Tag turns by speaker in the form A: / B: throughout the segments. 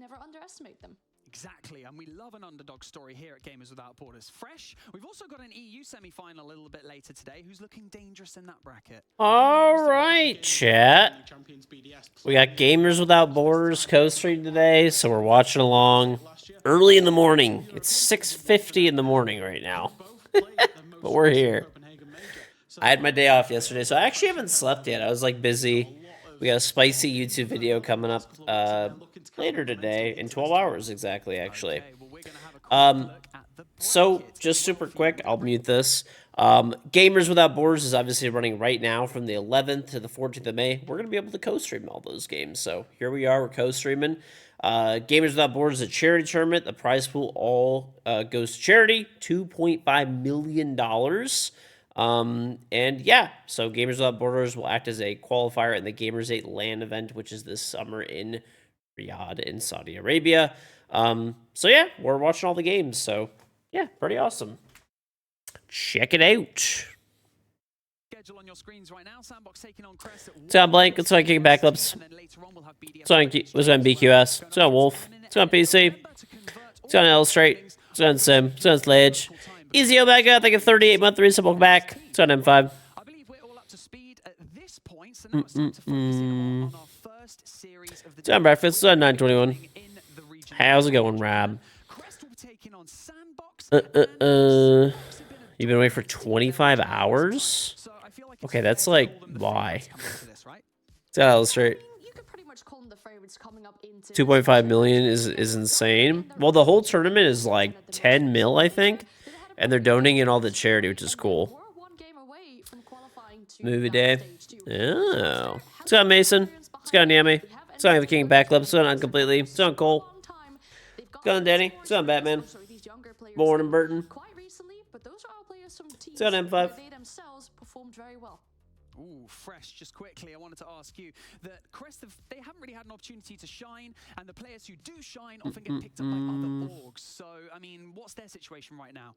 A: never underestimate them.
B: Exactly, and we love an underdog story here at Gamers Without Borders. Fresh, we've also got an EU semi-final a little bit later today. Who's looking dangerous in that bracket?
C: All right, chat. We got Gamers Without Borders co-stream today, so we're watching along early in the morning. It's 6:50 in the morning right now, but we're here. I had my day off yesterday, so I actually haven't slept yet. I was like busy. We got a spicy YouTube video coming up later today, in 12 hours exactly, actually. So, just super quick, I'll mute this. Gamers Without Borders is obviously running right now from the 11th to the 14th of May. We're going to be able to co-stream all those games. So, here we are, we're co-streaming. Gamers Without Borders is a charity tournament. The prize pool all goes to charity, $2.5 million. And yeah, so Gamers Without Borders will act as a qualifier in the Gamers 8 LAN event, which is this summer in Riyadh in Saudi Arabia. So yeah, we're watching all the games. So yeah, pretty awesome. Check it out.
B: On your screens right now, Sandbox taking on Crest.
C: It's on Blank. It's on King Backlips. It's on BQS. It's on Wolf. It's on PC. It's on Illustrate. It's on Sim. It's on Sledge. Easy Omega, I think a 38-month resub. Welcome back. It's on M5.
B: I believe we're all up to speed at this point, so now it's time to focus in on our first series of the
C: It's on Breakfast. It's on 921. How's it going, Rob? You've been away for 25 hours? Okay, that's like, why? It's on Illustrate. 2.5 million is insane. Well, the whole tournament is like 10 mil, I think. And they're donating in all the charity, which is cool. Movie day. Oh. It's got Mason. It's got Ingame. It's got the King Backlips. It's on Completely. It's on Cole. It's on Danny. It's on Batman. Born and Burton. It's on M5.
B: Ooh, Fresh, just quickly, I wanted to ask you that Crest, they haven't really had an opportunity to shine, and the players who do shine often get picked up by other orgs. So, I mean, what's their situation right now?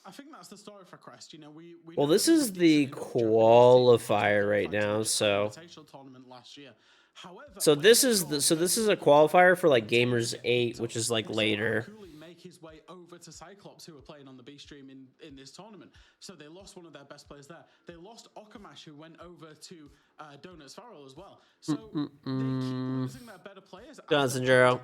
D: I think that's the story for Crest. You know,
C: well, this is the qualifier right now, so this is a qualifier for like Gamers 8, which is like later.
D: His way over to Cyclops, who were playing on the B stream in this tournament. So they lost one of their best players there. They lost Okamash, who went over to Donuts Farrell as well. So they keep losing their better players.
C: Johnson Jero.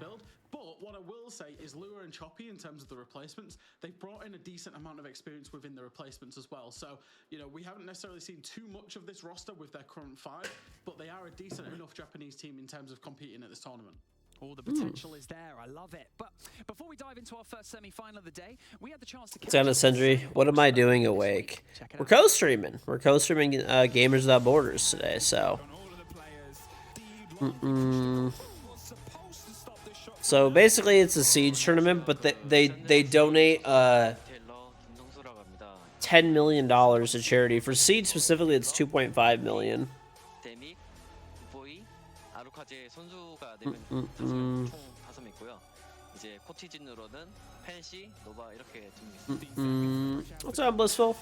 D: But what I will say is Lua and Choppy, in terms of the replacements, they've brought in a decent amount of experience within the replacements as well. So, you know, we haven't necessarily seen too much of this roster with their current 5, but they are a decent enough Japanese team in terms of competing at this tournament.
B: All the potential is there. I love it. But before we dive into our first semi-final of the day, we had the chance to...
C: Santa Sendry, what am I doing awake? We're co-streaming. We're co-streaming Gamers Without Borders today, so... So basically it's a Siege tournament, but they donate $10 million to charity. For Siege specifically, it's $2.5 million. What's up, Blissful?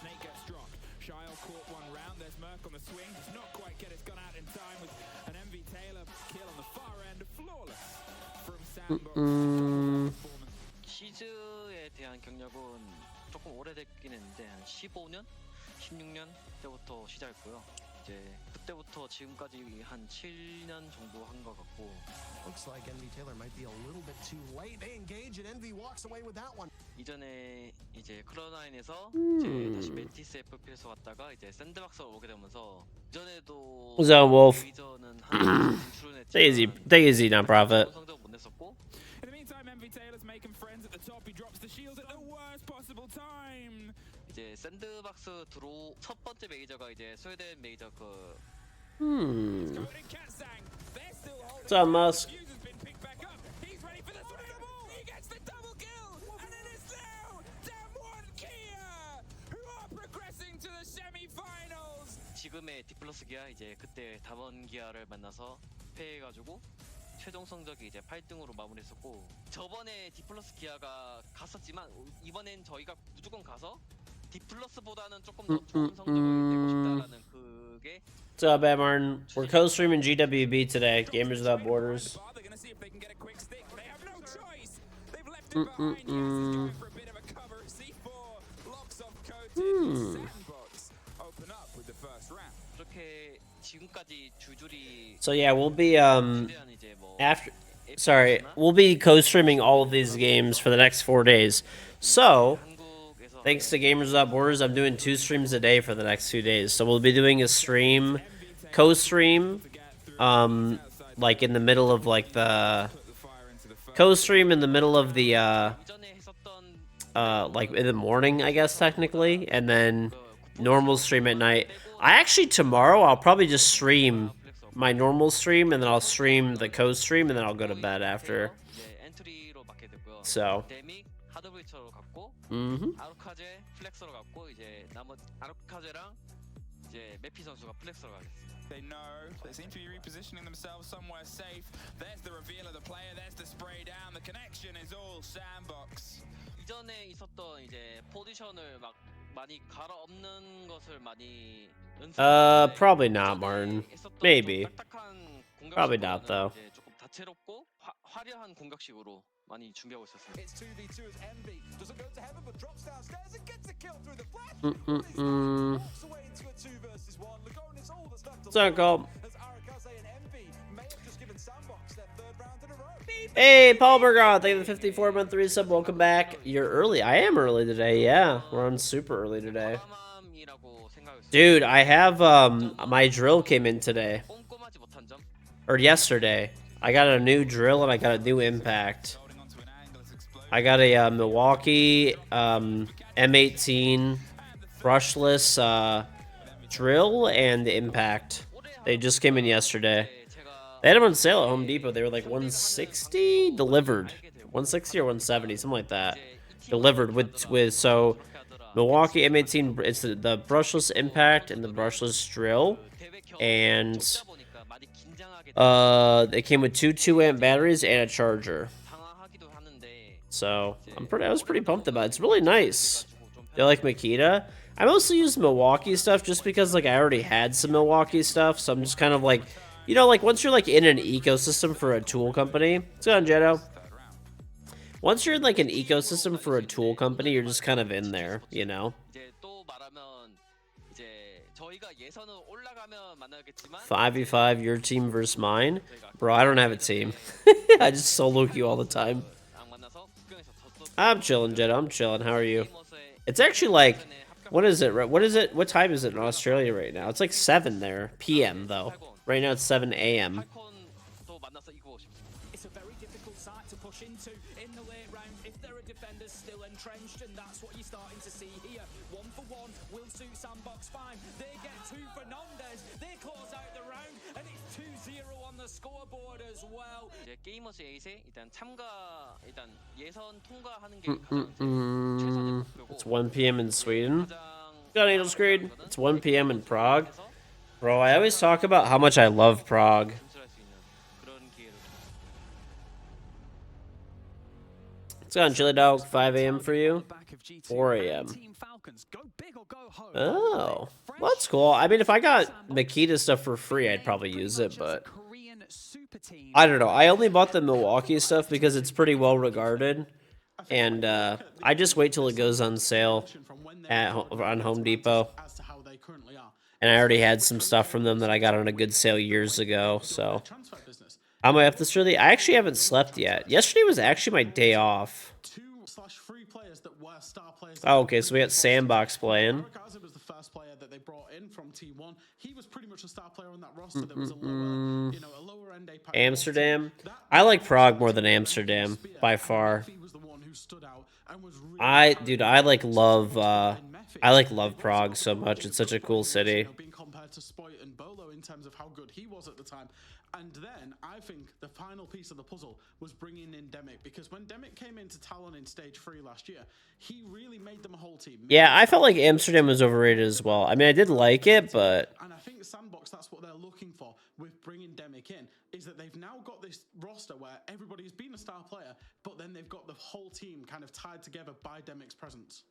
E: 시즈에 대한 경력은 조금 오래됐긴 했는데 한 15년, 16년 때부터 시작했고요. 이제 그때부터 지금까지 한 7년 정도 한 것 같고.
F: Looks like Envy Taylor might be a little bit too late. They engage and Envy walks away with that one.
E: 이전에 이제 클라우드9에서 이제 다시 멘티스 FP에서 왔다가 이제 샌드박스로 오게 되면서 이전에도
C: What's up, Wolf?
E: 이전은 한
C: Take easy, non-profit.
E: 성적 못 냈었고.
G: In the meantime, Envy Taylor's making friends at the top. He drops the shield at the worst possible time.
E: 이제 샌드박스 들어 첫 번째 메이저가 이제 스웨덴 메이저 그.
C: What's up, Musk?
E: 지금의 디플러스 기아 이제 그때 담원 기아를 만나서 패해가지고 최종 성적이 이제 8등으로 마무리했었고 저번에 디플러스 기아가 갔었지만 이번엔 저희가 무조건 가서 디플러스보다는 조금 더 좋은 성적을 내고 싶다라는 그게.
C: What's up, Bad Martin? We're co-streaming GWB today, Gamers Without Borders.
G: behind. Yes, he's going for a bit of a cover. C4 locks off Coated. Sandbox open up with the first round.
E: 그렇게 지금까지 줄줄이
C: So yeah, we'll be
E: 대한 이제 뭐
C: we'll be co-streaming all of these games for the next 4 days. So,
E: 한국에서
C: thanks to Gamers Without Borders, I'm doing 2 streams a day for the next 2 days. So we'll be doing a stream, co-stream, like in the middle of like the co-stream in the middle of the
E: 이전에 했었던
C: like in the morning, I guess technically, and then normal stream at night. I actually tomorrow I'll probably just stream my normal stream, and then I'll stream the co-stream, and then I'll go to bed after.
E: 이제 엔트리로 맡게 되고요.
C: So,
E: 데믹 하드브리처로 갔고 아르카제 플렉서로 갔고 이제 나머지 아르카제랑 이제 메피 선수가 플렉서로 가겠습니다.
G: They know. They seem to be repositioning themselves somewhere safe. There's the reveal of the player. There's the spray down. The connection is all Sandbox.
E: 이전에 있었던 이제 포지션을 막 많이 갈아엎는 것을 많이
C: probably not, Martin. Maybe. Probably not, though.
E: 이제 조금 다채롭고 화려한 공격식으로 많이 준비하고 있었습니다.
A: It's 2v2 as Envy doesn't go to heaven but drops downstairs and gets a kill through the flash. Walks away into a 2 versus 1. Lagone is all that's left to
C: What's up, Cole?
A: as Arakaze and Envy may have just given Sandbox their 3rd round in a row.
C: Hey, Paul Bergon, thank you for the 54-month resub. Welcome back. You're early. I am early today, yeah. We're on super early today.
E: 과감함이라고 생각했어요.
C: Dude, I have, my drill came in today.
E: 꼼꼼하지 못한 점.
C: Or yesterday. I got a new drill and I got a new impact. I got a Milwaukee M18 brushless drill and impact. They just came in yesterday. They had them on sale at Home Depot. They were like 160 delivered. 160 or 170, something like that. Delivered with so Milwaukee M18, it's the brushless impact and the brushless drill. And they came with 2 2-amp batteries and a charger.
E: 당황하기도 하는데
C: So I was pretty pumped about it. It's really nice. Do you like Makita? I mostly use Milwaukee stuff just because like I already had some Milwaukee stuff, so I'm just kind of like, you know, like once you're like in an ecosystem for a tool company. What's going on, Jetto? Once you're in like an ecosystem for a tool company, you're just kind of in there, you know.
E: 이제 또 말하면 이제 저희가 예선은 올라가면 만나겠지만
C: 5v5, your team versus mine. Bro, I don't have a team. I just solo queue all the time.
E: 안 만나서 국경에서 졌었.
C: I'm chilling, Jetto. I'm chilling. How are you? It's actually like, what is it? What is it? What time is it in Australia right now? It's like 7 there, PM though. Right now it's 7 a.m.
E: 팔콘도 만나서 이기고 싶습니다.
B: It's a very difficult site to push into in the late round if there are defenders still entrenched, and that's what you're starting to see here. 1 for 1 will suit Sandbox fine. They get 2 for Nondes. They close out the round, and it's 2-0 on the scoreboard as well.
E: 이제 게이머스 8에 일단 일단 예선 통과하는 게 가장 최선의 목표고
C: It's 1 p.m. in Sweden.
E: 가장
C: Got Angel Screed. It's 1 p.m. in Prague. Bro, I always talk about how much I love Prague.
E: 진출할 수 있는 그런 기회를
C: It's on Chili Dog, 5 a.m. for you. 4 a.m. Oh, well, that's cool. I mean, if I got Makita stuff for free, I'd probably use it, but I don't know. I only bought the Milwaukee stuff because it's pretty well regarded, and I just wait till it goes on sale on Home Depot.
D: As to how they currently are.
C: And I already had some stuff from them that I got on a good sale years ago, so
D: Transfer business.
C: I might have to really. I actually haven't slept yet. Yesterday was actually my day off.
D: 2/3 players that were star players.
C: Oh, okay, so we got Sandbox playing.
D: Arakaze was the first player that they brought in from T1. He was pretty much a star player on that roster. There was a lower end APAC
C: Amsterdam. I like Prague more than Amsterdam by far.
D: He was the one who stood out and was really
C: I love Prague so much. It's such a cool city.
D: being compared to Spoit and Bolo in terms of how good he was at the time. And then I think the final piece of the puzzle was bringing in Demic, because when Demic came into Talon in stage 3 last year, he really made them a whole team.
C: Yeah, I felt like Amsterdam was overrated as well. I mean, I did like it, but
D: And I think Sandbox, that's what they're looking for with bringing Demic in, is that they've now got this roster where everybody's been a star player, but then they've got the whole team kind of tied together by Demic's presence.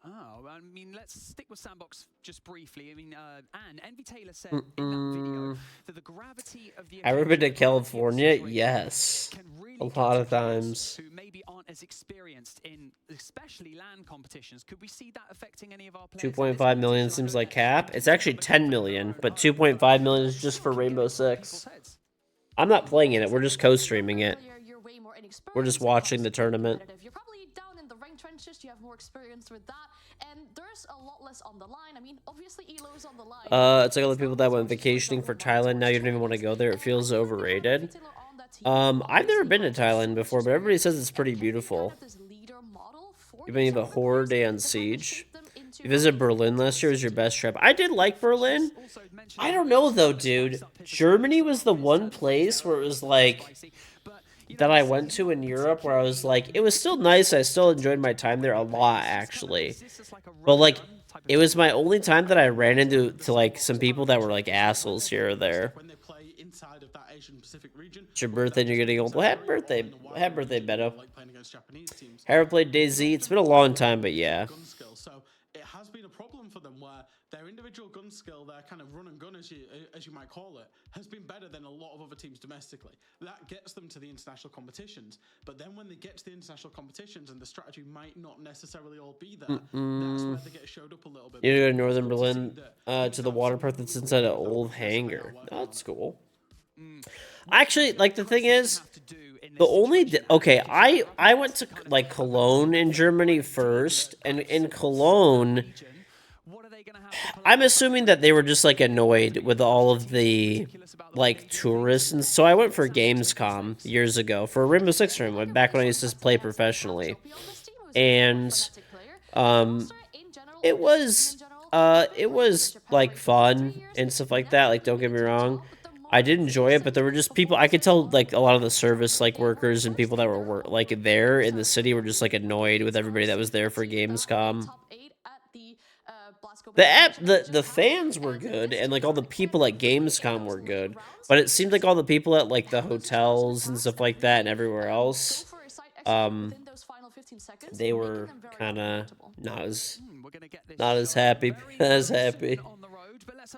B: Oh, I mean, let's stick with Sandbox just briefly. I mean, Anne, Envy Taylor said in that video that the gravity of the
C: ever been to
B: occasion
C: California?
B: situation
C: Yes.
B: can really
C: A lot
B: get
C: of
B: to players
C: times.
B: who maybe aren't as experienced in especially LAN competitions. Could we see that affecting any of our players?
C: 2.5 million seems like cap. It's actually 10 million, but 2.5 million is just for Rainbow Six. I'm not playing in it. We're just co-streaming it. We're just watching the tournament.
H: You're probably down in the rank trenches. You have more experience with that, and there's a lot less on the line. I mean, obviously Elo's on the line.
C: It's like all the people that went vacationing for Thailand. Now you don't even want to go there. It feels overrated. I've never been to Thailand before, but everybody says it's pretty beautiful. Even if a horror day on Siege. You visited Berlin last year. Was your best trip? I did like Berlin. I don't know though, dude. Germany was the one place where it was like that I went to in Europe where I was like, it was still nice. I still enjoyed my time there a lot, actually. But like, it was my only time that I ran into like some people that were like assholes here or there. It's your birthday and you're getting old. Well, happy birthday, Beto. Haven't played DayZ. It's been a long time, but yeah.
D: So it has been a problem for them where their individual gun skill, their kind of run and gun, as you might call it, has been better than a lot of other teams domestically. That gets them to the international competitions. But then when they get to the international competitions and the strategy might not necessarily all be there, that's where they get showed up a little bit.
C: You go to Northern Berlin to the water park that's inside an old hangar. Oh, that's cool. Actually, like the thing is, the only okay, I went to like Cologne in Germany first, and in Cologne, I'm assuming that they were just like annoyed with all of the like tourists, and so I went for Gamescom years ago for a Rainbow Six tournament back when I used to play professionally, and it was like fun and stuff like that. Like, don't get me wrong. I did enjoy it, but there were just people, I could tell, like, a lot of the service, like, workers and people that were, like, there in the city were just, like, annoyed with everybody that was there for Gamescom. The fans were good, and, like, all the people at Gamescom were good, but it seemed like all the people at, like, the hotels and stuff like that and everywhere else, they were kind of not as happy.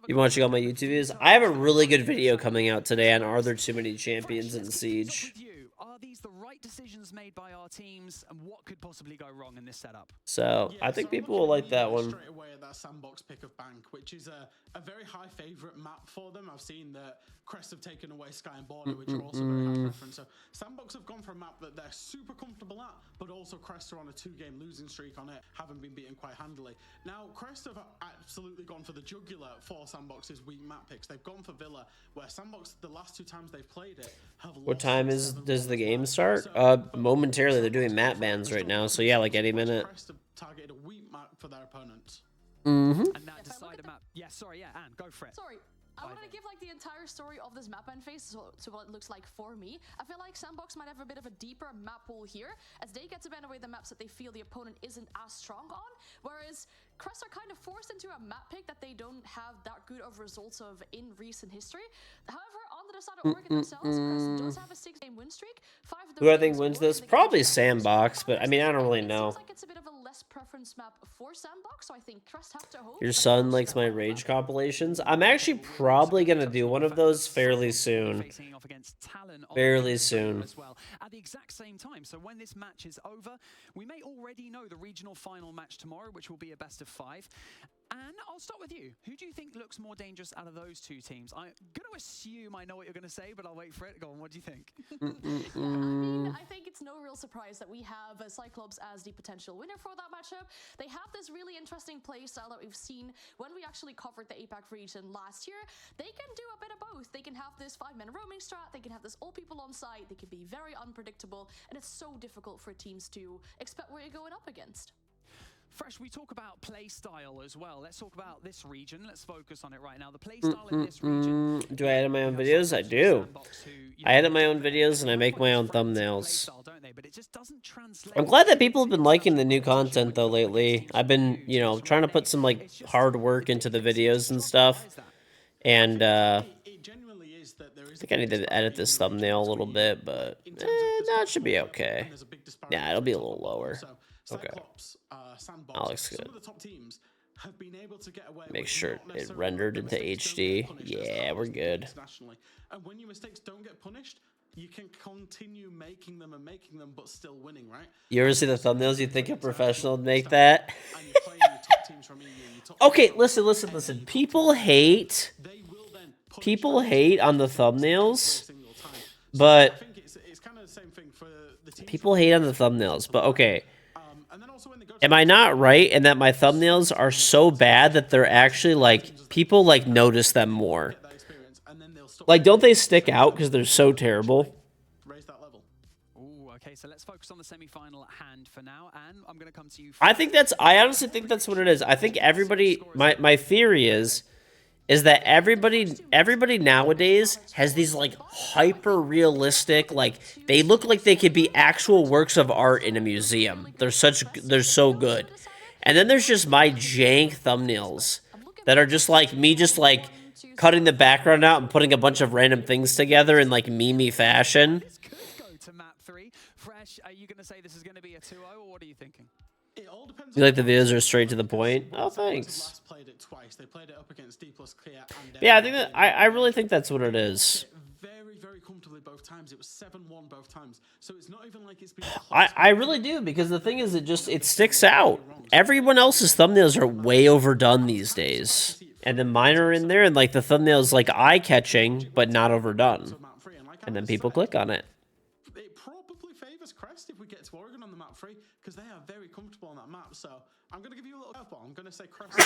C: You watching all my YouTube videos? I have a really good video coming out today on Are There Too Many Champions in Siege?
B: Are these the right decisions made by our teams, and what could possibly go wrong in this setup?
C: So I think people will like that one.
D: Straight away at that sandbox pick of Bank, which is a very high favorite map for them. I've seen that Crest have taken away Sky and Border, which are also very high preference. So Sandbox have gone for a map that they're super comfortable at, but also Crest are on a 2-game losing streak on it, haven't been beaten quite handily. Now Crest have absolutely gone for the jugular for Sandbox's weak map picks. They've gone for Villa, where Sandbox, the last 2 times they've played it, have lost.
C: What time does the game start? Momentarily. They're doing map bans right now, so yeah, like any minute.
D: Crest have targeted a weak map for their opponents.
B: And that decider map. Yeah, sorry, yeah, Anne, go for it.
H: Sorry. I want to give like the entire story of this map and phase, so what it looks like for me. I feel like Sandbox might have a bit of a deeper map pool here, as they get to ban away the maps that they feel the opponent isn't as strong on, whereas Crest are kind of forced into a map pick that they don't have that good of results of in recent history. However, on the side of Oregon themselves, Crest does have a 6-game win streak. 5 of
C: Who I think wins this? Probably Sandbox, but I mean, I don't really know.
H: Seems like it's a bit of a less preference map for Sandbox, so I think Crest have to hope.
C: Your son likes my Rage compilations. I'm actually probably gonna do one of those fairly soon. Fairly soon.
B: As well, at the exact same time. So when this match is over, we may already know the regional final match tomorrow, which will be a best of 5. And I'll start with you. Who do you think looks more dangerous out of those 2 teams? I'm going to assume I know what you're going to say, but I'll wait for it. Go on, what do you think?
H: I mean, I think it's no real surprise that we have Cyclops as the potential winner for that matchup. They have this really interesting playstyle that we've seen when we actually covered the APAC region last year. They can do a bit of both. They can have this 5-man roaming strat, they can have this all people on site, they can be very unpredictable, and it's so difficult for teams to expect what you're going up against.
B: Fresh, we talk about play style as well. Let's talk about this region. Let's focus on it right now. The play style in this region.
C: Do I edit my own videos? I do. I edit my own videos and I make my own thumbnails. I'm glad that people have been liking the new content though lately. I've been, you know, trying to put some like hard work into the videos and stuff. And I think I need to edit this thumbnail a little bit, but no, it should be okay. Yeah, it'll be a little lower. Okay. That looks good. Make sure it rendered into HD. Yeah, we're good.
D: And when your mistakes don't get punished, you can continue making them, but still winning, right?
C: You ever see the thumbnails? You think a professional would make that?
D: And you're playing your top teams from EU, your top
C: Okay,
D: teams from
C: listen. People hate
D: they will then punish
C: people
D: those
C: hate on the
D: every
C: thumbnails,
D: single time. So I
C: but
D: think it's kind of the same thing for the teams.
C: people hate on the thumbnails. But okay,
D: And then also when they go
C: am I not right in that my thumbnails are so bad that they're actually like people like notice them more?
D: that experience, and then they'll stop
C: Like, don't they stick out because they're so terrible?
D: raise that level.
B: Ooh, okay, so let's focus on the semi-final at hand for now, and I'm going to come to you.
C: I honestly think that's what it is. I think everybody, my theory is that everybody nowadays has these like hyper realistic, like they look like they could be actual works of art in a museum. They're so good. And then there's just my jank thumbnails that are just like me just like cutting the background out and putting a bunch of random things together in like meme fashion.
B: This could go to map 3. Fresh, are you going to say this is going to be a 2-0, or what are you thinking?
D: It all depends.
C: You like the videos are straight to the point? Oh, thanks.
D: Last played it twice. They played it up against D plus Clear and
C: Yeah, I think that I really think that's what it is.
D: very, very comfortably both times. It was 7-1 both times. So it's not even like it's been
C: I really do, because the thing is, it sticks out. Everyone else's thumbnails are way overdone these days. And then mine are in there, and like the thumbnail's like eye-catching, but not overdone.
D: map 3. And like I
C: And then
D: was
C: people
D: saying,
C: click on it.
D: it probably favors Crest if we get to Oregon on the map 3, because they are very comfortable on that map. So I'm going to give you a little curveball. I'm going to say Crest.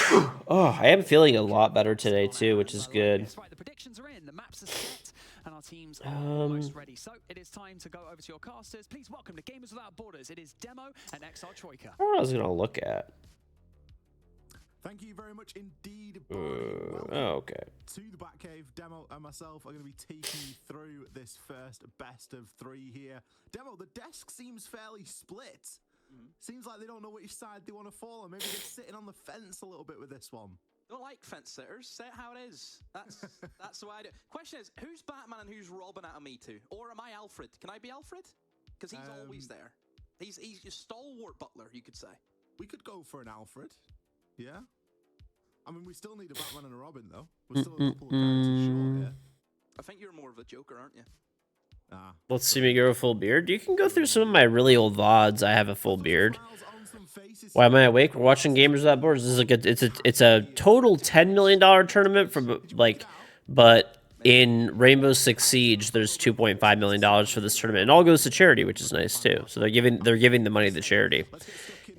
C: Oh, I am feeling a lot better today too, which is good.
B: That's right, the predictions are in, the maps are set, and our teams are almost ready. So it is time to go over to your casters. Please welcome to Gamers Without Borders. It is Demo and XR Troika.
C: I don't know what I was gonna look at.
F: Thank you very much indeed, Barney. Welcome
C: Okay.
F: to the Batcave. Demo and myself are going to be taking you through this first best of 3 here. Demo, the desk seems fairly split. Seems like they don't know which side they want to fall on. Maybe they're sitting on the fence a little bit with this one.
I: Don't like fence sitters. Say it how it is. That's the way I do. Question is, who's Batman and who's Robin out of me two? Or am I Alfred? Can I be Alfred? Because he's always there. He's a stalwart butler, you could say.
F: We could go for an Alfred. Yeah. I mean, we still need a Batman and a Robin, though. We're still a couple of characters short here.
I: I think you're more of a Joker, aren't you?
F: Ah.
C: Let's see me grow a full beard. You can go through some of my really old VODs. I have a full beard. Why am I awake? We're watching Gamers Without Borders. This is like it's a total $10 million tournament from like, but in Rainbow Six Siege, there's $2.5 million for this tournament. And it all goes to charity, which is nice too. So they're giving the money to charity.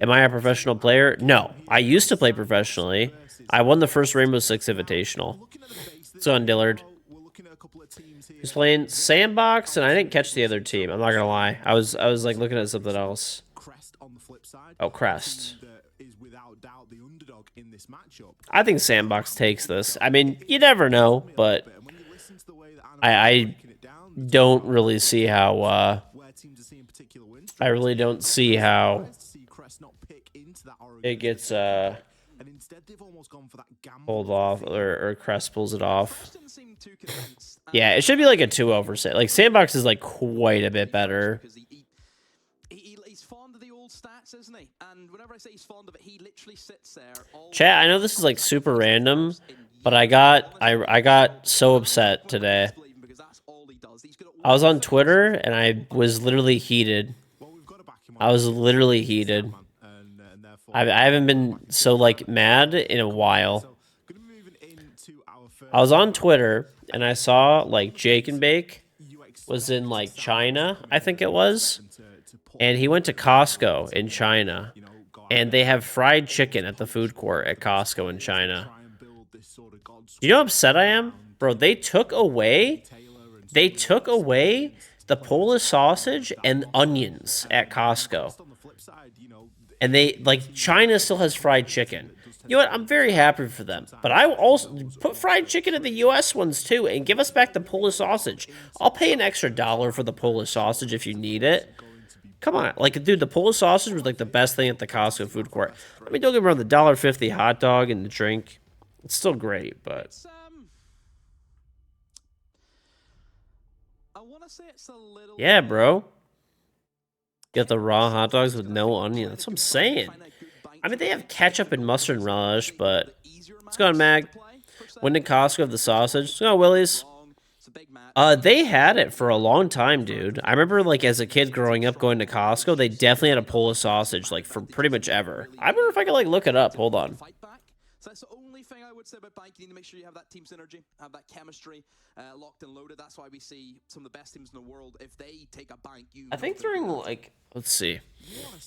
C: Am I a professional player? No. I used to play professionally. I won the first Rainbow Six Invitational. Let's go on Dillard. He's playing Sandbox, and I didn't catch the other team. I'm not gonna lie. I was like looking at something else. Oh, Crest. I think Sandbox takes this. I mean, you never know, but I don't really see how. I really don't see how it gets pulled off, or Crest pulls it off. Yeah, it should be like a 2-0 for Sandbox. Like, Sandbox is like quite a bit better.
I: He's fond of the old stats, isn't he? And whenever I say he's fond of it, he literally sits there.
C: Chat, I know this is like super random, but I got so upset today. I was on Twitter and I was literally heated. I haven't been so like mad in a while. I was on Twitter and I saw like Jake and Bake was in like China, I think it was. And he went to Costco in China, and they have fried chicken at the food court at Costco in China. You know how upset I am? Bro, they took away the Polish sausage and onions at Costco. And China still has fried chicken. You know what? I'm very happy for them. But I will also put fried chicken in the U.S. ones too, and give us back the Polish sausage. I'll pay an extra $1 for the Polish sausage if you need it. Come on, like, dude, the Polish sausage was like the best thing at the Costco food court. I mean, don't get me wrong, the $1.50 hot dog and the drink, it's still great, but
I: I want to say it's a little.
C: Yeah, bro. Get the raw hot dogs with no onion. That's what I'm saying. I mean, they have ketchup and mustard and relish, but let's go on Mag. When did Costco have the sausage? Let's go on Willie's.
I: It's a big match.
C: They had it for a long time, dude. I remember, like, as a kid growing up going to Costco, they definitely had a Polish sausage, like, for pretty much ever. I wonder if I could, like, look it up. Hold on.
I: Fight back. So that's the only thing I would say about Bank. You need to make sure you have that team synergy, have that chemistry locked and loaded. That's why we see some of the best teams in the world. If they take a Bank, you.
C: I think during, like, let's see.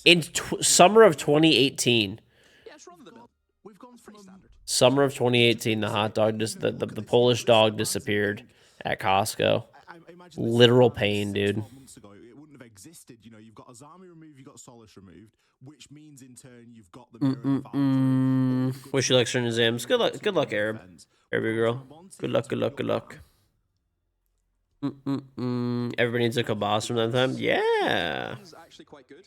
C: In summer of 2018.
I: Yeah, it's run of the mill.
F: We've gone from
I: Pretty standard.
C: Summer of 2018, the hot dog, the Polish dog disappeared at Costco.
F: I imagine this
C: Literal
F: about
C: pain,
F: 6
C: dude.
F: 12 months ago, it wouldn't have existed. You know, you've got Azami removed, you've got Solis removed, which means in turn you've got the mirror advantage.
C: Wish you luck, certain exams. Good luck, Arab. Arab girl. Good luck. Everybody needs a kibas from that time. Yeah,
I: He's actually quite good.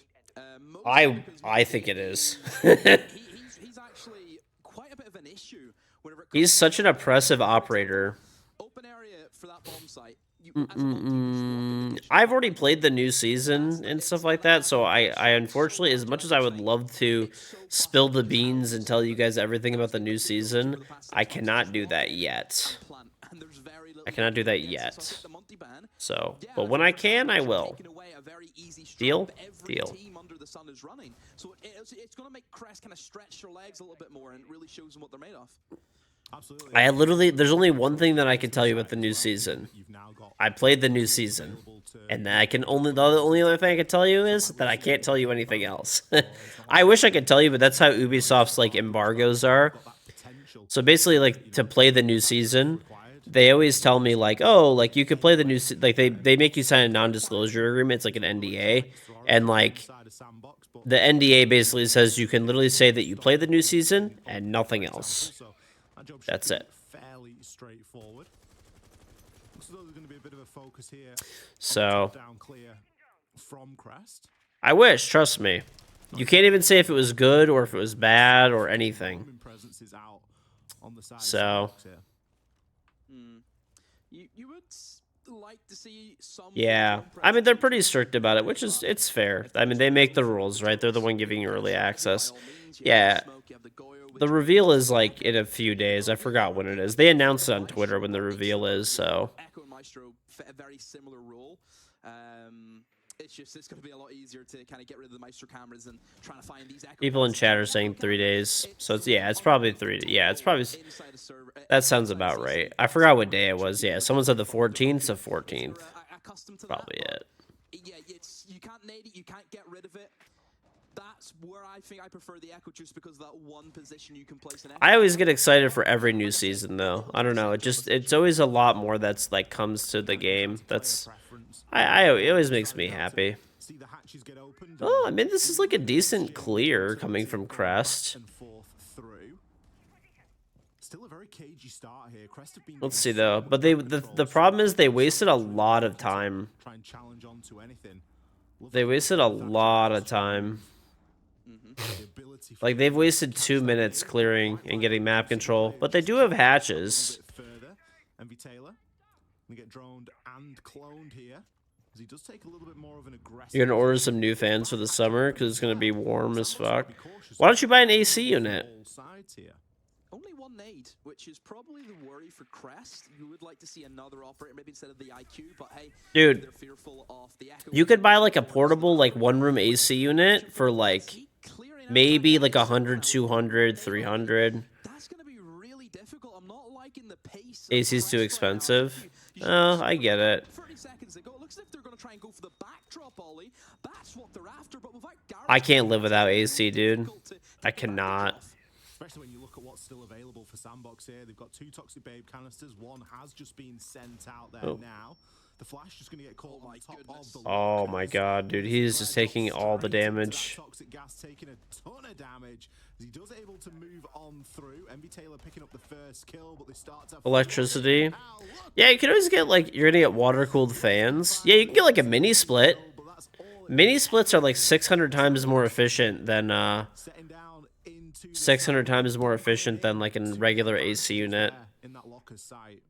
C: I think it is.
I: He's actually quite a bit of an issue whenever it comes
C: He's
I: to
C: such an oppressive operator.
I: open area for that bomb site. You, as a bomb team, you just want to
C: I've already played the new season and stuff like that, so I unfortunately, as much as I would love to spill the beans and tell you guys everything about the new season, I cannot do that yet.
I: plan, and there's very little
C: I cannot do that
I: against it.
C: yet.
I: So I think the Monty ban,
C: So,
I: yeah,
C: but when I can, I will.
I: taking away a very easy strike,
C: Deal?
I: but every
C: Deal.
I: team under the sun is running. So it's going to make Crest kind of stretch their legs a little bit more and really shows them what they're made of.
F: Absolutely.
C: I literally, there's only one thing that I can tell you about the new season.
F: You've now got
C: I played the new season, and I can only the only other thing I can tell you is that I can't tell you anything else. I wish I could tell you, but that's how Ubisoft's like embargoes are.
F: potential.
C: So basically, like to play the new season, they always tell me like, oh, like you could play the new like they make you sign a non-disclosure agreement. It's like an NDA, and like
F: Inside a sandbox, but
C: the NDA basically says you can literally say that you play the new season and nothing else.
F: so that job should
C: That's
F: be
C: it.
F: fairly straightforward. Looks as though there's going to be a bit of a focus here. on
C: So
F: down clear from Crest.
C: I wish, trust me. You can't even say if it was good or if it was bad or anything.
F: Roaming presence is out on the side of
C: So-
F: sandbox here.
I: You would like to see some.
C: Yeah, I mean they're pretty strict about it, which is it's fair. I mean they make the rules, right? They're the one giving you early access. Yeah, the reveal is like in a few days. I forgot when it is. They announced it on Twitter when the reveal is. So
I: Echo and Maestro fit a very similar role. It's going to be a lot easier to kind of get rid of the Maestro cameras and trying to find these Echo
C: people in
I: cameras.
C: chat are saying 3 days. So it's probably 3. Yeah, it's probably
I: Inside a server,
C: that sounds about right. I forgot what day it was. Yeah, someone said the 14th, so 14th.
I: Accustomed to
C: Probably
I: that,
C: it.
I: but yeah, you can't nade it, you can't get rid of it. That's where I think I prefer the Echo just because of that one position you can place an Echo.
C: I always get excited for every new season though. I don't know. It's always a lot more that's like comes to the game. That's it always makes me happy.
F: See the hatches get opened.
C: Oh, I mean this is like a decent clear coming from Crest.
F: And forth through. Still a very cagey start here. Crest have been
C: Let's
F: getting
C: see though.
F: so
C: But
F: much
C: the
F: control,
C: problem
F: so
C: is they wasted a lot of time.
F: try and challenge onto anything.
C: They wasted a lot of time.
F: The ability for
C: Like they've wasted 2 minutes clearing and getting map control, but they do have hatches.
F: a bit further. Envy Taylor gonna get droned and cloned here. As he does take a little bit more of an aggressive.
C: You're gonna order some new fans for the summer because it's gonna be warm as fuck. Why don't you buy an AC unit?
F: All sides here.
I: Only one nade, which is probably the worry for Crest. You would like to see another operator, maybe instead of the IQ, but hey,
C: Dude,
I: they're fearful of the Echo.
C: you could buy like a portable like one room AC unit for like
I: Clearing out
C: maybe
I: that
C: like
I: Echo
C: 100, 200, 300.
I: That's going to be really difficult. I'm not liking the pace. of
C: AC's too
I: Crest right now.
C: expensive.
I: You should
C: Oh,
I: just
C: I get it.
I: 30 seconds ago, it looks as if they're going to try and go for the backdrop ollie. That's what they're after, but without Gareth,
C: I can't live without AC, dude.
I: difficult to
C: I
I: get the backdrop
C: cannot.
I: off.
F: Especially when you look at what's still available for Sandbox here. They've got 2 Toxic Babe canisters. One has just been sent out there
C: Oh.
F: now. The Flash just going to get caught
I: Oh
F: on
I: my
F: top
I: goodness.
F: of the
C: Oh my god, dude. He's just taking all the damage.
F: Toxic gas taking a ton of damage. As he does able to move on through. Envy Taylor picking up the first kill, but they start to
C: Electricity.
F: Ow, look.
C: Yeah, you can always get like, you're gonna get water cooled fans. Yeah, you can get like a mini split.
F: But that's all it
C: Mini splits are like 600 times more efficient than
F: setting down into the
C: 600 times more efficient than like a regular AC unit.
F: there in that locker site.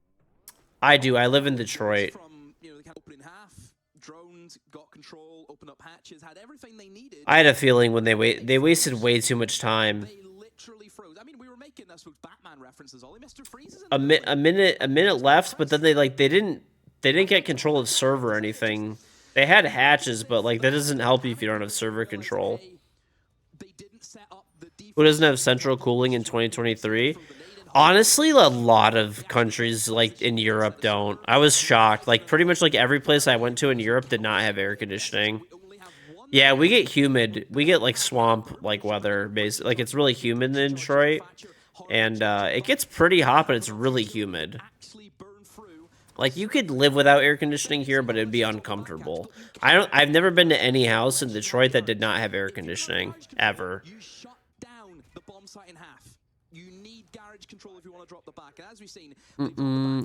C: I do. I live in Detroit.
I: From, you know, they kind of open in half, droned, got control, opened up hatches, had everything they needed.
C: I had a feeling when they wasted way too much time.
I: They literally froze. I mean, we were making, I suppose, Batman references. Ollie, Mr. Freeze is in
C: A minute left, but then they didn't they didn't get control of server or anything. They had hatches, but like that doesn't help you if you don't have server control. Who doesn't have central cooling in 2023? Honestly, a lot of countries like in Europe don't. I was shocked. Like pretty much like every place I went to in Europe did not have air conditioning. Yeah, we get humid. We get like swamp like weather basically. Like it's really humid in Detroit. And it gets pretty hot, but it's really humid. Like you could live without air conditioning here, but it'd be uncomfortable. I've never been to any house in Detroit that did not have air conditioning ever.
I: You shut down the bomb site in half. You need garage control if you want to drop the back. And as we've seen,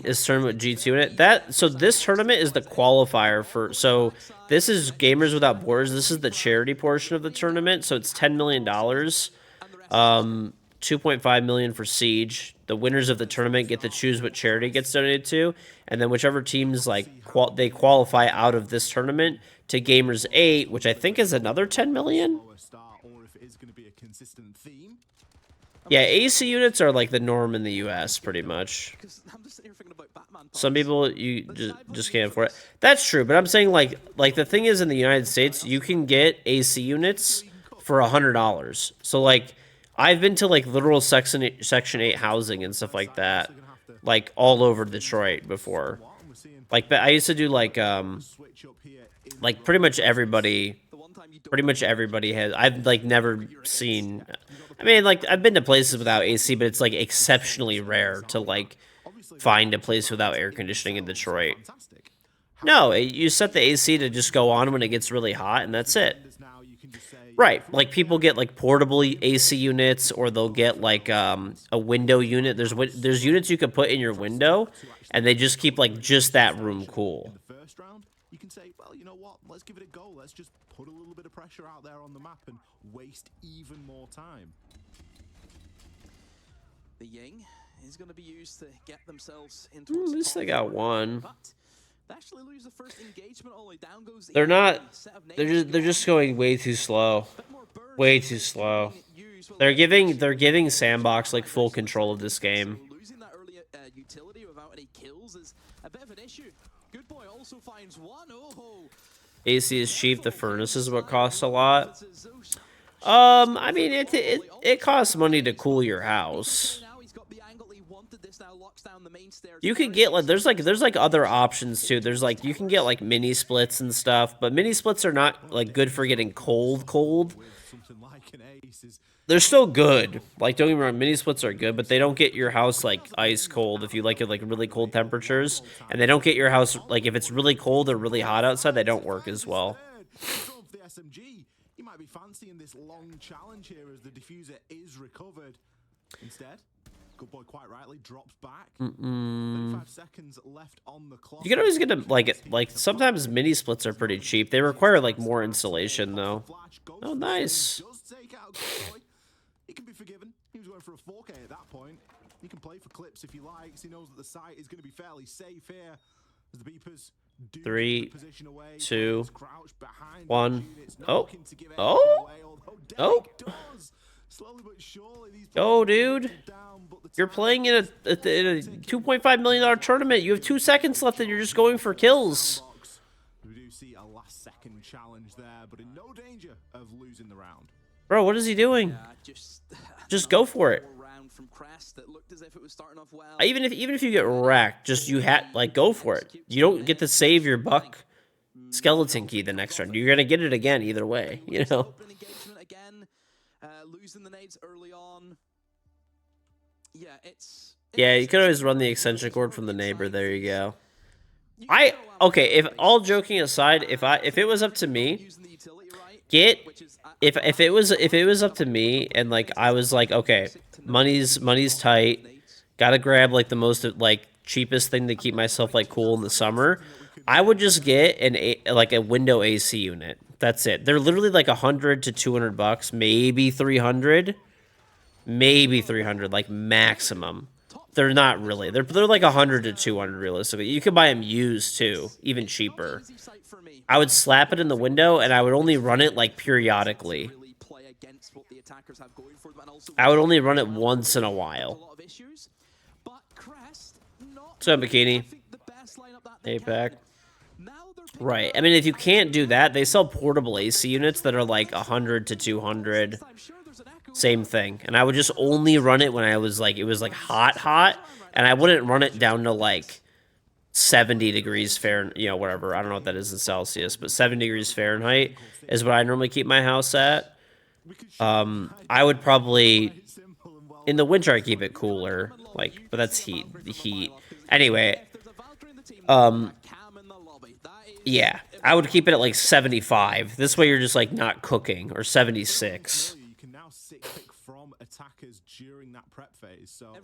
C: Is tournament G2 in it? So this tournament is the qualifier for. So this is Gamers Without Borders. This is the charity portion of the tournament. So it's $10 million. 2.5 million for Siege. The winners of the tournament get to choose what charity it gets donated to, and then whichever teams like they qualify out of this tournament to Gamers 8, which I think is another 10 million. Yeah, AC units are like the norm in the US pretty much. Some people you just can't afford it. That's true, but I'm saying like the thing is in the United States you can get AC units for $100. So like I've been to like literal Section 8 housing and stuff like that, like all over Detroit before. Like I used to do like pretty much everybody has. I've like never seen. I mean, like I've been to places without AC, but it's like exceptionally rare to like find a place without air conditioning in Detroit. No, you set the AC to just go on when it gets really hot, and that's it. Right, like people get like portable AC units, or they'll get like a window unit. There's units you could put in your window, and they just keep like just that room cool.
F: You can say, well, you know what? Let's give it a go. Let's just put a little bit of pressure out there on the map and waste even more time.
I: the Ying is going to be used to get themselves into.
C: At least they got one.
I: They actually lose the first engagement. Only down goes the
C: They're not. They're just going way too slow. Way too slow. They're giving Sandbox like full control of this game.
I: Losing that early utility without any kills is a bit of an issue. Good Boy also finds one. Oh.
C: AC is cheap. The furnace is what costs a lot. I mean, it costs money to cool your house. You could get like there's like other options too. There's like you can get like mini splits and stuff, but mini splits are not like good for getting cold. They're still good. Like don't get me wrong, mini splits are good, but they don't get your house like ice cold if you like it like really cold temperatures, and they don't get your house like if it's really cold or really hot outside. They don't work as well.
F: You might be fancying this long challenge here as the diffuser is recovered. Instead, Good Boy quite rightly drops back. 35 seconds left on the clock.
C: You can always get like sometimes mini splits are pretty cheap. They require like more insulation though. Oh, nice.
F: He can be forgiven. He was going for a 4K at that point. He can play for clips if he likes. He knows that the site is going to be fairly safe here. As the beepers do
C: 3, 2, 1. Oh. Go, dude. You're playing in a $2.5 million tournament. You have 2 seconds left and you're just going for kills.
F: We do see a last second challenge there, but in no danger of losing the round.
C: Bro, what is he doing? Just go for it. Even if you get wrecked, just go for it. You don't get to save your buck skeleton key the next round. You're gonna get it again either way, you know.
I: Losing the nades early on.
C: Yeah, you could always run the extension cord from the neighbor. There you go. Okay. If all joking aside, if it was up to me, if it was up to me and like I was like, okay, money's tight, gotta grab like the most like cheapest thing to keep myself like cool in the summer, I would just get a window AC unit. That's it. They're literally like $100 to $200, maybe 300, like maximum. They're not really. They're like 100 to 200 realistically. You can buy them used too, even cheaper. I would slap it in the window and I would only run it like periodically. I would only run it once in a while. What's up, Bikini? 8-pack. Right. I mean, if you can't do that, they sell portable AC units that are like 100 to 200. Same thing. And I would just only run it when I was like, it was like hot. And I wouldn't run it down to like 70 degrees Fahrenheit, you know, whatever. I don't know what that is in Celsius, but 70 degrees Fahrenheit is what I normally keep my house at. I would probably, in the winter, I keep it cooler, like, but that's heat. Anyway, yeah, I would keep it at like 75. This way, you're just like not cooking, or 76.
F: You can now pick from attackers during that prep phase. So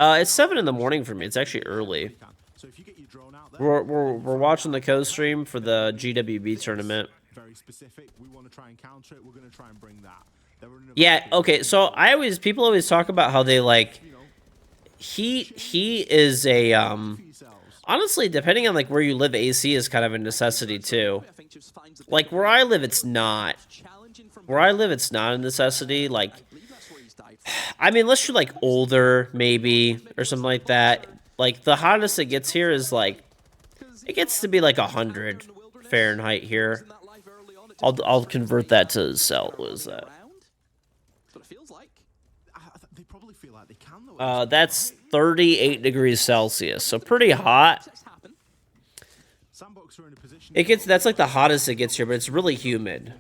C: It's 7 in the morning for me. It's actually early.
F: so if you get your drone out there,
C: We're watching the co-stream for the GWB tournament.
F: very specific. We want to try and counter it. We're going to try and bring that.
C: Yeah, okay, so people always talk about how they like he is a honestly, depending on like where you live, AC is kind of a necessity too. Like where I live, it's not. Where I live, it's not a necessity. Like, I mean, unless you're like older, maybe, or something like that. Like the hottest it gets here is like, it gets to be like 100 Fahrenheit here. I'll convert that to cell. What is that?
F: They probably feel like they can though.
C: That's 38 degrees Celsius, so pretty hot.
F: Sandbox are in a position.
C: That's like the hottest it gets here, but it's really humid.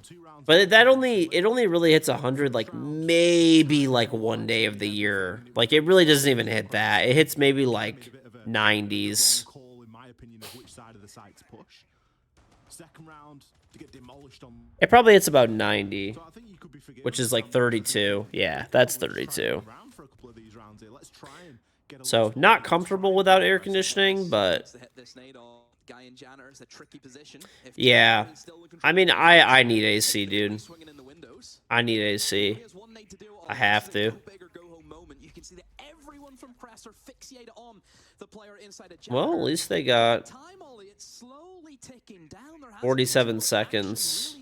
C: But it only really hits 100 like maybe like one day of the year. Like it really doesn't even hit that. It hits maybe like 90s.
F: Call, in my opinion, of which side of the site's push. Second round to get demolished on.
C: It probably hits about 90,
F: So I think you could be forgiven
C: which is like 32. Yeah, that's 32.
F: around for a couple of these rounds here. Let's try and get a
C: So not comfortable without air conditioning, but yeah. I mean, I need AC, dude. I need AC. I have to. Well, at least they got 47 seconds.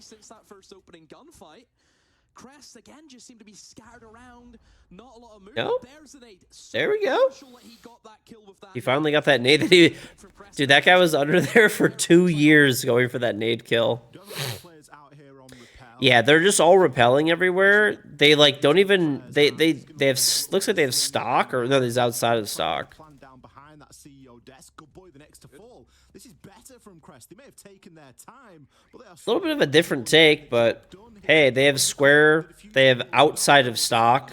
B: Crest again just seem to be scattered around. Not a lot of movement.
C: Nope.
B: There's the nade.
C: There we go.
B: He got that kill with that.
C: He finally got that nade. Dude, that guy was under there for 2 years going for that nade kill.
F: players out here on repel.
C: Yeah, they're just all repelling everywhere. They like don't even they have looks like they have stock, or no, they're outside of stock.
F: Plan down behind that CEO desk. Good boy, the next to fall. This is better from Crest. They may have taken their time, but they are
C: A little bit of a different take, but hey, they have square, they have outside of stock,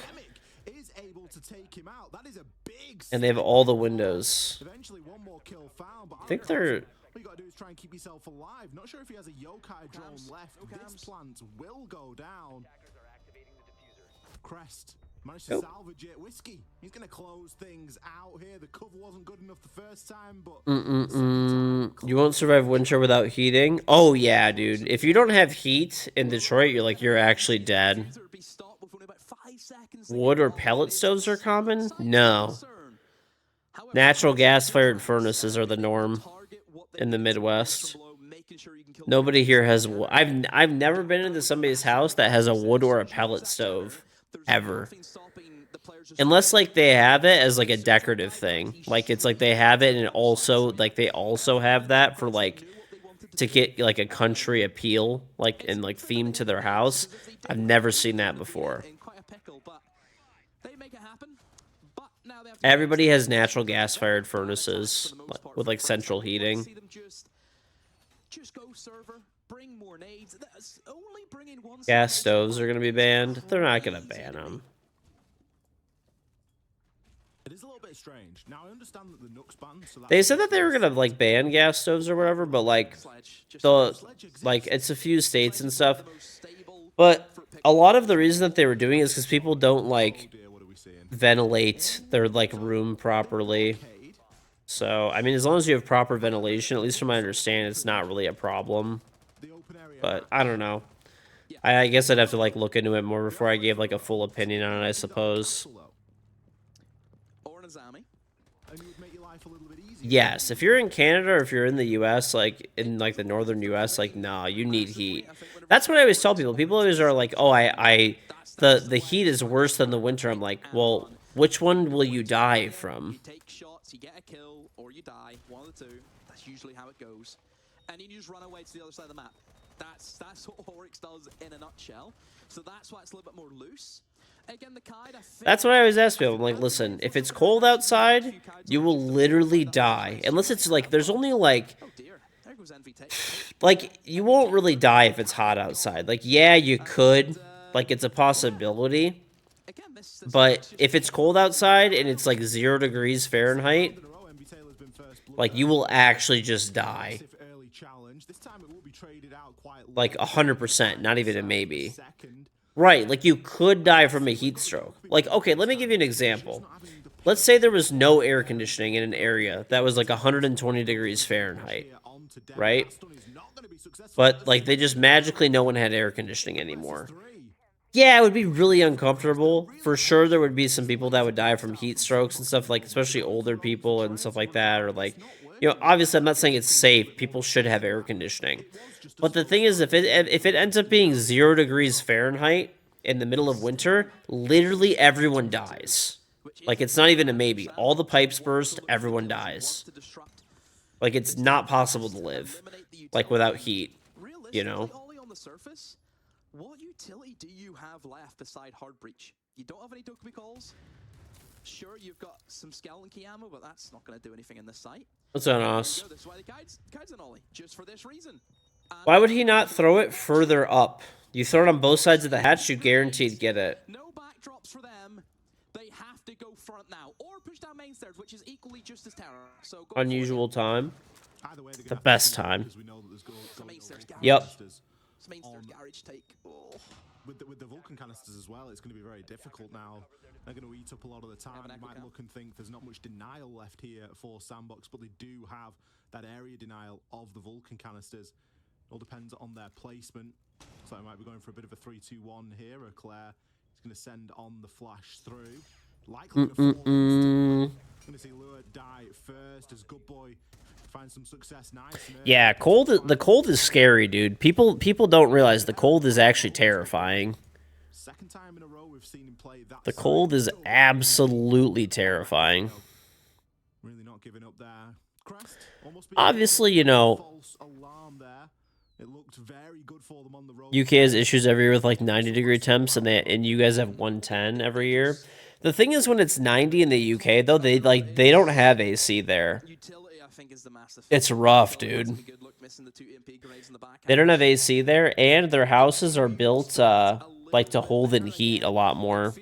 F: is able to take him out. That is a big
C: and they have all the windows.
F: Eventually one more kill found, but
C: I think they're
F: what you got to do is try and keep yourself alive. Not sure if he has a yokai drone left. This plant will go down. Crest managed to salvage it. Whiskey, he's going to close things out here. The cover wasn't good enough the first time, but
C: you won't survive winter without heating. Oh yeah, dude. If you don't have heat in Detroit, you're actually dead. Wood or pellet stoves are common? No. Natural gas-fired furnaces are the norm in the Midwest. Nobody here has. I've never been into somebody's house that has a wood or a pellet stove ever. Unless like they have it as like a decorative thing. Like it's like they have it and also like they also have that for like to get like a country appeal, like and like theme to their house. I've never seen that before. Everybody has natural gas fired furnaces with like central heating. Gas stoves are going to be banned. They're not going to ban them.
F: it is a little bit strange. Now I understand that the Nook's banned, so
C: They said that they were going to like ban gas stoves or whatever, but like it's a few states and stuff. But a lot of the reason that they were doing it is because people don't like ventilate their like room properly. So I mean, as long as you have proper ventilation, at least from my understanding, it's not really a problem. But I don't know. I guess I'd have to like look into it more before I gave like a full opinion on it, I suppose. Yes, if you're in Canada or if you're in the US, like in like the northern US, like nah, you need heat. That's what I always tell people. People always are like, "Oh, the heat is worse than the winter." I'm like, "Well, which one will you die from?"
I: That's usually how it goes. And you just run away to the other side of the map. That's what Oryx does in a nutshell. So that's why it's a little bit more loose. Again, the Kite, I think,
C: That's what I always ask people. I'm like, listen, if it's cold outside, you will literally die. Unless it's like, there's only like,
I: oh dear, there goes Envy take.
C: like, you won't really die if it's hot outside. Like, yeah, you could. Like, it's a possibility.
I: Again, this
C: But if it's cold outside and it's like 0 degrees Fahrenheit, like, you will actually just die. Like, 100%, not even a maybe. Right, like, you could die from a heat stroke. Like, okay, let me give you an example. Let's say there was no air conditioning in an area that was like 120 degrees Fahrenheit, right? But, like, they just magically no one had air conditioning anymore. Yeah, it would be really uncomfortable. For sure, there would be some people that would die from heat strokes and stuff, like, especially older people and stuff like that, or, like, you know, obviously, I'm not saying it's safe. People should have air conditioning. But the thing is, if it ends up being 0 degrees Fahrenheit in the middle of winter, literally everyone dies. Like, it's not even a maybe. All the pipes burst, everyone dies. Like, it's not possible to live, like, without heat, you know?
I: On the surface, what utility do you have left beside Hard Breach? You don't have any Dokkaebi calls? Sure, you've got some skeleton key ammo, but that's not going to do anything in this site.
C: What's on us?
I: This way the Kites an ollie, just for this reason.
C: Why would he not throw it further up? You throw it on both sides of the hatch, you guaranteed get it.
I: No backdrops for them. They have to go front now, or push down main stairs, which is equally just as terror. So go
C: Unusual time.
F: Way,
C: The best time.
I: main stairs garage.
C: Yep.
I: Main stairs garage take. Oh.
F: With the Vulcan canisters as well, it's going to be very difficult now. They're going to eat up a lot of the time. You might look and think there's not much denial left here for Sandbox, but they do have that area denial of the Vulcan canisters. It all depends on their placement. So I might be going for a bit of a 3-2-1 here. Claire is going to send on the flash through. Likely going to see Lure die first as Good Boy finds some success. Nice.
C: Yeah, the cold is scary, dude. People don't realize the cold is actually terrifying.
F: Second time in a row we've seen him play that.
C: The cold is absolutely terrifying.
F: Really not giving up there. Crest,
C: Obviously, you know,
F: false alarm there. It looked very good for them on the road.
C: UK has issues every year with like 90-degree temps, and you guys have 110 every year. The thing is, when it's 90 in the UK, though, they don't have AC there. It's rough, dude. They don't have AC there, and their houses are built like to hold in heat a lot more.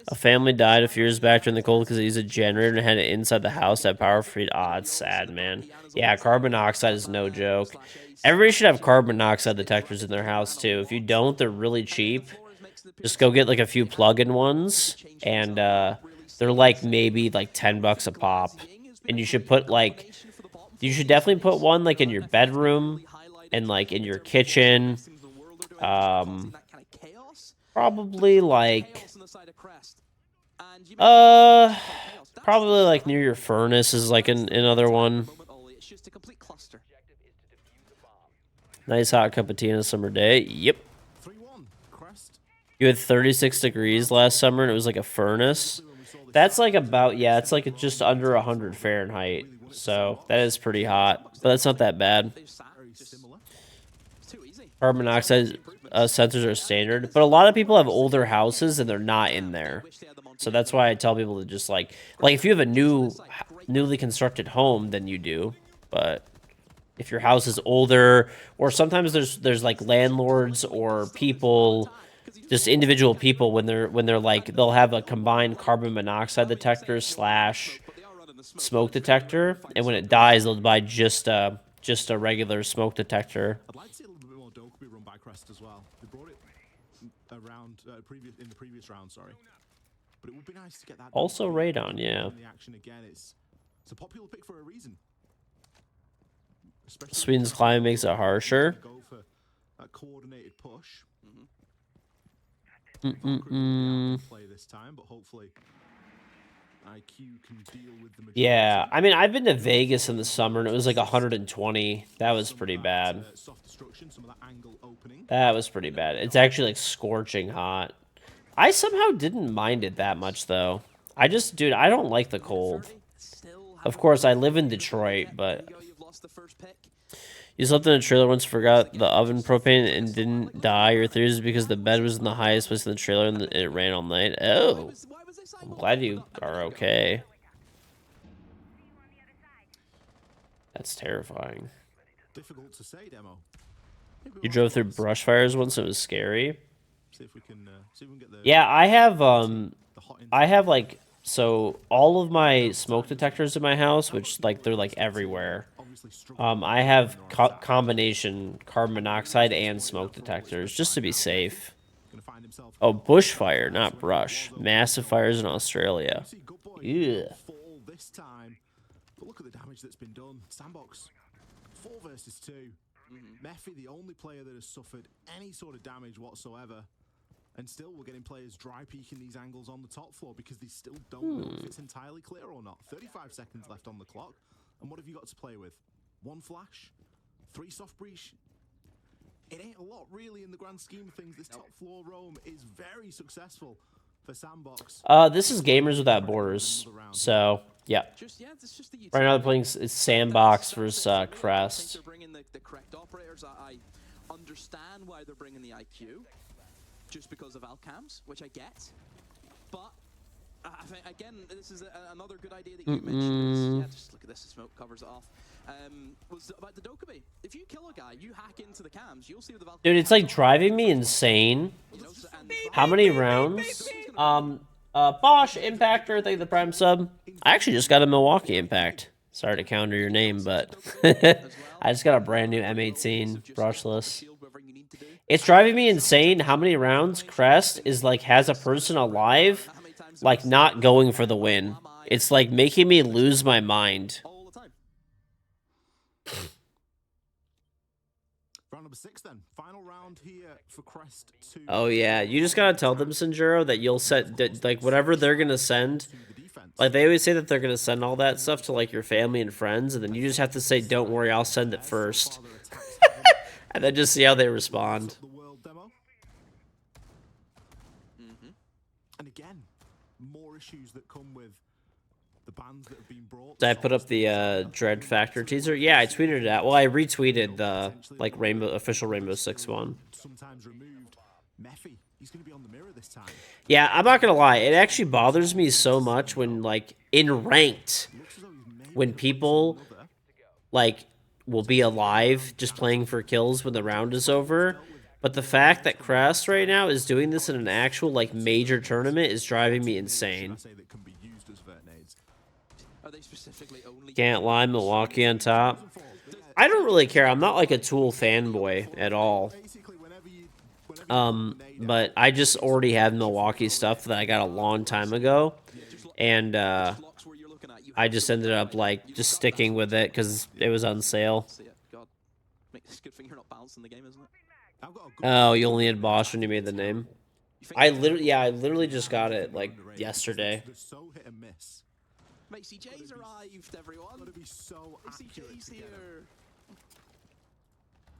C: A family died a few years back during the cold because they used a generator and had it inside the house at power free. Ah, it's sad, man. Yeah, carbon monoxide is no joke. Everybody should have carbon monoxide detectors in their house, too. If you don't, they're really cheap. Just go get, like, a few plug-in ones, and they're, like, maybe, like, $10 a pop. And you should put, like, you should definitely put one, like, in your bedroom and, like, in your kitchen. Probably, like, probably, like, near your furnace is, like, another one. Nice hot cup of tea on a summer day. Yep. You had 36 degrees last summer, and it was like a furnace. That's like about, yeah, it's like just under 100 Fahrenheit. So that is pretty hot, but that's not that bad. Carbon monoxide sensors are standard, but a lot of people have older houses and they're not in there. So that's why I tell people to just like if you have a newly constructed home, then you do. But if your house is older, or sometimes there's like landlords or people, just individual people when they're like, they'll have a combined carbon monoxide detector / smoke detector, and when it dies, they'll buy just a regular smoke detector.
F: I'd like to see a little bit more Dokkaebi run by Crest as well. They brought it around in the previous round, sorry. But it would be nice to get that.
C: Also Radon, yeah.
F: The action again. It's a popular pick for a reason.
C: Sweden's climate makes it harsher.
F: Go for that coordinated push. Play this time, but hopefully IQ can deal with the majority.
C: Yeah, I mean, I've been to Vegas in the summer, and it was like 120. That was pretty bad. That was pretty bad. It's actually like scorching hot. I somehow didn't mind it that much, though. I just, dude, I don't like the cold. Of course, I live in Detroit, but you slept in a trailer once, forgot the oven propane, and didn't die. Your theory is because the bed was in the highest place in the trailer and it ran all night. Oh, I'm glad you are okay. That's terrifying.
F: Difficult to say, Demo.
C: You drove through brush fires once, it was scary.
F: See if we can get the
C: Yeah, I have
F: hot
C: like, so all of my smoke detectors in my house, which like they're like everywhere. I have combination carbon monoxide and smoke detectors just to be safe. Oh, bushfire, not brush. Massive fires in Australia. Yeah.
F: fall this time. But look at the damage that's been done. Sandbox 4 versus 2. Mephi, the only player that has suffered any sort of damage whatsoever. And still, we're getting players dry peeking these angles on the top floor because they still don't know if it's entirely clear or not. 35 seconds left on the clock. And what have you got to play with? 1 flash? 3 soft breach? It ain't a lot, really, in the grand scheme of things. This top floor roam is very successful for Sandbox.
C: This is Gamers Without Borders. So, yeah. Right now they're playing Sandbox versus Crest.
I: They're bringing the correct operators. I understand why they're bringing the IQ. Just because of Alcams, which I get. But I think, again, this is another good idea that you mentioned. Yeah, just look at this, the smoke covers it off. Was about the Dokkaebi. If you kill a guy, you hack into the cams, you'll see the Valkyrie.
C: Dude, it's like driving me insane. How many rounds? Bosch, Impactor, thank you the Prime sub. I actually just got a Milwaukee Impact. Sorry to counter your name, but I just got a brand new M18 brushless. It's driving me insane how many rounds Crest is like has a person alive, like not going for the win. It's like making me lose my mind.
F: Round number 6 then. Final round here for Crest 2.
C: Oh yeah, you just gotta tell them, Sanjuro, that you'll set like whatever they're gonna send. Like they always say that they're gonna send all that stuff to like your family and friends, and then you just have to say, "Don't worry, I'll send it first." And then just see how they respond.
F: The world demo. And again, more issues that come with the bans that have been brought.
C: Did I put up the Dread Factor teaser? Yeah, I tweeted it out. Well, I retweeted the like official Rainbow Six one.
F: Sometimes removed. Mephi, he's going to be on the mirror this time.
C: Yeah, I'm not gonna lie. It actually bothers me so much when like in ranked, when people like will be alive just playing for kills when the round is over. But the fact that Crest right now is doing this in an actual like major tournament is driving me insane. Can't lie, Milwaukee on top. I don't really care. I'm not like a Tool fanboy at all. But I just already have Milwaukee stuff that I got a long time ago. And I just ended up like just sticking with it because it was on sale.
I: It's a good thing you're not balancing the game, isn't it?
C: Oh, you only had Bosch when you made the name. I literally just got it like yesterday.
I: Macy J's arrived, everyone. Macy J's here.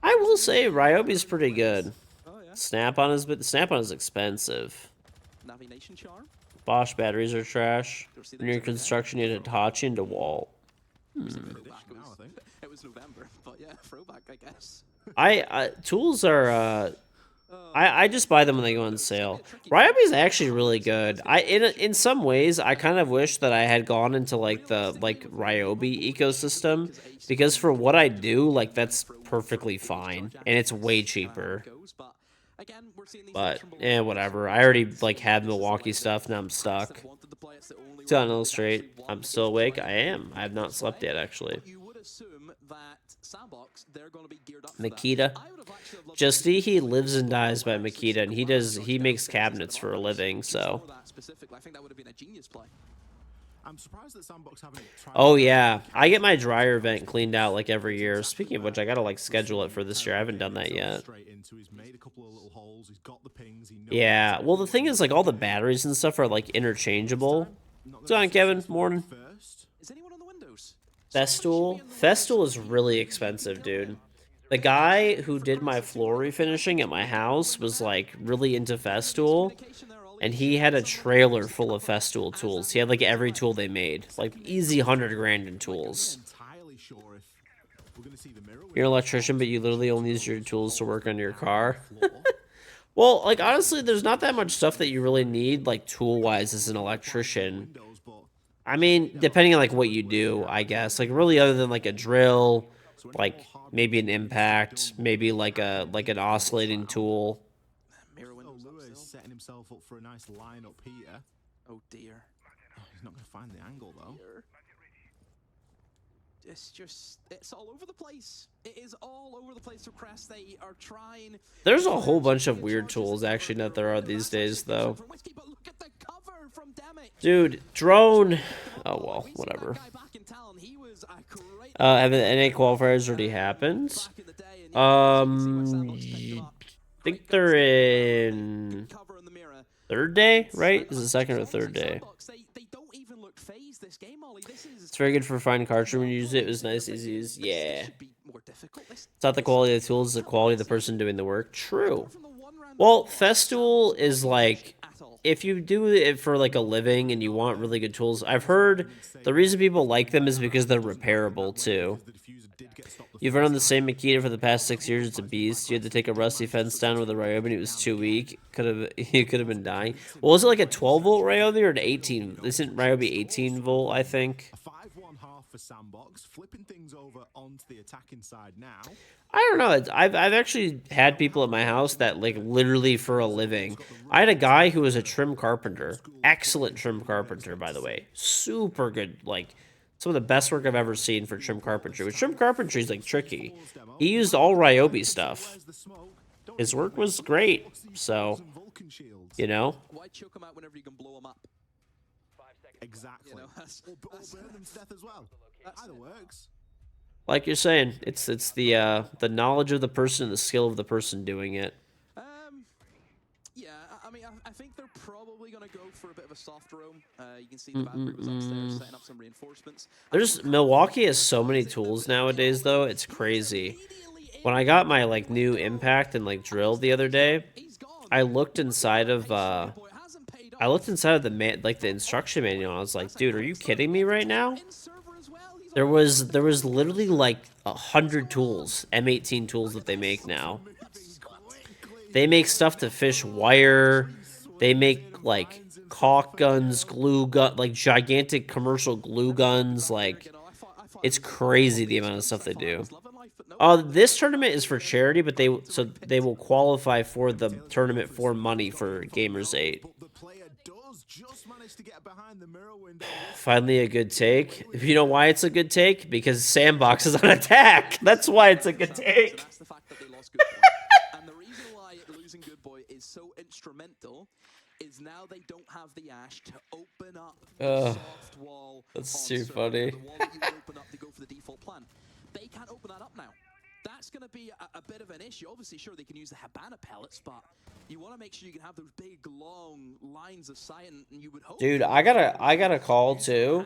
C: I will say Ryobi's pretty good. Snap-on is expensive.
I: Navi Nation charm.
C: Bosch batteries are trash. Near construction, you had Hitachi and DeWalt.
I: It was November, but yeah, throwback, I guess.
C: Tools are I just buy them when they go on sale. Ryobi is actually really good. In some ways I kind of wish that I had gone into like the Ryobi ecosystem, because for what I do, like that's perfectly fine and it's way cheaper. But whatever. I already like had Milwaukee stuff, now I'm stuck. To illustrate, I'm still awake. I am. I have not slept yet actually. Makita. Justy, he lives and dies by Makita, and he makes cabinets for a living, so. Oh yeah, I get my dryer vent cleaned out like every year. Speaking of which, I gotta like schedule it for this year. I haven't done that yet. Yeah, well the thing is like all the batteries and stuff are like interchangeable. What's on, Kevin? Morning. Festool is really expensive, dude. The guy who did my floor refinishing at my house was like really into Festool, and he had a trailer full of Festool tools. He had like every tool they made, like easy 100 grand in tools. You're an electrician, but you literally only use your tools to work on your car. Well, like honestly, there's not that much stuff that you really need, like tool-wise, as an electrician. I mean, depending on like what you do, I guess. Like really, other than like a drill, like maybe an impact, maybe like an oscillating tool.
F: Lewis setting himself up for a nice lineup here.
I: Oh dear.
F: Oh, he's not going to find the angle though.
I: It's all over the place. It is all over the place for Crest. They are trying.
C: There's a whole bunch of weird tools actually that there are these days, though. Dude, drone. Oh well, whatever. Have the NA qualifiers already happened? I think they're in third day, right? Is it second or third day? It's very good for finding cartridge when you use it. It was nice, easy to use. Yeah. It's not the quality of the tools, it's the quality of the person doing the work. True. Well, Festool is like, if you do it for like a living and you want really good tools, I've heard the reason people like them is because they're repairable too. You've run on the same Makita for the past 6 years. It's a beast. You had to take a rusty fence down with a Ryobi. It was too weak. You could have been dying. Well, was it like a 12-volt Ryobi or an 18? Isn't Ryobi 18 volt? I think.
F: A 5-1 half for Sandbox, flipping things over onto the attacking side now.
C: I don't know. I've actually had people at my house that like literally for a living. I had a guy who was a trim carpenter. Excellent trim carpenter, by the way. Super good. Like some of the best work I've ever seen for trim carpentry. Which trim carpentry is like tricky. He used all Ryobi stuff. His work was great. So, you know.
I: Why choke them out whenever you can blow them up?
F: Exactly.
I: You know,
F: or burn them to death as well. Either works.
C: Like you're saying, it's the knowledge of the person and the skill of the person doing it.
I: Yeah, I mean, I think they're probably going to go for a bit of a soft roam. You can see the Bad was upstairs setting up some reinforcements.
C: There's Milwaukee has so many tools nowadays, though. It's crazy. When I got my like new impact and like drill the other day, I looked inside of the the instruction manual. And I was like, dude, are you kidding me right now? There was literally like 100 tools, M18 tools that they make now. They make stuff to fish wire. They make like caulk guns, glue gun, like gigantic commercial glue guns. Like it's crazy the amount of stuff they do. This tournament is for charity, but they will qualify for the tournament for money for Gamers 8. Finally a good take. If you know why it's a good take, because Sandbox is on attack. That's why it's a good take.
I: That's the fact that they lost Good Boy. And the reason why losing Good Boy is so instrumental is now they don't have the Ash to open up the soft wall.
C: That's too funny.
I: The wall that you would open up to go for the default plan. They can't open that up now. That's going to be a bit of an issue. Obviously, sure, they can use the Habana pellets, but you want to make sure you can have those big, long lines of sight, and you would hope...
C: Dude, I got a call, too.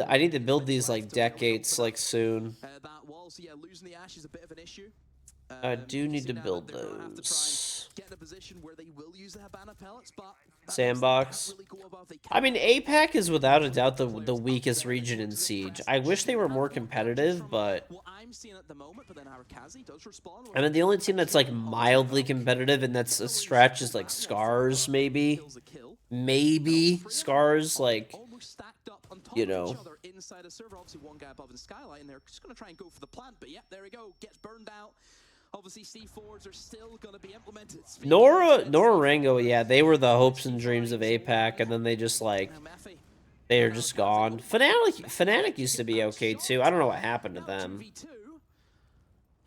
C: I need to build these, like, deck gates, like, soon.
I: That wall, so yeah, losing the Ash is a bit of an issue.
C: I do need to build those.
I: Get in a position where they will use the Habana pellets, but
C: Sandbox. I mean, APAC is without a doubt the weakest region in Siege. I wish they were more competitive, but... I mean, the only team that's, like, mildly competitive, and that's a stretch, is, like, Scars, maybe. Maybe Scars, like, you know.
I: Inside a server, obviously one guy above in Skylight, and they're just going to try and go for the plant, but yeah, there we go, gets burned out. Obviously, C4s are still going to be implemented.
C: Nora Rango, yeah, they were the hopes and dreams of APAC, and then they just, like, they are just gone. Fnatic used to be okay, too. I don't know what happened to them.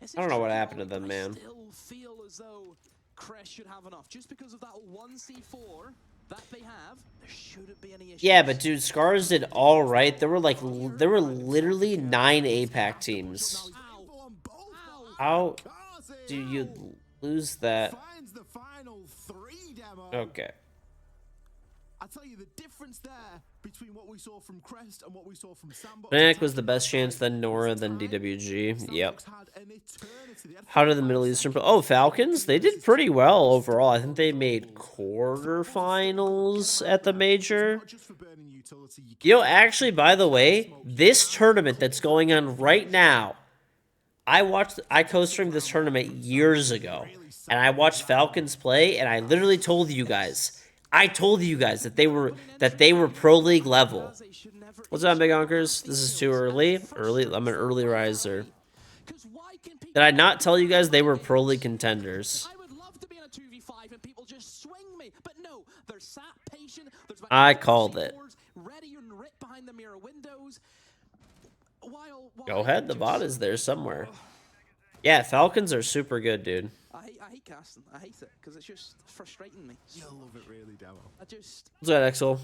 C: I don't know what happened to them, man.
I: I still feel as though Crest should have enough. Just because of that one C4 that they have, there shouldn't be any issues.
C: Yeah, but dude, Scars did all right. There were literally 9 APAC teams. How do you lose that? Okay.
F: I tell you, the difference there between what we saw from Crest and what we saw from Sandbox.
C: Fnatic was the best chance, then Nora, then DWG. Yep. How did the Middle Eastern... Oh, Falcons? They did pretty well overall. I think they made quarterfinals at the major. Yo, actually, by the way, this tournament that's going on right now, I co-streamed this tournament years ago, and I watched Falcons play, and I literally told you guys... that they were pro league level. What's up, Big Honkers? This is too early. I'm an early riser. Did I not tell you guys they were pro league contenders? I called it. Go ahead, the bot is there somewhere. Yeah, Falcons are super good, dude.
I: I hate casting. I hate it because it's just frustrating me.
F: You'll love it, really, Demo.
C: What's that, Exel?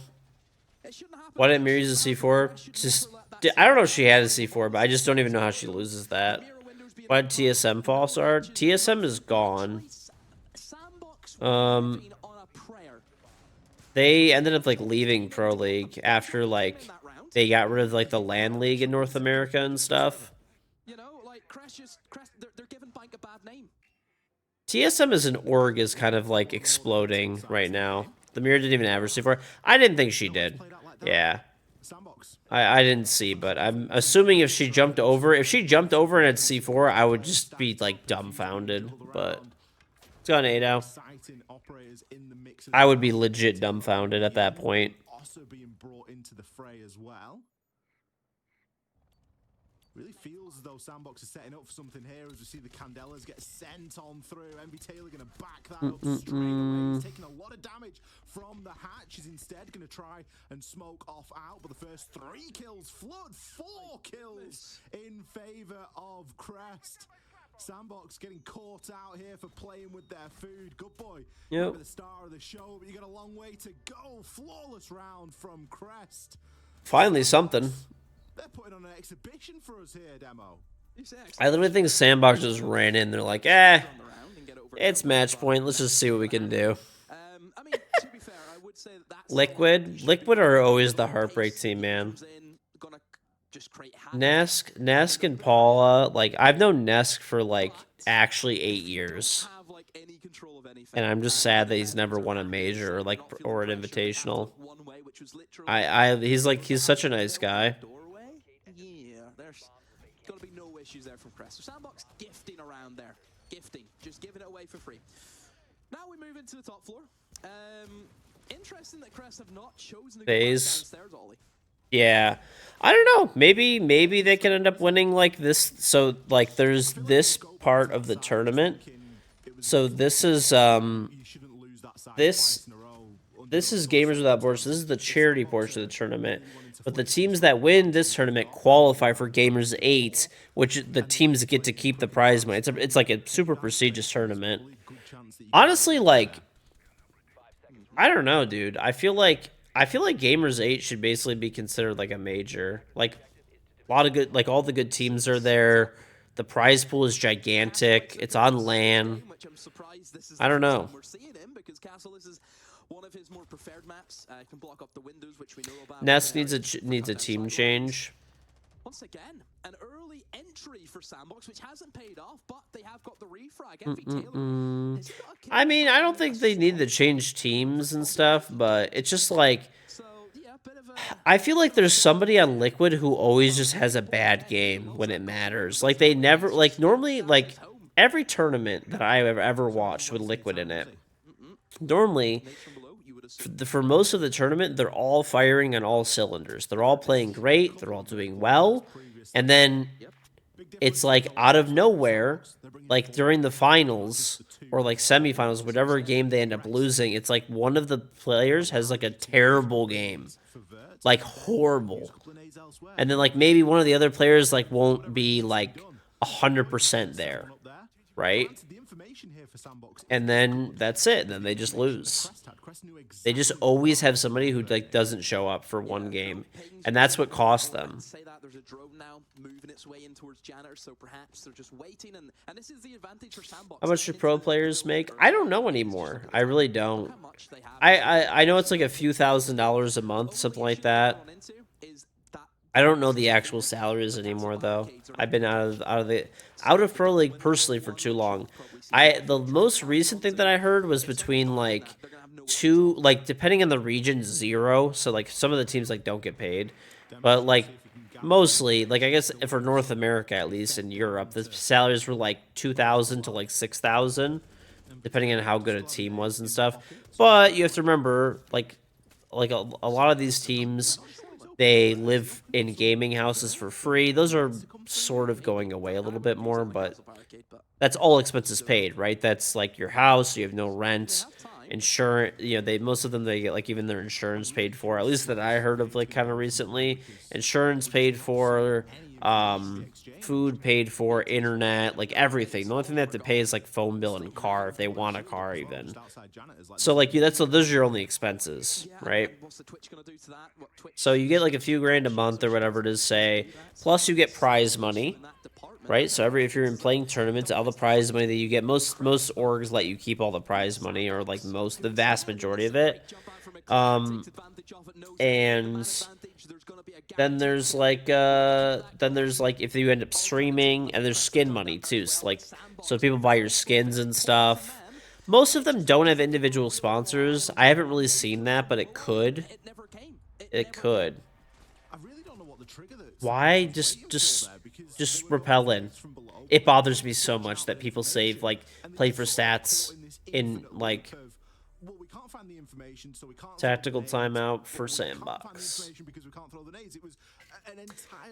C: Why didn't Mira use a C4? Just, I don't know if she had a C4, but I just don't even know how she loses that. Why did TSM fall? Sorry, TSM is gone. They ended up like leaving Pro League after like they got rid of like the LAN League in North America and stuff.
I: You know, like they're giving Bank a bad name.
C: TSM as an org is kind of like exploding right now. The Mirror didn't even average C4. I didn't think she did. Yeah. I didn't see, but I'm assuming if she jumped over and had C4, I would just be like dumbfounded. But it's gone 8 out. I would be legit dumbfounded at that point.
F: Also being brought into the fray as well. Really feels as though Sandbox is setting up for something here as we see the Candelas get sent on through. Envy Taylor going to back that up straight away. He's taking a lot of damage from the hatch. He's instead going to try and smoke off out. But the first 3 kills, Flood 4 kills in favor of Crest. Sandbox getting caught out here for playing with their food. Good boy.
C: Yep.
F: The star of the show, but you got a long way to go. Flawless round from Crest.
C: Finally something.
F: They're putting on an exhibition for us here, Demo.
C: I literally think Sandbox just ran in. They're like, it's match point. Let's just see what we can do.
I: I mean, to be fair, I would say that's
C: Liquid are always the heartbreak team, man. Nesk and Paula, like I've known Nesk for like actually 8 years, and I'm just sad that he's never won a major or an invitational. He's such a nice guy.
I: Yeah, there's gonna be no issues there from Crest. So Sandbox gifting around there, just giving it away for free. Now we move into the top floor. Interesting that Crest have not chosen to go downstairs, Ollie.
C: Yeah, I don't know. Maybe they can end up winning like this. So like, there's this part of the tournament. So this is this is Gamers Without Borders. So this is the charity portion of the tournament. But the teams that win this tournament qualify for Gamers 8, which the teams get to keep the prize money. It's like a super prestigious tournament. Honestly, like, I don't know, dude. I feel like Gamers 8 should basically be considered like a major. Like a lot of good, like all the good teams are there. The prize pool is gigantic. It's on LAN. I don't know.
I: One of his more preferred maps can block up the windows, which we know about.
C: Nest needs a team change.
I: Once again, an early entry for Sandbox, which hasn't paid off, but they have got the refrag.
C: I mean, I don't think they need to change teams and stuff, but it's just like, I feel like there's somebody on Liquid who always just has a bad game when it matters. Like they never, like normally, like every tournament that I have ever watched with Liquid in it, normally, for most of the tournament, they're all firing on all cylinders. They're all playing great. They're all doing well. And then it's like out of nowhere, like during the finals or like semifinals, whatever game they end up losing, it's like one of the players has like a terrible game. Like horrible. And then like maybe one of the other players like won't be like 100% there. right?
F: Granted, the information here for Sandbox is
C: And then that's it. Then they just lose. They just always have somebody who like doesn't show up for one game, and that's what costs them.
I: Say that there's a drone now moving its way in towards Janitor, so perhaps they're just waiting, and this is the advantage for Sandbox.
C: How much do pro players make? I don't know anymore. I really don't. I know it's like a few $1,000s a month, something like that. I don't know the actual salaries anymore though. I've been out of pro league personally for too long. The most recent thing that I heard was between like depending on the region, 0. So like some of the teams like don't get paid, but like mostly like I guess for North America at least, in Europe the salaries were like 2,000 to like 6,000, depending on how good a team was and stuff. But you have to remember like a lot of these teams, they live in gaming houses for free. Those are sort of going away a little bit more, but that's all expenses paid, right? That's like your house, you have no rent, insurance, you know, most of them, they get like even their insurance paid for, at least that I heard of like kind of recently. Insurance paid for, food paid for, internet, like everything. The only thing they have to pay is like phone bill and car if they want a car even. So like those are your only expenses, right? So you get like a few grand a month or whatever it is, say, plus you get prize money, right? So if you're in playing tournaments, all the prize money that you get, most orgs let you keep all the prize money, or like the vast majority of it. And then there's like if you end up streaming, and there's skin money too. So people buy your skins and stuff. Most of them don't have individual sponsors. I haven't really seen that, but it could. It could. Why just repellent? It bothers me so much that people save like play for stats in like tactical timeout for sandbox.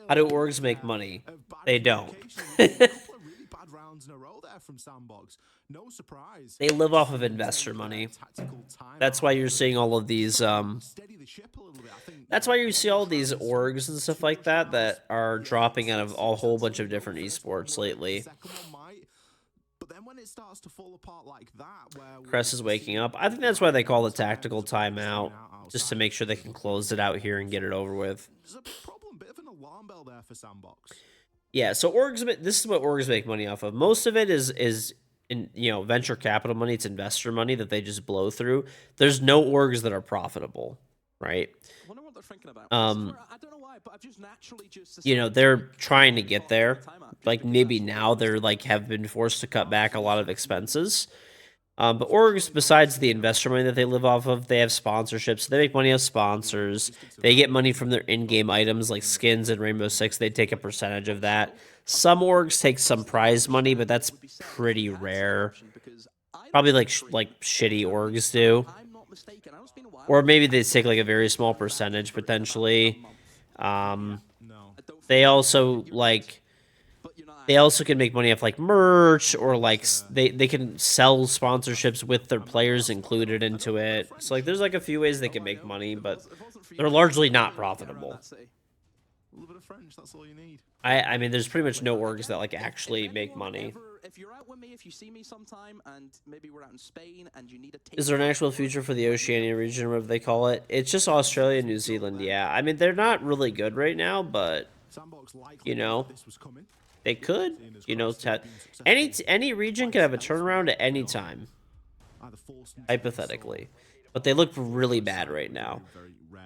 C: How do orgs make money? They don't. They live off of investor money. That's why you're seeing all of these that's why you see all these orgs and stuff like that are dropping out of a whole bunch of different esports lately. Crest is waking up. I think that's why they call the tactical timeout, just to make sure they can close it out here and get it over with. Yeah, so orgs, this is what orgs make money off of. Most of it is in, venture capital money. It's investor money that they just blow through. There's no orgs that are profitable, right?
I: I wonder what they're thinking about. I don't know why, but I've just naturally
C: they're trying to get there. Like maybe now they're like have been forced to cut back a lot of expenses. But orgs, besides the investor money that they live off of, they have sponsorships. They make money off sponsors. They get money from their in-game items like skins and Rainbow Six. They take a percentage of that. Some orgs take some prize money, but that's pretty rare. Probably like shitty orgs do. Or maybe they take like a very small percentage potentially. They also can make money off like merch, or like they can sell sponsorships with their players included into it. So like there's like a few ways they can make money, but they're largely not profitable.
F: A little bit of French, that's all you need.
C: I mean, there's pretty much no orgs that like actually make money.
I: If you're out with me, if you see me sometime, and maybe we're out in Spain, and you need a
C: Is there an actual future for the Oceania region, whatever they call it? It's just Australia and New Zealand, yeah. I mean, they're not really good right now, but they could. Any region could have a turnaround at any time, hypothetically. But they look really bad right now.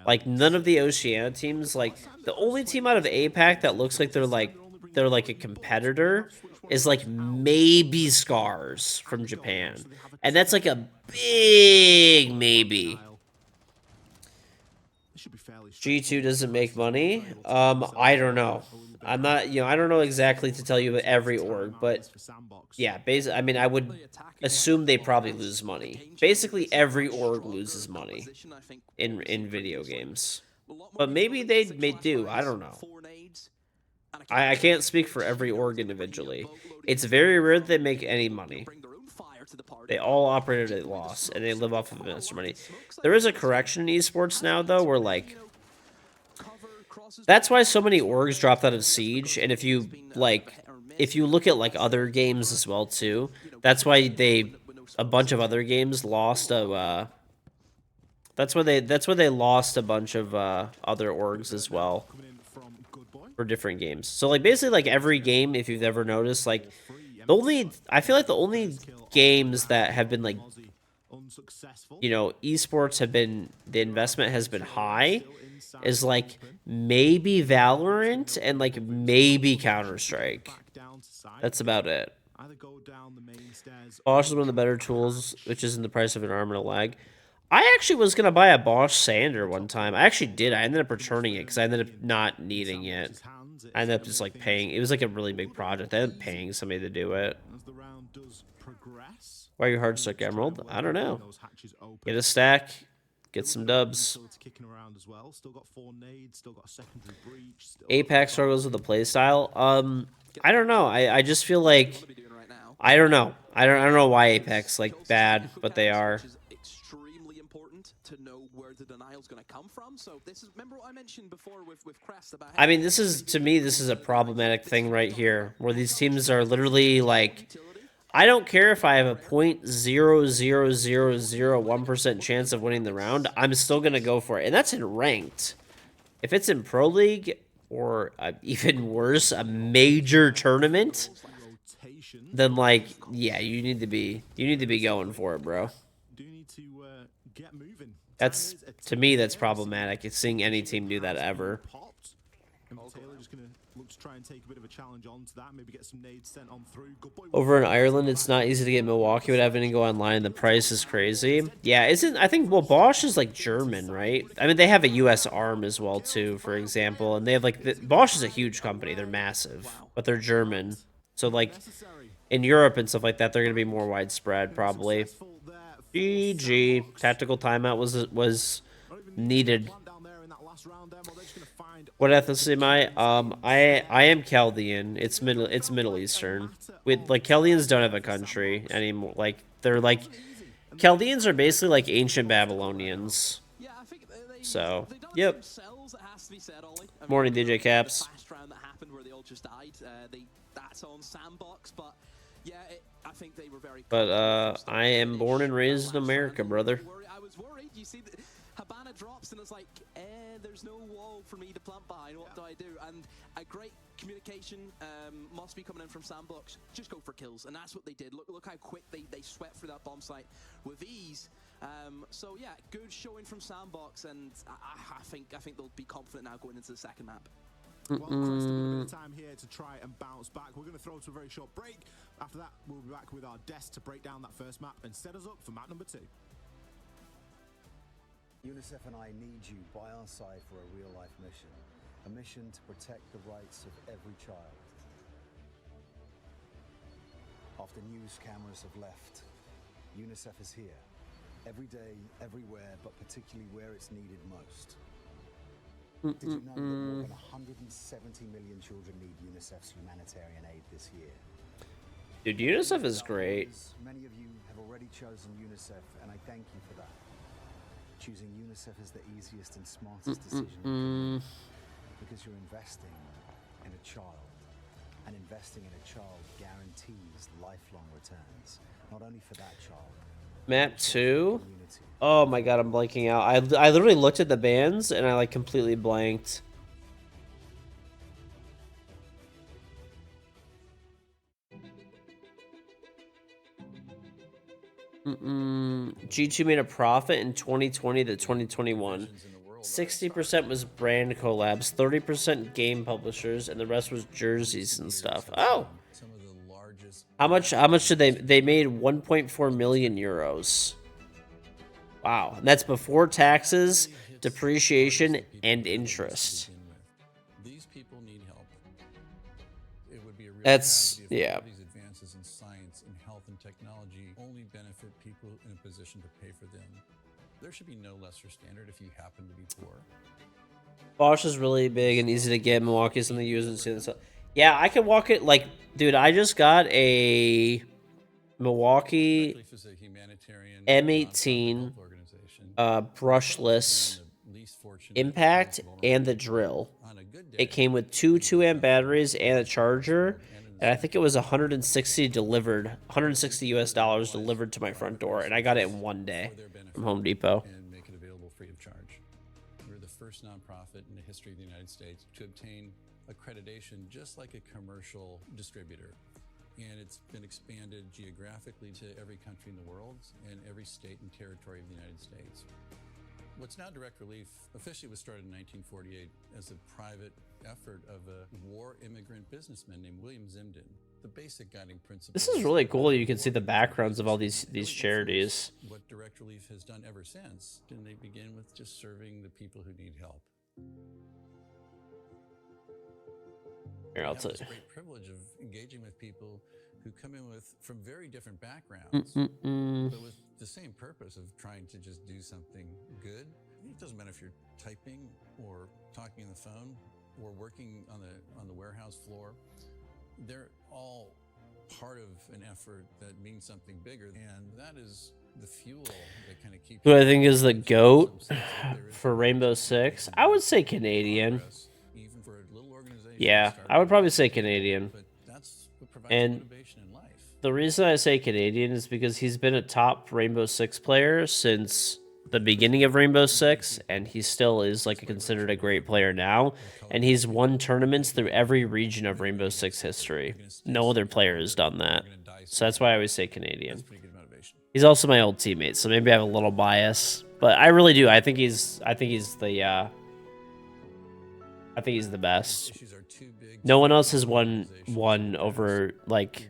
C: Like none of the Oceania teams, like the only team out of APAC that looks like they're like a competitor is like maybe Scars from Japan, and that's like a big maybe. G2 doesn't make money. I don't know. I'm not, I don't know exactly to tell you about every org, but yeah, basically, I mean, I would assume they probably lose money. Basically, every org loses money in video games, but maybe they do. I don't know. I can't speak for every org individually. It's very rare that they make any money. They all operate at a loss, and they live off of investor money. There is a correction in esports now, though, where like. That's why so many orgs dropped out of Siege, and if you, like, if you look at like other games as well too, that's why a bunch of other games lost a that's why they lost a bunch of other orgs as well for different games. So like basically like every game, if you've ever noticed, like I feel like the only games that have been like, you know, esports have been, the investment has been high, is like maybe Valorant and like maybe Counter-Strike. That's about it. Bosch is one of the better tools, which is in the price of an arm and a leg. I actually was going to buy a Bosch sander one time. I actually did. I ended up returning it because I ended up not needing it. I ended up just like paying. It was like a really big project. I ended up paying somebody to do it. Why are you hard stuck Emerald? I don't know. Get a stack. Get some dubs. Apex struggles with the playstyle. I don't know. I just feel like I don't know. I don't know why Apex like bad, but they are.
I: Extremely important to know where the denial's going to come from. So this is, remember what I mentioned before with Crest about.
C: I mean, this is, to me, this is a problematic thing right here, where these teams are literally like, I don't care if I have a 0.00001% chance of winning the round, I'm still gonna go for it, and that's in ranked. If it's in Pro League or even worse, a major tournament, then like, yeah, you need to be going for it, bro. That's, to me, that's problematic. It's seeing any team do that ever. Over in Ireland, it's not easy to get Milwaukee without having to go online. The price is crazy. Yeah, I think, well, Bosch is like German, right? I mean, they have a US arm as well, too, for example. And they have like, Bosch is a huge company. They're massive, but they're German. So like, in Europe and stuff like that, they're going to be more widespread, probably. GG. Tactical timeout was needed. What ethnicity am I? I am Chaldean. It's Middle Eastern. Like Chaldeans don't have a country anymore. Like they're like Chaldeans are basically like ancient Babylonians. So, yep. Morning, DJ Caps. But I am born and raised in America, brother.
I: I was worried. You see, Habana drops and it's like, there's no wall for me to plant behind. What do I do? And a great communication must be coming in from Sandbox. Just go for kills, and that's what they did. Look how quick they swept through that bomb site with ease. So yeah, good showing from Sandbox, and I think they'll be confident now going into the second map.
F: Well, Crest, a little bit of time here to try and bounce back. We're going to throw to a very short break. After that, we'll be back with our desk to break down that first map and set us up for map number 2.
J: UNICEF and I need you by our side for a real-life mission. A mission to protect the rights of every child. After news cameras have left, UNICEF is here. Every day, everywhere, but particularly where it's needed most. Did you know that more than 170 million children need UNICEF's humanitarian aid this year?
C: Dude, UNICEF is great.
J: Many of you have already chosen UNICEF, and I thank you for that. Choosing UNICEF is the easiest and smartest decision because you're investing in a child, and investing in a child guarantees lifelong returns, not only for that child.
C: Map 2? Oh my god, I'm blanking out. I literally looked at the bands and I like completely blanked. G2 made a profit in 2020 to 2021. 60% was brand collabs, 30% game publishers, and the rest was jerseys and stuff. Oh, how much did they made 1.4 million euros. Wow, and that's before taxes, depreciation, and interest.
K: These people need help. It would be a real
C: That's, yeah.
K: These advances in science and health and technology only benefit people in a position to pay for them. There should be no lesser standard if you happen to be poor.
C: Bosch is really big and easy to get. Milwaukee is something you use and see. Yeah, I can walk it. Like, dude, I just got a Milwaukee M18 brushless impact and the drill. It came with two 2-amp batteries and a charger, And I think it was 160 delivered, 160 US dollars delivered to my front door, and I got it in one day from Home Depot.
K: And make it available free of charge. We're the first nonprofit in the history of the United States to obtain accreditation just like a commercial distributor. And it's been expanded geographically to every country in the world and every state and territory of the United States. What's now Direct Relief officially was started in 1948 as a private effort of a war immigrant businessman named William Zimden. The basic guiding principle.
C: This is really cool. You can see the backgrounds of all these charities.
K: What Direct Relief has done ever since, and they begin with just serving the people who need help.
C: Here, I'll tell you.
K: It's a great privilege of engaging with people who come in from very different backgrounds, but with the same purpose of trying to just do something good. It doesn't matter if you're typing or talking on the phone or working on the warehouse floor. They're all part of an effort that means something bigger, and that is the fuel that kind of keeps.
C: Who I think is the GOAT for Rainbow Six? I would say Canadian.
K: Even for a little organization.
C: Yeah, I would probably say Canadian.
K: But that's what provides
C: And
K: motivation in life.
C: the reason I say Canadian is because he's been a top Rainbow Six player since the beginning of Rainbow Six, and he still is like considered a great player now. And he's won tournaments through every region of Rainbow Six history. No other player has done that. So that's why I always say Canadian. He's also my old teammate, so maybe I have a little bias, but I really do. I think he's the best. No one else has won over like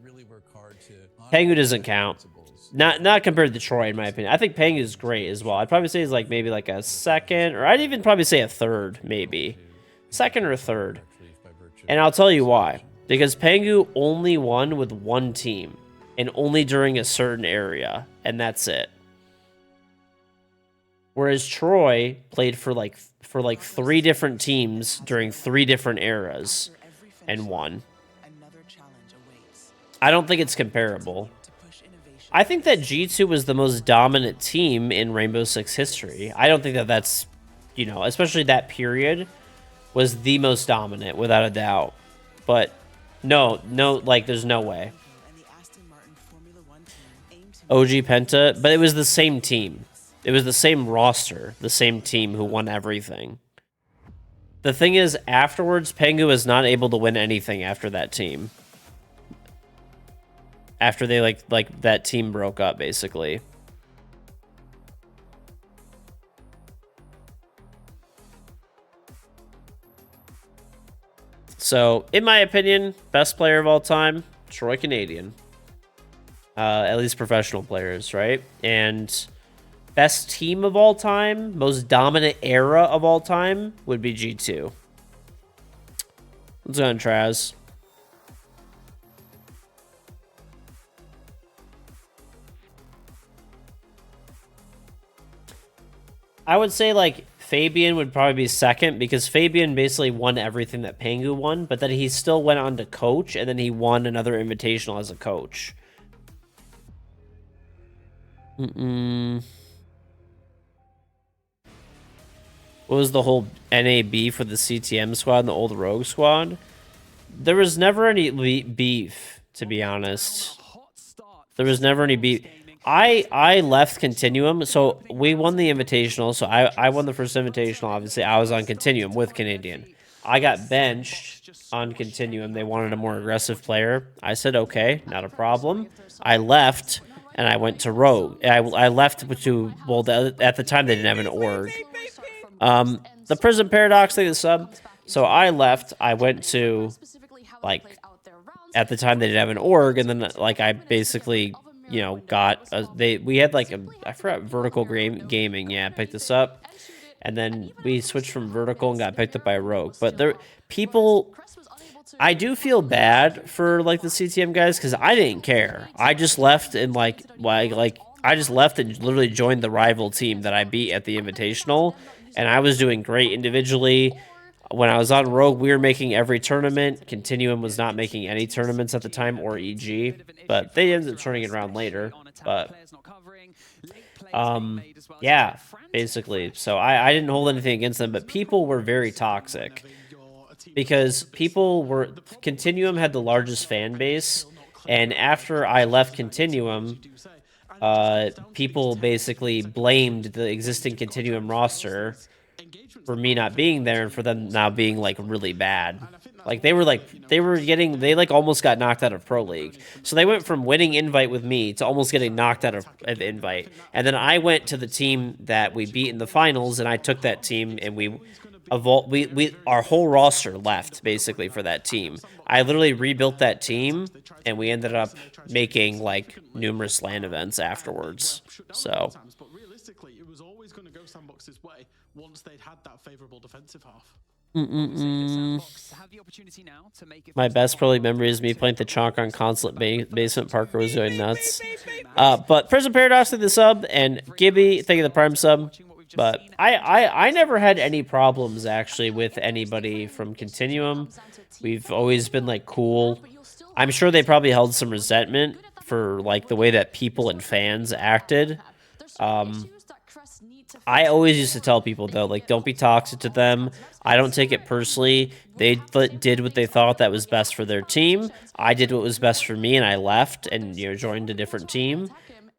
C: Pengu doesn't count. Not compared to Troy, in my opinion. I think Pengu is great as well. I'd probably say he's like maybe like a second, or I'd even probably say a third, maybe. Second or third. And I'll tell you why. Because Pengu only won with one team, and only during a certain area, and that's it. Whereas Troy played for like 3 different teams during 3 different eras and won. I don't think it's comparable. I think that G2 was the most dominant team in Rainbow Six history. I don't think that that's, you know, especially that period was the most dominant without a doubt. But no, like there's no way. OG Penta, but it was the same team. It was the same roster, the same team who won everything. The thing is, afterwards, Pengu was not able to win anything after that team. After they like that team broke up, basically. So, in my opinion, best player of all time, Troy Canadian. At least professional players, right? And best team of all time, most dominant era of all time would be G2. Let's go on Traz. I would say like Fabian would probably be second because Fabian basically won everything that Pengu won, but then he still went on to coach, and then he won another invitational as a coach. What was the whole NA beef with the CTM squad and the old Rogue squad? There was never any beef, to be honest. There was never any beef. I left Continuum, so we won the Invitational, so I won the first Invitational, obviously. I was on Continuum with Canadian. I got benched on Continuum. They wanted a more aggressive player. I said, okay, not a problem. I left, and I went to Rogue. I left to, well, at the time, they didn't have an org. The Prison Paradox thing is sub, so I left. I went to, like, at the time, they didn't have an org, and then, like, I basically... you know, got we had like I forgot Vertical Gaming, yeah, picked this up, and then we switched from Vertical and got picked up by Rogue. But I do feel bad for like the CTM guys because I didn't care. I just left and I just left and literally joined the rival team that I beat at the Invitational, and I was doing great individually. When I was on Rogue, we were making every tournament. Continuum was not making any tournaments at the time, or EG, but they ended up turning it around later. But, yeah, basically. So I didn't hold anything against them, but people were very toxic. because people were Continuum had the largest fan base, and after I left Continuum, people basically blamed the existing Continuum roster for me not being there and for them now being like really bad. Like they like almost got knocked out of Pro League. So they went from winning Invite with me to almost getting knocked out of Invite. And then I went to the team that we beat in the finals, and I took that team and our whole roster left basically for that team. I literally rebuilt that team, and we ended up making like numerous LAN events afterwards. So
D: but realistically, it was always going to go Sandbox's way once they'd had that favorable defensive half.
C: My best Pro League memory is me playing the chalk on console at Basement. Parker was going nuts. But Prison Paradox did the sub, and Gibby, thank you the Prime sub. But I never had any problems actually with anybody from Continuum. We've always been like cool. I'm sure they probably held some resentment for like the way that people and fans acted. I always used to tell people though, like, don't be toxic to them. I don't take it personally. They did what they thought that was best for their team. I did what was best for me, and I left and joined a different team.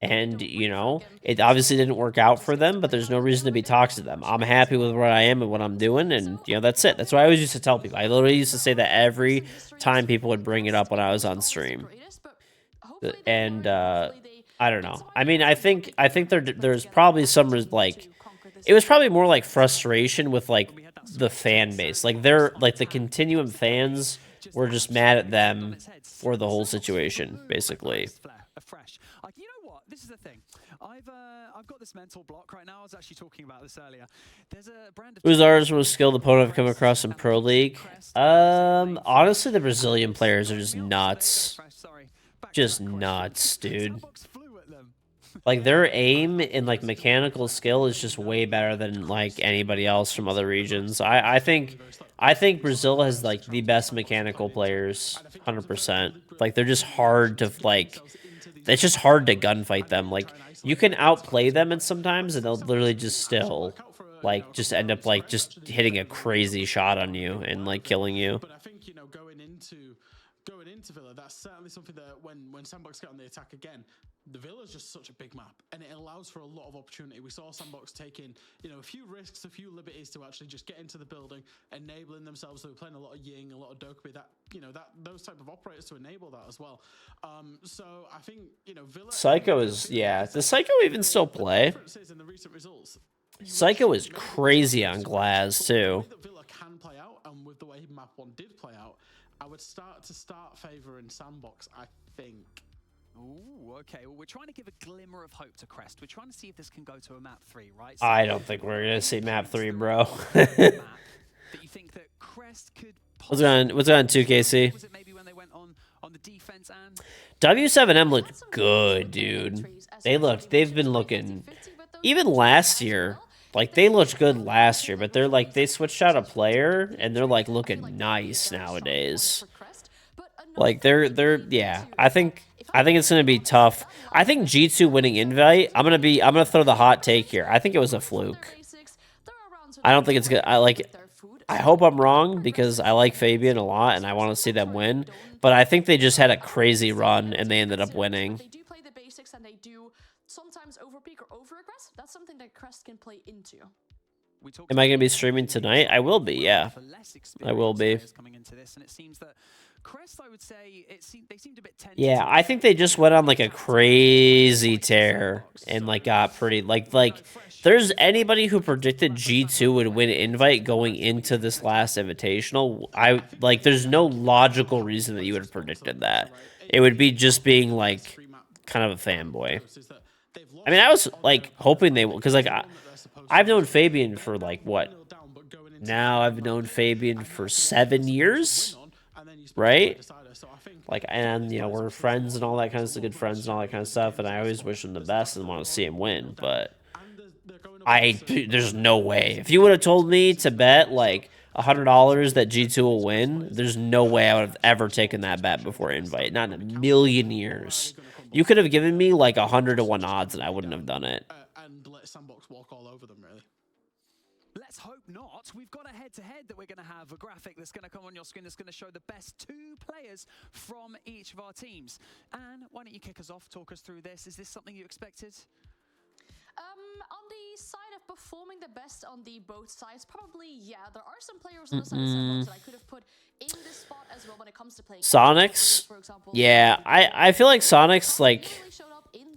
C: And it obviously didn't work out for them, but there's no reason to be toxic to them. I'm happy with where I am and what I'm doing, and that's it. That's what I always used to tell people. I literally used to say that every time people would bring it up when I was on stream. And I don't know. I mean, I think there's probably some like, it was probably more like frustration with like the fan base. Like the Continuum fans were just mad at them for the whole situation, basically.
B: You know what? This is the thing. I've got this mental block right now. I was actually talking about this earlier. There's a brand of
C: Who's ours most skilled opponent I've come across in Pro League? Honestly, the Brazilian players are just nuts. Just nuts, dude. Like their aim and like mechanical skill is just way better than like anybody else from other regions. I think Brazil has like the best mechanical players, 100%. Like they're just hard to like. It's just hard to gunfight them. Like you can outplay them, and sometimes and they'll literally just still like just end up like just hitting a crazy shot on you and like killing you.
D: But I think going into Villa, that's certainly something that when Sandbox get on the attack again, the Villa is just such a big map, and it allows for a lot of opportunity. We saw Sandbox taking a few risks, a few liberties to actually just get into the building, enabling themselves. They were playing a lot of Ying, a lot of Dokkaebi, those type of operators to enable that as well. So I think Villa.
C: Psycho is Does Psycho even still play? Psycho is crazy on Glass too.
D: Villa can play out, and with the way map 1 did play out, I would start favoring Sandbox, I think.
B: Ooh, okay. Well, we're trying to give a glimmer of hope to Crest. We're trying to see if this can go to a map 3, right? So
C: I don't think we're gonna see map 3, bro.
B: that you think that Crest could
C: What's on 2KC?
B: Was it maybe when they went on the defense and
C: W7M looked good, dude. They've been looking even last year. Like they looked good last year, but they switched out a player and they're like looking nice nowadays. Like yeah. I think it's gonna be tough. I think G2 winning Invite. I'm gonna throw the hot take here. I think it was a fluke. I don't think it's good. I hope I'm wrong because I like Fabian a lot and I want to see them win. But I think they just had a crazy run and they ended up winning.
H: They do play the basics and they do sometimes overpeak or overaggress. That's something that Crest can play into.
C: Am I going to be streaming tonight? I will be, yeah. I will be.
B: Coming into this, and it seems that Crest, I would say, they seemed a bit tense.
C: Yeah, I think they just went on like a crazy tear and like got pretty like there's anybody who predicted G2 would win Invite going into this last invitational. There's no logical reason that you would have predicted that. It would be just being like kind of a fanboy. I mean, I was like hoping they will, because like I've known Fabian for like what? Now I've known Fabian for 7 years, right? Like, and we're friends and all that kind of stuff, good friends and all that kind of stuff. And I always wish him the best and want to see him win, but there's no way. If you would have told me to bet like $100 that G2 will win, there's no way I would have ever taken that bet before Invite. Not in a million years. You could have given me like 100 to 1 odds and I wouldn't have done it.
D: And let Sandbox walk all over them, really.
B: Let's hope not. We've got a head-to-head that we're going to have, a graphic that's going to come on your screen that's going to show the best 2 players from each of our teams. And why don't you kick us off, talk us through this? Is this something you expected?
H: On the side of performing the best on the both sides, probably, yeah. There are some players on the side of Sandbox that I could have put in this spot as well when it comes to playing.
C: Sonics?
H: For example,
C: Yeah, I feel like Sonics, like,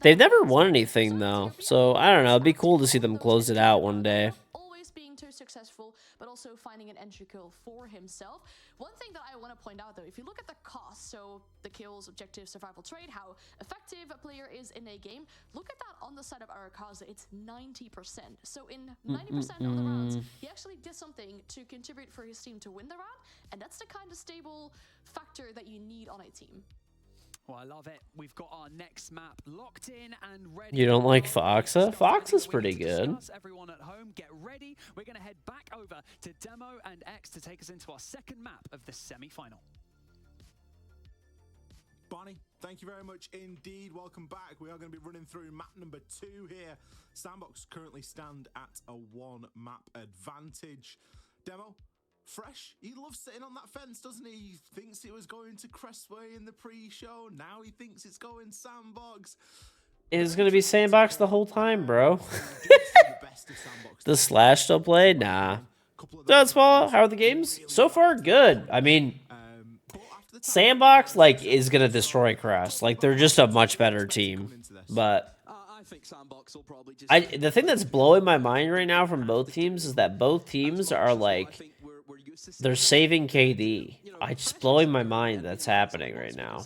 C: they've never won anything, though. So, I don't know. It'd be cool to see them close it out one day.
H: Always being too successful, but also finding an entry kill for himself. One thing that I want to point out, though, if you look at the cost, so the kills, objective, survival, trade, how effective a player is in a game, look at that on the side of Arakaza, it's 90%. So in 90% of the rounds, he actually did something to contribute for his team to win the round, and that's the kind of stable factor that you need on a team.
B: Well, I love it. We've got our next map locked in and ready.
C: You don't like Foxa? Foxa's pretty good.
B: Everyone at home, get ready. We're going to head back over to Demo and X to take us into our second map of the semi-final.
F: Bonnie, thank you very much indeed. Welcome back. We are going to be running through map number 2 here. Sandbox currently stand at a 1-map advantage. Demo, fresh. He loves sitting on that fence, doesn't he? He thinks it was going to Crestway in the pre-show. Now he thinks it's going Sandbox.
C: It's going to be Sandbox the whole time, bro. The Slash still play? Nah. That's small. How are the games? So far, good. I mean, Sandbox, like, is going to destroy Crest. Like, they're just a much better team. But
I: I think Sandbox will probably just...
C: the thing that's blowing my mind right now from both teams is that both teams are, like, they're saving KD. It's just blowing my mind that's happening right now.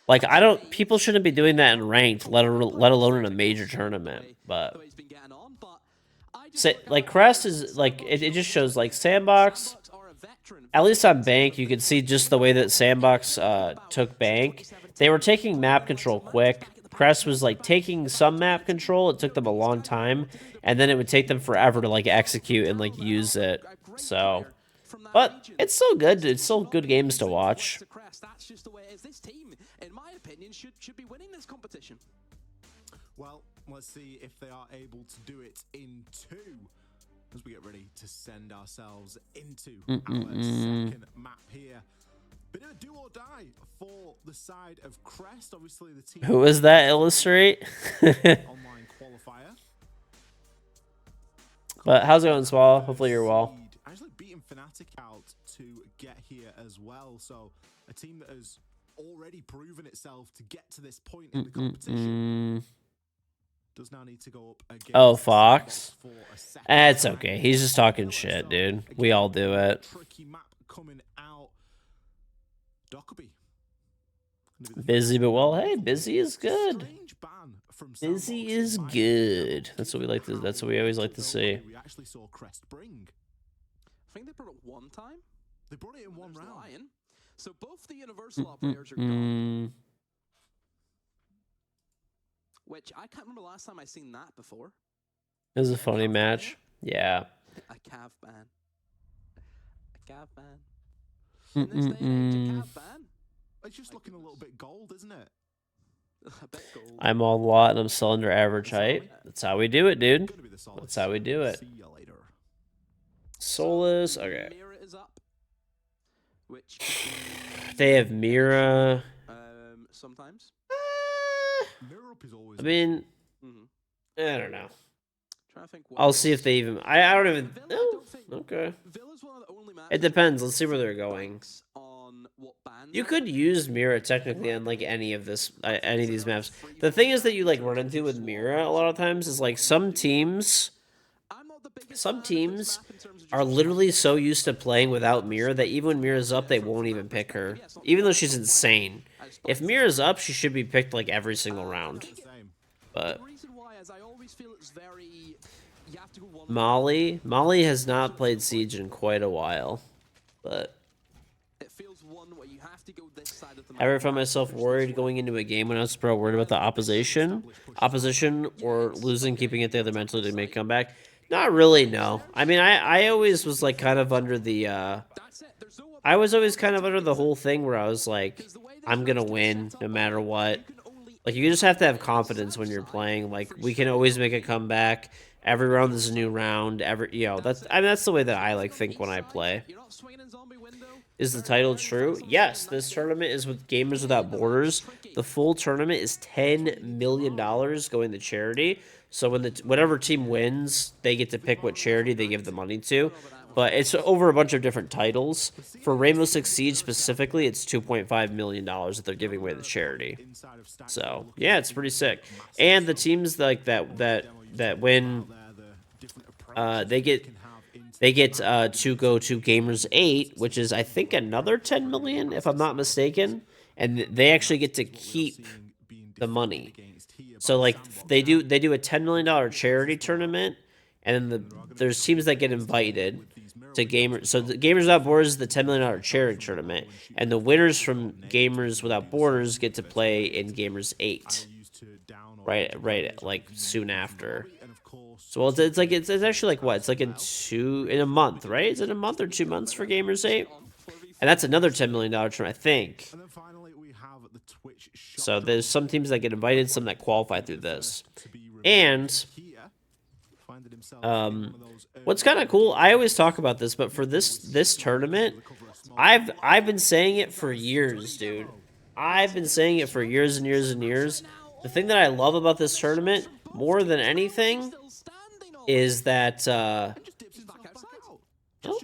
C: Like, people shouldn't be doing that in ranked, let alone in a major tournament. But, like, Crest is, like, it just shows, like, Sandbox, at least on Bank, you can see just the way that Sandbox took Bank. They were taking map control quick. Crest was, like, taking some map control. It took them a long time. And then it would take them forever to, like, execute and, like, use it. So, but it's still good. It's still good games to watch.
I: That's just the way it is. This team, in my opinion, should be winning this competition.
F: Well, let's see if they are able to do it in 2 as we get ready to send ourselves into our second map here. Bit of a do or die for the side of Crest. Obviously, the team.
C: Who is that? Illustrate.
F: Online qualifier.
C: But how's it going, Swallow? Hopefully you're well.
F: Actually beating Fnatic out to get here as well. So a team that has already proven itself to get to this point in the competition does now need to go up against.
C: Oh, Fox. It's okay. He's just talking shit, dude. We all do it.
F: Tricky map coming out. Dockerby.
C: Busy, but well, hey, busy is good. Busy is good. That's what we like to. That's what we always like to see.
F: We actually saw Crest bring.
I: I think they brought it one time.
F: They brought it in one round.
I: Lion. So both the Universal operators are gone. Which I can't remember the last time I seen that before.
C: It was a funny match. Yeah.
I: A cav ban. A cav ban. In this day and age, a cav ban.
F: It's just looking a little bit gold, isn't it?
I: A bit gold.
C: I'm all lot and I'm still under average height. That's how we do it, dude. That's how we do it.
F: See you later.
C: Soulless. Okay.
I: Mira is up. Which
C: they have Mira.
I: Sometimes.
C: I mean, I don't know.
I: Trying to think
C: I'll see if they even. I don't even. Oh, okay. It depends. Let's see where they're going. You could use Mira technically on like any of these maps. The thing is that you like run into with Mira a lot of times is like some teams are literally so used to playing without Mira that even when Mira's up, they won't even pick her, even though she's insane. If Mira's up, she should be picked like every single round. But Molly has not played Siege in quite a while, but I ever found myself worried going into a game when I was worried about the opposition or losing, keeping it together mentally to make a comeback? Not really, no. I mean, I always was like kind of under the I was always kind of under the whole thing where I was like, I'm gonna win no matter what. Like, you just have to have confidence when you're playing. Like, we can always make a comeback. Every round is a new round. That's the way that I like think when I play. Is the title true? Yes, this tournament is with Gamers Without Borders. The full tournament is $10 million going to charity. So whatever team wins, they get to pick what charity they give the money to. But it's over a bunch of different titles. For Rainbow Six Siege specifically, it's $2.5 million that they're giving away to charity. So yeah, it's pretty sick. And the teams like that win, they get to go to Gamers 8, which is I think another 10 million if I'm not mistaken, and they actually get to keep the money. So like they do a $10 million charity tournament, and then there's teams that get invited to Gamers. So the Gamers Without Borders is the $10 million charity tournament, and the winners from Gamers Without Borders get to play in Gamers 8. Right, like soon after. So it's actually like what? It's like in a month, right? Is it a month or 2 months for Gamers 8? And that's another $10 million tournament, I think. So there's some teams that get invited, some that qualify through this. And what's kind of cool, I always talk about this, but for this tournament, I've been saying it for years, dude. I've been saying it for years and years and years. The thing that I love about this tournament more than anything is that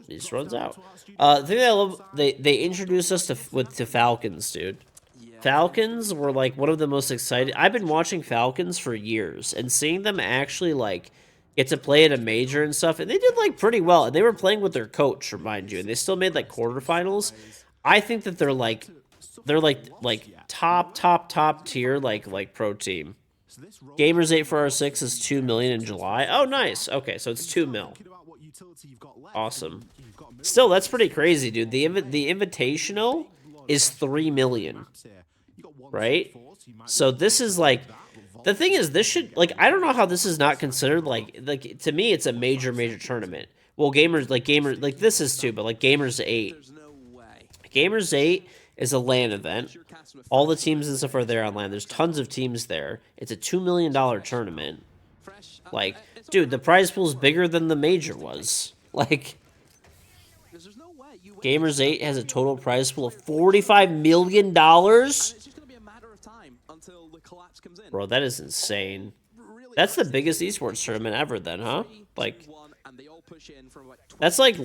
C: he just runs out. The thing that I love, they introduced us to Falcons, dude. Falcons were like one of the most exciting. I've been watching Falcons for years, and seeing them actually like get to play at a major and stuff, and they did like pretty well. And they were playing with their coach, remind you, and they still made like quarterfinals. I think that they're like top tier like pro team. Gamers 8 for R6 is 2 million in July. Oh, nice. Okay, so it's 2 mil. Awesome. Still, that's pretty crazy, dude. The Invitational is 3 million. Right? So this is like, the thing is, this should, like, I don't know how this is not considered like to me it's a major tournament. Well, like this is too, but like Gamers 8. Gamers 8 is a LAN event. All the teams and stuff are there on LAN. There's tons of teams there. It's a $2 million tournament. Like, dude, the prize pool is bigger than the major was. Like, Gamers 8 has a total prize pool of $45 million? Bro, that is insane. That's the biggest esports tournament ever then, huh? Like, that's like,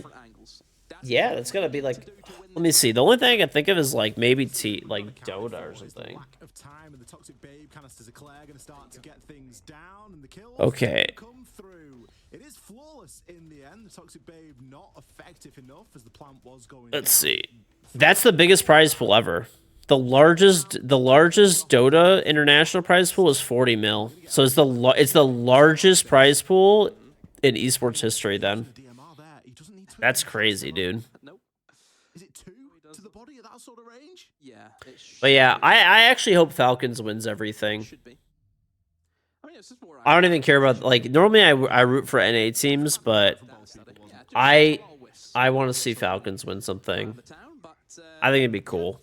C: yeah, that's gonna be like, let me see. The only thing I can think of is like maybe like Dota or something. Okay. Let's see. That's the biggest prize pool ever. The largest Dota international prize pool is 40 mil. So it's the largest prize pool in esports history then. That's crazy, dude.
F: Is it 2 to the body at that sort of range?
I: Yeah.
C: But yeah, I actually hope Falcons wins everything. I don't even care about, like, normally I root for NA teams, but I want to see Falcons win something. I think it'd be cool.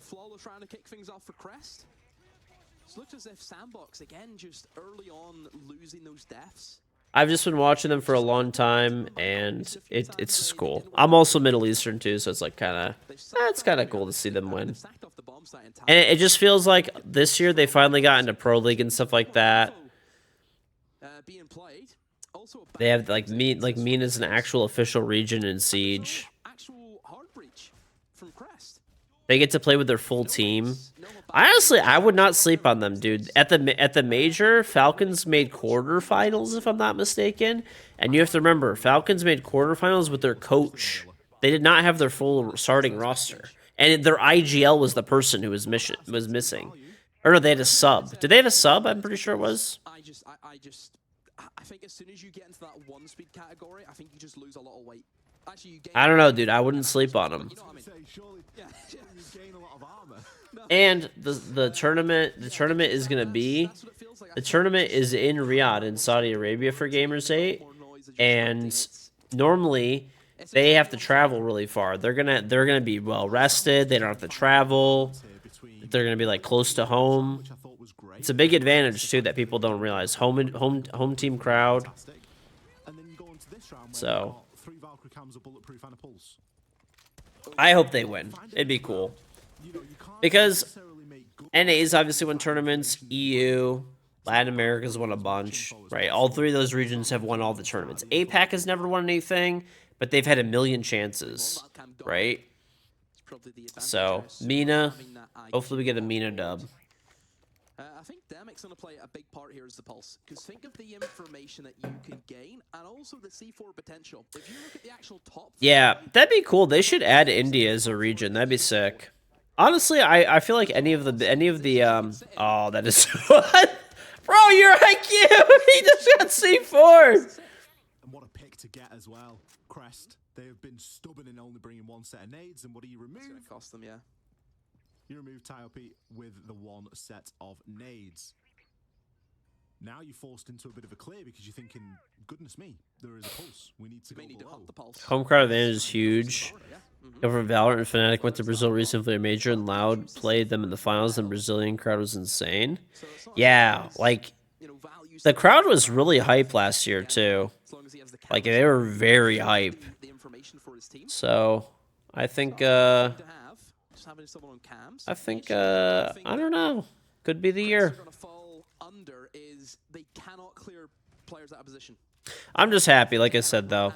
I: Looks as if Sandbox again just early on losing those deaths.
C: I've just been watching them for a long time, and it's just cool. I'm also Middle Eastern too, so it's like it's kind of cool to see them win. And it just feels like this year they finally got into Pro League and stuff like that. They have like Mina's an actual official region in Siege. They get to play with their full team. Honestly, I would not sleep on them, dude. At the major, Falcons made quarterfinals, if I'm not mistaken. And you have to remember, Falcons made quarterfinals with their coach. They did not have their full starting roster. And their IGL was the person who was missing. Or no, they had a sub. Did they have a sub? I'm pretty sure it was.
I: I think as soon as you get into that 1-speed category, I think you just lose a lot of weight. Actually,
C: I don't know, dude. I wouldn't sleep on them. And the tournament is gonna be, the tournament is in Riyadh in Saudi Arabia for Gamers 8, and normally they have to travel really far. They're gonna be well rested. They don't have to travel. They're gonna be like close to home. It's a big advantage too that people don't realize. Home team crowd.
F: And then you go into this round where
C: So
F: you've got 3 Valkyrie cams, a bulletproof, and a pulse.
C: I hope they win. It'd be cool.
F: You know, you can't
C: Because
F: necessarily make good
C: NA's obviously won tournaments. EU, Latin America's won a bunch, right? All 3 of those regions have won all the tournaments. APAC has never won anything, but they've had a million chances, right? So, Mina, hopefully we get a Mina dub.
I: I think Demic's going to play a big part here as the pulse. Because think of the information that you can gain, and also the C4 potential. If you look at the actual top...
C: Yeah, that'd be cool. They should add India as a region. That'd be sick. Honestly, I feel like any of the oh, that is bro, your IQ. He just got C4.
F: And what a pick to get as well. Crest, they have been stubborn in only bringing 1 set of nades, and what do you remove?
I: It's going to cost them, yeah.
F: You remove Tyope with the 1 set of nades. Now you're forced into a bit of a clear because you're thinking, goodness me, there is a pulse. We need to go below.
C: Home crowd advantage is huge. Over Valorant and Fnatic went to Brazil recently, a major, and Loud played them in the finals, and Brazilian crowd was insane. Yeah, like, the crowd was really hype last year, too. Like, they were very hype. So, I think, I don't know. Could be the year. I'm just happy, like I said, though.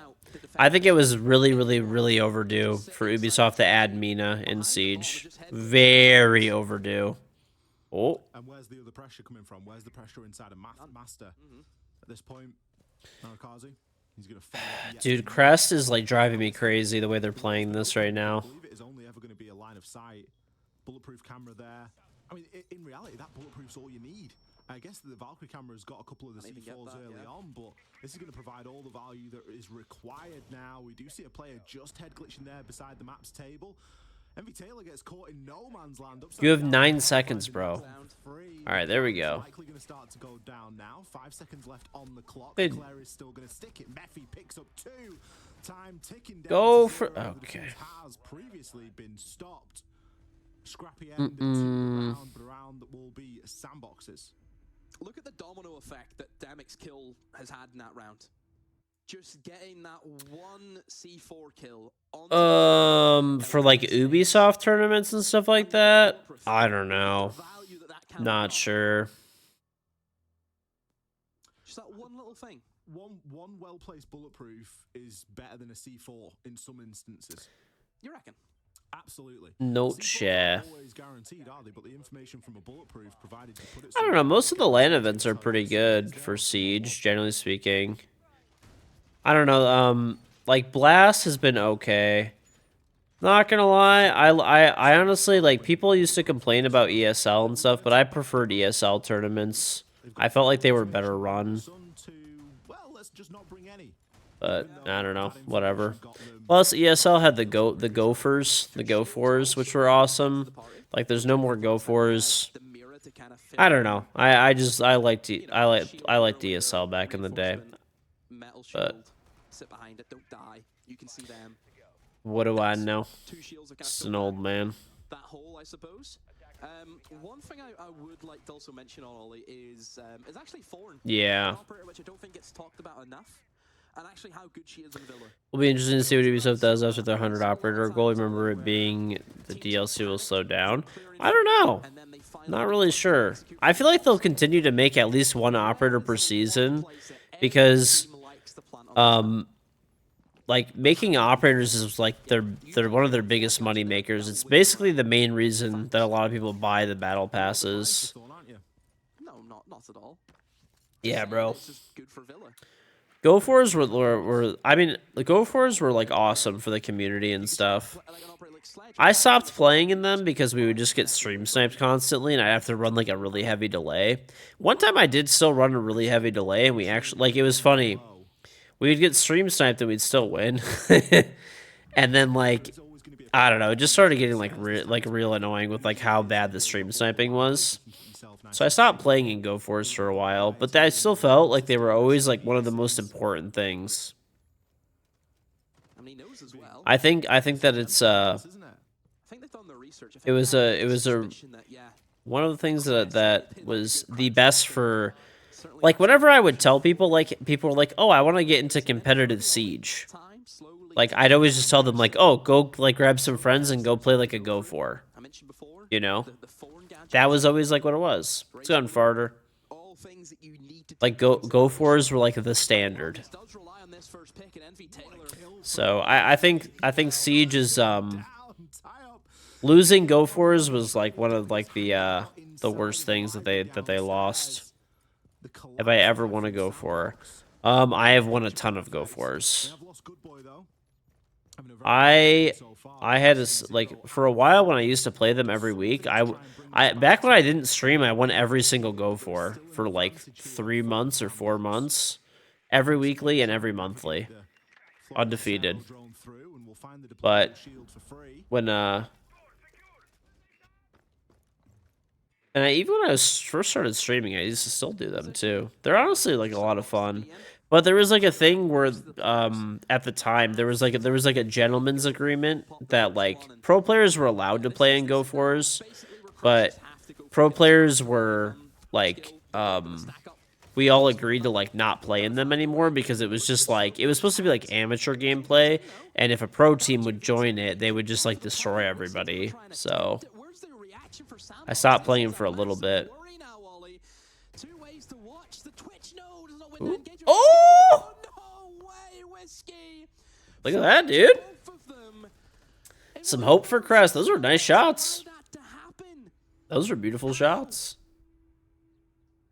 C: I think it was really, really, really overdue for Ubisoft to add Mina in Siege. Very overdue. Oh.
F: And where's the other pressure coming from? Where's the pressure inside of Master? At this point, Narakazi, he's going to follow.
C: Dude, Crest is like driving me crazy the way they're playing this right now.
F: I believe it is only ever going to be a line of sight. Bulletproof camera there. I mean, in reality, that bulletproof's all you need. I guess the Valkyrie camera's got a couple of the C4s early on, but this is going to provide all the value that is required now. We do see a player just head glitching there beside the map's table. Envy Taylor gets caught in no man's land.
C: You have 9 seconds, bro. All right, there we go.
F: Likely going to start to go down now. 5 seconds left on the clock.
C: Good.
F: Claire is still going to stick it. Mephi picks up 2. Time ticking down.
C: Go for okay.
F: Has previously been stopped. Scrappy end to the round, but around that will be sandboxes.
I: Look at the domino effect that Demic's kill has had in that round. Just getting that 1 C4 kill on
C: for like Ubisoft tournaments and stuff like that? I don't know. Not sure.
I: Just that one little thing.
F: One well-placed bulletproof is better than a C4 in some instances.
I: You reckon?
F: Absolutely.
C: No chat.
F: Always guaranteed, are they? But the information from a bulletproof provided you put it.
C: I don't know. Most of the LAN events are pretty good for Siege, generally speaking. I don't know. Like Blast has been okay. Not gonna lie, I honestly like people used to complain about ESL and stuff, but I preferred ESL tournaments. I felt like they were better run. But I don't know, whatever. Plus ESL had the Gophers, which were awesome. Like there's no more Gophers. I don't know. I liked ESL back in the day. But what do I know? Just an old man.
I: That hole, I suppose. One thing I would like to also mention on Ollie is actually Thorn.
C: Yeah.
I: An operator which I don't think gets talked about enough. And actually how good she is in Villa.
C: Will be interesting to see what Ubisoft does after their 100 operator goal. Remember it being the DLC will slow down. I don't know. Not really sure. I feel like they'll continue to make at least 1 operator per season because like making operators is like they're one of their biggest money makers. It's basically the main reason that a lot of people buy the battle passes.
I: No, not at all.
C: Yeah, bro.
I: It's just good for Villa.
C: Go-Fors were I mean, the Go-Fors were like awesome for the community and stuff. I stopped playing in them because we would just get stream sniped constantly and I'd have to run like a really heavy delay. One time I did still run a really heavy delay and we actually, like it was funny. We would get stream sniped and we'd still win. And then like, I don't know, it just started getting like real annoying with like how bad the stream sniping was. So I stopped playing in Go-Force for a while, but I still felt like they were always like one of the most important things. I think that it's it was a one of the things that was the best for, like, whenever I would tell people, like, people were like, oh, I want to get into competitive Siege. Like, I'd always just tell them, like, oh, go, like, grab some friends and go play, like, a Go 4. You know? That was always, like, what it was. It's on farter. Like, Go 4s were, like, the standard. So, I think Siege is, losing Go 4s was, like, one of, like, the worst things that they lost. If I ever want to Go 4. I have won a ton of Go 4s. I had like, for a while when I used to play them every week, I back when I didn't stream, I won every single Go for like 3 months or 4 months, every weekly and every monthly, undefeated. But when even when I first started streaming, I used to still do them too. They're honestly like a lot of fun. But there was like a thing where at the time there was like a gentleman's agreement that like pro players were allowed to play in Go 4s, but pro players were like we all agreed to like not play in them anymore because it was just like it was supposed to be like amateur gameplay, and if a pro team would join it, they would just like destroy everybody. So I stopped playing for a little bit. Ooh. Oh! Look at that, dude. Some hope for Crest. Those were nice shots. Those were beautiful shots.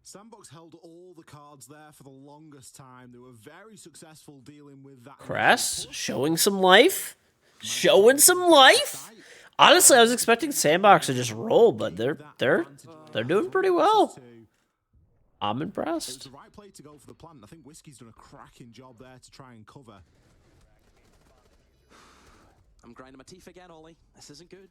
F: Sandbox held all the cards there for the longest time. They were very successful dealing with that.
C: Crest showing some life. Showing some life. Honestly, I was expecting Sandbox to just roll, but they're doing pretty well. I'm impressed.
F: It's the right play to go for the plant. I think Whiskey's done a cracking job there to try and cover.
I: I'm grinding my teeth again, Ollie. This isn't good.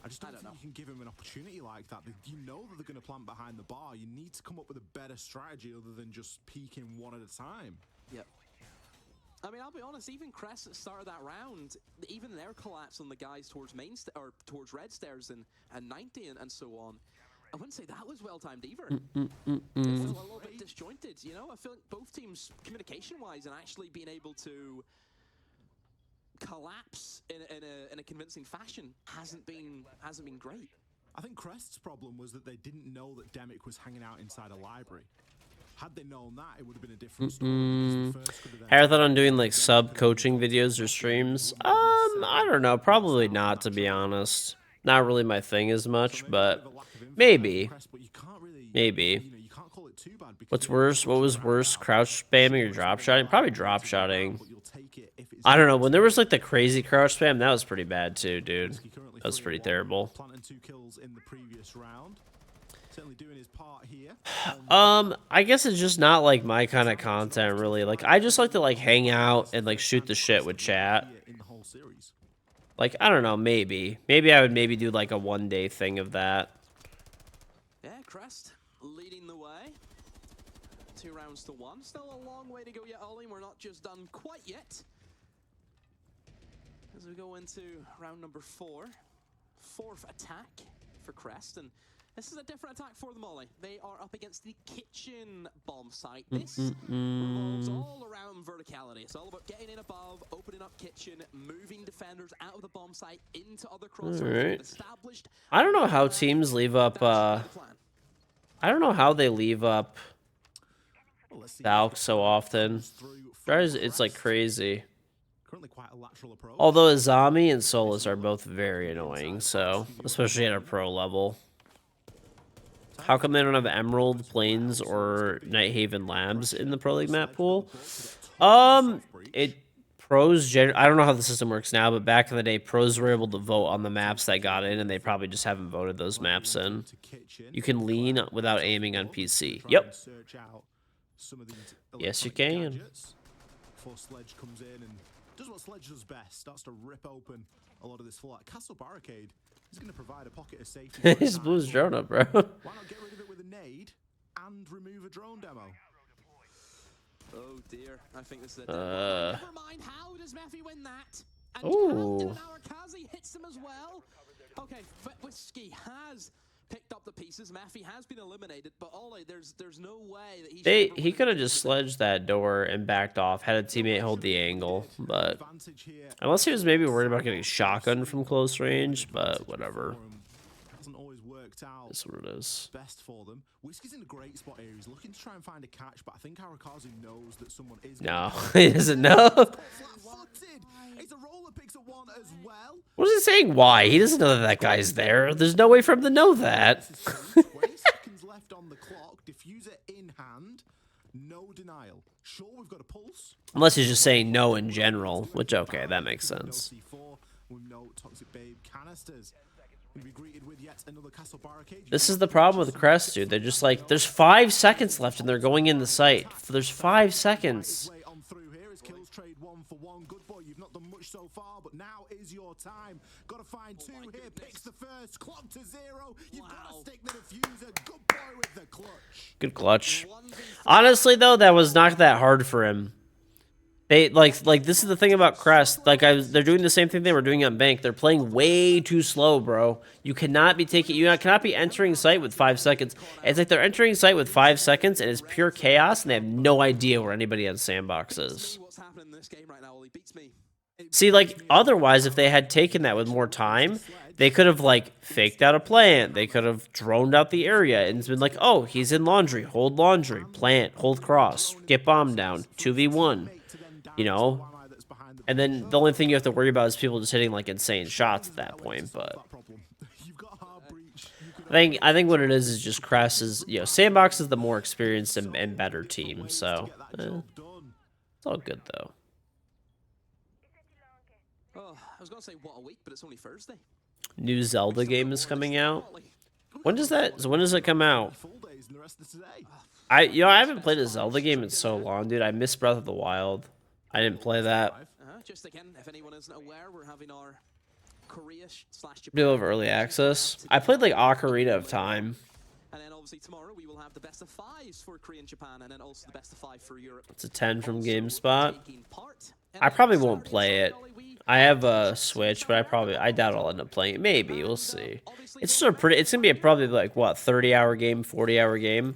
F: I just don't think you can give him an opportunity like that. You know that they're going to plant behind the bar. You need to come up with a better strategy other than just peeking one at a time.
I: Yep. I mean, I'll be honest, even Crest at the start of that round, even their collapse on the guys towards towards red stairs and 90 and so on, I wouldn't say that was well timed either. It felt a little bit disjointed, you know? I feel like both teams, communication-wise, and actually being able to collapse in a convincing fashion hasn't been great.
F: I think Crest's problem was that they didn't know that Demic was hanging out inside a library. Had they known that, it would have been a different story.
C: Had I thought on doing like sub coaching videos or streams? I don't know. Probably not, to be honest. Not really my thing as much, but maybe. Maybe. What's worse? What was worse? Crouch spamming or drop shotting? Probably drop shotting. I don't know. When there was like the crazy crouch spam, that was pretty bad too, dude. That was pretty terrible. I guess it's just not like my kind of content, really. Like, I just like to like hang out and like shoot the shit with chat. Like, I don't know, maybe I would maybe do like a one-day thing of that.
I: Yeah, Crest leading the way. 2 rounds to 1. Still a long way to go yet, Ollie. We're not just done quite yet. As we go into round number 4. 4th attack for Crest, and this is a different attack for them, Ollie. They are up against the kitchen bomb site. This revolves all around verticality. It's all about getting in above, opening up kitchen, moving defenders out of the bomb site into other crossroads. Established.
C: I don't know how teams leave up. I don't know how they leave up Valk so often. It's like crazy. Although Azami and Solus are both very annoying, so especially at a pro level. How come they don't have Emerald, Plains, or Nighthaven Labs in the Pro League map pool? I don't know how the system works now, but back in the day, pros were able to vote on the maps that got in, and they probably just haven't voted those maps in. You can lean without aiming on PC. Yep. Yes, you can.
F: Before Sledge comes in and does what Sledge does best, starts to rip open a lot of this floor. Castle Barricade is going to provide a pocket of safety.
C: He just blew his drone up, bro.
F: Why not get rid of it with a nade and remove a drone demo?
I: Oh dear, I think this is a never mind, how does Mephi win that? And
C: Ooh.
I: Kazi hits him as well. Okay, Whiskey has picked up the pieces. Maffey has been eliminated, but Ollie, there's no way that
C: He could have just sledged that door and backed off, had a teammate hold the angle, but unless he was maybe worried about getting shotgun from close range, but whatever.
F: Hasn't always worked out.
C: That's what it is.
F: Best for them. Whiskey's in a great spot here. He's looking to try and find a catch, but I think Arakazu knows that someone is.
C: No, he doesn't know.
F: It's a roller picks at one as well.
C: What is he saying? Why? He doesn't know that that guy's there. There's no way for him to know that.
F: 20 seconds left on the clock. Diffuser in hand. No denial. Sure, we've got a pulse.
C: Unless he's just saying no in general, which, okay, that makes sense.
F: With no toxic babe canisters. Be greeted with yet another castle barricade.
C: This is the problem with Crest, dude. They're just like, there's 5 seconds left and they're going in the site. There's 5 seconds.
F: On through here as kills trade 1 for 1. Good boy, you've not done much so far, but now is your time. Gotta find 2 here. Picks the first. Clock to 0. You've gotta stick the diffuser. Good boy with the clutch.
C: Good clutch. Honestly, though, that was not that hard for him. They like this is the thing about Crest. They're doing the same thing they were doing on Bank. They're playing way too slow, bro. You cannot be cannot be entering site with 5 seconds. It's like they're entering site with 5 seconds and it's pure chaos and they have no idea where anybody on Sandbox is. See, like otherwise, if they had taken that with more time, they could have like faked out a plant. They could have droned out the area and it's been like, oh, he's in laundry, hold laundry, plant, hold cross, get bomb down, 2v1. You know, and then the only thing you have to worry about is people just hitting like insane shots at that point. But I think what it is just Crest is, you know, Sandbox is the more experienced and better team. So it's all good though.
I: Oh, I was gonna say what a week, but it's only Thursday.
C: New Zelda game is coming out. When does it come out? I haven't played a Zelda game in so long, dude. I miss Breath of the Wild. I didn't play that.
I: Just again, if anyone isn't aware, we're having our Korea/Japan.
C: Do have early access. I played like Ocarina of Time.
I: And then obviously tomorrow we will have the best of 5s for Korea and Japan, and then also the best of 5 for Europe.
C: It's a 10 from GameSpot. I probably won't play it. I have a Switch, but I doubt I'll end up playing it. Maybe we'll see. It's sort of pretty. It's gonna be probably like what 30-hour game, 40-hour game.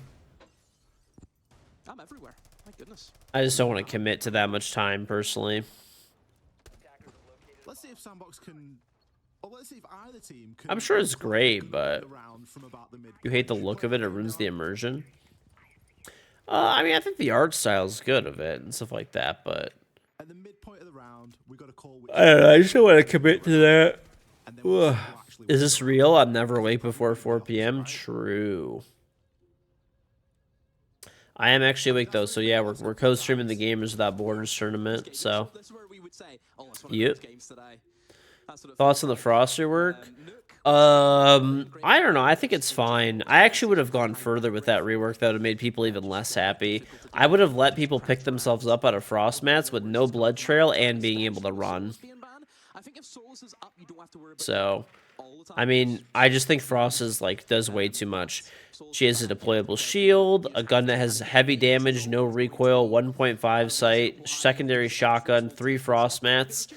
I: I'm everywhere. My goodness.
C: I just don't want to commit to that much time personally.
F: Let's see if Sandbox can. Or let's see if either team can.
C: I'm sure it's great, but you hate the look of it. It ruins the immersion. I mean, I think the art style is good of it and stuff like that, but
F: at the midpoint of the round, we got a call.
C: I don't know. I just don't want to commit to that. Ugh. Is this real? I'm never awake before 4 p.m. True. I am actually awake though, so yeah, we're co-streaming the Gamers Without Borders tournament. So, yep. Thoughts on the Frost rework? I don't know. I think it's fine. I actually would have gone further with that rework. That would have made people even less happy. I would have let people pick themselves up out of Frost mats with no blood trail and being able to run. So, I mean, I just think Frost is like does way too much. She has a deployable shield, a gun that has heavy damage, no recoil, 1.5 sight, secondary shotgun, 3 Frost mats.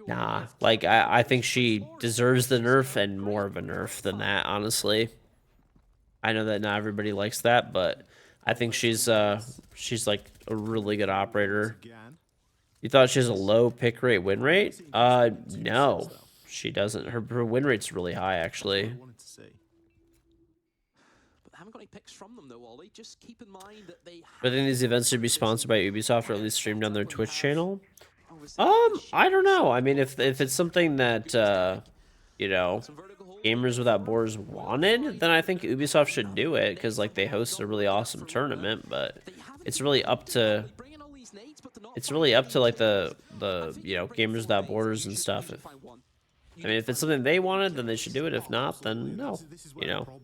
C: Nah, like I think she deserves the nerf and more of a nerf than that, honestly. I know that not everybody likes that, but I think she's like a really good operator. You thought she has a low pick rate win rate? No, she doesn't. Her win rate's really high, actually.
I: I haven't got any picks from them though, Ollie. Just keep in mind that they.
C: I think these events should be sponsored by Ubisoft or at least streamed on their Twitch channel. I don't know. I mean, if it's something that you know, Gamers Without Borders wanted, then I think Ubisoft should do it because like they host a really awesome tournament. But it's really up to like the you know Gamers Without Borders and stuff. I mean, if it's something they wanted, then they should do it. If not, then no. You know.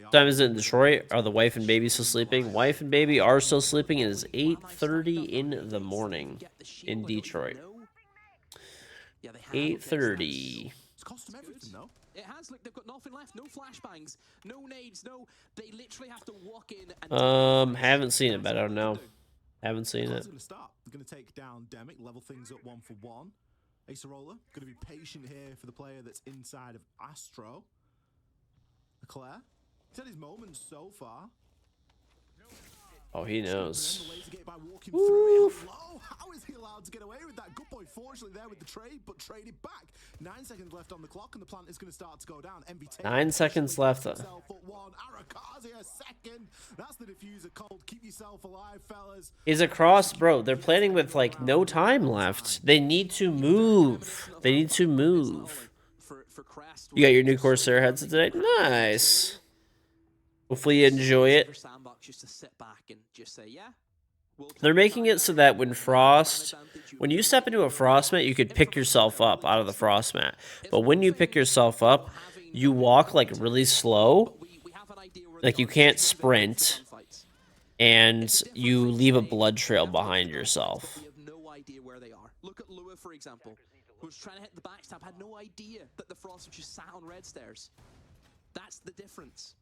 C: What time is it in Detroit? Are the wife and baby still sleeping? Wife and baby are still sleeping. It is 8:30 in the morning in Detroit. 8:30.
F: It's cost them everything, though.
I: It has. Look, they've got nothing left. No flashbangs. No nades. No. They literally have to walk in. And
C: haven't seen it, but I don't know. Haven't seen it.
F: They're going to take down Demic, level things up 1 for 1. Acerola going to be patient here for the player that's inside of Astro. Leclerc, he's had his moments so far.
C: Oh, he knows.
F: Woo. How is he allowed to get away with that? Good boy, fortunately there with the trade, but traded back. 9 seconds left on the clock, and the plant is going to start to go down.
C: 9 seconds left.
F: Second. That's the diffuser cold. Keep yourself alive, fellas.
C: He's across, bro. They're planning with like no time left. They need to move. They need to move. You got your new Corsair headset today? Nice. Hopefully you enjoy it. They're making it so that when you step into a frost mat, you could pick yourself up out of the frost mat. But when you pick yourself up, you walk like really slow. Like you can't sprint. And you leave a blood trail behind yourself.
I: Look at Lua, for example, who was trying to hit the backstab, had no idea that the frost just sat on red stairs. That's the difference.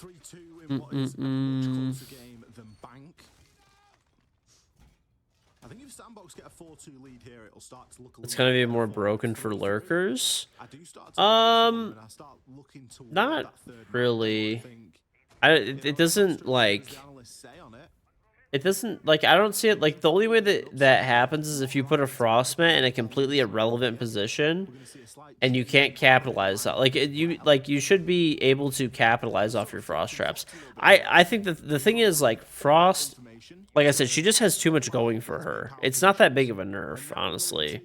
F: 3-2 in what is a much closer game than Bank. I think if Sandbox get a 4-2 lead here, it'll start to look a little.
C: It's gonna be more broken for lurkers. Not really. It doesn't like. It doesn't like. I don't see it like the only way that happens is if you put a frostmat in a completely irrelevant position, and you can't capitalize on. You should be able to capitalize off your frost traps. I think that the thing is like frost. Like I said, she just has too much going for her. It's not that big of a nerf, honestly.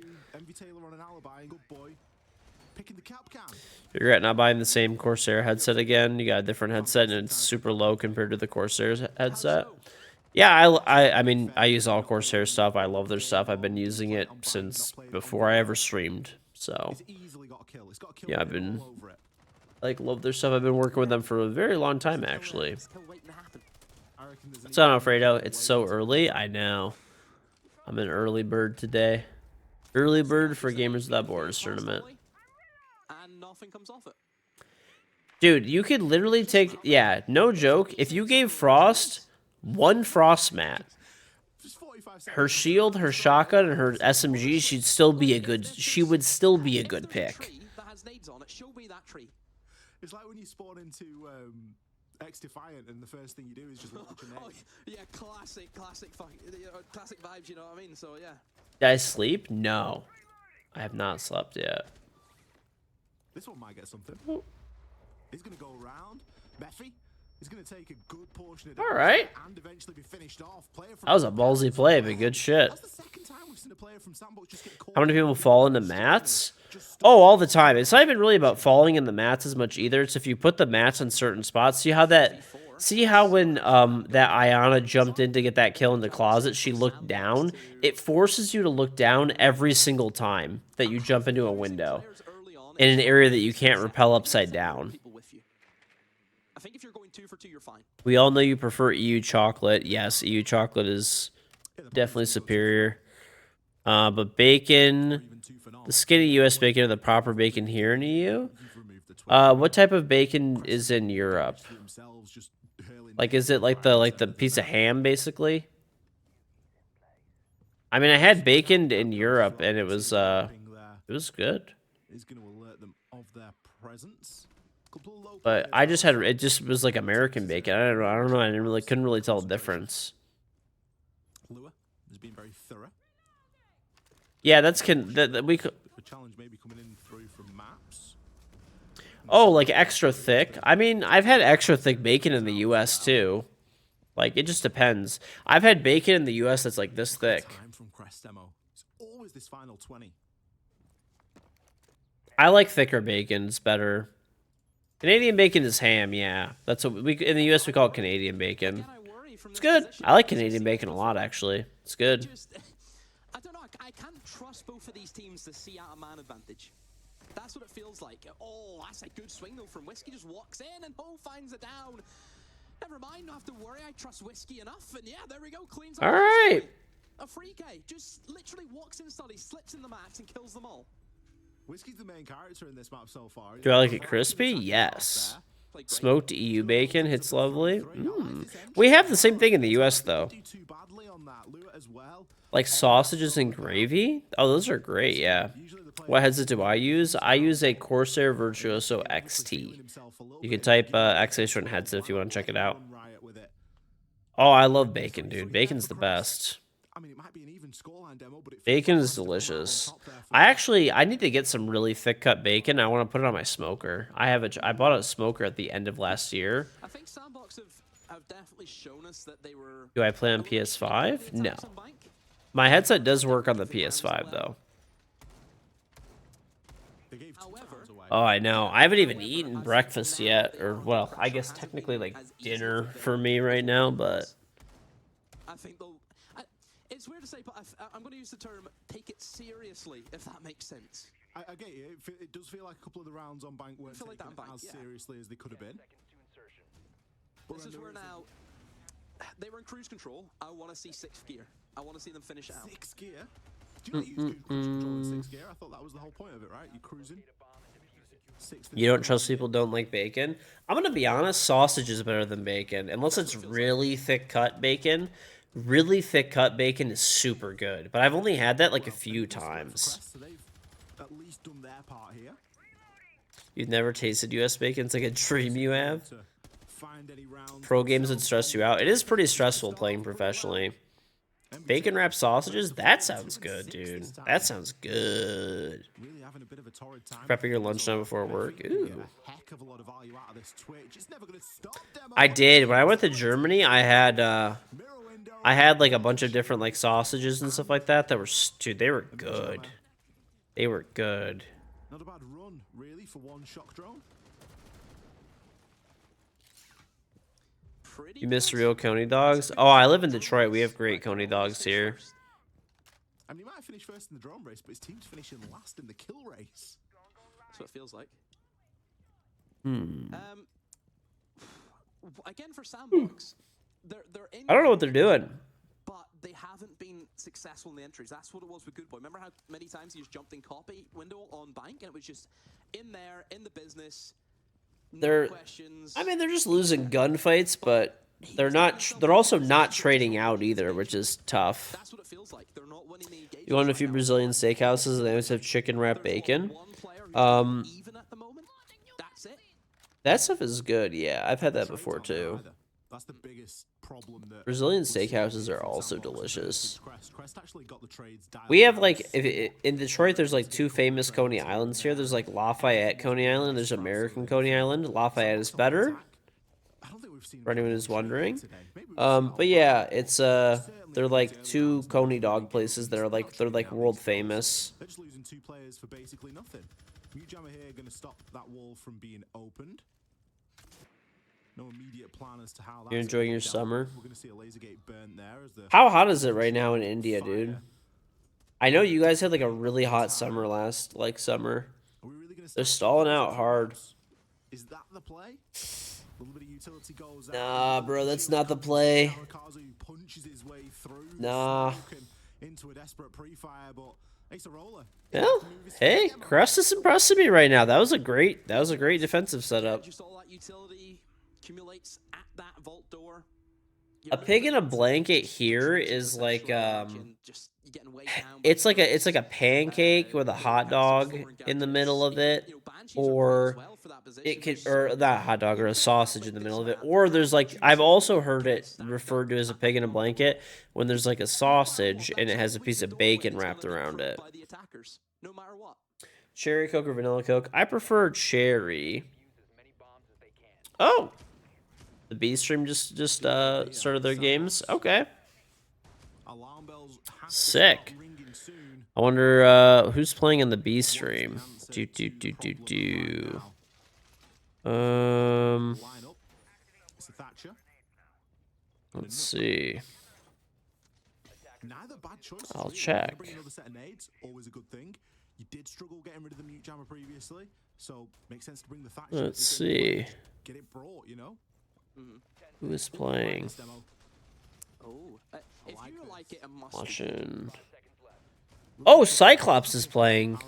C: You regret not buying the same Corsair headset again. You got a different headset and it's super low compared to the Corsair's headset. Yeah, I mean, I use all Corsair stuff. I love their stuff. I've been using it since before I ever streamed. So, yeah, I've been, love their stuff. I've been working with them for a very long time, actually. What's up, Alfredo? It's so early. I know. I'm an early bird today. Early bird for Gamers Without Borders tournament.
I: And nothing comes off it.
C: Dude, you could literally take... Yeah, no joke. If you gave Frost one Frost mat, her shield, her shotgun, and her SMG, she'd still be a good... She would still be a good pick.
F: It's like when you spawn into... X-Defiant, and the first thing you do is just look at your name.
I: Oh, yeah, classic vibes, you know what I mean? So, yeah.
C: Did I sleep? No. I have not slept yet.
F: This one might get something. He's going to go around. Meffy is going to take a good portion of
C: all right.
F: And eventually be finished off.
C: That was a ballsy play, but good shit.
F: That's the second time we've seen a player from Sandbox just get caught.
C: How many people fall into mats? Oh, all the time. It's not even really about falling in the mats as much either. It's if you put the mats in certain spots. See how when that Iana jumped in to get that kill in the closet, she looked down? It forces you to look down every single time that you jump into a window in an area that you can't rappel upside down.
I: I think if you're going 2 for 2, you're fine.
C: We all know you prefer EU chocolate. Yes, EU chocolate is definitely superior. But bacon... The skinny U.S. bacon or the proper bacon here in EU? What type of bacon is in Europe? Like, is it like the piece of ham, basically? I mean, I had bacon in Europe, and it was good. But I just had it just was like American bacon. I don't know. I couldn't really tell the difference. Yeah, we could.
F: Challenge maybe coming in through from maps.
C: Oh, like extra thick. I mean, I've had extra thick bacon in the U.S. too. Like it just depends. I've had bacon in the U.S. that's like this thick.
F: From Crest Demo. It's always this final 20.
C: I like thicker bacon. It's better. Canadian bacon is ham. Yeah, that's what we in the U.S. we call it Canadian bacon. It's good. I like Canadian bacon a lot, actually. It's good.
I: I don't know. I can't trust both of these teams to see out a man advantage. That's what it feels like. Oh, that's a good swing though from Whiskey. Just walks in and Ho finds it down. Never mind, don't have to worry. I trust Whiskey enough. And yeah, there we go. Cleans up.
C: All right.
I: A free K. Just literally walks in slowly, slips in the mats and kills them all.
F: Whiskey's the main character in this map so far.
C: Do I like it crispy? Yes. Smoked EU bacon hits lovely. We have the same thing in the US though. Like sausages and gravy? Oh, those are great, yeah. What headset do I use? I use a Corsair Virtuoso XT. You can type XA headset if you want to check it out. Oh, I love bacon, dude. Bacon's the best. Bacon is delicious. I need to get some really thick cut bacon. I want to put it on my smoker. I bought a smoker at the end of last year.
I: I think Sandbox have definitely shown us that they were.
C: Do I play on PS5? No. My headset does work on the PS5 though. Oh, I know. I haven't even eaten breakfast yet, or well, I guess technically like dinner for me right now, but.
I: I think they'll. It's weird to say, but I'm going to use the term "take it seriously," if that makes sense.
F: I get you. It does feel like a couple of the rounds on bank weren't taken as seriously as they could have been.
I: But this is where now they were in cruise control. I want to see 6th gear. I want to see them finish it out.
F: 6th gear? Do you not use cruise control in 6th gear? I thought that was the whole point of it, right? You're cruising.
C: You don't trust people don't like bacon? I'm gonna be honest, sausage is better than bacon. Unless it's really thick cut bacon. Really thick cut bacon is super good. But I've only had that like a few times.
F: At least done their part here.
C: You've never tasted US bacon? It's like a dream you have. Pro games would stress you out. It is pretty stressful playing professionally. Bacon wrapped sausages? That sounds good, dude. That sounds good. Prepping your lunch now before work? Ooh. I did. When I went to Germany, I had like a bunch of different like sausages and stuff like that were, dude, they were good. They were good.
F: Not a bad run, really, for one shock drone.
C: You miss real coney dogs? Oh, I live in Detroit. We have great coney dogs here.
F: I mean, he might have finished first in the drone race, but his team's finishing last in the kill race.
I: That's what it feels like. Again, for Sandbox, they're in.
C: I don't know what they're doing.
I: But they haven't been successful in the entries. That's what it was with Good Boy. Remember how many times he just jumped in copy window on bank, and it was just in there, in the business.
C: They're just losing gunfights, but they're also not trading out either, which is tough.
I: That's what it feels like. They're not winning the engagement.
C: You go to a few Brazilian steakhouses and they always have chicken wrapped bacon.
I: Even at the moment, that's it.
C: That stuff is good, yeah. I've had that before too.
F: That's the biggest problem.
C: Brazilian steakhouses are also delicious. We have like in Detroit, there's like 2 famous Coney Islands here. There's like Lafayette Coney Island. There's American Coney Island. Lafayette is better, for anyone who's wondering. But yeah, it's they're like 2 Coney dog places that are like world famous.
F: They're just losing 2 players for basically nothing. Mute-Jammer here going to stop that wall from being opened. No immediate plan as to how.
C: You're enjoying your summer?
F: We're going to see a laser gate burnt there as the
C: How hot is it right now in India, dude? I know you guys had like a really hot summer last summer. They're stalling out hard.
F: Is that the play? A little bit of utility goes out.
C: Nah, bro, that's not the play.
F: Punches his way through
C: nah.
F: Into a desperate pre-fire, but it's a roller.
C: Well, hey, Crust is impressing me right now. That was a great defensive setup.
I: Just all that utility accumulates at that vault door.
C: A pig in a blanket here is like it's like a pancake with a hot dog in the middle of it, or it could, or that hot dog or a sausage in the middle of it, or there's like, I've also heard it referred to as a pig in a blanket when there's like a sausage and it has a piece of bacon wrapped around it. Cherry Coke or vanilla Coke? I prefer cherry. Oh, the B stream just started their games. Okay. Sick. I wonder who's playing on the B stream. Let's see. I'll check.
F: Always a good thing. You did struggle getting rid of the Mute-Jammer previously, so makes sense to bring the Thatcher.
C: Let's see.
F: Get it brought, you know.
C: Who is playing?
I: Oh, if you like it,
C: watching. Oh, Cyclops is playing.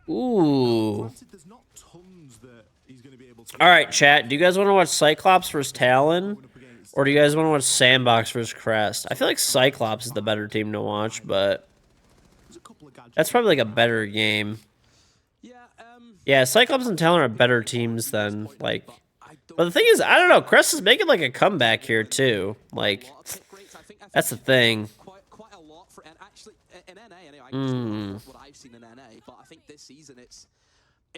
C: Ooh.
F: Granted, there's not tons that he's going to be able to.
C: All right, chat. Do you guys want to watch Cyclops versus Talon? Or do you guys want to watch Sandbox versus Crest? I feel like Cyclops is the better team to watch, but that's probably like a better game. Yeah, Cyclops and Talon are better teams than, like... But the thing is, I don't know, Crest is making like a comeback here, too. Like, that's the thing.
I: Quite a lot for, and actually, in NA, anyway, what I've seen in NA, but I think this season it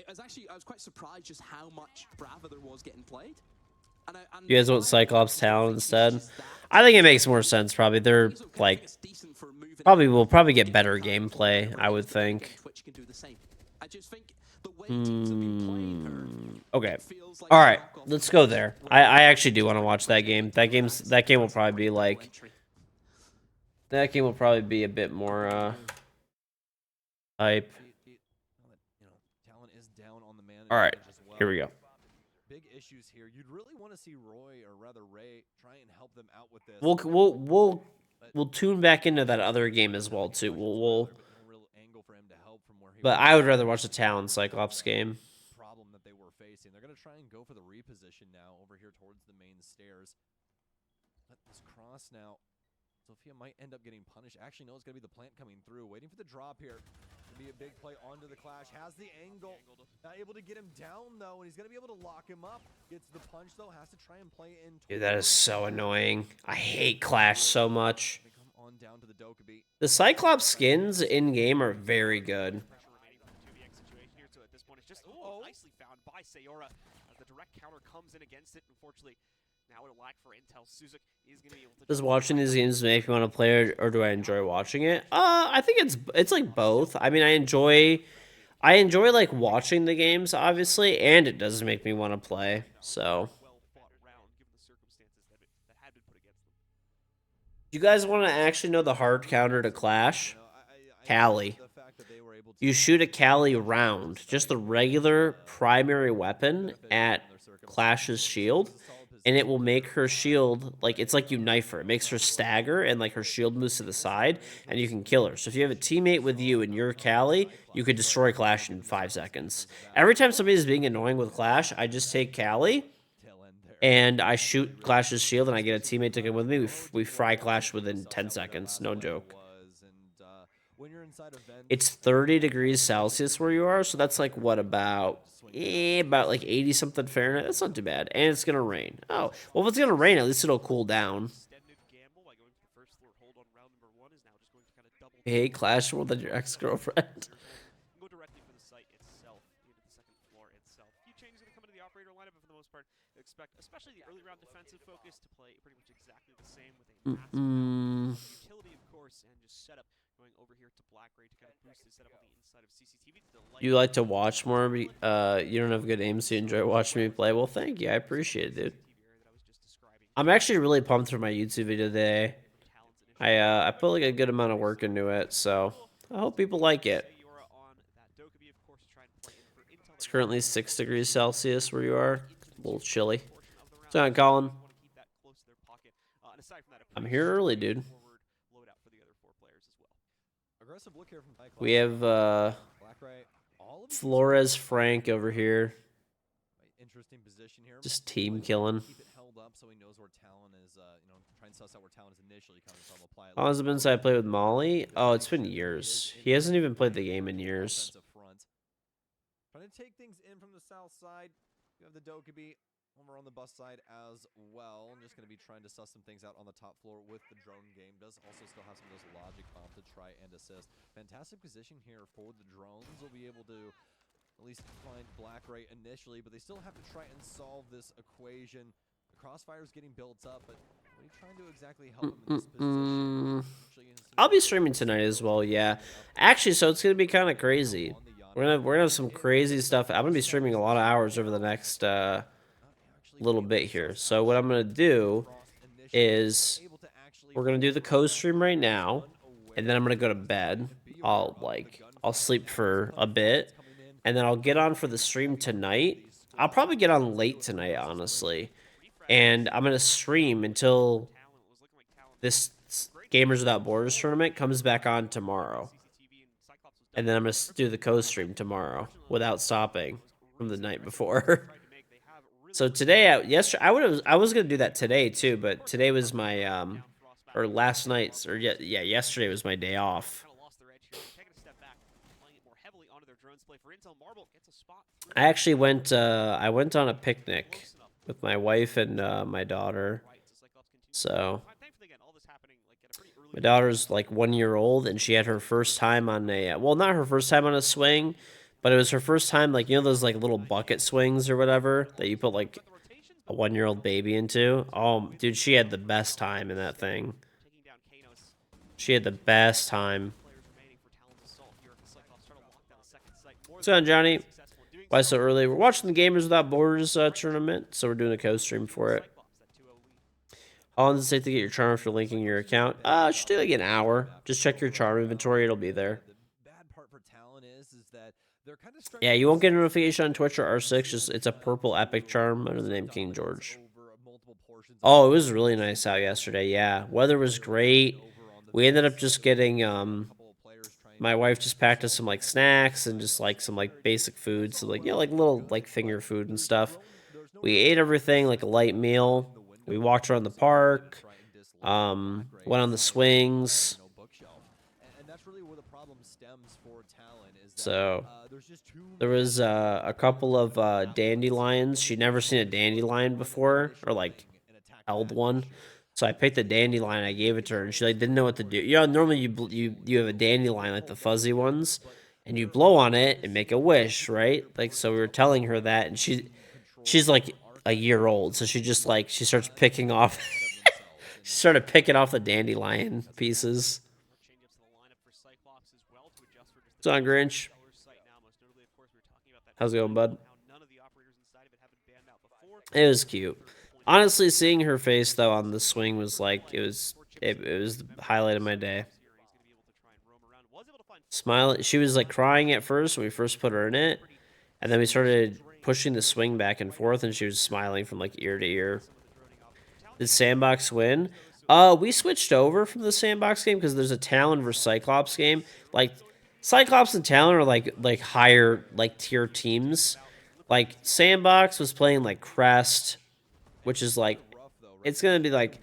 I: was actually, I was quite surprised just how much Brava there was getting played. And
C: You guys want Cyclops Talon instead? I think it makes more sense, probably. They're, like, will probably get better gameplay, I would think. Okay. Alright, let's go there. I actually do want to watch that game. That game will probably be, like... That game will probably be a bit more, hype. Alright, here we go.
A: Big issues here. You'd really want to see Roy, or rather Ray, try and help them out with this.
C: We'll tune back into that other game as well too. But I would rather watch the Talon Cyclops game.
A: Problem that they were facing. They're gonna try and go for the reposition now over here towards the main stairs. Let this cross now. Sophia might end up getting punished. Actually, no, it's gonna be the plant coming through, waiting for the drop here. Be a big play onto the Clash. Has the angle. Not able to get him down though, and he's gonna be able to lock him up. Gets the punch though. Has to try and play in.
C: Dude, that is so annoying. I hate Clash so much. The Cyclops skins in game are very good.
L: Nicely found by Sayora as the direct counter comes in against it. Unfortunately, now it'll lack for intel. Suzuk is going to be able to...
C: Does watching these games make me want to play, or do I enjoy watching it? I think it's like both. I mean, I enjoy like watching the games, obviously, and it does make me want to play. So, you guys want to actually know the hard counter to Clash? Cali. You shoot a Cali round, just the regular primary weapon at Clash's shield, and it will make her shield, like, it's like you knife her. It makes her stagger, and, like, her shield moves to the side, and you can kill her. So if you have a teammate with you and you're Cali, you could destroy Clash in 5 seconds. Every time somebody is being annoying with Clash, I just take Cali, and I shoot Clash's shield, and I get a teammate to come with me. We fry Clash within 10 seconds. No joke. It's 30 degrees Celsius where you are, so that's like, what, about like 80 something Fahrenheit? That's not too bad. And it's gonna rain. Oh, well, if it's gonna rain, at least it'll cool down. Hey, Clash more than your ex-girlfriend.
L: Go directly for the site itself, into the second floor itself. A few changes going to come into the operator lineup, but for the most part, expect, especially the early round defensive focus, to play pretty much exactly the same with a massive utility, of course, and just setup. Going over here to Black Ray to kind of boost his setup on the inside of CCTV.
C: You like to watch more? You don't have good aim, so you enjoy watching me play. Well, thank you. I appreciate it, dude. I'm actually really pumped for my YouTube video today. I put like a good amount of work into it, so I hope people like it. It's currently 6 degrees Celsius where you are. A little chilly. What's on, Colin? I'm here early, dude. We have Flores Frank over here. Just team killing. How long has it been since I played with Molly? Oh, it's been years. He hasn't even played the game in years.
A: Trying to take things in from the south side. You have the Dokkaebi over on the bus side as well. I'm just going to be trying to suss some things out on the top floor with the drone game. Does also still have some of those logic bombs to try and assist. Fantastic position here for the drones. Will be able to at least find Black Ray initially, but they still have to try and solve this equation. The crossfire's getting built up, but what are you trying to exactly help him in this position?
C: I'll be streaming tonight as well, yeah. Actually, so it's gonna be kind of crazy. We're gonna have some crazy stuff. I'm gonna be streaming a lot of hours over the next little bit here. So what I'm gonna do is we're gonna do the co-stream right now, and then I'm gonna go to bed. I'll sleep for a bit, and then I'll get on for the stream tonight. I'll probably get on late tonight, honestly, and I'm gonna stream until this Gamers Without Borders tournament comes back on tomorrow. And then I'm gonna do the co-stream tomorrow without stopping from the night before. So today, yesterday, I was gonna do that today too, but today was my or last night's, or yeah, yesterday was my day off. I actually went I went on a picnic with my wife and my daughter. So my daughter's like 1 year old, and she had her first time on a well, not her first time on a swing, but it was her first time, like, you know those like little bucket swings or whatever that you put like a 1 year old baby into. Oh, dude, she had the best time in that thing. She had the best time. What's on, Johnny? Why so early? We're watching the Gamers Without Borders tournament, so we're doing a co-stream for it. How long does it take to get your charm after linking your account? It should take like an hour. Just check your charm inventory, it'll be there. Yeah, you won't get a notification on Twitch or R6, just it's a purple epic charm under the name KingGeorge. Oh, it was really nice out yesterday, yeah. Weather was great. We ended up just getting my wife just packed us some like snacks and just like some like basic food, so like, you know, like little like finger food and stuff. We ate everything like a light meal. We walked around the park, went on the swings. So there was a couple of dandelions. She'd never seen a dandelion before, or like held one. So I picked a dandelion, I gave it to her, and she like didn't know what to do. You know, normally you have a dandelion, like the fuzzy ones, and you blow on it and make a wish, right? Like, so we were telling her that, and she's like a year old, so she just like she starts picking off. She started picking off the dandelion pieces. What's on, Grinch? How's it going, bud? It was cute. Honestly, seeing her face though on the swing was like it was the highlight of my day. Smile. She was like crying at first when we first put her in it, and then we started pushing the swing back and forth, and she was smiling from like ear to ear. Did Sandbox win? We switched over from the Sandbox game because there's a Talon versus Cyclops game. Like, Cyclops and Talon are like higher like tier teams. Like, Sandbox was playing like Crest, which is like, it's gonna be like,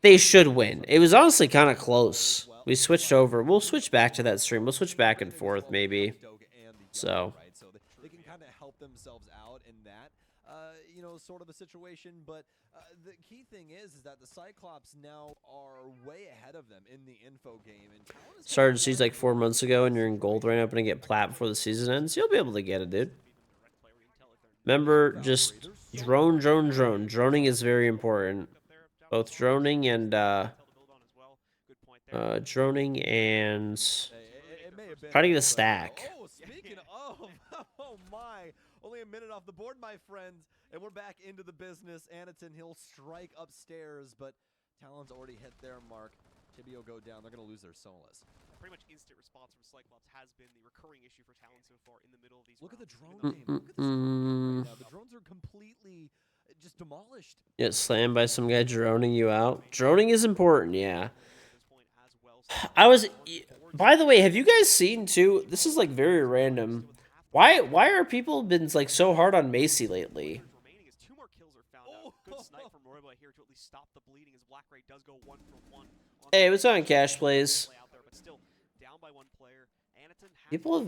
C: they should win. It was honestly kind of close. We switched over. We'll switch back to that stream. We'll switch back and forth maybe. So
A: they can kind of help themselves out in that, you know, sort of a situation. But the key thing is that the Cyclops now are way ahead of them in the info game. And
C: started seeds like 4 months ago, and you're in gold right now, and get plat before the season ends. You'll be able to get it, dude. Remember, just drone. Droning is very important. Both droning and try to get a stack.
A: Oh, speaking of, oh my, only a minute off the board, my friends, and we're back into the business. Anaton, he'll strike upstairs, but Talon's already hit their mark. Chibi will go down. They're going to lose their Solus.
L: Pretty much instant response from Cyclops has been the recurring issue for Talon so far in the middle of these.
A: Look at the drone game. Look at this right now. The drones are completely just demolished.
C: Get slammed by some guy droning you out. Droning is important, yeah. I was. By the way, have you guys seen too? This is like very random. Why are people been like so hard on Macy lately? Hey, what's on, Cash Plays? People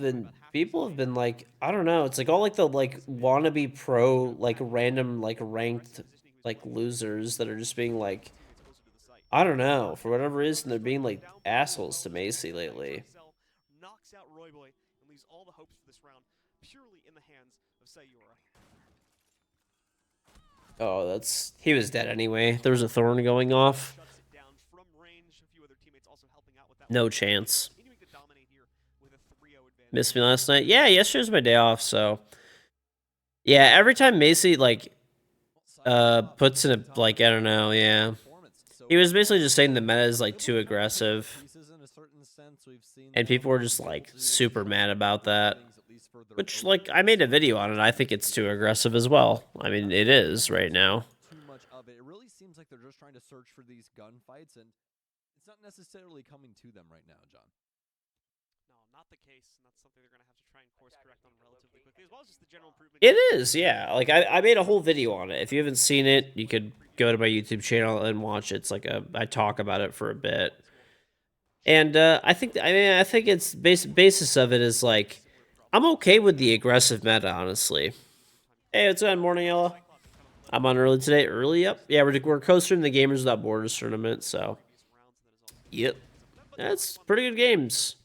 C: have been like, I don't know, it's like all like the like wannabe pro like random like ranked like losers that are just being like, I don't know, for whatever reason they're being like assholes to Macy lately.
L: Knocks out Royboy and leaves all the hopes for this round purely in the hands of Sayura.
C: Oh, he was dead anyway. There was a thorn going off. No chance. Missed me last night? Yeah, yesterday was my day off, so. Yeah, every time Macy, like, puts in a, like, I don't know, yeah. He was basically just saying the meta is, like, too aggressive. And people were just, like, super mad about that. Which, like, I made a video on it. I think it's too aggressive as well. I mean, it is right now.
A: Too much of it. It really seems like they're just trying to search for these gunfights, and it's not necessarily coming to them right now, John.
L: not the case, and that's something they're going to have to try and course correct on relatively quickly, as well as just the general improvement.
C: It is, yeah. Like I made a whole video on it. If you haven't seen it, you could go to my YouTube channel and watch it. It's like I talk about it for a bit. And I think it's basis of it is like I'm okay with the aggressive meta, honestly. Hey, what's on, Morning Ella? I'm on early today. Early, yep. Yeah, we're co-streaming the Gamers Without Borders tournament, so yep. That's pretty good games.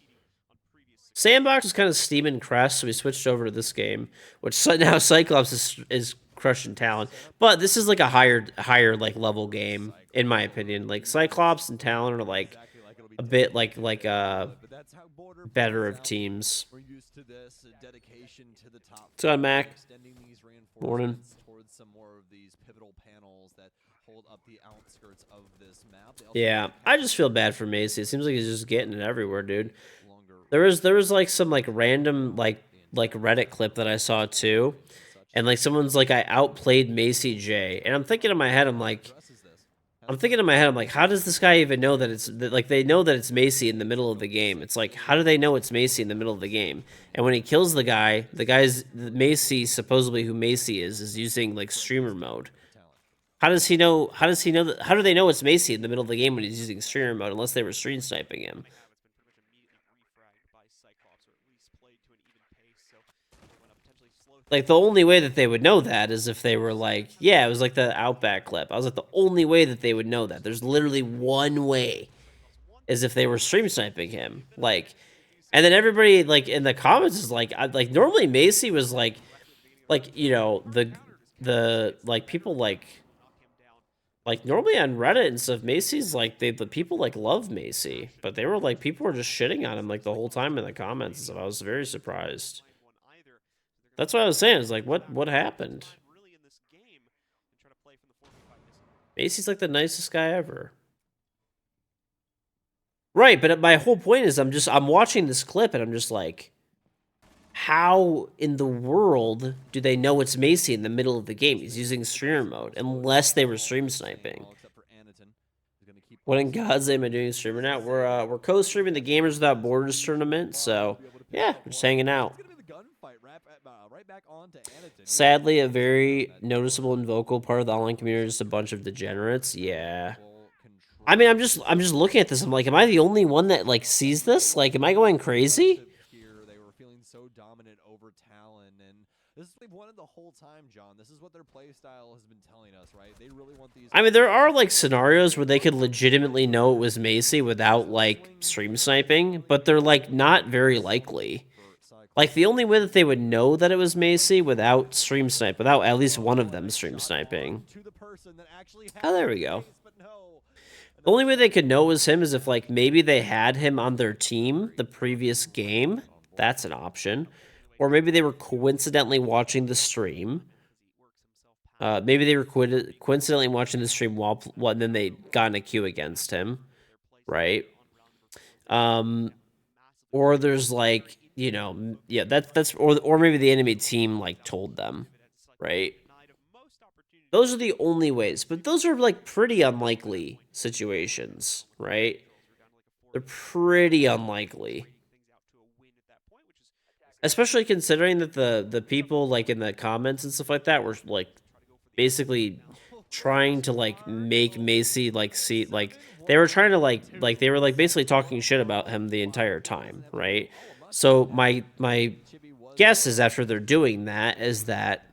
C: Sandbox was kind of Steam and Crest, so we switched over to this game, which now Cyclops is crushing Talon. But this is like a higher like level game, in my opinion. Like Cyclops and Talon are like a bit like better of teams. What's on, Mac? Morning. Yeah, I just feel bad for Macy. It seems like he's just getting it everywhere, dude. There was like some like random like Reddit clip that I saw too, and like someone's like I outplayed Macy J, and I'm thinking in my head I'm like, how does this guy even know that it's like they know that it's Macy in the middle of the game? It's like how do they know it's Macy in the middle of the game? And when he kills the guy's Macy supposedly who Macy is using like streamer mode. How does he know? How do they know it's Macy in the middle of the game when he's using streamer mode unless they were stream sniping him? Like, the only way that they would know that is if they were like, yeah, it was like the Outback clip. I was like, the only way that they would know that. There's literally one way, is if they were stream sniping him. Like, and then everybody, like, in the comments is like, normally Macy was like, you know, the like, people like, normally on Reddit and stuff, Macy's like, the people, like, love Macy. But they were like, people were just shitting on him, like, the whole time in the comments and stuff. I was very surprised. That's what I was saying. It's like, what happened? Macy's like the nicest guy ever. Right, but my whole point is I'm watching this clip and I'm just like, how in the world do they know it's Macy in the middle of the game? He's using streamer mode, unless they were stream sniping. What in God's name am I doing streamer now? We're co-streaming the Gamers Without Borders tournament, so yeah, we're just hanging out. Sadly, a very noticeable and vocal part of the online community is just a bunch of degenerates. Yeah. I mean, I'm just looking at this. I'm like, am I the only one that like sees this? Like, am I going crazy?
A: They were feeling so dominant over Talon, and this is what they've wanted the whole time, John. This is what their play style has been telling us, right? They really want these.
C: I mean, there are like scenarios where they could legitimately know it was Macy without like stream sniping, but they're like not very likely. Like, the only way that they would know that it was Macy without stream snipe, without at least one of them stream sniping. Oh, there we go. The only way they could know it was him is if, like, maybe they had him on their team the previous game. That's an option. Or maybe they were coincidentally watching the stream. Maybe they were coincidentally watching the stream while and then they got in a queue against him. Right? Or there's, like, you know, yeah, that's or maybe the enemy team like told them, right? Those are the only ways, but those are like pretty unlikely situations, right? They're pretty unlikely, especially considering that the people like in the comments and stuff like that were like basically trying to like make Macy like see like they were trying to like they were like basically talking shit about him the entire time, right? So my guess is after they're doing that is that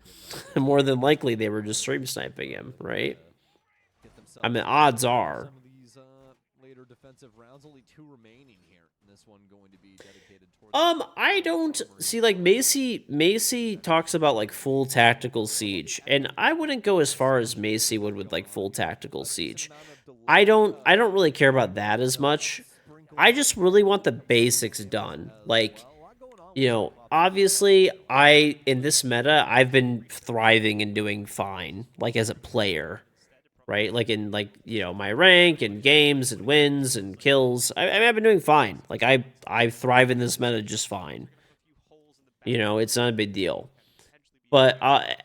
C: more than likely they were just stream sniping him, right? I mean, odds are. I don't see like Macy talks about like full tactical siege, and I wouldn't go as far as Macy would with like full tactical siege. I don't really care about that as much. I just really want the basics done. Like, you know, obviously, in this meta, I've been thriving and doing fine, like, as a player, right? Like, in, like, you know, my rank and games and wins and kills. I mean, I've been doing fine. Like, I thrive in this meta just fine. You know, it's not a big deal. But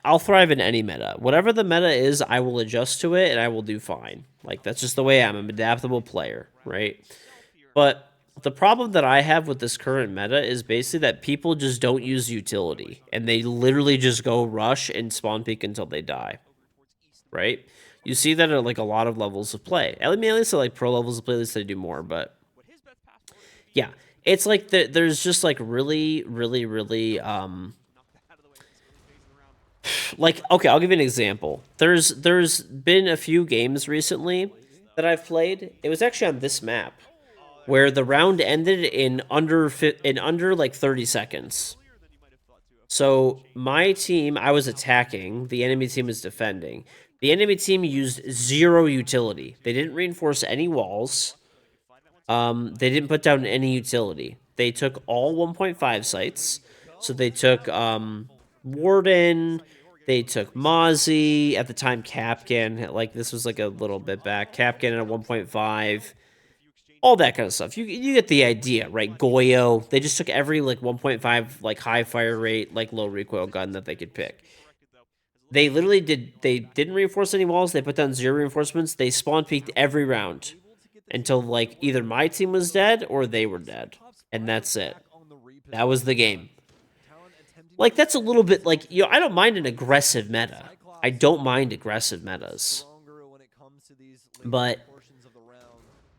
C: I'll thrive in any meta. Whatever the meta is, I will adjust to it, and I will do fine. Like, that's just the way I am. I'm an adaptable player, right? But The problem that I have with this current meta is basically that people just don't use utility, and they literally just go rush and spawn peek until they die, right? You see that at like a lot of levels of play. I mean, at least at like pro levels of play, at least they do more, but yeah, it's like there's just like really, like, okay, I'll give you an example. There's been a few games recently that I've played. It was actually on this map where the round ended in under like 30 seconds. So my team, I was attacking, the enemy team was defending. The enemy team used 0 utility. They didn't reinforce any walls. They didn't put down any utility. They took all 1.5 sites. So they took Warden, they took Mozzie, at the time Capcan, like this was like a little bit back. Capcan at 1.5. All that kind of stuff. You get the idea, right? Goyo. They just took every like 1.5 like high fire rate, like low recoil gun that they could pick. They literally didn't reinforce any walls. They put down 0 reinforcements. They spawn peeked every round until like either my team was dead or they were dead. And that's it. That was the game. Like, that's a little bit like, you know, I don't mind an aggressive meta. I don't mind aggressive metas. But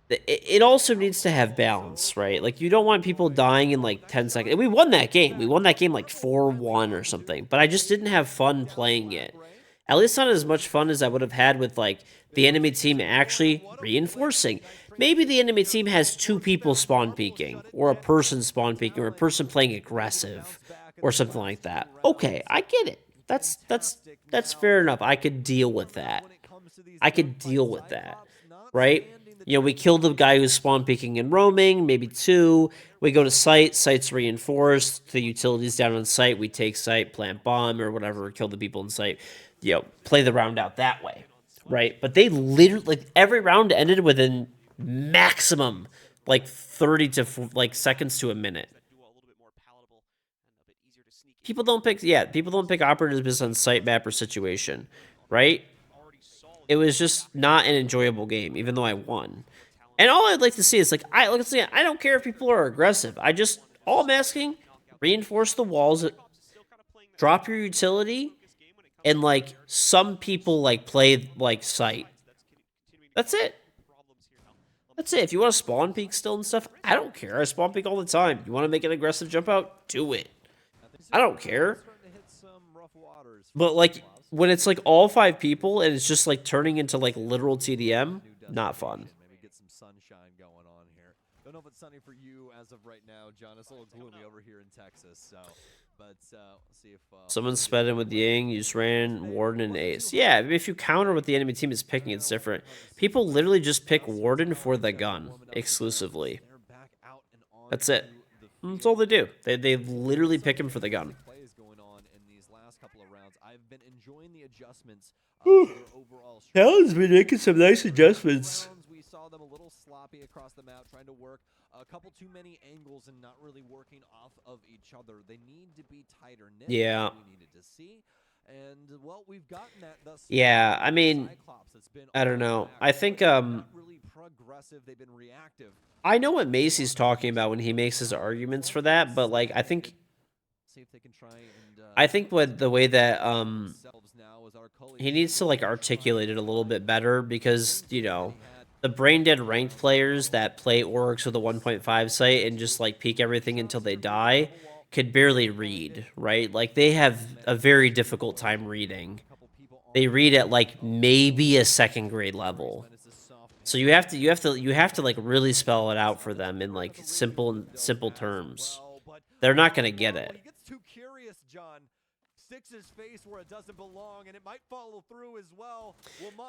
C: it also needs to have balance, right? Like, you don't want people dying in like 10 seconds. And we won that game. We won that game like 4-1 or something. But I just didn't have fun playing it. At least not as much fun as I would have had with like the enemy team actually reinforcing. Maybe the enemy team has 2 people spawn peeking, or a person spawn peeking, or a person playing aggressive, or something like that. Okay, I get it. That's fair enough. I could deal with that. I could deal with that, right? You know, we kill the guy who's spawn peeking and roaming, maybe 2. We go to site, site's reinforced, the utility's down on site, we take site, plant bomb, or whatever, kill the people in site. You know, play the round out that way, right? But they literally, like, every round ended within maximum, like, 30 to, like, seconds to a minute. People don't pick operators based on site map or situation, right? It was just not an enjoyable game, even though I won. And all I'd like to see is, like, I don't care if people are aggressive. All I'm asking, reinforce the walls, drop your utility, and, like, some people, like, play, like, site. That's it. That's it. If you want to spawn peek still and stuff, I don't care. I spawn peek all the time. You want to make an aggressive jump out? Do it. I don't care. But, like, when it's, like, all 5 people and it's just, like, turning into, like, literal TDM, not fun.
A: Maybe get some sunshine going on here. Don't know if it's sunny for you as of right now, John. It's a little gloomy over here in Texas, so... But let's see if...
C: Someone sped in with Ying, you just ran Warden and Ace. Yeah, if you counter what the enemy team is picking, it's different. People literally just pick Warden for the gun, exclusively. That's it. That's all they do. They literally pick him for the gun.
A: I've been enjoying the adjustments.
C: Talon's been making some nice adjustments.
A: We saw them a little sloppy across the map, trying to work a couple too many angles and not really working off of each other. They need to be tighter knit.
C: Yeah.
A: We needed to see. And well, we've gotten that thus.
C: Yeah, I mean, I don't know. I think
A: really progressive. They've been reactive.
C: I know what Macy's talking about when he makes his arguments for that, but like I think what the way that he needs to like articulate it a little bit better, because, you know, the brain dead ranked players that play orcs with a 1.5 sight and just like peek everything until they die could barely read, right? Like they have a very difficult time reading. They read at like maybe a 2nd grade level. So you have to like really spell it out for them in like simple terms. They're not going to get it.
A: His face where it doesn't belong, and it might follow through as well.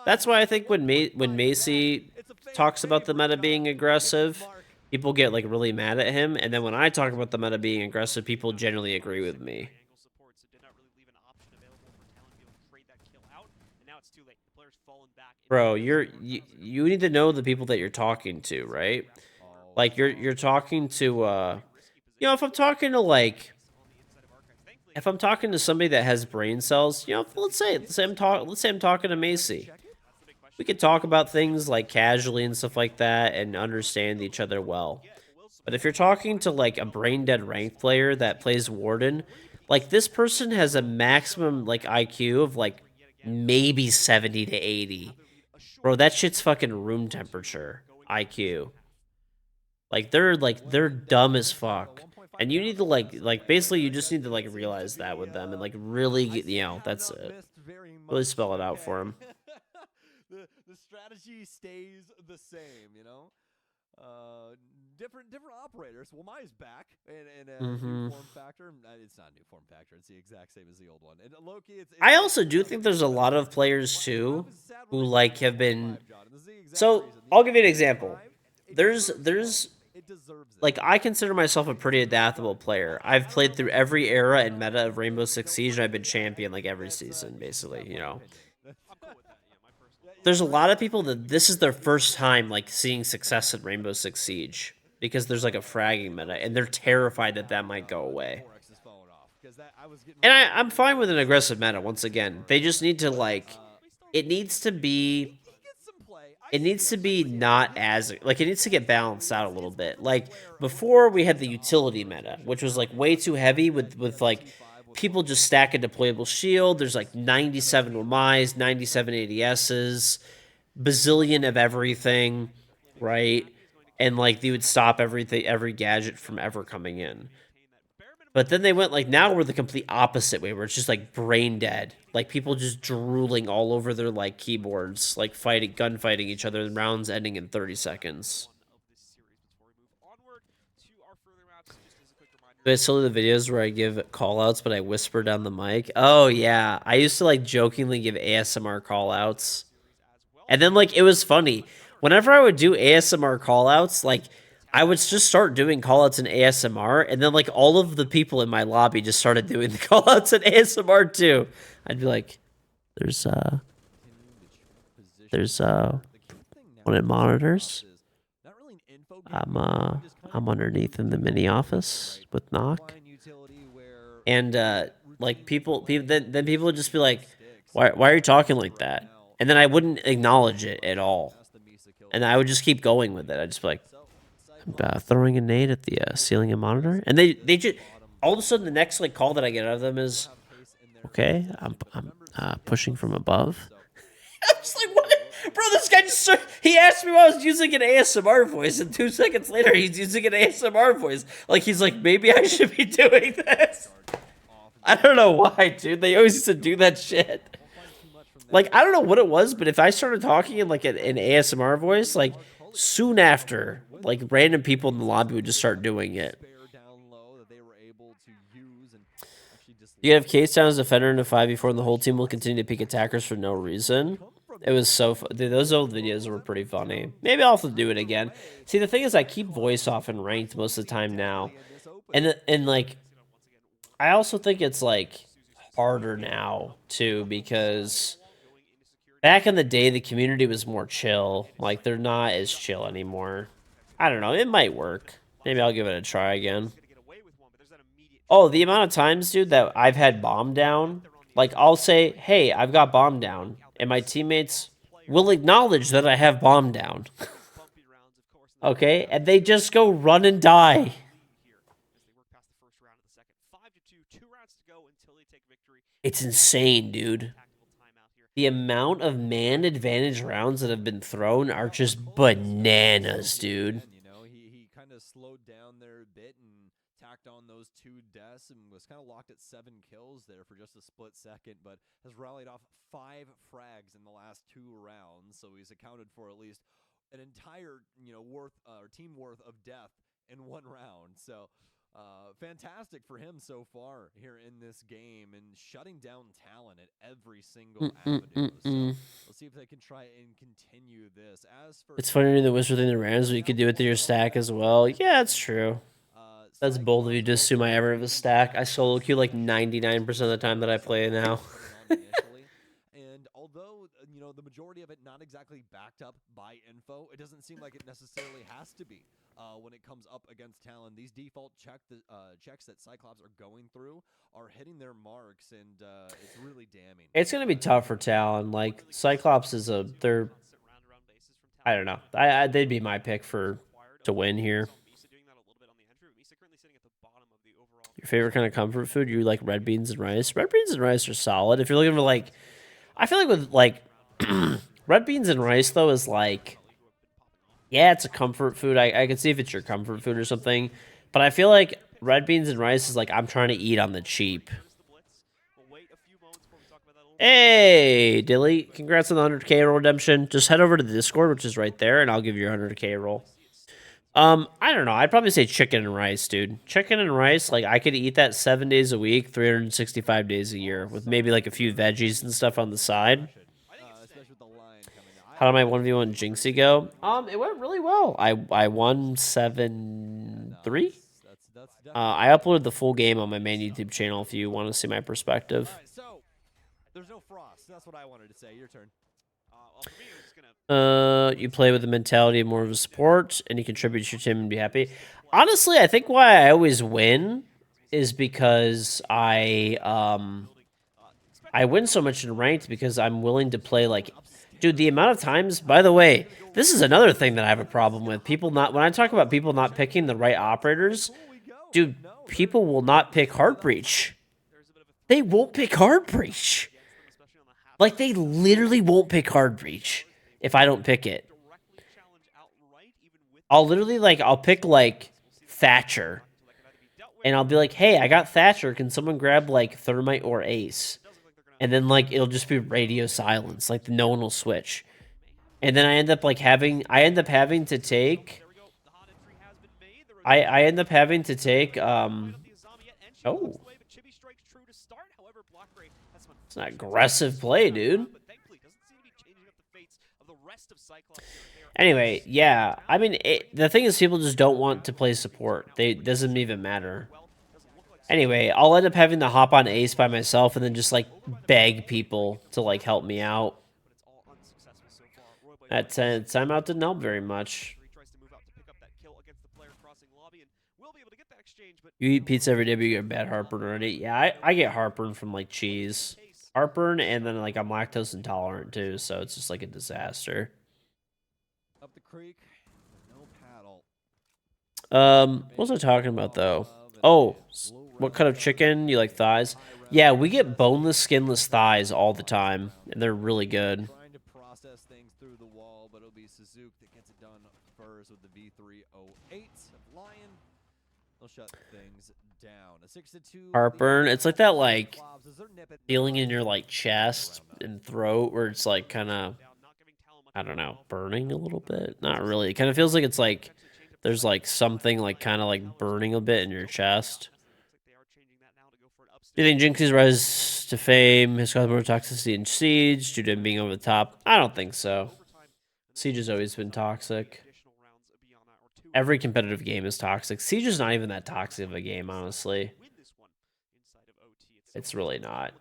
C: That's why I think when Macy talks about the meta being aggressive, people get like really mad at him, and then when I talk about the meta being aggressive, people generally agree with me. Bro, you need to know the people that you're talking to, right? Like you're talking to you know, if I'm talking to like if I'm talking to somebody that has brain cells, you know, let's say I'm talking to Macy. We could talk about things like casually and stuff like that and understand each other well. But if you're talking to like a brain dead ranked player that plays Warden, like this person has a maximum like IQ of like maybe 70 to 80. Bro, that shit's fucking room temperature IQ. Like they're dumb as fuck. And you need to like basically you just need to like realize that with them and like really that's it. Really spell it out for them.
A: The strategy stays the same, you know. Different operators. Well, Mai's back in a new form factor. It's not a new form factor. It's the exact same as the old one. And Loki, it's
C: I also do think there's a lot of players too who like have been. So I'll give you an example. There's like I consider myself a pretty adaptable player. I've played through every era and meta of Rainbow Six Siege, and I've been champion like every season, basically. You know. There's a lot of people that this is their first time like seeing success in Rainbow Six Siege because there's like a fragging meta, and they're terrified that that might go away. And I'm fine with an aggressive meta. Once again, they just need to like, it needs to be not as like it needs to get balanced out a little bit. Like before, we had the utility meta, which was like way too heavy with like people just stack a deployable shield. There's like 97 Wamais, 97 ADSs, bazillion of everything, right? And like they would stop everything, every gadget from ever coming in. But then they went like now we're the complete opposite way where it's just like brain dead. Like people just drooling all over their like keyboards, like gunfighting each other, and rounds ending in 30 seconds. I still do the videos where I give callouts, but I whisper down the mic. Oh yeah, I used to like jokingly give ASMR callouts, and then like it was funny. Whenever I would do ASMR callouts, like I would just start doing callouts in ASMR, and then like all of the people in my lobby just started doing the callouts in ASMR too. I'd be like, "There's one in monitors. I'm underneath in the mini office with Knock." And like people then people would just be like, why are you talking like that? And then I wouldn't acknowledge it at all. And I would just keep going with it. I'd just be like, I'm throwing a nade at the ceiling and monitor. And they just all of a sudden the next like call that I get out of them is, okay, I'm pushing from above. I'm just like, what? Bro, this guy just he asked me why I was using an ASMR voice, and 2 seconds later he's using an ASMR voice. Like he's like, maybe I should be doing this. I don't know why, dude. They always used to do that shit. Like I don't know what it was, but if I started talking in like an ASMR voice, like soon after, like random people in the lobby would just start doing it. You have Case down as defender in a 5v4, and the whole team will continue to peek attackers for no reason. It was so fun. Dude, those old videos were pretty funny. Maybe I'll have to do it again. See, the thing is, I keep voice off and ranked most of the time now. And like, I also think it's, like, harder now, too, because back in the day, the community was more chill. Like, they're not as chill anymore. I don't know. It might work. Maybe I'll give it a try again. Oh, the amount of times, dude, that I've had bomb down. Like, I'll say, hey, I've got bomb down. And my teammates will acknowledge that I have bomb down. Okay? And they just go run and die. It's insane, dude. The amount of man advantage rounds that have been thrown are just bananas, dude.
A: You know, he kind of slowed down there a bit and tacked on those 2 deaths and was kind of locked at 7 kills there for just a split second, but has rallied off 5 frags in the last 2 rounds, so he's accounted for at least an entire, team worth of death in 1 round. So fantastic for him so far here in this game and shutting down Talon at every single avenue. So we'll see if they can try and continue this.
C: It's funny to whisper thing the rounds, but you could do it to your stack as well. Yeah, it's true. That's bold of you to assume I ever have a stack. I solo queue like 99% of the time that I play now.
A: And although, the majority of it not exactly backed up by info, it doesn't seem like it necessarily has to be when it comes up against Talon. These default checks that Cyclops are going through are hitting their marks, and it's really damning.
C: It's going to be tough for Talon. Like, Cyclops is I don't know. They'd be my pick to win here. Your favorite kind of comfort food? You like red beans and rice? Red beans and rice are solid. If you're looking for like, I feel like with like red beans and rice though is like, yeah, it's a comfort food. I can see if it's your comfort food or something, but I feel like red beans and rice is like I'm trying to eat on the cheap. Hey, Dilly, congrats on the 100K roll redemption. Just head over to the Discord, which is right there, and I'll give you your 100K roll. I don't know. I'd probably say chicken and rice, dude. Chicken and rice, like I could eat that 7 days a week, 365 days a year, with maybe like a few veggies and stuff on the side. How did my 1v1 Jinxie go? It went really well. I won 7-3. I uploaded the full game on my main YouTube channel if you want to see my perspective.
A: So there's no frost. That's what I wanted to say. Your turn.
C: You play with the mentality of more of a support, and you contribute to your team and be happy. Honestly, I think why I always win is because I win so much in ranked because I'm willing to play like, dude. The amount of times, by the way, this is another thing that I have a problem with. People not when I talk about people not picking the right operators, dude. People will not pick Heartbreach. They won't pick Heartbreach. Like they literally won't pick Heartbreach if I don't pick it. I'll literally I'll pick like Thatcher. And I'll be like, hey, I got Thatcher. Can someone grab like Thermite or Ace? And then like it'll just be radio silence. Like no one will switch. And then I end up having to take oh. It's an aggressive play, dude. Anyway, yeah. I mean, the thing is, people just don't want to play support. It doesn't even matter. Anyway, I'll end up having to hop on Ace by myself and then just, like, beg people to, like, help me out. That timeout didn't help very much. You eat pizza every day, but you get bad heartburn already. Yeah, I get heartburn from, like, cheese. Heartburn, and then, like, I'm lactose intolerant, too, so it's just, like, a disaster.
A: Up the creek, no paddle.
C: What was I talking about, though? Oh, what kind of chicken? You like thighs? Yeah, we get boneless, skinless thighs all the time, and they're really good.
A: Trying to process things through the wall, but it'll be Suzuki that gets it done first with the V308 of Lion. They'll shut things down. A 6-2
C: Heartburn. It's like that, like, feeling in your, like, chest and throat where it's, like, kind of, I don't know, burning a little bit. Not really. It kind of feels like it's, like, there's, like, something, like, kind of, like, burning a bit in your chest. Do you think Jinxie's rise to fame has caused more toxicity in Siege due to him being over the top? I don't think so. Siege has always been toxic. Every competitive game is toxic. Siege is not even that toxic of a game, honestly. It's really not.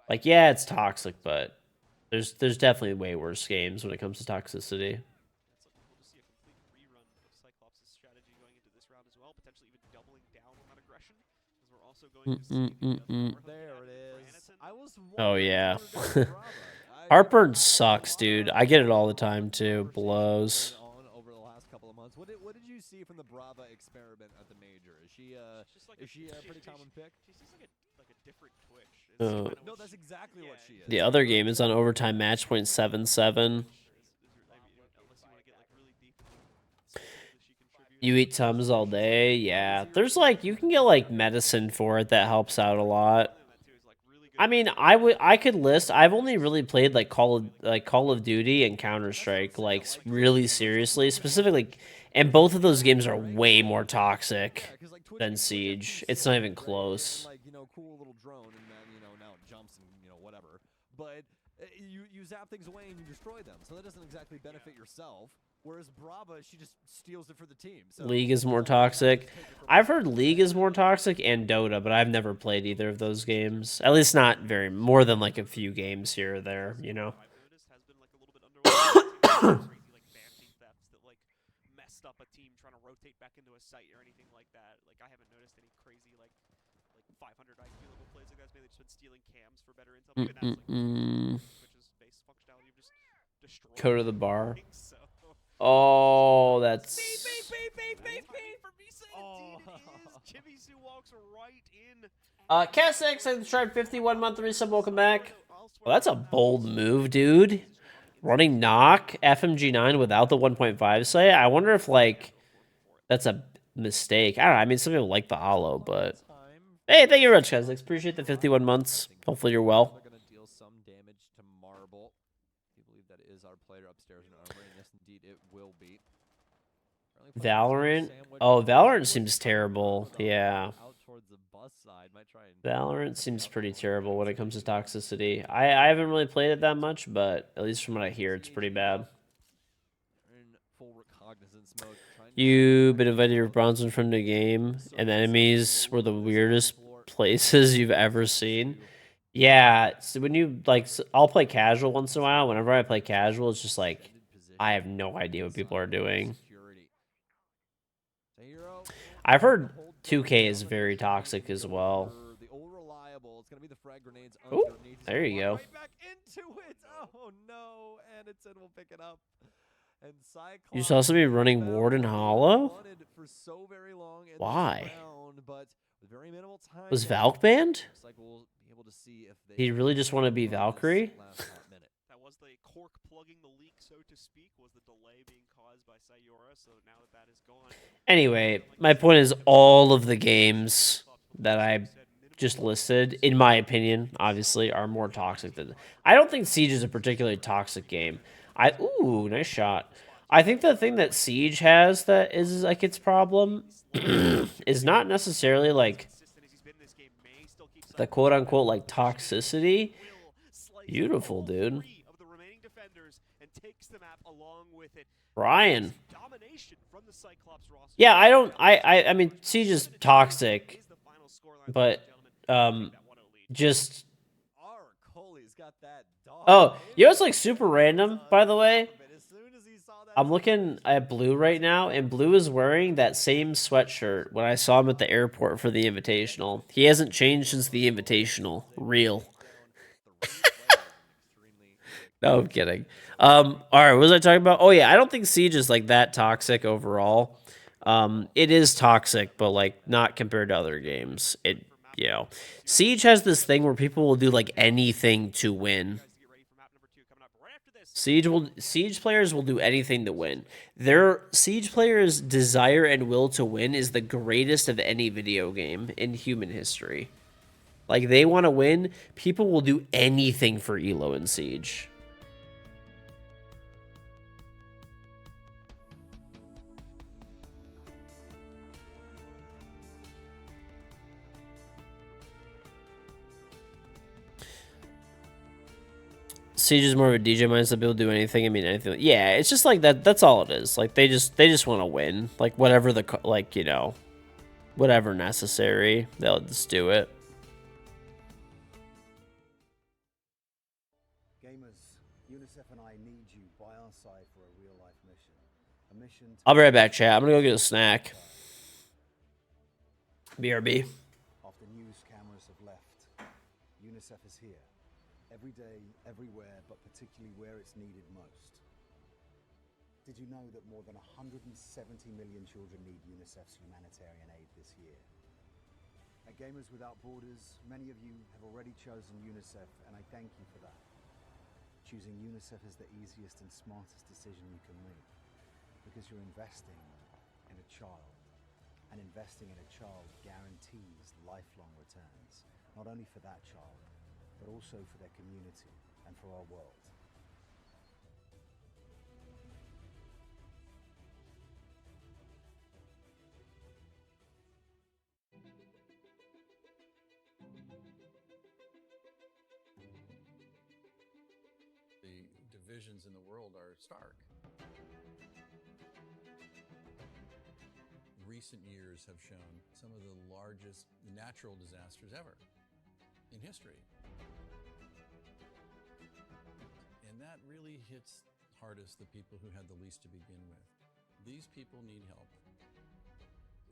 C: Like, yeah, it's toxic, but there's definitely way worse games when it comes to toxicity. Oh, yeah. Heartburn sucks, dude. I get it all the time, too. Blows.
A: Over the last couple of months. What did you see from the Brava experiment at the major? Is she a pretty common pick? She seems like a different Twitch. No, that's exactly what she is.
C: The other game is on overtime match point 7-7. You eat Tums all day? Yeah. There's like, you can get like medicine for it that helps out a lot. I mean, I could list. I've only really played like Call of Duty and Counter-Strike like really seriously, specifically, and both of those games are way more toxic than Siege. It's not even close.
A: Like, cool little drone, and then now it jumps and whatever. But you zap things away and you destroy them, so that doesn't exactly benefit yourself. Whereas Brava, she just steals it for the team. So
C: League is more toxic. I've heard League is more toxic and Dota, but I've never played either of those games. At least not more than like a few games here or there,
L: Messed up a team trying to rotate back into a site or anything like that. Like I haven't noticed any crazy like 500 IQ level plays like that. Maybe they've just been stealing cams for better intel. Maybe that's Twitch's base functionality of just destroying.
C: Go to the bar.
L: So
C: Oh, that's...
L: Oh. Jimmy Sue walks right in.
C: Cat6, I tried 51-month resub. Welcome back. Well, that's a bold move, dude. Running knock FMG9 without the 1.5 sight. I wonder if, like, that's a mistake. I don't know. I mean, some people like the hollow, but... Hey, thank you very much, Cat6. Appreciate the 51 months. Hopefully you're well.
A: They're going to deal some damage to Marble. Do you believe that is our player upstairs in armor? And yes, indeed, it will be.
C: Valorant? Oh, Valorant seems terrible. Yeah. Valorant seems pretty terrible when it comes to toxicity. I haven't really played it that much, but at least from what I hear, it's pretty bad. You've been invited to your Bronson from the game, and the enemies were the weirdest places you've ever seen. Yeah, so when you, like, I'll play casual once in a while. Whenever I play casual, it's just like, I have no idea what people are doing. I've heard 2K is very toxic as well. Ooh, there you go.
A: Oh no, Anderson will pick it up. And
C: You saw somebody running Ward and Hollow? Why? Was Valk banned? He really just want to be Valkyrie?
L: That was the cork plugging the leak, so to speak, was the delay being caused by Sayora, so now that is gone.
C: Anyway, my point is all of the games that I just listed, in my opinion, obviously, are more toxic than... I don't think Siege is a particularly toxic game. Ooh, nice shot. I think the thing that Siege has that is like its problem is not necessarily like the quote-unquote like toxicity. Beautiful, dude. Ryan. Yeah, I mean, Siege is toxic, but just... Oh, you know what's like super random, by the way? I'm looking at Blue right now, and Blue is wearing that same sweatshirt when I saw him at the airport for the Invitational. He hasn't changed since the Invitational. Real. No, I'm kidding. All right, what was I talking about? Oh, yeah, I don't think Siege is like that toxic overall. It is toxic, but like not compared to other games. You know, Siege has this thing where people will do like anything to win. Siege players will do anything to win. Their Siege players' desire and will to win is the greatest of any video game in human history. Like, they want to win. People will do anything for Elo in Siege. Siege is more of a DJ mindset. People do anything. I mean, anything. Yeah, it's just like that. That's all it is. Like they just want to win. Like whatever like, you know, whatever necessary, they'll just do it.
J: Gamers, UNICEF and I need you by our side for a real life mission. A mission.
C: I'll be right back, chat. I'm gonna go get a snack. BRB.
J: After news cameras have left, UNICEF is here. Every day, everywhere, but particularly where it's needed most. Did you know that more than 170 million children need UNICEF's humanitarian aid this year? At Gamers Without Borders, many of you have already chosen UNICEF, and I thank you for that. Choosing UNICEF is the easiest and smartest decision you can make, because you're investing in a child, and investing in a child guarantees lifelong returns, not only for that child, but also for their community and for our world.
K: The divisions in the world are stark. Recent years have shown some of the largest natural disasters ever in history. And that really hits hardest the people who had the least to begin with. These people need help.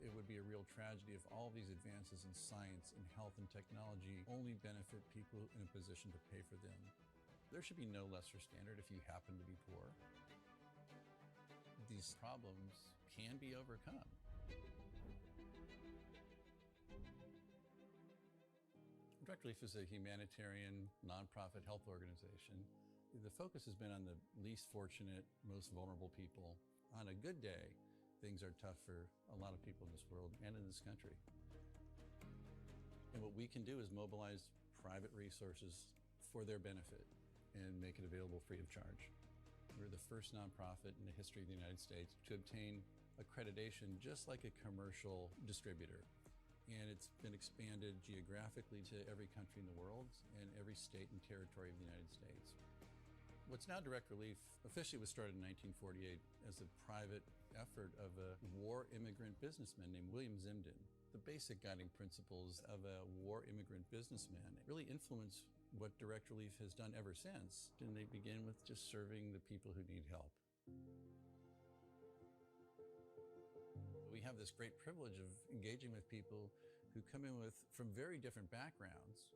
K: It would be a real tragedy if all these advances in science and health and technology only benefit people in a position to pay for them. There should be no lesser standard if you happen to be poor. these problems can be overcome. Direct Relief is a humanitarian, nonprofit health organization. The focus has been on the least fortunate, most vulnerable people. On a good day, things are tough for a lot of people in this world and in this country. And what we can do is mobilize private resources for their benefit and make it available free of charge. We're the first nonprofit in the history of the United States to obtain accreditation just like a commercial distributor. And it's been expanded geographically to every country in the world and every state and territory of the United States. What's now Direct Relief officially was started in 1948 as a private effort of a war immigrant businessman named William Zimden. The basic guiding principles of a war immigrant businessman really influence what Direct Relief has done ever since. And they begin with just serving the people who need help. We have this great privilege of engaging with people who come in from very different backgrounds,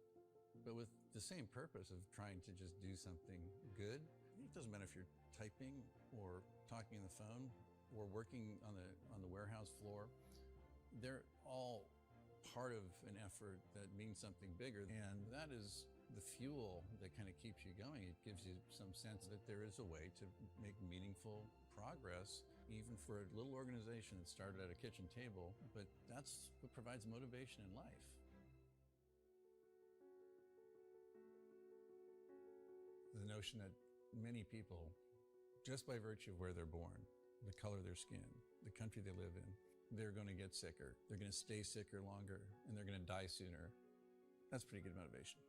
K: but with the same purpose of trying to just do something good. It doesn't matter if you're typing or talking on the phone or working on the warehouse floor. They're all part of an effort that means something bigger, and that is the fuel that kind of keeps you going. It gives you some sense that there is a way to make meaningful progress, even for a little organization that started at a kitchen table, but that's what provides motivation in life. The notion that many people, just by virtue of where they're born, the color of their skin, the country they live in, they're going to get sicker, they're going to stay sicker longer, and they're going to die sooner. That's pretty good motivation.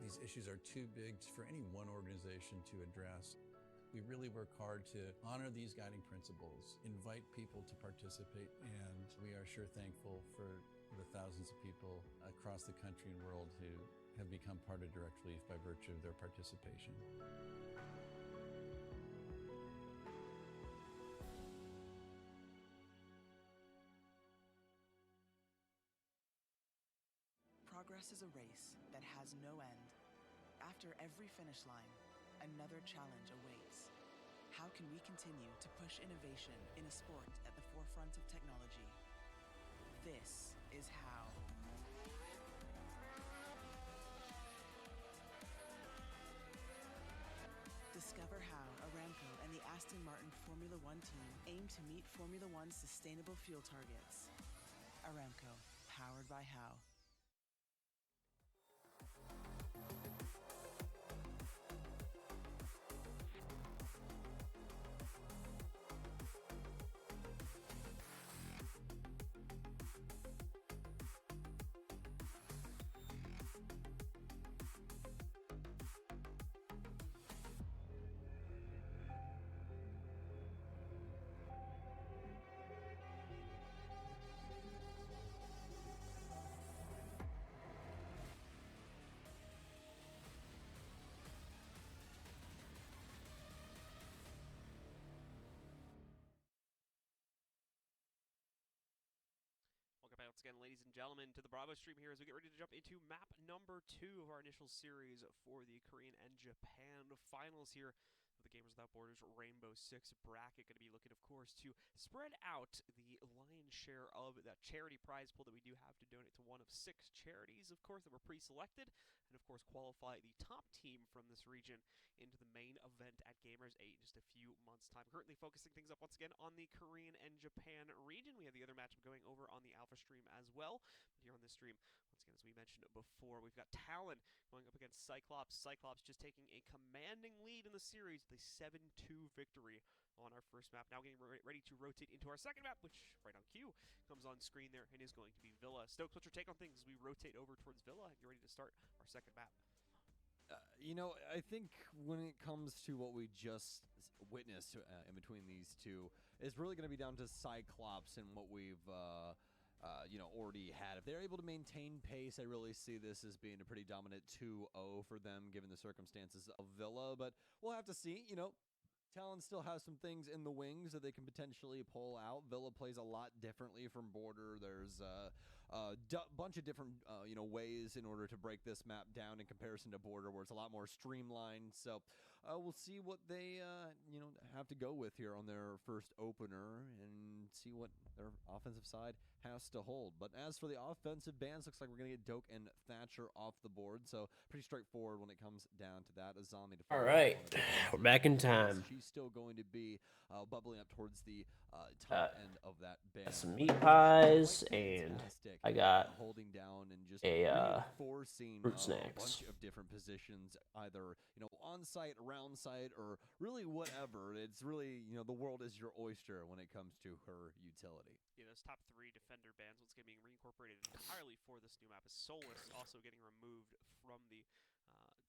K: These issues are too big for any one organization to address. We really work hard to honor these guiding principles, invite people to participate, and we are sure thankful for the thousands of people across the country and world who have become part of Direct Relief by virtue of their participation.
M: Progress is a race that has no end. After every finish line, another challenge awaits. How can we continue to push innovation in a sport at the forefront of technology? This is how. Discover how Aramco and the Aston Martin Formula One team aim to meet Formula One's sustainable fuel targets. Aramco, powered by How.
L: Welcome back once again, ladies and gentlemen, to the Bravo stream here as we get ready to jump into map number 2 of our initial series for the Korean and Japan finals here of the Gamers Without Borders Rainbow Six bracket. Going to be looking, of course, to spread out the lion's share of that charity prize pool that we do have to donate to one of 6 charities, of course, that were pre-selected, and of course qualify the top team from this region into the main event at Gamers 8 in just a few months' time. Currently focusing things up once again on the Korean and Japan region. We have the other matchup going over on the Alpha stream as well. But here on this stream, once again, as we mentioned before, we've got Talon going up against Cyclops. Cyclops just taking a commanding lead in the series with a 7-2 victory on our first map. Now getting ready to rotate into our second map, which right on cue comes on screen there and is going to be Villa. Stokes, what's your take on things as we rotate over towards Villa? Get ready to start our second map.
A: You know, I think when it comes to what we just witnessed in between these two, it's really going to be down to Cyclops and what we've, already had. If they're able to maintain pace, I really see this as being a pretty dominant 2-0 for them, given the circumstances of Villa. But we'll have to see. You know, Talon still has some things in the wings that they can potentially pull out. Villa plays a lot differently from Border. There's a bunch of different ways in order to break this map down in comparison to Border, where it's a lot more streamlined. So we'll see what they have to go with here on their first opener and see what their offensive side has to hold. But as for the offensive bans, looks like we're going to get Doke and Thatcher off the board. So pretty straightforward when it comes down to that. Azami to
C: All right, we're back in time.
A: She's still going to be bubbling up towards the top end of that band.
C: Some meat pies, and I got
A: holding down and just
C: a
A: reinforcing
C: fruit
A: a
C: snacks.
A: bunch of different positions, either on site, around site, or really whatever. It's really the world is your oyster when it comes to her utility.
L: Those top 3 defender bans, once again being reincorporated entirely for this new map, is Solus also getting removed from the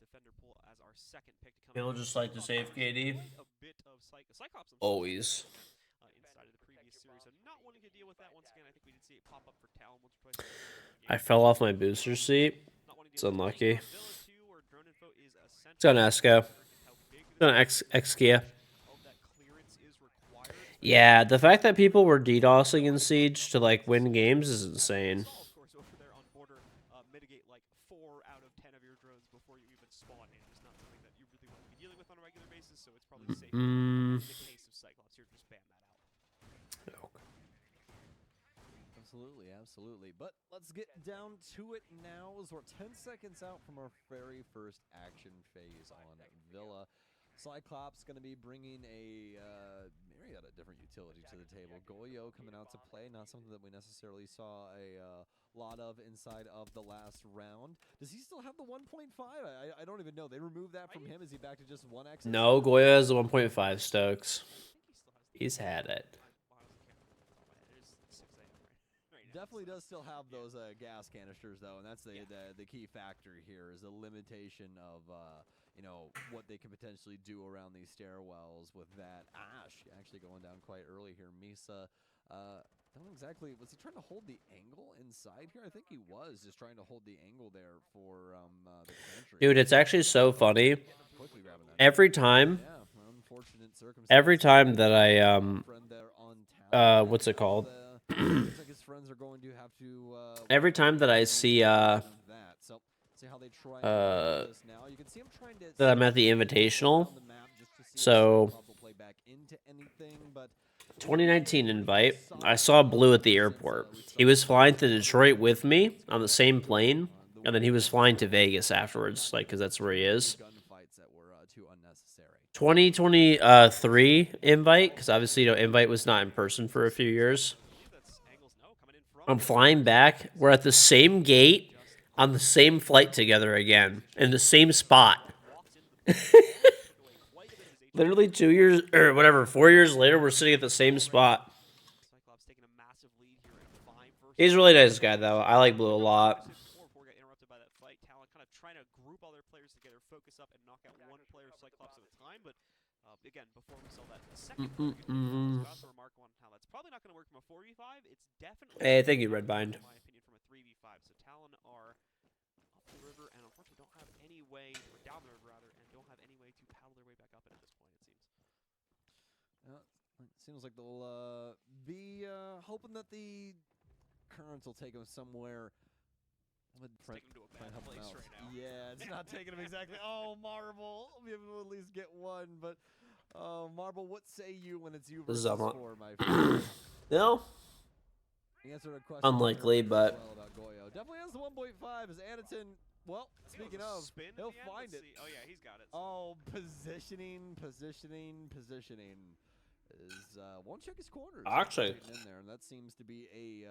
L: defender pool as our second pick to come.
C: People just like to save KD.
L: A bit of Cyclops
C: Always.
L: Inside of the previous series, I'm not wanting to deal with that once again. I think we did see it pop up for Talon once or twice.
C: I fell off my booster seat. It's unlucky. It's on Esco. It's on Xkia. Yeah, the fact that people were DDoSing in Siege to like win games is insane.
L: Of course, over there on Border, mitigate like 4 out of 10 of your drones before you even spawn in. It's not something that you really want to be dealing with on a regular basis, so it's probably safe. In the case of Cyclops, here, just ban that out.
A: Absolutely. But let's get down to it now, as we're 10 seconds out from our very first action phase on Villa. Cyclops going to be bringing a myriad of different utility to the table. Goyo coming out to play, not something that we necessarily saw a lot of inside of the last round. Does he still have the 1.5? I don't even know. They removed that from him. Is he back to just 1x?
C: No, Goyo has the 1.5 Stokes. He's had it.
A: Definitely does still have those gas canisters, though, and that's the key factor here, is the limitation of what they can potentially do around these stairwells with that. Ash actually going down quite early here. Misa, don't exactly, was he trying to hold the angle inside here? I think he was just trying to hold the angle there for the pantry.
C: Dude, it's actually so funny. Every time that I what's it called? Every time that I see that I'm at the Invitational, so 2019 invite, I saw Blue at the airport. He was flying to Detroit with me on the same plane, and then he was flying to Vegas afterwards, like, because that's where he is. 2023 invite, because obviously, invite was not in person for a few years. I'm flying back. We're at the same gate on the same flight together again in the same spot. Literally 2 years or whatever, 4 years later, we're sitting at the same spot. He's a really nice guy, though. I like Blue a lot.
L: Again, before we saw that second remark on how that's probably not going to work from a 4v5. It's definitely
C: thank you, Redbind.
L: In my opinion, from a 3v5. So Talon are up the river and unfortunately don't have any way, or down the river rather, and don't have any way to paddle their way back up. And at this point, it seems.
A: It seems like they'll be hoping that the currents will take them somewhere.
L: Take them to a bad place right now.
A: Yeah, it's not taking them exactly. Oh, Marble. We'll be able to at least get one, but Marble, what say you when it's you versus 4, my friend?
C: No. Unlikely, but
A: about Goyo. Definitely has the 1.5 as Anaton. Well, speaking of, he'll find it.
L: Oh yeah, he's got it.
A: Oh, positioning. Is won't check his corners.
C: Actually,
A: in there, and that seems to be a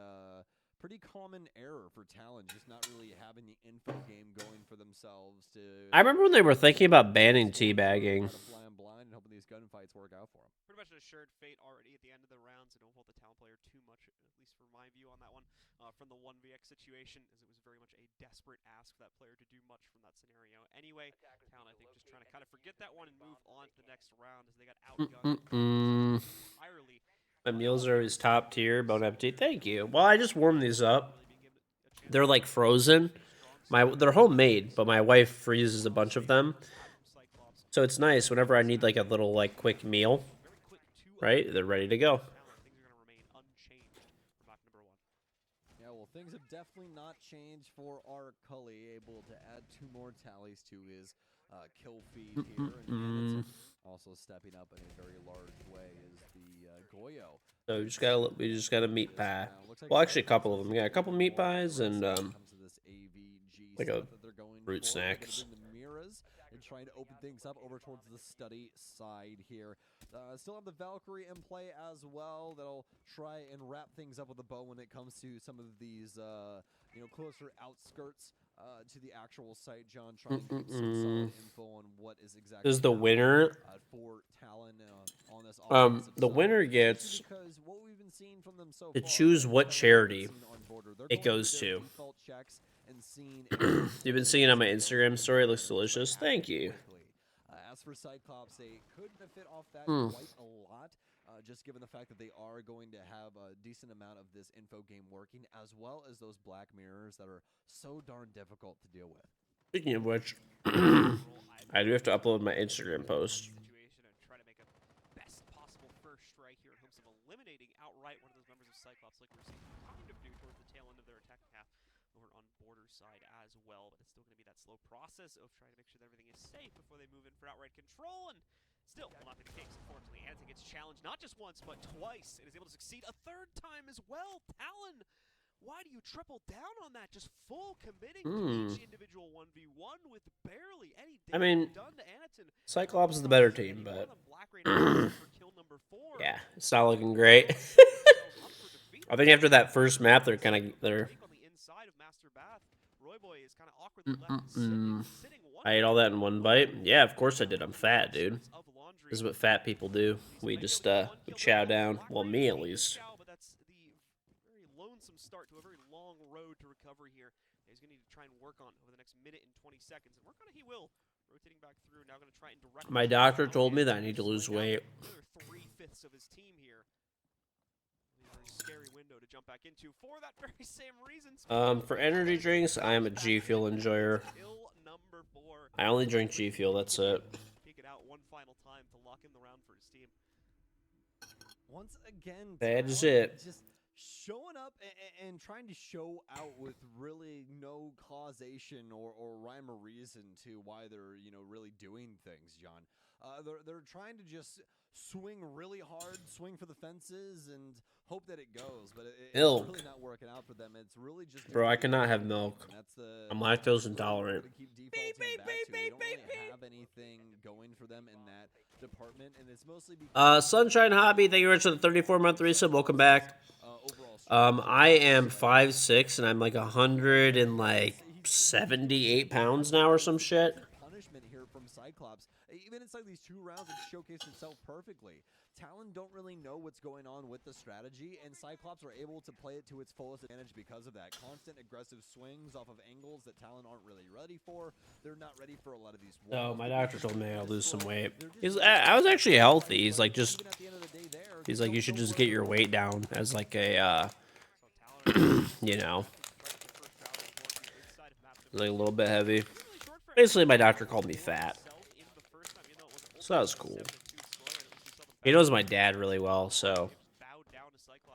A: pretty common error for Talon, just not really having the info game going for themselves.
C: I remember when they were thinking about banning teabagging.
A: Flying blind and hoping these gunfights work out for them.
L: Pretty much an assured fate already at the end of the round, so don't hold the Talon player too much, at least for my view on that one, from the 1vx situation, as it was very much a desperate ask for that player to do much from that scenario. Anyway, Talon, I think, just trying to kind of forget that one and move on to the next round as they got outgunned entirely.
C: My meals are always top tier, bone empty. Thank you. Well, I just warmed these up. They're like frozen. They're homemade, but my wife freezes a bunch of them. So it's nice whenever I need like a little like quick meal, right? They're ready to go.
A: Yeah, well, things have definitely not changed for our Cully, able to add 2 more tallies to his kill feed here. And Anderson also stepping up in a very large way is the Goyo.
C: So we just got a meat pie. Well, actually, a couple of them. We got a couple meat pies and like a fruit snacks.
A: And trying to open things up over towards the study side here. Still have the Valkyrie in play as well. That'll try and wrap things up with a bow when it comes to some of these, closer outskirts to the actual site. John trying to get some solid info on what is exactly
C: Does the winner
A: for Talon on this
C: the winner gets to choose what charity it goes to. You've been seeing on my Instagram story. It looks delicious. Thank you.
A: As for Cyclops, they could benefit off that quite a lot, just given the fact that they are going to have a decent amount of this info game working, as well as those black mirrors that are so darn difficult to deal with.
C: Speaking of which, I do have to upload my Instagram post.
L: Eliminating outright one of those members of Cyclops, like we're seeing kind of do towards the tail end of their attacking half over on border side as well. But it's still going to be that slow process of trying to make sure that everything is safe before they move in for outright control. And still will not be the case. Unfortunately, Anderson gets challenged not just once but twice, and is able to succeed a 3rd time as well. Talon, why do you triple down on that? Just full committing to each individual 1v1 with barely any damage done to Anderson.
C: Cyclops is the better team, but yeah, it's not looking great. I think after that first map, they're I ate all that in one bite. Yeah, of course I did. I'm fat, dude. This is what fat people do. We just we chow down. Well, me at least.
L: But that's the very lonesome start to a very long road to recovery here. He's going to need to try and work on over the next minute and 20 seconds, and work on it he will. Rotating back through, now going to try and direct.
C: My doctor told me that I need to lose weight.
L: Another 3/5 of his team here. A very scary window to jump back into for that very same reason.
C: For energy drinks, I am a G Fuel enjoyer. I only drink G Fuel. That's it.
L: Take it out one final time to lock in the round for his team.
A: Once again,
C: that is it.
A: Just showing up and trying to show out with really no causation or rhyme or reason to why they're really doing things, John. They're trying to just swing really hard, swing for the fences, and hope that it goes. But it's really not working out for them. It's really just
C: bro. I cannot have milk. I'm lactose intolerant.
A: They don't really have anything going for them in that department, and it's mostly because
C: Sunshine Hobby. Thank you very much for the 34-month resub. Welcome back. I am 5'6" and I'm like 178 pounds now or some shit.
A: Punishment here from Cyclops. Even inside these 2 rounds, it showcased himself perfectly. Talon don't really know what's going on with the strategy, and Cyclops are able to play it to its fullest advantage because of that. Constant aggressive swings off of angles that Talon aren't really ready for. They're not ready for a lot of these walls.
C: Oh, my doctor told me I'll lose some weight. I was actually healthy. He's like, you should just get your weight down as like a, like a little bit heavy. Basically, my doctor called me fat. So that was cool. He knows my dad really well, so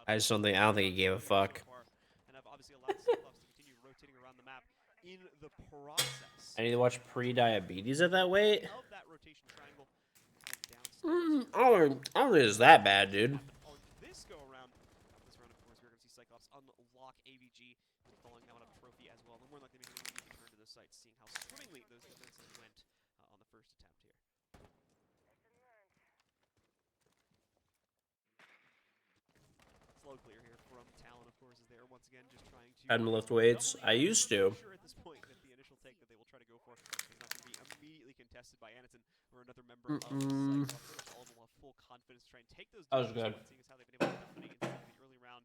C: I don't think he gave a fuck. I need to watch pre-diabetes at that weight. I don't think it's that bad, dude.
L: This round, of course, we're going to see Cyclops unlock AVG, following that one up trophy as well. And more likely maybe we can return to the site, seeing how swimmingly those defenses went on the first attempt here. Slow clear here from Talon, of course, is there once again, just trying to.
C: Hadn't lift weights. I used to.
L: Sure at this point that the initial take that they will try to go for is not going to be immediately contested by Anderson or another member of Cyclops. All of them have full confidence to try and take those.
C: That was good.
L: Seeing as how they've been able to dominate in the early round.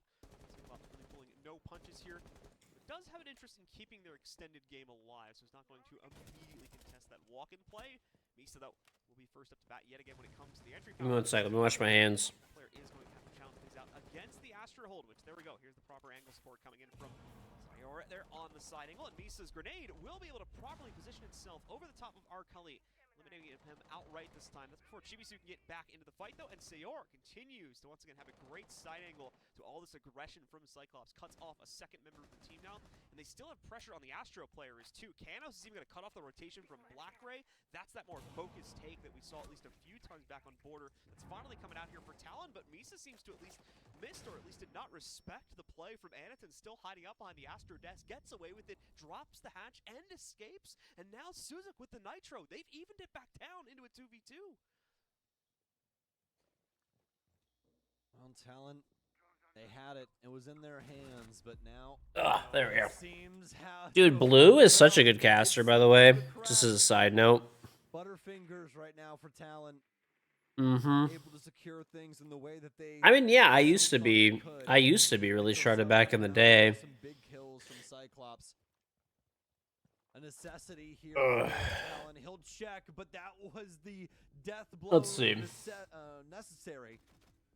L: Cyclops really pulling no punches here. It does have an interest in keeping their extended game alive, so it's not going to immediately contest that walk-in play. Misa, though, will be first up to bat yet again when it comes to the entry.
C: Give me 1 second. Let me wash my hands.
L: Player is going to have to challenge things out against the Astra hold, which there we go. Here's the proper angle support coming in from Sayora there on the side angle, and Misa's grenade will be able to properly position itself over the top of Arcully, eliminating eliminating him outright this time. That's before Chibisu can get back into the fight, though, and Sayor continues to once again have a great side angle to all this aggression from Cyclops. Cuts off a second member of the team now, and they still have pressure on the Astro players, too. Kanos is even going to cut off the rotation from Black Ray. That's that more focused take that we saw at least a few times back on Border. That's finally coming out here for Talon, but Misa seems to at least missed, or at least did not respect the play from Anaton, still hiding up behind the Astro desk, gets away with it, drops the hatch, and escapes. And now Suzuk with the Nitro. They've evened it back down into a 2v2.
A: Well, Talon, they had it. It was in their hands, but now...
C: there we go.
A: Seems how
C: Dude, Blue is such a good caster, by the way. Just as a side note.
A: Butterfingers right now for Talon.
C: Mm-hmm.
A: Able to secure things in the way that they...
C: I mean, yeah, I used to be really shredded back in the day.
A: Some big kills from Cyclops. A necessity here for Talon. He'll check, but that was the death blow.
C: Let's see.
A: Necessary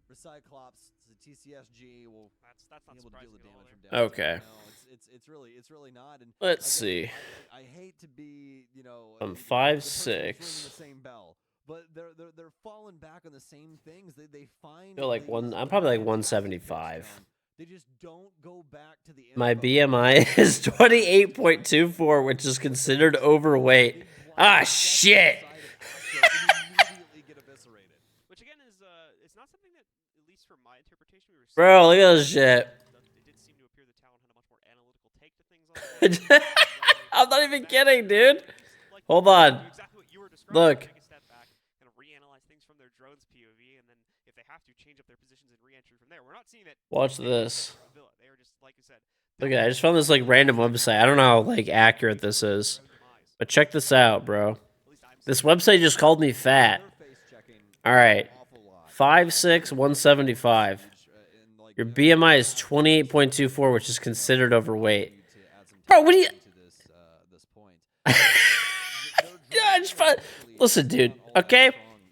A: for Cyclops. The TCSG will
L: that's not
A: be able to deal the damage from
C: either.
A: down.
C: Okay.
A: No, it's really not. And
C: Let's see.
A: I hate to be, you know,
C: I'm
A: the
C: 5'6".
A: person ringing the same bell, but they're falling back on the same things. They find.
C: Feel like I'm probably like 175.
A: They just don't go back to the.
C: My BMI is 28.24, which is considered overweight. Ah, shit.
L: Which again is it's not something that, at least from my interpretation, we were.
C: Bro, look at this shit.
L: It did seem to appear that Talon had a much more analytical take to things.
C: I'm not even kidding, dude. Hold on. Look.
L: Take a step back, kind of reanalyze things from their drone's POV, and then if they have to, change up their positions and re-entry from there. We're not seeing it.
C: Watch this.
L: They are just, like you said.
C: Look at, I just found this like random website. I don't know how like accurate this is, but check this out, bro. This website just called me fat. All right, 5'6", 175. Your BMI is 28.24, which is considered overweight. Bro, what do you? Yeah, listen, dude. Okay,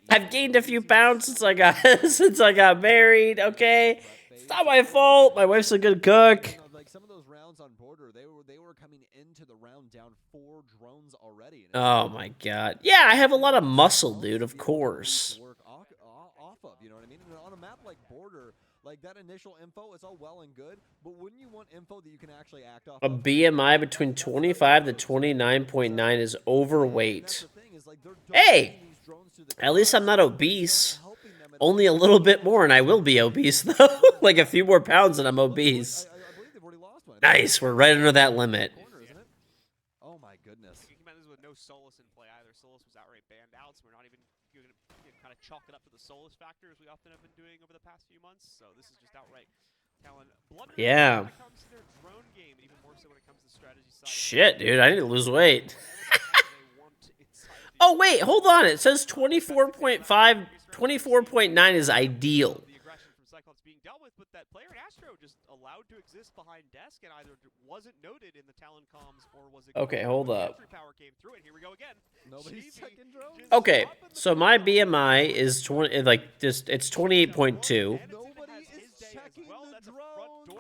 C: I've gained a few pounds since I got married. Okay, it's not my fault. My wife's a good cook.
A: Like some of those rounds on Border, they were coming into the round down 4 drones already.
C: Oh my god. Yeah, I have a lot of muscle, dude. Of course.
A: Work off of, you know what I mean? And on a map like Border, like that initial info, it's all well and good, but wouldn't you want info that you can actually act off?
C: A BMI between 25 to 29.9 is overweight. Hey, at least I'm not obese. Only a little bit more, and I will be obese though. Like a few more pounds, and I'm obese. Nice, we're right under that limit.
A: Oh my goodness.
L: This with no Solus in play either. Solus was outright banned out, so we're not even going to kind of chalk it up to the Solus factor as we often have been doing over the past few months. So this is just outright Talon.
C: Yeah. Shit, dude, I need to lose weight. Oh wait, hold on. It says 24.5, 24.9 is ideal.
L: The aggression from Cyclops being dealt with, but that player in Astro just allowed to exist behind desk and either wasn't noted in the Talon comms or was it.
C: Okay, hold up.
L: Power came through, and here we go again.
A: Nobody's checking drones.
C: Okay, so my BMI is 20, like just it's 28.2.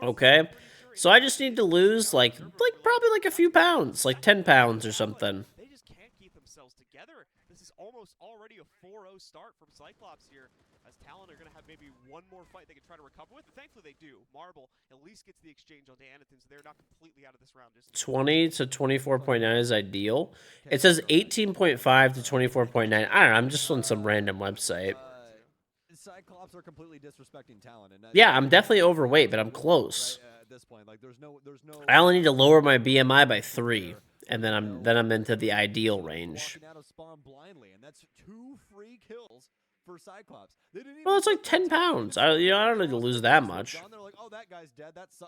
C: Okay, so I just need to lose like probably like a few pounds, like 10 pounds or something.
L: They just can't keep themselves together. This is almost already a 4-0 start from Cyclops here, as Talon are going to have maybe one more fight they can try to recover with. But thankfully they do. Marble at least gets the exchange on Anaton, so they're not completely out of this round.
C: 20 to 24.9 is ideal. It says 18.5 to 24.9. I don't know. I'm just on some random website.
A: Cyclops are completely disrespecting Talon. And
C: yeah, I'm definitely overweight, but I'm close.
A: Right, at this point, like there's no.
C: I only need to lower my BMI by 3, and then I'm into the ideal range.
A: Walking out of spawn blindly, and that's 2 free kills for Cyclops.
C: Well, it's like 10 pounds. I don't need to lose that much.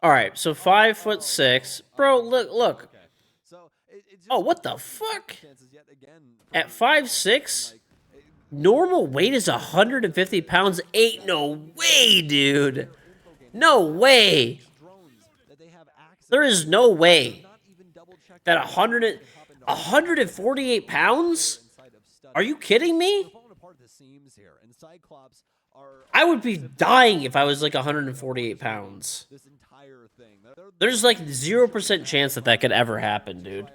C: All right, so 5'6", bro. Look. Oh, what the fuck? At 5'6". Normal weight is 150 pounds. Ain't no way, dude. No way. There is no way that 148 pounds? Are you kidding me? I would be dying if I was like 148 pounds. There's like 0% chance that could ever happen, dude.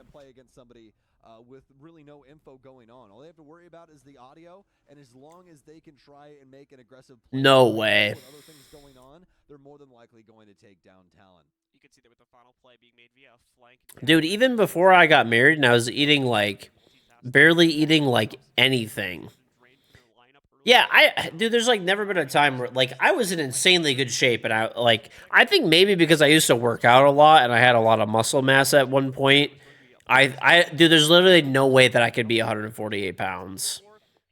A: with really no info going on. All they have to worry about is the audio, and as long as they can try and make an aggressive play
C: No way.
A: with other things going on, they're more than likely going to take down Talon.
L: You can see that with the final play being made via a flank.
C: Dude, even before I got married and I was eating like barely eating like anything. Yeah, dude, there's like never been a time where like I was in insanely good shape, and I think maybe because I used to work out a lot and I had a lot of muscle mass at one point. Dude, there's literally no way that I could be 148 pounds.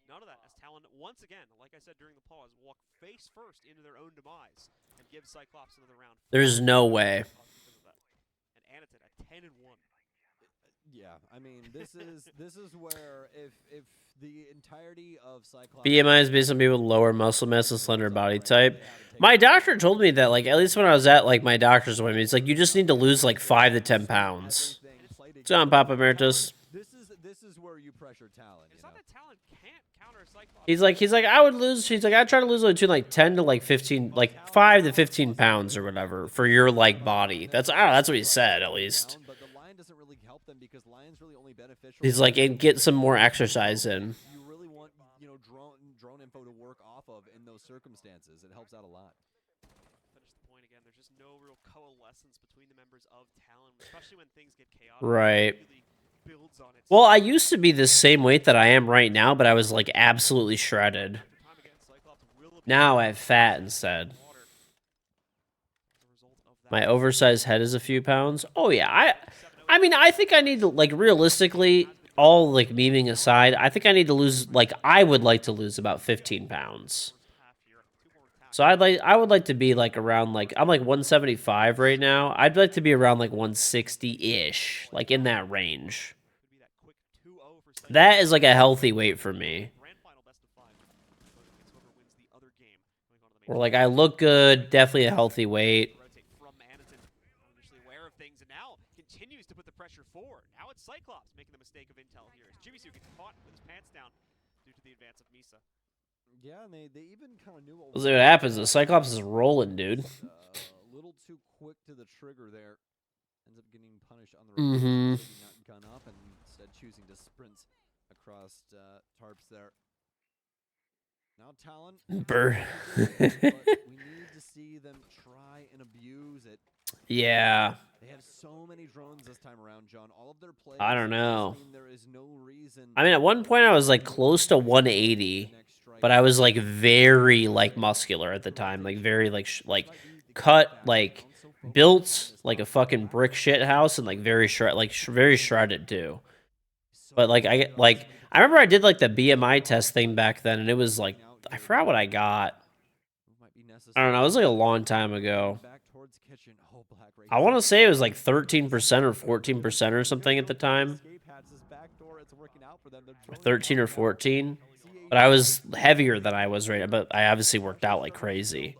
L: None of that, as Talon once again, like I said during the pause, walk face first into their own demise and give Cyclops another round.
C: There's no way.
L: And Anakin at 10-1.
A: Yeah, I mean, this is where if the entirety of Cyclops
C: BMI is based on people with lower muscle mass and slender body type. My doctor told me that, like, at least when I was at like my doctor's appointment, it's like you just need to lose like 5 to 10 pounds. What's going on, Papa Emeritus?
A: This is where you pressure Talon.
L: It's not that Talon can't counter Cyclops.
C: He's like I would lose. He's like I'd try to lose between like 10 to like 15, like 5 to 15 pounds or whatever for your like body. That's I don't know, that's what he said at least.
A: But the line doesn't really help them because line's really only beneficial.
C: He's like, and get some more exercise in.
A: You really want drone info to work off of in those circumstances. It helps out a lot.
L: Finish the point again. There's just no real coalescence between the members of Talon, especially when things get chaotic.
C: Right.
L: Really builds on
C: Well, I used to be the same weight that I am right now, but I was like absolutely shredded. Now I have fat instead. My oversized head is a few pounds. Oh yeah, I mean, I think I need to, like, realistically, all like memeing aside, I think I need to lose, like, I would like to lose about 15 pounds. So I would like to be like around like I'm like 175 right now. I'd like to be around like 160-ish, like in that range. That is like a healthy weight for me. Or like I look good, definitely a healthy weight.
L: Continues to put the pressure forward. Now it's Cyclops making the mistake of intel here. As Jibisu gets caught with his pants down due to the advance of Misa.
A: Yeah, and they even kind of knew what
C: We'll see what happens. The Cyclops is rolling, dude.
A: A little too quick to the trigger there. Ends up getting punished on the road. Not gun up and instead choosing to sprint across tarps there. Now Talon.
C: Burr.
A: We need to see them try and abuse it.
C: Yeah.
A: They have so many drones this time around, John. All of their plays.
C: I don't know.
A: There is no reason.
C: I mean, at one point I was like close to 180, but I was like very like muscular at the time, like very like cut, like built like a fucking brick shit house, and like very very shredded too. But like I remember I did like the BMI test thing back then, and it was like I forgot what I got. I don't know. It was like a long time ago. I want to say it was like 13% or 14% or something at the time. 13 or 14. But I was heavier than I was right now, but I obviously worked out like crazy.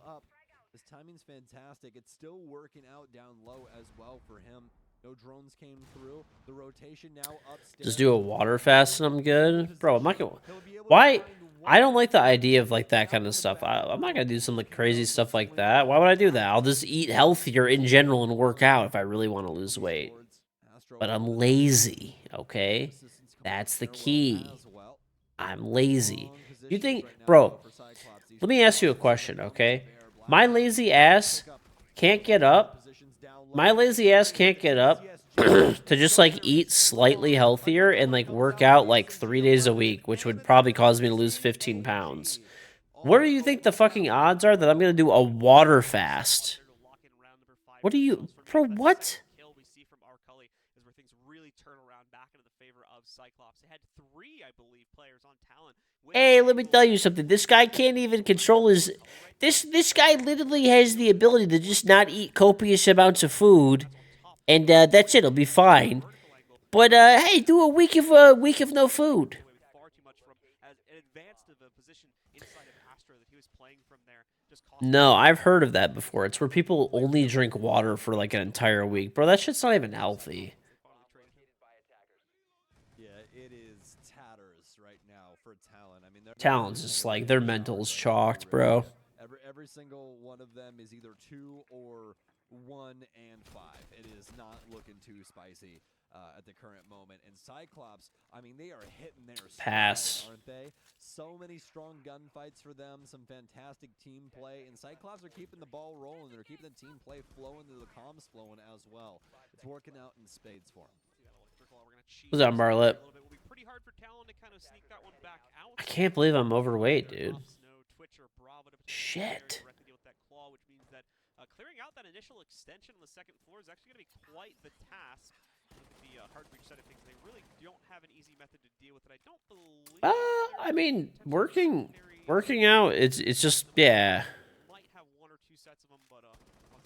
A: His timing's fantastic. It's still working out down low as well for him. No drones came through. The rotation now upstairs.
C: Just do a water fast and I'm good. Bro, I'm not gonna... Why? I don't like the idea of like that kind of stuff. I'm not gonna do some like crazy stuff like that. Why would I do that? I'll just eat healthier in general and work out if I really want to lose weight. But I'm lazy, okay? That's the key. I'm lazy. You think, bro, let me ask you a question, okay? My lazy ass can't get up. My lazy ass can't get up to just like eat slightly healthier and like work out like 3 days a week, which would probably cause me to lose 15 pounds. What do you think the fucking odds are that I'm going to do a water fast? What do you, bro, what? Hey, let me tell you something. This guy can't even control his... This guy literally has the ability to just not eat copious amounts of food, and that's it. It'll be fine. But hey, do a week of no food. No, I've heard of that before. It's where people only drink water for like an entire week. Bro, that shit's not even healthy. Talon's just like, their mental's chalked, bro.
A: Every single one of them is either 2 or 1 and 5. It is not looking too spicy at the current moment. And Cyclops, I mean, they are hitting their
C: Pass.
A: stride, aren't they? So many strong gunfights for them, some fantastic team play, and Cyclops are keeping the ball rolling. They're keeping the team play flowing, the comms flowing as well. It's working out in spades for them.
C: Who's on Bartlett? I can't believe I'm overweight, dude. Shit.
L: Clearing out that initial extension on the second floor is actually going to be quite the task. The hard breach side of things, they really don't have an easy method to deal with it. I don't believe.
C: I mean, working out. It's just yeah.
L: Might have 1 or 2 sets of them, but we'll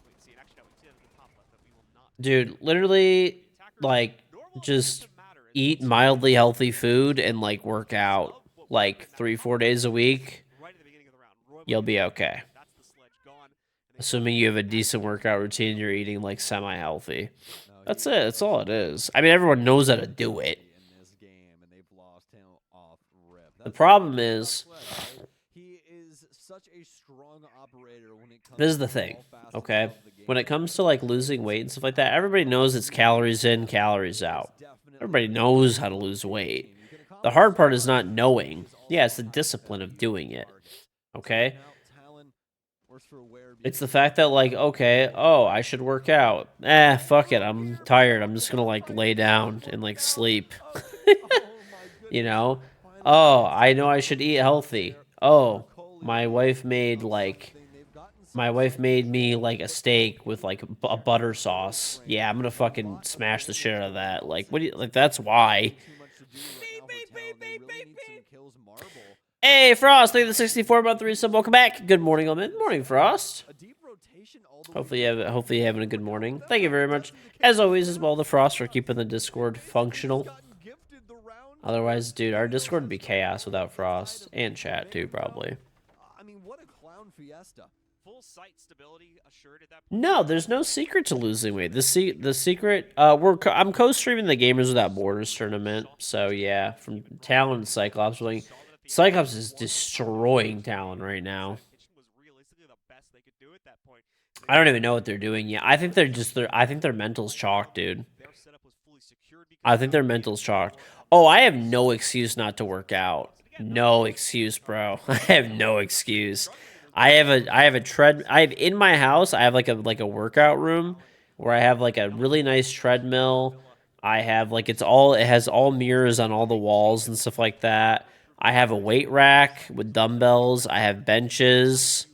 L: wait and see. And actually, no, we see it at the top left that we will not.
C: Dude, literally, like, just eat mildly healthy food and like work out like 3-4 days a week. You'll be okay. Assuming you have a decent workout routine, you're eating like semi-healthy. That's it. That's all it is. I mean, everyone knows how to do it. The problem is, this is the thing, okay? When it comes to like losing weight and stuff like that, everybody knows it's calories in, calories out. Everybody knows how to lose weight. The hard part is not knowing. Yeah, it's the discipline of doing it, okay? It's the fact that, like, okay, oh, I should work out. Fuck it, I'm tired. I'm just gonna, like, lay down and, like, sleep. You know? Oh, I know I should eat healthy. Oh, my wife made me, like, a steak with, like, a butter sauce. Yeah, I'm gonna fucking smash the shit out of that. Like, what do you, like, that's why. Hey, Frost, thank you for the 64-month resub. Welcome back. Good morning, Good morning, Frost. Hopefully you're having a good morning. Thank you very much. As always, as well, the Frost for keeping the Discord functional. Otherwise, dude, our Discord would be chaos without Frost. And chat, too, probably.
A: I mean, what a clown fiesta.
L: Full site stability assured at that point.
C: No, there's no secret to losing weight. The secret, I'm co-streaming the Gamers Without Borders tournament. So, yeah, from Talon and Cyclops. Cyclops is destroying Talon right now. I don't even know what they're doing yet. I think I think their mental's chalked, dude. I think their mental's chalked. Oh, I have no excuse not to work out. No excuse, bro. I have no excuse. I have in my house, I have like a workout room where I have like a really nice treadmill. I have like it has all mirrors on all the walls and stuff like that. I have a weight rack with dumbbells. I have benches.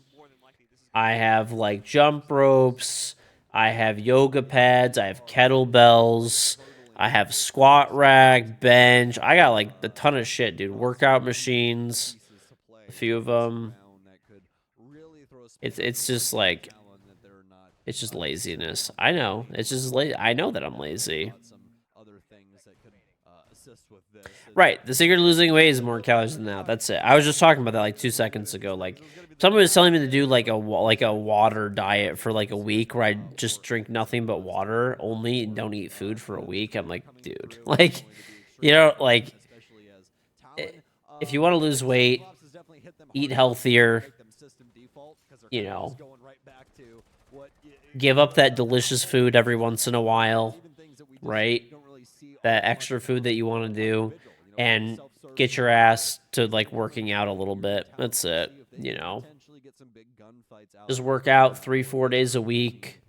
C: I have like jump ropes. I have yoga pads. I have kettlebells. I have squat rack, bench. I got like a ton of shit, dude. Workout machines, a few of them. It's just like, it's just laziness. I know. It's just I know that I'm lazy. Right. The secret to losing weight is more calories than that. That's it. I was just talking about that like 2 seconds ago. Like, someone was telling me to do like a water diet for like a week where I just drink nothing but water only and don't eat food for a week. I'm like, dude, like, you know, like, if you want to lose weight, eat healthier, you know, give up that delicious food every once in a while, right? That extra food that you want to do, and get your ass to like working out a little bit. That's it, you know. Just work out 3-4 days a week.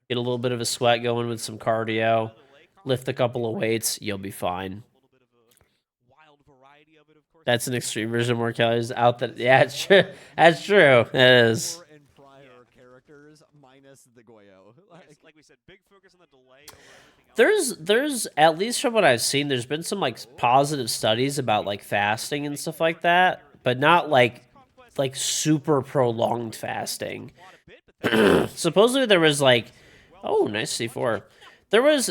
C: Get a little bit of a sweat going with some cardio. Lift a couple of weights. You'll be fine. That's an extreme version of more calories out that. Yeah, it's true. That's true. It is.
L: Like we said, big focus on the delay over everything else.
C: There's at least from what I've seen, there's been some like positive studies about like fasting and stuff like that, but not like super prolonged fasting. Supposedly there was like, oh, nice C4. There was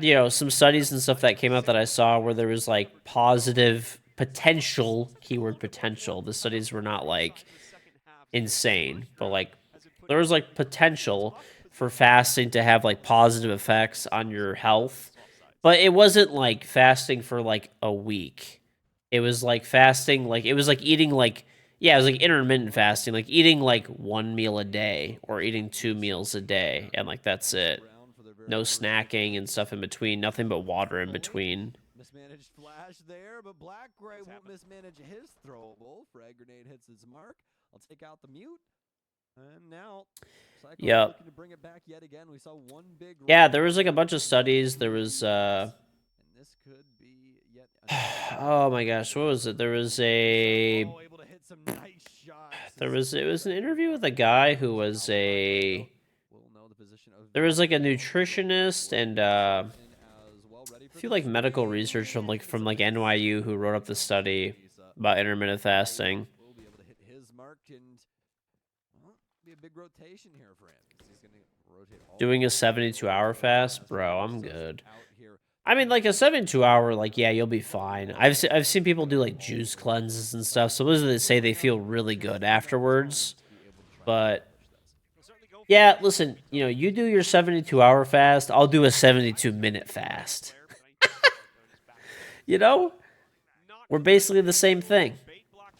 C: you know, some studies and stuff that came out that I saw where there was like positive potential, keyword potential. The studies were not like insane, but like there was like potential for fasting to have like positive effects on your health, but it wasn't like fasting for like a week. It was like fasting, like it was like eating like Yeah, it was like intermittent fasting, like eating like 1 meal a day or eating 2 meals a day, and like that's it. No snacking and stuff in between, nothing but water in between.
A: Mismanaged flash there, but Black Gray won't mismanage his throwable. Frag grenade hits its mark. I'll take out the mute. And now, Cyclops looking to bring it back yet again. We saw one big.
C: Yeah, there was like a bunch of studies. There was,
A: and this could be yet.
C: Oh my gosh, what was it? There was a.
A: Able to hit some nice shots.
C: It was an interview with a guy who was a. There was like a nutritionist and a few like medical research from NYU who wrote up the study about intermittent fasting.
A: Will be able to hit his mark and be a big rotation here for him. He's going to rotate all
C: Doing a 72-hour fast, bro, I'm good. I mean, like a 72-hour, like yeah, you'll be fine. I've seen people do like juice cleanses and stuff. So those that say they feel really good afterwards, but. Yeah, listen, you know, you do your 72-hour fast, I'll do a 72-minute fast. You know? We're basically the same thing.
L: He'll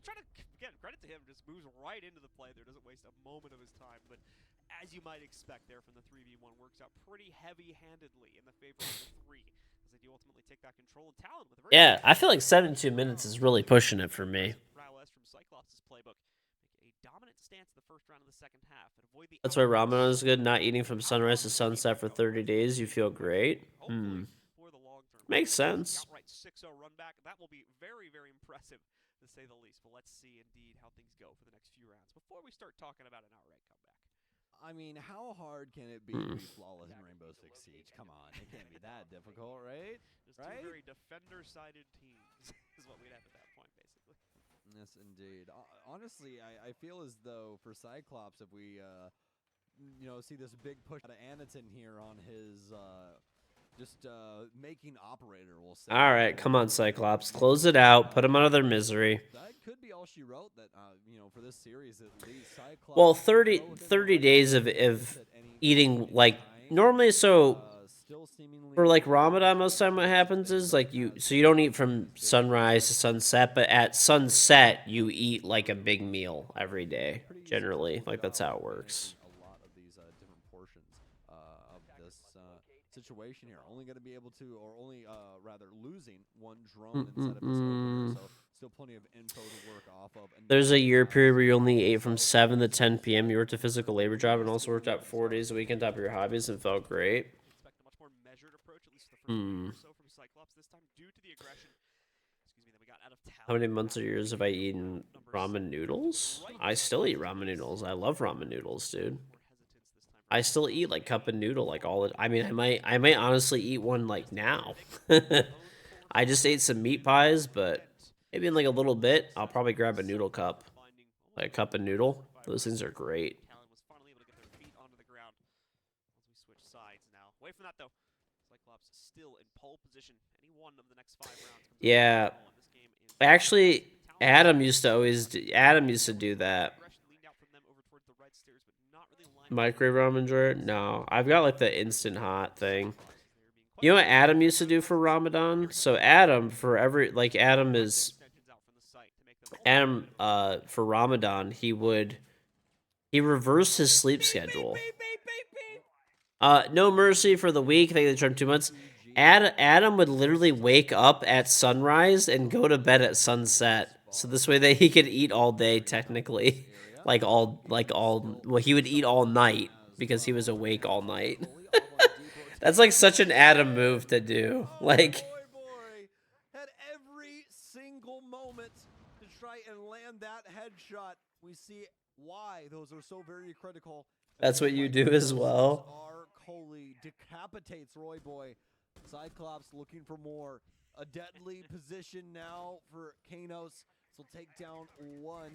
L: try to, again, credit to him, just moves right into the play there, doesn't waste a moment of his time, but as you might expect there from the 3v1, works out pretty heavy-handedly in the favor of the 3, as they do ultimately take back control of Talon with a very
C: Yeah, I feel like 72 minutes is really pushing it for me.
L: prowess from Cyclops' playbook. Make a dominant stance in the first round of the second half and avoid the
C: That's why Ramadan is good. Not eating from sunrise to sunset for 30 days, you feel great. Makes sense.
L: Outright 6-0 run back. That will be very, very impressive, to say the least. But let's see indeed how things go for the next few rounds before we start talking about an outright comeback.
A: I mean, how hard can it be to be flawless in Rainbow Six Siege? Come on, it can't be that difficult, right?
L: Just two very defender-sided teams is what we'd have at that point, basically.
A: Yes, indeed. Honestly, I feel as though for Cyclops, if we, you know, see this big push out of Anaton here on his, just making operator, we'll say.
C: All right, come on, Cyclops. Close it out. Put them out of their misery.
A: That could be all she wrote, that, you know, for this series at least. Cyclops,
C: Well, 30 days of eating, like, normally, so for, like, Ramadan, most of the time what happens is, like, you don't eat from sunrise to sunset, but at sunset, you eat, like, a big meal every day, generally. Like, that's how it works.
A: A lot of these different portions of this situation here. Only going to be able to, or only, rather, losing one drone inside of this opener, so still plenty of info to work off of. And
C: There's a year period where you only ate from 7 to 10 p.m. You worked a physical labor job and also worked out 4 days a week on top of your hobbies and felt great.
L: Expect a much more measured approach, at least the first week or so from Cyclops this time, due to the aggression. Excuse me, that we got out of Talon.
C: How many months or years have I eaten ramen noodles? I still eat ramen noodles. I love ramen noodles, dude. I still eat like cup of noodle like all the. I mean, I might honestly eat one like now. I just ate some meat pies, but maybe in like a little bit, I'll probably grab a noodle cup, like a cup of noodle. Those things are great.
L: Talon was finally able to get their feet onto the ground as we switch sides now. Away from that though, Cyclops is still in pole position. Any one of the next 5 rounds.
C: Yeah, actually, Adam used to do that. Microwave ramen drawer? No, I've got like the instant hot thing. You know what Adam used to do for Ramadan? So Adam, for Ramadan, he reversed his sleep schedule. No mercy for the week. I think they tried 2 months. Adam would literally wake up at sunrise and go to bed at sunset. So this way that he could eat all day technically. Well, he would eat all night because he was awake all night. That's like such an Adam move to do. Like,
A: boy, had every single moment to try and land that headshot. We see why those are so very critical.
C: That's what you do as well.
A: R. Coley decapitates Roy Boy. Cyclops looking for more. A deadly position now for Kanos. So take down one.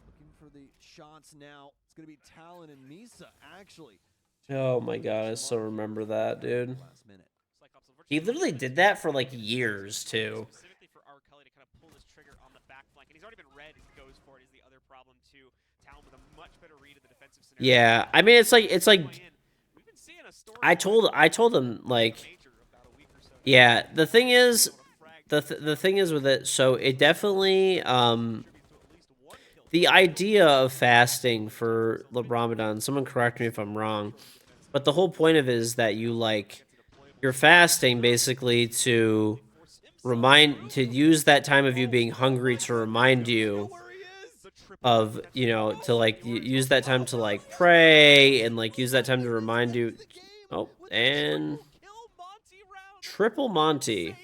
A: Looking for the shots now. It's going to be Talon and Misa, actually.
C: Oh my god, I still remember that, dude. He literally did that for like years, too.
L: Specifically for R. Kelly to kind of pull this trigger on the back flank. And he's already been red and goes for it is the other problem, too. Talon with a much better read of the defensive scenario.
C: Yeah, I mean, it's like I told him, like, yeah, the thing is, the thing is with it, so it definitely the idea of fasting for the Ramadan, someone correct me if I'm wrong, but the whole point of it is that you're fasting basically to use that time of you being hungry to remind you of, to like use that time to like pray and like use that time to remind you. Oh, and triple Monty.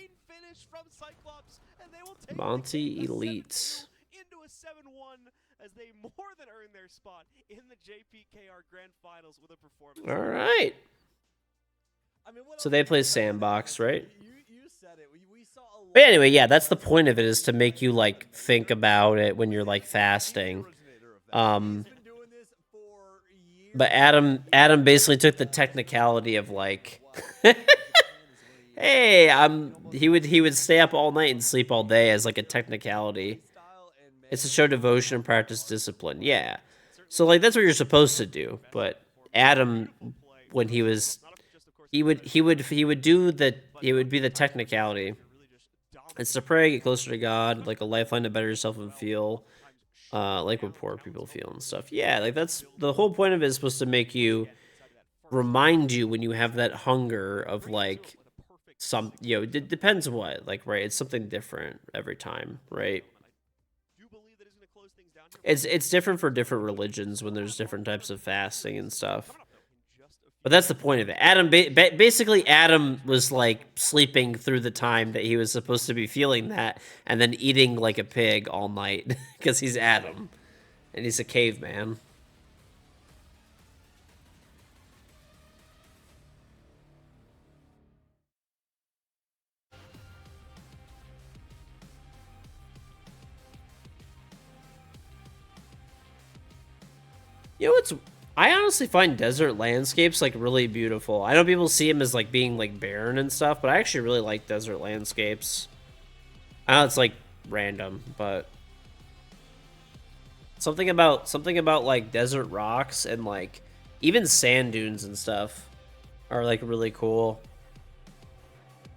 C: Monty Elite.
L: Into a 7-1 as they more than earn their spot in the JPKR Grand Finals with a performance.
C: All right.
A: I mean,
C: So they play Sandbox, right?
A: You said it. We saw a lot.
C: But anyway, yeah, that's the point of it, is to make you like think about it when you're like fasting. But Adam basically took the technicality of like hey, he would stay up all night and sleep all day as like a technicality. It's to show devotion and practice discipline. Yeah. So like that's what you're supposed to do. But Adam, when he would be the technicality. It's to pray, get closer to God, like a lifeline to better yourself and feel like what poor people feel and stuff. Yeah, like that's the whole point of it, is supposed to make you, remind you when you have that hunger of like some, it depends what, like, right, it's something different every time, right? It's different for different religions when there's different types of fasting and stuff. But that's the point of it. Basically, Adam was like sleeping through the time that he was supposed to be feeling that, and then eating like a pig all night because he's Adam, and he's a caveman. I honestly find desert landscapes like really beautiful. I know people see them as like being like barren and stuff, but I actually really like desert landscapes. I know it's like random, but something about like desert rocks and like even sand dunes and stuff are like really cool.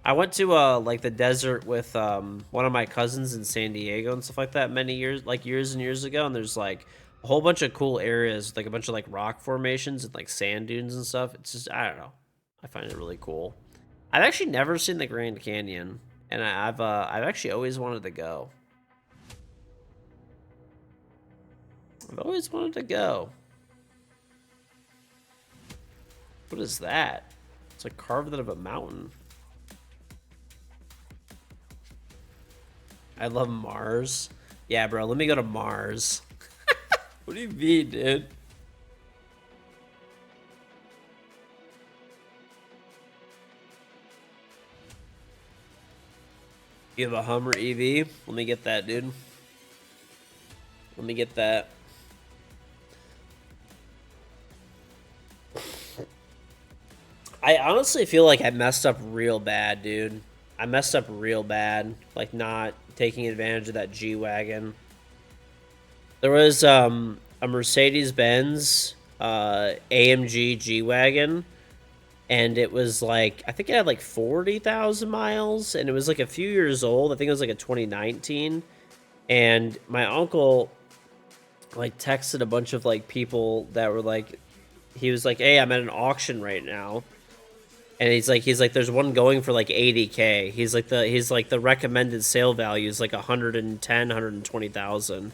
C: I went to like the desert with one of my cousins in San Diego and stuff like that years and years ago, and there's like a whole bunch of cool areas, like a bunch of like rock formations and like sand dunes and stuff. It's just, I don't know, I find it really cool. I've actually never seen the Grand Canyon, and I've actually always wanted to go. I've always wanted to go. What is that? It's like carved out of a mountain. I love Mars. Yeah, bro, let me go to Mars. What do you mean, dude? You have a Hummer EV? Let me get that, dude. Let me get that. I honestly feel like I messed up real bad, dude. I messed up real bad, like not taking advantage of that G-Wagon. There was a Mercedes-Benz AMG G-Wagon, and it was like, I think it had like 40,000 miles, and it was like a few years old. I think it was like a 2019, and my uncle like texted a bunch of like people that were like, he was like, hey, I'm at an auction right now. And he's like, there's one going for like 80K. He's like the recommended sale value is like 120,000.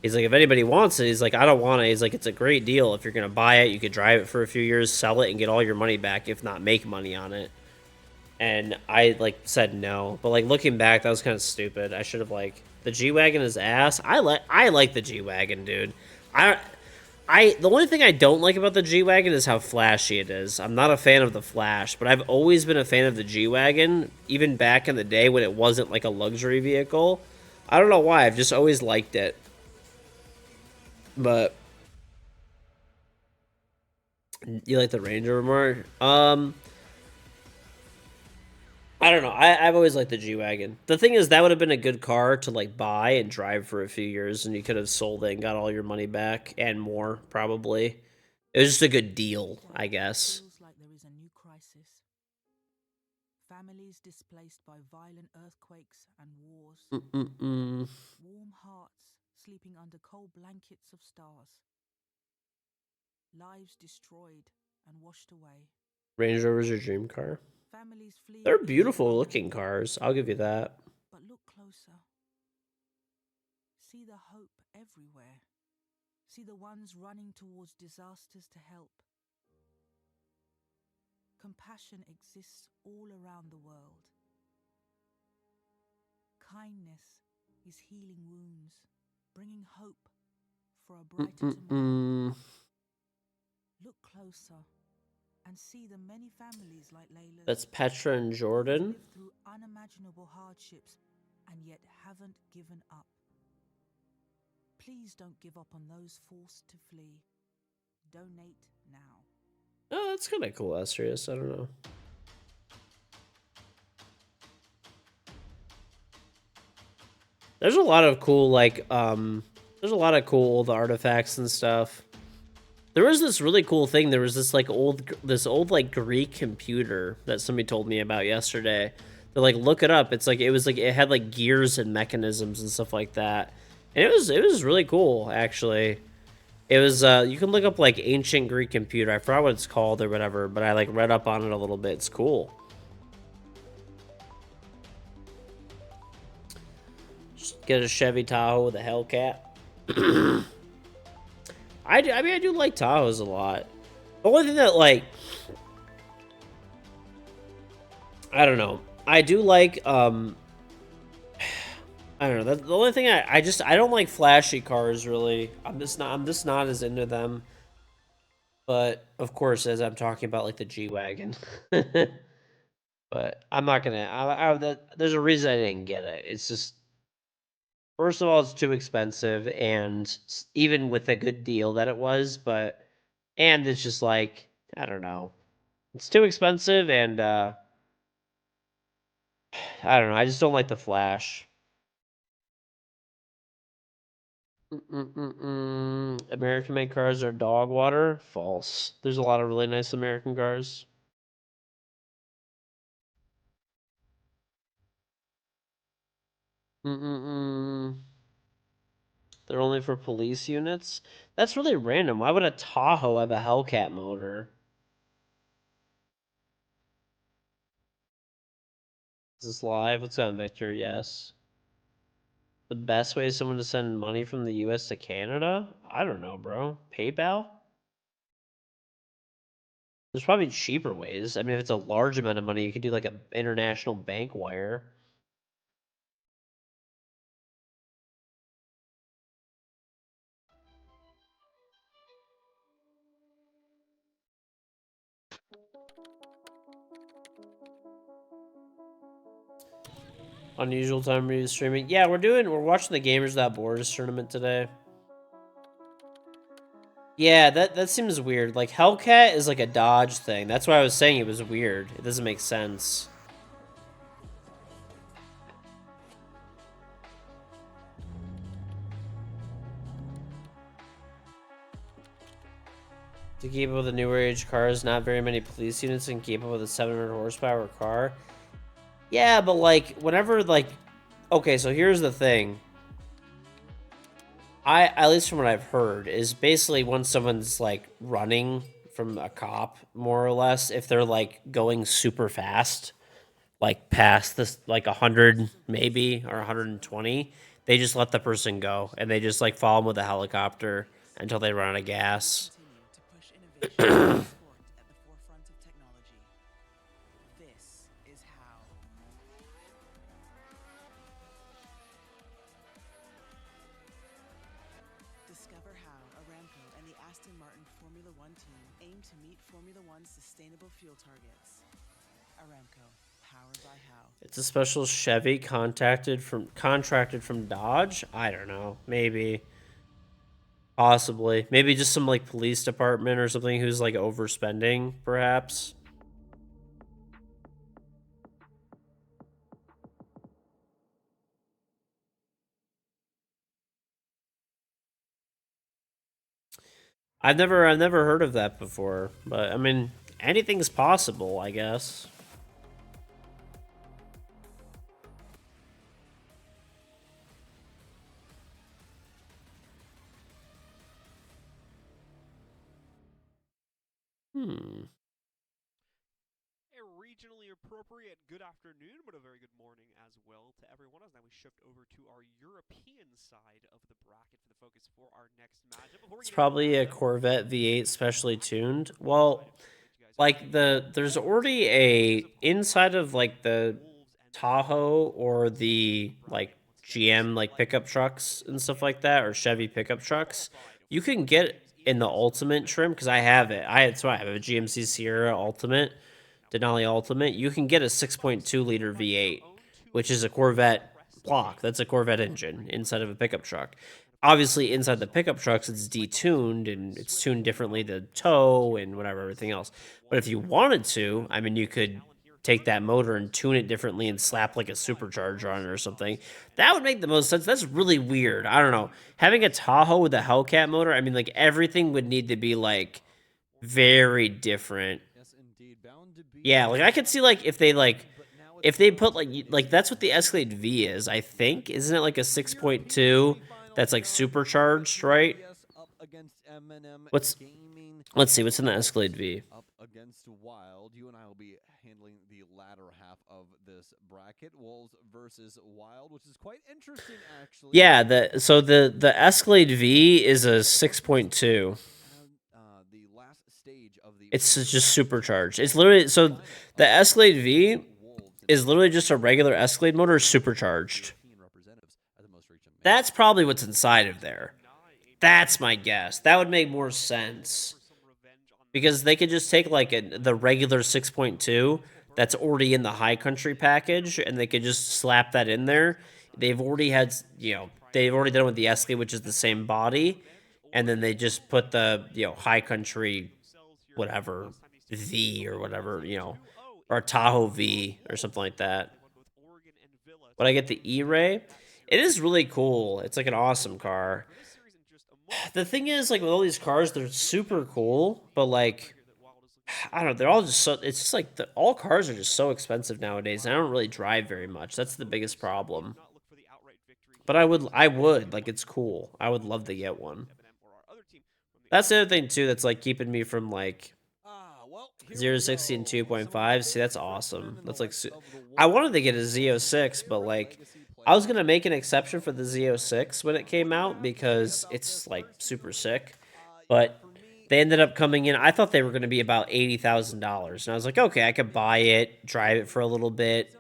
C: He's like, if anybody wants it, he's like, I don't want it. He's like, it's a great deal. If you're gonna buy it, you could drive it for a few years, sell it, and get all your money back, if not make money on it. And I like said no, but like looking back, that was kind of stupid. I should have like, the G-Wagon is ass. I like the G-Wagon, dude. The only thing I don't like about the G-Wagon is how flashy it is. I'm not a fan of the flash, but I've always been a fan of the G-Wagon, even back in the day when it wasn't like a luxury vehicle. I don't know why, I've just always liked it. But you like the Range Rover more? I don't know. I've always liked the G-Wagon. The thing is, that would have been a good car to like buy and drive for a few years, and you could have sold it and got all your money back and more, probably. It was just a good deal, I guess.
N: Families displaced by violent earthquakes and wars. Warm hearts sleeping under cold blankets of stars. Lives destroyed and washed away.
C: Range Rover's your dream car.
N: Families fleeing.
C: They're beautiful looking cars. I'll give you that.
N: But look closer. See the hope everywhere. See the ones running towards disasters to help. Compassion exists all around the world. Kindness is healing wounds, bringing hope for a brighter tomorrow. Look closer and see the many families like Layla's.
C: That's Petra and Jordan.
N: Live through unimaginable hardships and yet haven't given up. Please don't give up on those forced to flee. Donate now.
C: Oh, that's kind of cool, Asterius. I don't know. There's a lot of cool, like, there's a lot of cool old artifacts and stuff. There was this really cool thing. There was this, like, old, like, Greek computer that somebody told me about yesterday. They're like, look it up. It's like, it was like, it had, like, gears and mechanisms and stuff like that. And it was really cool, actually. It was, you can look up, like, ancient Greek computer. I forgot what it's called or whatever, but I, like, read up on it a little bit. It's cool. Just get a Chevy Tahoe with a Hellcat. I mean, I do like Tahoes a lot. The only thing that, like, I don't know. I do like, I don't know. The only thing I don't like flashy cars really. I'm just not as into them. But of course, as I'm talking about like the G-Wagon. But I'm not gonna. There's a reason I didn't get it. It's just, first of all, it's too expensive, and even with a good deal that it was, and it's just like, I don't know. It's too expensive, and I don't know. I just don't like the flash. American-made cars are dog water? False. There's a lot of really nice American cars. They're only for police units? That's really random. Why would a Tahoe have a Hellcat motor? Is this live? What's on Victor? Yes. The best way is someone to send money from the US to Canada? I don't know, bro. PayPal? There's probably cheaper ways. I mean, if it's a large amount of money, you could do like an international bank wire. Unusual time to be streaming. Yeah, we're watching the Gamers Without Borders tournament today. Yeah, that seems weird. Like, Hellcat is like a Dodge thing. That's why I was saying it was weird. It doesn't make sense. To keep up with the newer age cars, not very many police units can keep up with a 700 horsepower car. Yeah, but like, whenever, like, okay, so here's the thing. At least from what I've heard, is basically when someone's like running from a cop, more or less, if they're like going super fast, like past this, like 100 maybe, or 120, they just let the person go, and they just like follow them with a helicopter until they run out of gas.
M: Discover how Aramco and the Aston Martin Formula One team aim to meet Formula One's sustainable fuel targets. Aramco, powered by how?
C: It's a special Chevy contracted from Dodge? I don't know. Maybe. Possibly. Maybe just some like police department or something who's like overspending, perhaps. I've never heard of that before, but I mean, anything's possible, I guess.
L: A regionally appropriate good afternoon, but a very good morning as well to everyone. As now we shift over to our European side of the bracket for the focus for our next matchup.
C: It's probably a Corvette V8 specially tuned. Well, like there's already a inside of like the Tahoe or the like GM like pickup trucks and stuff like that, or Chevy pickup trucks. You can get in the Ultimate trim because I have it. So I have a GMC Sierra Ultimate, Denali Ultimate. You can get a 6.2 liter V8, which is a Corvette block. That's a Corvette engine inside of a pickup truck. Obviously, inside the pickup trucks, it's detuned and it's tuned differently to tow and whatever, everything else. But if you wanted to, I mean, you could take that motor and tune it differently and slap like a supercharger on it or something. That would make the most sense. That's really weird. I don't know. Having a Tahoe with a Hellcat motor, I mean, like everything would need to be like very different. Yeah, like I could see like if they put like that's what the Escalade V is, I think. Isn't it like a 6.2 that's like supercharged, right? Let's see what's in the Escalade V.
A: Up against Wild. You and I will be handling the latter half of this bracket. Wolves versus Wild, which is quite interesting actually.
C: Yeah, the Escalade V is a 6.2. It's just supercharged. It's literally so the Escalade V is literally just a regular Escalade motor supercharged. That's probably what's inside of there. That's my guess. That would make more sense. Because they could just take like the regular 6.2 that's already in the high country package and they could just slap that in there. They've already had, they've already done it with the Escalade, which is the same body. And then they just put the, high country, whatever, V or whatever, or a Tahoe V or something like that. But I get the E-Ray. It is really cool. It's like an awesome car. The thing is, like, with all these cars, they're super cool, but, like, I don't know, they're all just so, it's just, like, all cars are just so expensive nowadays, and I don't really drive very much. That's the biggest problem. But I would, like, it's cool. I would love to get one. That's the other thing, too, that's, like, keeping me from, like, 0 to 60 and 2.5. See, that's awesome. That's, like, I wanted to get a Z06, but, like, I was going to make an exception for the Z06 when it came out because it's, like, super sick. But they ended up coming in. I thought they were going to be about $80,000. And I was like, okay, I could buy it, drive it for a little bit,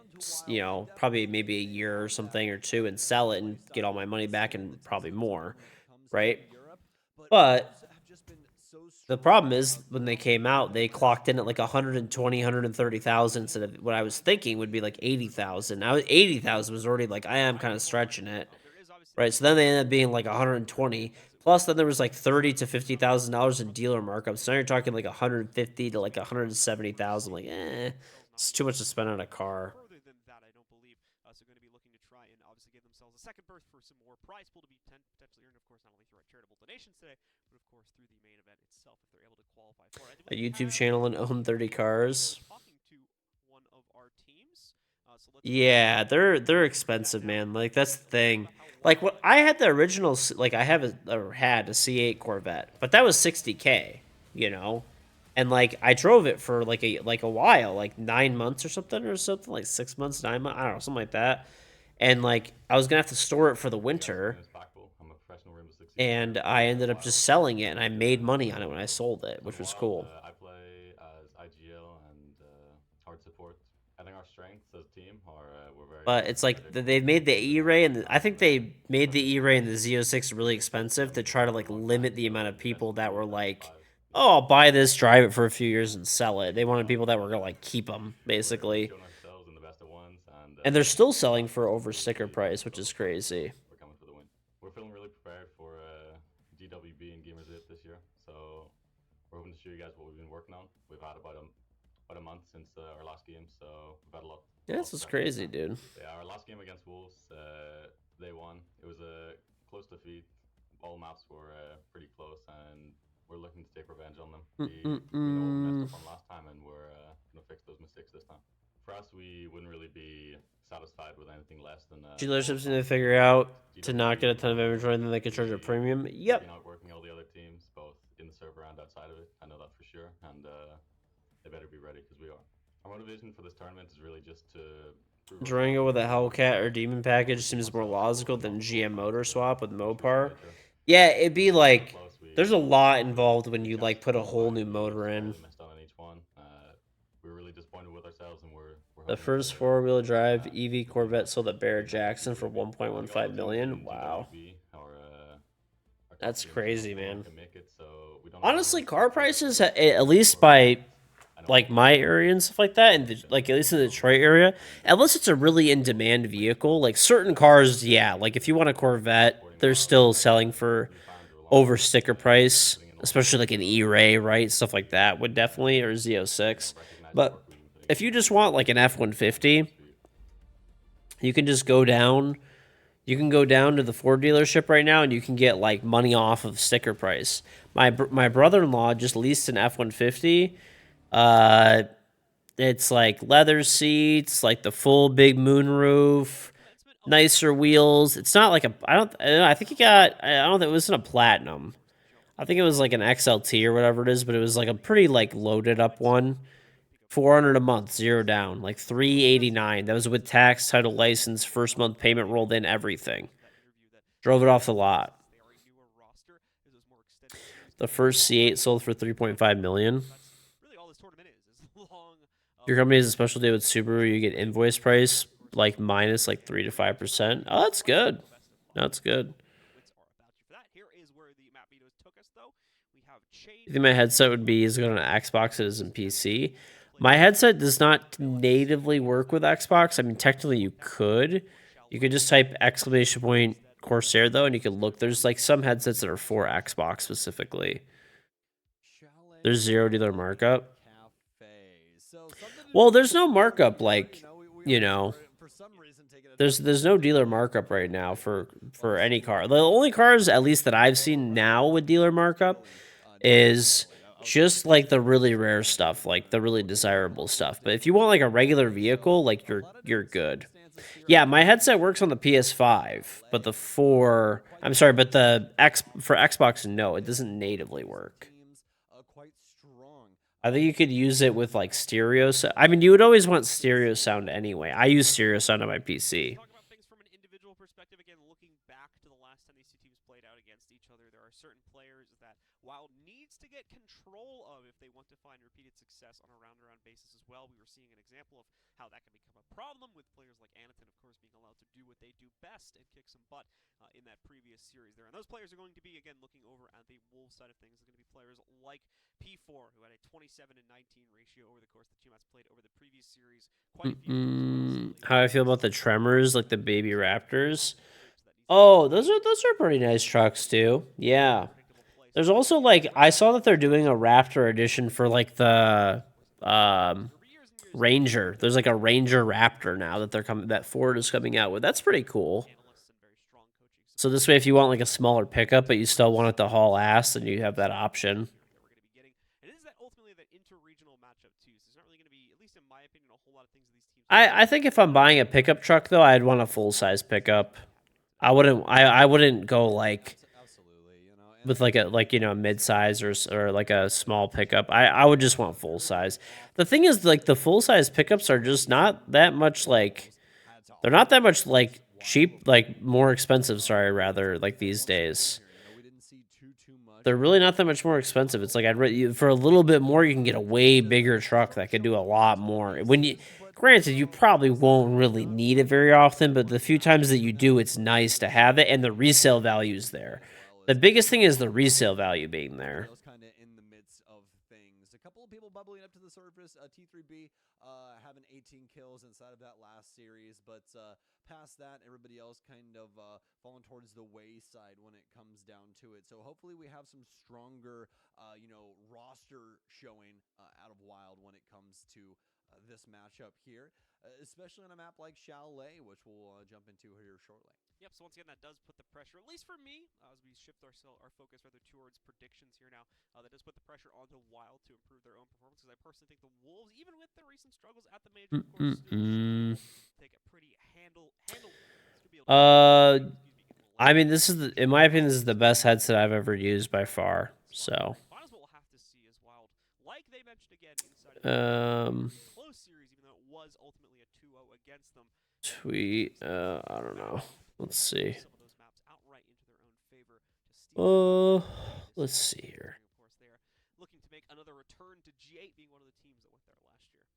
C: probably maybe a year or something or two and sell it and get all my money back and probably more, right? But the problem is when they came out, they clocked in at like 120, 130,000 instead of what I was thinking would be like 80,000. Now 80,000 was already like I am kind of stretching it, right? So then they ended up being like 120. Plus, then there was like $30,000 to $50,000 in dealer markups. So now you're talking like 150 to like 170,000. Like, it's too much to spend on a car.
L: So going to be looking to try and obviously give themselves a second berth for some more prize pool to be potentially earned, of course, not only through our charitable donations today, but of course through the main event itself if they're able to qualify for it.
C: A YouTube channel and own 30 cars.
L: One of our teams.
C: Yeah, they're expensive, man. Like that's the thing. Like what I had the original, like I had a C8 Corvette, but that was 60K, and like I drove it for like a while, like 9 months or something, like 6 months, 9 months, I don't know, something like that. And like I was gonna have to store it for the winter, and I ended up just selling it, and I made money on it when I sold it, which was cool.
O: I play as IGL and hard support. I think our strengths as a team are we're very.
C: But it's like they made the E-Ray, and I think they made the E-Ray and the Z06 really expensive to try to like limit the amount of people that were like, oh, I'll buy this, drive it for a few years, and sell it. They wanted people that were gonna like keep them, basically. And they're still selling for over sticker price, which is crazy.
O: We're coming for the win. We're feeling really prepared for GWB and Gamers It this year, so we're hoping to show you guys what we've been working on. We've had about a month since our last game, so we've had a lot.
C: Yeah, this is crazy, dude.
O: Yeah, our last game against Wolves, they won. It was a close defeat. All maps were pretty close, and we're looking to take revenge on them. We know what we messed up on last time, and we're gonna fix those mistakes this time. For us, we wouldn't really be satisfied with anything less than.
C: Dealerships need to figure out to not get a ton of inventory, and then they can charge a premium. Yep.
O: Outworking all the other teams, both in the server around outside of it. I know that for sure, and they better be ready because we are. Our motivation for this tournament is really just to prove
C: Durango
O: ourselves
C: with a
O: and
C: Hellcat or Demon package
O: obviously
C: seems more
O: myself,
C: logical
O: but
C: than
O: also the
C: GM
O: fans
C: motor
O: as well,
C: swap with
O: which we
C: Mopar.
O: play to.
C: Yeah, it'd be
O: We know how
C: like
O: close
C: there's a
O: we
C: lot
O: were
C: involved
O: to
C: when
O: the
C: you
O: chance
C: like
O: to
C: put a whole
O: qualify.
C: new
O: We
C: motor in.
O: sorely missed out on each one. We were really disappointed with ourselves, and we're
C: The
O: hoping
C: first
O: to
C: four-wheel drive
O: that
C: EV
O: with these
C: Corvette
O: next
C: sold at Barrett
O: few tournaments
C: Jackson for
O: this weekend. Like all
C: 1.15
O: the teams
C: million.
O: in
C: Wow.
O: GWB are top
C: That's
O: teams, you know,
C: crazy,
O: failing
C: man.
O: to make it, so we don't have
C: Honestly,
O: anyone to
C: car
O: compare
C: prices,
O: with
C: at least
O: or
C: by
O: against. I know all
C: like
O: the
C: my
O: other
C: area and
O: teams
C: stuff like that, and
O: finish in
C: like at least in the
O: below
C: Detroit
O: us,
C: area,
O: and
C: unless it's a really in demand vehicle, like certain cars, yeah, like if you want a Corvette, they're still selling for over sticker price, especially like an E-Ray, right? Stuff like that would definitely, or Z06. But if you just want like an F-150, you can just go down. You can go down to the Ford dealership right now, and you can get like money off of sticker price. My brother-in-law just leased an F-150. It's like leather seats, like the full big moonroof, nicer wheels. It's not like a I don't know, I think he got I don't think it wasn't a platinum. I think it was like an XLT or whatever it is, but it was like a pretty like loaded up one. 400 a month, zero down, like 389. That was with tax, title, license, first month payment rolled in, everything. Drove it off the lot. The first C8 sold for 3.5 million. Your company has a special deal with Subaru. You get invoice price like minus like 3 to 5%. Oh, that's good. That's good. You think my headset would be as good on an Xbox as it is in PC? My headset does not natively work with Xbox. I mean, technically you could. You could just type exclamation point Corsair though, and you can look. There's like some headsets that are for Xbox specifically. There's zero dealer markup. Well, there's no markup like, you know. There's no dealer markup right now for any car. The only cars at least that I've seen now with dealer markup is just like the really rare stuff, like the really desirable stuff. But if you want like a regular vehicle, like you're good. Yeah, my headset works on the PS5, but but the X for Xbox, no, it doesn't natively work. I think you could use it with like stereo. I mean, you would always want stereo sound anyway. I use stereo sound on my PC.
L: Wild needs to get control of if they want to find repeated success on a round-around basis as well. We were seeing an example of how that can become a problem with players like Anakin, of course, being allowed to do what they do best and kick some butt in that previous series there. And those players are going to be, again, looking over at the Wolves side of things. They're going to be players like P4, who had a 27 and 19 ratio over the course of the two matches played over the previous series. Quite a few.
C: How I feel about the Tremors, like the baby Raptors. Oh, those are pretty nice trucks too. Yeah. There's also like I saw that they're doing a Raptor edition for like the Ranger. There's like a Ranger Raptor now that Ford is coming out with. That's pretty cool. So this way, if you want like a smaller pickup, but you still want it to haul ass, then you have that option. I think if I'm buying a pickup truck though, I'd want a full size pickup. I wouldn't go like with like a mid-size or like a small pickup. I would just want full size. The thing is like the full size pickups are just not that much like they're not that much like cheap, like more expensive, sorry, rather, like these days. They're really not that much more expensive. It's like for a little bit more you can get a way bigger truck that could do a lot more. Granted, you probably won't really need it very often, but the few times that you do, it's nice to have it, and the resale value is there. The biggest thing is the resale value being there.
A: Bubbling up to the surface. T3B having 18 kills inside of that last series, but past that, everybody else kind of falling towards the wayside when it comes down to it. So hopefully we have some stronger, roster showing out of Wild when it comes to this matchup here, especially on a map like Chalet, which we'll jump into here shortly.
L: Yep, so once again, that does put the pressure, at least for me, as we shift our focus rather towards predictions here now, that does put the pressure on the Wild to improve their own performance, because I personally think the Wolves, even with their recent struggles at the major, of course, take a pretty handle.
C: I mean, in my opinion, this is the best headset I've ever used by far, so.
L: mentioned again inside
C: Close
L: series, even though it was ultimately a 2-0 against them.
C: Tweet. I don't know. Let's see.
L: Some of those maps outright into their own favor to
C: Let's see here.
L: Of course, they are looking to make another return to G8, being one of the teams that went there last year.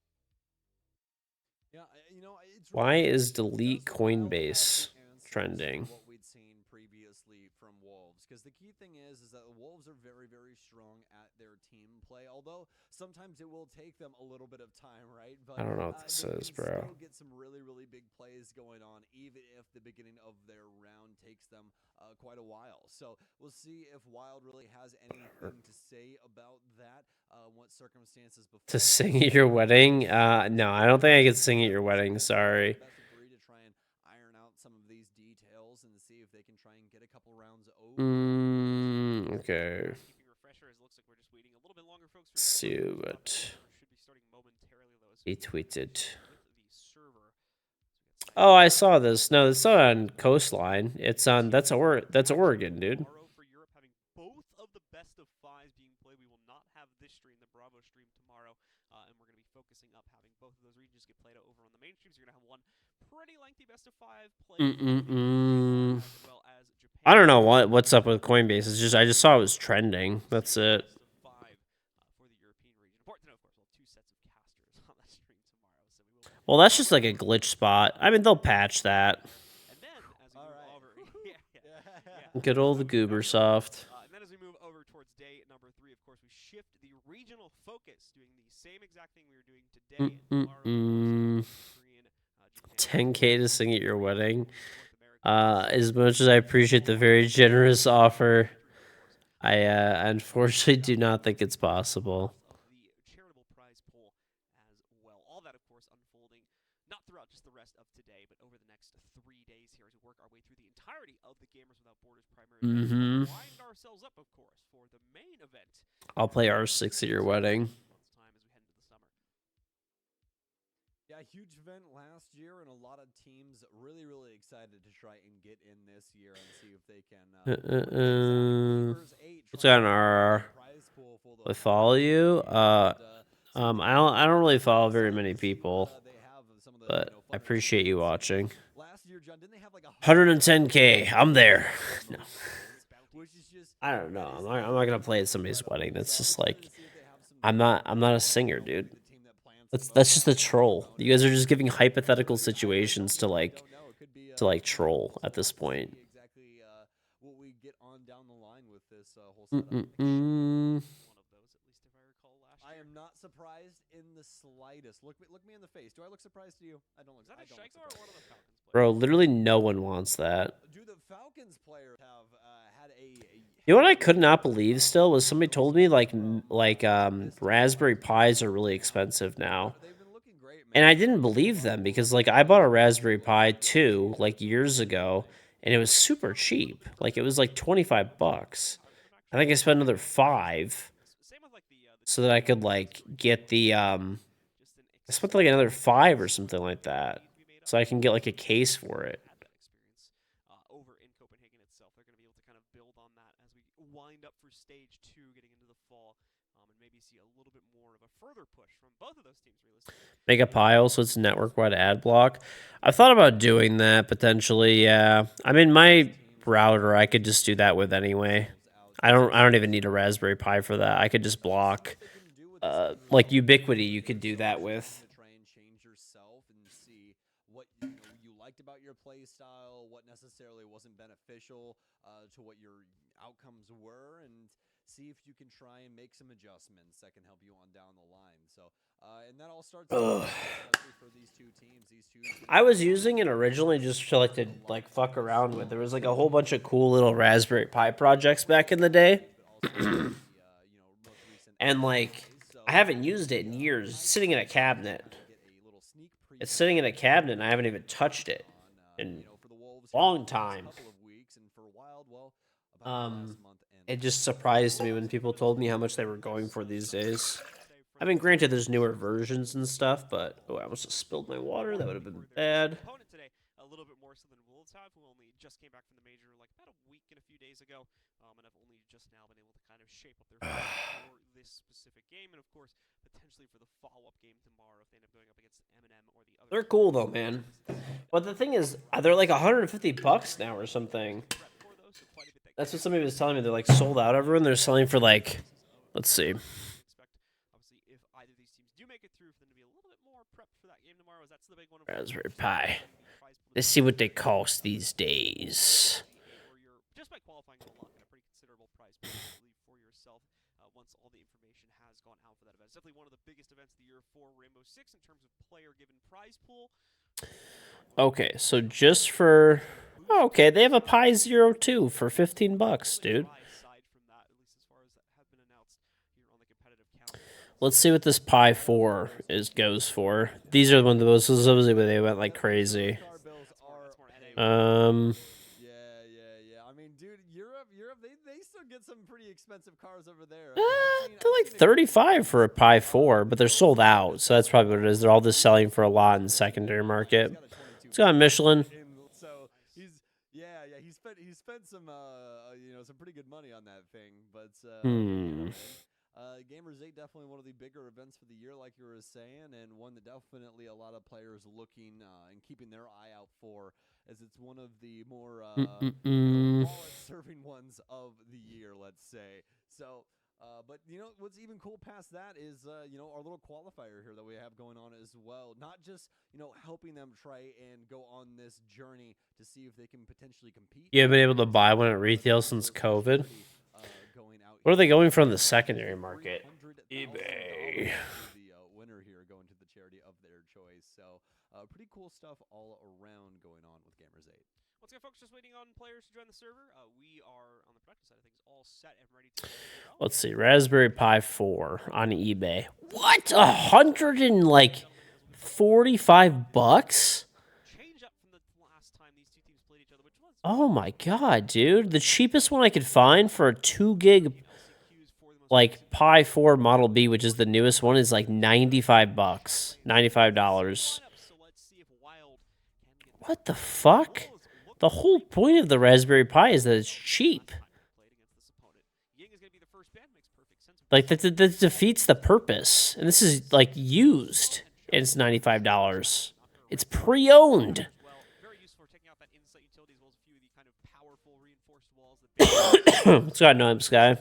A: Yeah, you know, it's
C: Why
A: really
C: is delete Coinbase trending?
A: what we'd seen previously from Wolves, because the key thing is that the Wolves are very, very strong at their team play. Although sometimes it will take them a little bit of time, right? But
C: I don't know what this
A: they
C: is,
A: can
C: bro.
A: still get some really, really big plays going on, even if the beginning of their round takes them quite a while. So we'll see if Wild really has anything to say about that. What circumstances before
C: To sing at your wedding? No, I don't think I could sing at your wedding. Sorry.
A: best agree to try and iron out some of these details and see if they can try and get a couple rounds over.
C: Okay.
L: Keeping refresher, as it looks like we're just waiting a little bit longer, folks.
C: Let's see what
L: Should be starting momentarily, though.
C: he tweeted.
L: With the server.
C: Oh, I saw this. No, it's not on Coastline. It's on. That's Oregon, dude.
L: For Europe, having both of the best of fives being played, we will not have this stream, the Bravo stream, tomorrow, and we're going to be focusing up having both of those regions get played out over on the main streams. You're going to have one pretty lengthy best of five play, as well as Japan.
C: I don't know what's up with Coinbase. It's just I just saw it was trending. That's it.
L: For the European region. Important to know, of course, we'll have 2 sets of casters on that stream tomorrow, so we will.
C: Well, that's just like a glitch spot. I mean, they'll patch that.
L: And then as we move over,
C: Good old Goobersoft.
L: and then as we move over towards day number 3, of course, we shift the regional focus, doing the same exact thing we were doing today. Tomorrow,
C: 10K to sing at your wedding. As much as I appreciate the very generous offer, I unfortunately do not think it's possible.
L: The charitable prize pool as well. All that, of course, unfolding not throughout just the rest of today, but over the next 3 days here as we work our way through the entirety of the Gamers Without Borders primary event. Wind ourselves up, of course, for the main event.
C: I'll play R6 at your wedding.
A: Yeah, huge event last year, and a lot of teams really, really excited to try and get in this year and see if they can.
C: What's on our? I follow you. I don't really follow very many people, but I appreciate you watching. 110K. I'm there. No. I don't know. I'm not gonna play at somebody's wedding. That's just like, I'm not a singer, dude. That's just a troll. You guys are just giving hypothetical situations to like troll at this point.
A: Exactly what we get on down the line with this whole setup. I am not surprised in the slightest. Look me in the face. Do I look surprised to you? I don't look.
L: Is that a Shaker or one of the Falcons players?
C: Bro, literally no one wants that.
A: Do the Falcons players have had a?
C: You know what I could not believe still was somebody told me like Raspberry Pis are really expensive now. And I didn't believe them because like I bought a Raspberry Pi 2 like years ago and it was super cheap. Like it was like $25. I think I spent another $5 so that I could like get the I spent like another $5 or something like that. So I can get like a case for it.
L: Over in Copenhagen itself, they're going to be able to kind of build on that as we wind up for stage 2, getting into the fall, and maybe see a little bit more of a further push from both of those teams. Realistically,
C: Make a pile so it's network-wide ad block. I've thought about doing that potentially. Yeah, I mean my router I could just do that with anyway. I don't even need a Raspberry Pi for that. I could just block. Like Ubiquity, you could do that with.
A: About your play style, what necessarily wasn't beneficial to what your outcomes were, and see if you can try and make some adjustments that can help you on down the line. So, and that all starts for these two teams.
C: I was using it originally just to like fuck around with. There was like a whole bunch of cool little Raspberry Pi projects back in the day, and like I haven't used it in years. It's sitting in a cabinet. It's sitting in a cabinet, and I haven't even touched it in a long time. It just surprised me when people told me how much they were going for these days. I mean, granted, there's newer versions and stuff, but oh, I almost just spilled my water. That would have been bad.
L: Today, a little bit more so than Wolves have, who only just came back from the major like about a week and a few days ago, and have only just now been able to kind of shape up their for this specific game, and of course, potentially for the follow-up game tomorrow if they end up going up against M&M or the other.
C: They're cool though, man. But the thing is, they're like $150 now or something. That's what somebody was telling me. They're like sold out everyone. They're selling for like, let's see.
L: Obviously, if either of these teams do make it through, for them to be a little bit more prepped for that game tomorrow, as that's the big one.
C: Raspberry Pi. Let's see what they cost these days.
L: Just by qualifying, you'll lock in a pretty considerable prize for yourself once all the information has gone out for that event. It's definitely one of the biggest events of the year for Rainbow Six in terms of player-given prize pool.
C: Okay, so just for... Oh, okay, they have a Pi 02 for $15, dude. Let's see what this Pi 4 goes for. These are one of the most... Supposedly they went like crazy.
A: Yeah. I mean, dude, Europe, they still get some pretty expensive cars over there.
C: They're like 35 for a Pi 4, but they're sold out, so that's probably what it is. They're all just selling for a lot in the secondary market. It's got Michelin.
A: So he spent some some pretty good money on that thing, but Gamers 8 definitely one of the bigger events for the year, like you were saying, and one that definitely a lot of players looking and keeping their eye out for, as it's one of the more wallet-serving ones of the year, let's say. So, but what's even cool past that is our little qualifier here that we have going on as well. Not just helping them try and go on this journey to see if they can potentially compete.
C: You haven't been able to buy one at retail since COVID. What are they going for in the secondary market? eBay.
A: The winner here going to the charity of their choice. So, pretty cool stuff all around going on with Gamers 8.
L: Once again, folks, just waiting on players to join the server. We are on the production side of things all set and ready to go.
C: Let's see, Raspberry Pi 4 on eBay. What? $145? Oh my god, dude! The cheapest one I could find for a 2 gig, like Pi 4 Model B, which is the newest one, is like $95. $95. What the fuck? The whole point of the Raspberry Pi is that it's cheap. Like, that defeats the purpose. And this is, like, used. And it's $95. It's pre-owned. What's going on, Sky?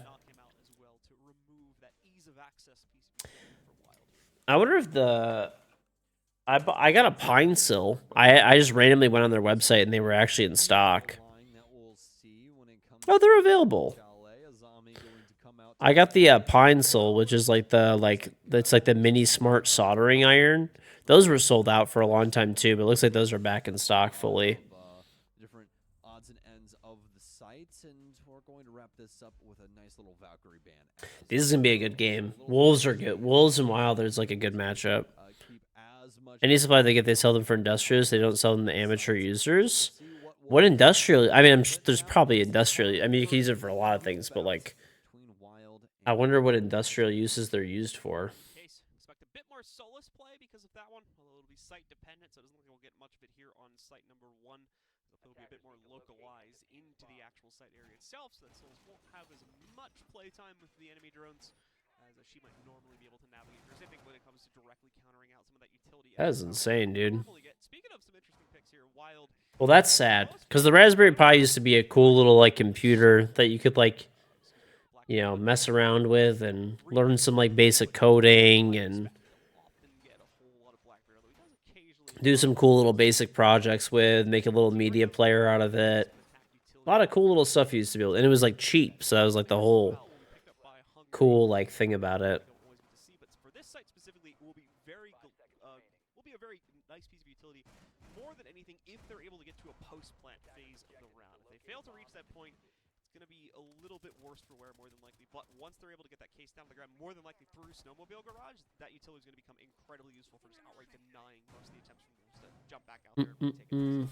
C: I wonder if I got a Pine Sill. I just randomly went on their website and they were actually in stock. Oh, they're available. I got the Pine Sill, which is like the mini smart soldering iron. Those were sold out for a long time too, but it looks like those are back in stock fully.
A: Different odds and ends of the sites, and we're going to wrap this up with a nice little Valkyrie band.
C: This is gonna be a good game. Wolves are good. Wolves and Wilders like a good matchup. Any supply they get, they sell them for industrials. They don't sell them to amateur users. What industrial? I mean, there's probably industrial. I mean, you can use it for a lot of things, but like, I wonder what industrial uses they're used for.
L: Expect a bit more Solus play because of that one, although it'll be site dependent, so it doesn't look like we'll get much of it here on site number 1. It'll be a bit more localized into the actual site area itself, so that Solus won't have as much playtime with the enemy drones as she might normally be able to navigate. I think when it comes to directly countering out some of that utility.
C: That is insane, dude.
L: Speaking of some interesting picks here, Wild.
C: Well, that's sad because the Raspberry Pi used to be a cool little like computer that you could like, mess around with and learn some like basic coding and do some cool little basic projects with, make a little media player out of it. A lot of cool little stuff you used to be able, and it was like cheap, so that was like the whole cool like thing about it.
L: For this site specifically, will be a very nice piece of utility. More than anything, if they're able to get to a post-plant phase of the round. If they fail to reach that point, it's going to be a little bit worse for wear, more than likely. But once they're able to get that case down to the ground, more than likely through Snowmobile Garage, that utility is going to become incredibly useful for just outright denying most of the attempts from Wolves to jump back out there and take it.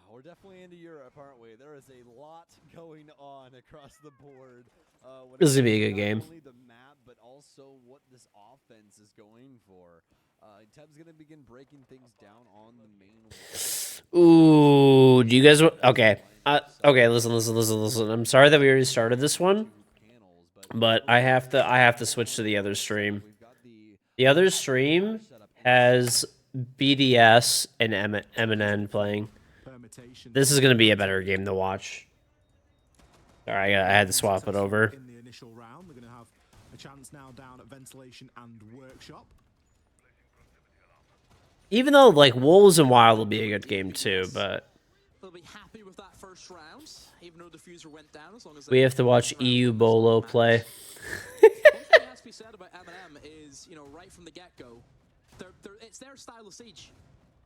A: We're definitely into Europe, aren't we? There is a lot going on across the board.
C: This is going to be a good game.
A: Not only the map, but also what this offense is going for. Teb's going to begin breaking things down on the main wall.
C: Ooh, do you guys... Okay. Okay, listen. I'm sorry that we already started this one. but I have to switch to the other stream. The other stream has BDS and MNN playing. This is gonna be a better game to watch. Sorry, I had to swap it over.
F: In the initial round, they're going to have a chance now down at Ventilation and Workshop.
C: Even though like Wolves and Wild will be a good game too, but
I: They'll be happy with that first round, even though Diffuser went down. As long as
C: we have to watch EU Bolo play.
I: One thing has to be said about M&M is, you know, right from the get-go, it's their style of Siege.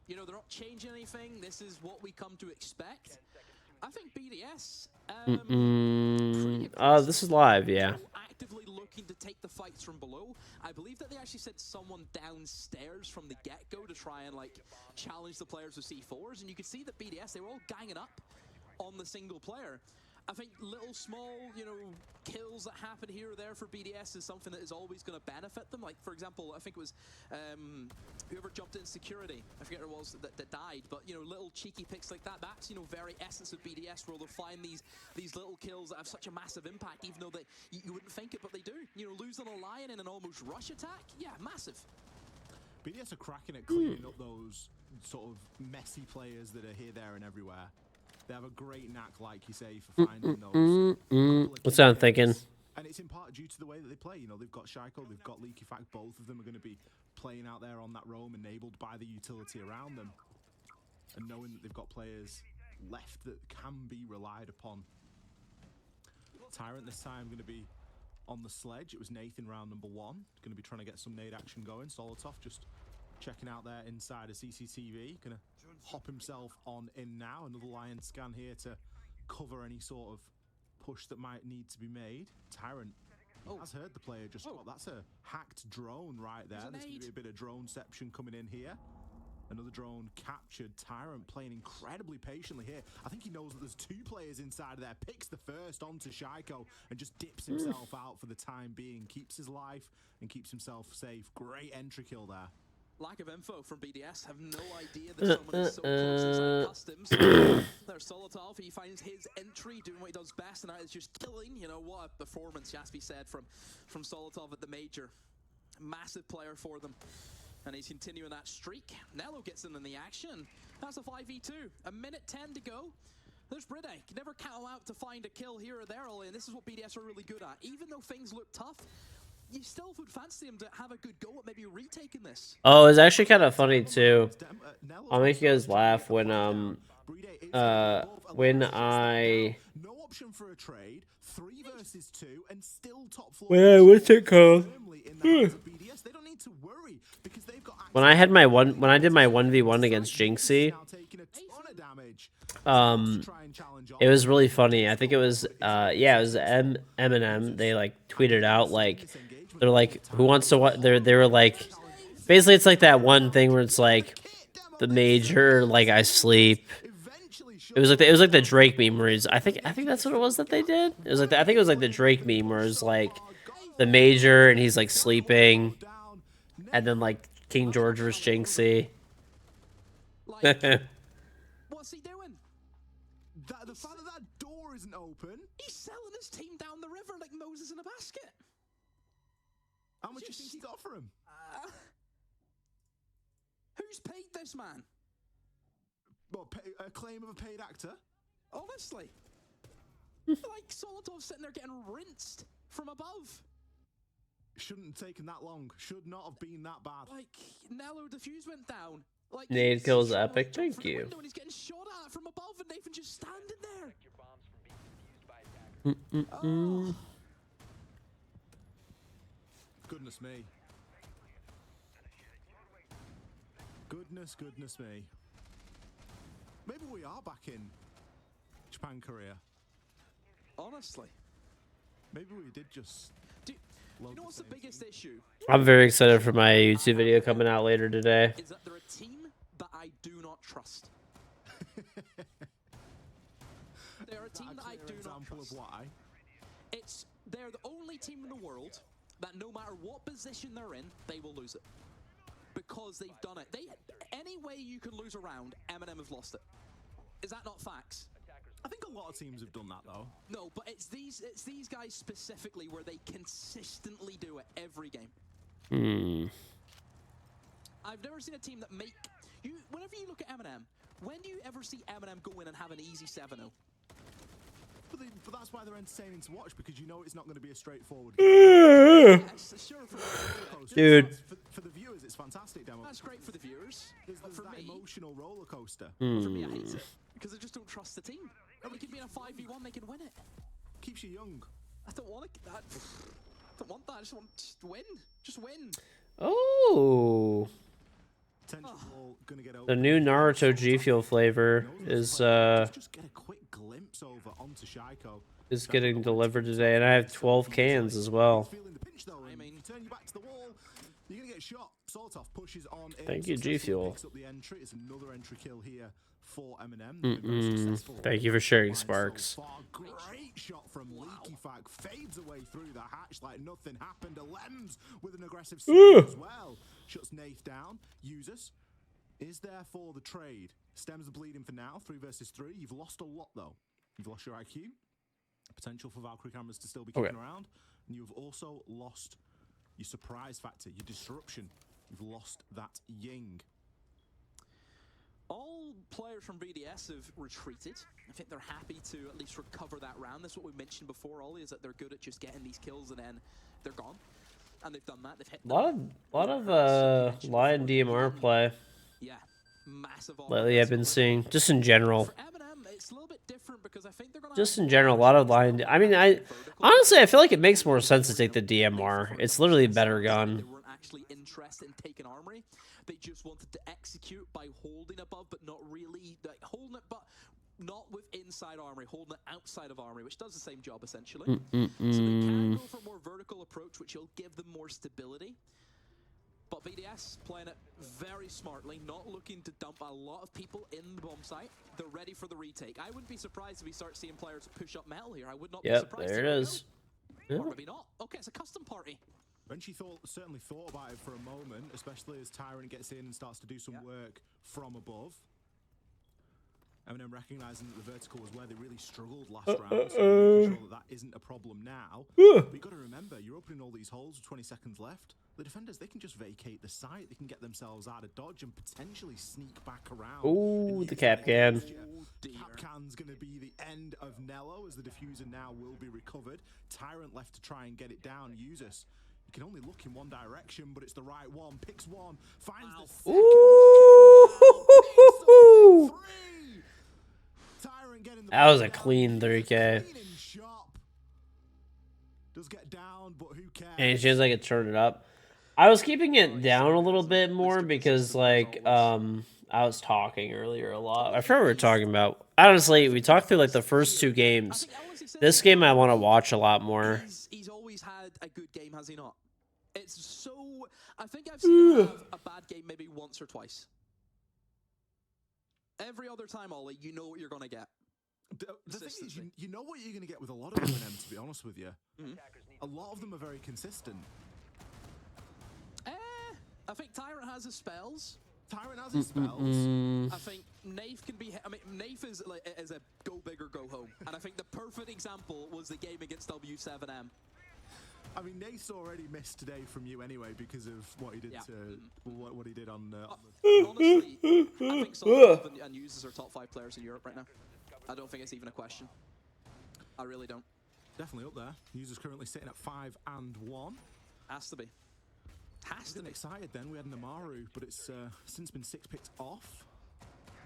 I: You know, they're not changing anything. This is what we come to expect. I think BDS.
C: This is live, yeah.
I: Actively looking to take the fights from below. I believe that they actually sent someone downstairs from the get-go to try and like challenge the players with C4s, and you could see that BDS, they were all ganging up on the single player. I think little small, you know, kills that happen here or there for BDS is something that is always going to benefit them. Like, for example, I think it was whoever jumped in security, I forget who it was, that died. But, you know, little cheeky picks like that, that's, you know, very essence of BDS, where they'll find these little kills that have such a massive impact, even though you wouldn't think it, but they do. You know, losing a Lion in an almost rush attack, yeah, massive.
F: BDS are cracking at cleaning up those sort of messy players that are here, there, and everywhere. They have a great knack, like you say, for finding those.
C: What's that I'm thinking?
F: And it's in part due to the way that they play. You know, they've got Shaiko, they've got Leaky Fact. Both of them are going to be playing out there on that roam, enabled by the utility around them. And knowing that they've got players left that can be relied upon. Tyrant this time going to be on the sledge. It was Nathan round number 1. Going to be trying to get some nade action going. Solotov just checking out there inside a CCTV. Going to hop himself on in now. Another Lion scan here to cover any sort of push that might need to be made. Tyrant has heard the player just got. That's a hacked drone right there. There's going to be a bit of droneception coming in here. Another drone captured. Tyrant playing incredibly patiently here. I think he knows that there's 2 players inside of there. Picks the first onto Shaiko and just dips himself out for the time being. Keeps his life and keeps himself safe. Great entry kill there.
I: Lack of info from BDS. Have no idea that someone is so close inside customs. There's Solotov. He finds his entry, doing what he does best, and that is just killing. You know, what a performance has to be said from Solotov at the major. Massive player for them. And he's continuing that streak. Nello gets in the action. That's a 5v2. A minute 10 to go. There's Bride. Can never count him out to find a kill here or there, Ollie. And this is what BDS are really good at. Even though things look tough, you still would fancy him to have a good go at maybe retaking this.
C: Oh, it's actually kind of funny too. I'll make you guys laugh when I what's it called? When I had my when I did my 1v1 against Jinxie, it was really funny. I think it was it was Eminem. They like tweeted out like they're like, who wants to what? They were like, basically it's like that one thing where it's like the major, like I sleep. It was like the Drake meme where he's, I think that's what it was that they did. It was like I think it was like the Drake meme where it's like the major and he's like sleeping, and then like KingGeorge versus Jinxie.
I: What's he doing? The fact that door isn't open. He's selling his team down the river like Moses in a basket.
F: How much do you think he got for him?
I: Who's paid this man?
F: Well, a claim of a paid actor?
I: Honestly. Like Solotov sitting there getting rinsed from above.
F: Shouldn't have taken that long. Should not have been that bad.
I: Like, Nello Diffuse went down. Like,
C: Nade kills epic, thank you.
I: And he's getting shot at from above and Nathan just standing there.
F: Goodness me. Goodness me. Maybe we are back in Japan, Korea.
I: Honestly.
F: Maybe we did just...
I: Do you know what's the biggest issue?
C: I'm very excited for my YouTube video coming out later today.
I: Is that they're a team that I do not trust. They're a team that I do not trust.
F: Of why?
I: They're the only team in the world that no matter what position they're in, they will lose it. Because they've done it. Any way you can lose a round, M&M have lost it. Is that not facts?
F: I think a lot of teams have done that though.
I: No, but it's these guys specifically where they consistently do it every game. I've never seen a team that make you. Whenever you look at Eminem, when do you ever see Eminem go in and have an easy 7-0?
F: But that's why they're entertaining to watch, because you know it's not going to be a straightforward game.
I: Yes, sure,
C: Dude.
F: For the viewers, it's fantastic, Demo.
I: That's great for the viewers.
F: There's
I: For
F: that
I: me,
F: emotional roller coaster.
I: for me, I hate it because I just don't trust the team. They can be in a 5v1, they can win it.
F: Keeps you young.
I: I don't want that. I don't want that. I just want to win. Just win.
C: Oh.
F: Gonna get
C: The new Naruto G Fuel flavor is
F: just get a quick glimpse over onto Shaiko.
C: is getting delivered today, and I have 12 cans as well.
F: Feeling the pinch though, I mean, turn you back to the wall, you're gonna get shot. Soltov pushes on.
C: Thank you, G Fuel.
F: Picks up the entry. It's another entry kill here for Eminem.
C: Thank you for sharing, Sparks.
F: Great shot from Leaky Fag. Fades away through the hatch like nothing happened. Alems with an aggressive swing as well. Shuts Nath down. Users is there for the trade. Stems the bleeding for now. 3 versus 3. You've lost a lot though. You've lost your IQ. Potential for Valkyrie cameras to still be kicking around. And you've also lost your surprise factor, your disruption. You've lost that Ying.
I: All players from BDS have retreated. I think they're happy to at least recover that round. That's what we mentioned before, Ollie, is that they're good at just getting these kills and then they're gone. And they've done that. They've hit
C: A lot of Lion DMR play.
I: Yeah, massive.
C: Lately, I've been seeing just in general.
I: For Eminem, it's a little bit different because I think they're gonna
C: Just in general, a lot of Lion. I mean, I honestly, I feel like it makes more sense to take the DMR. It's literally a better gun.
I: They weren't actually interested in taking armory. They just wanted to execute by holding above, but not really holding it, but not with inside armory, holding it outside of armory, which does the same job essentially. So they can go for a more vertical approach, which will give them more stability. But BDS playing it very smartly, not looking to dump a lot of people in the bomb site. They're ready for the retake. I wouldn't be surprised if we start seeing players push up metal here. I would not be surprised.
C: There it is.
I: Or maybe not. Okay, it's a custom party.
F: Frenchie certainly thought about it for a moment, especially as Tyrant gets in and starts to do some work from above. Eminem recognizing that the vertical was where they really struggled last round, so making sure that isn't a problem now. But you've got to remember, you're opening all these holes with 20 seconds left. The defenders, they can just vacate the site. They can get themselves out of dodge and potentially sneak back around.
C: Ooh, the cap can.
F: Cap can's going to be the end of Nello, as the diffuser now will be recovered. Tyrant left to try and get it down. Users. You can only look in one direction, but it's the right one. Picks one, finds the second.
C: Ooh!
F: Tyrant getting the
C: That was a clean 3K.
F: Does get down, but who cares?
C: Any chance I could turn it up? I was keeping it down a little bit more because, like, I was talking earlier a lot. I forgot what we were talking about. Honestly, we talked through, like, the first 2 games. This game I want to watch a lot more.
I: He's always had a good game, has he not? It's so... I think I've seen him have a bad game maybe once or twice. Every other time, Ollie, you know what you're going to get.
F: The thing is, you know what you're going to get with a lot of Eminem, to be honest with you. A lot of them are very consistent.
I: I think Tyrant has his spells.
F: Tyrant has his spells.
I: I think Nath can be... I mean, Nath is a go big or go home. And I think the perfect example was the game against W7M.
F: I mean, Nath's already missed today from you anyway because of what he did to what he did on.
I: Honestly, I think Solomon and Users are top 5 players in Europe right now. I don't think it's even a question. I really don't.
F: Definitely up there. Users currently sitting at 5 and 1.
I: Has to be. Has to be.
F: Excited then. We had Namaru, but it's since been 6 picked off.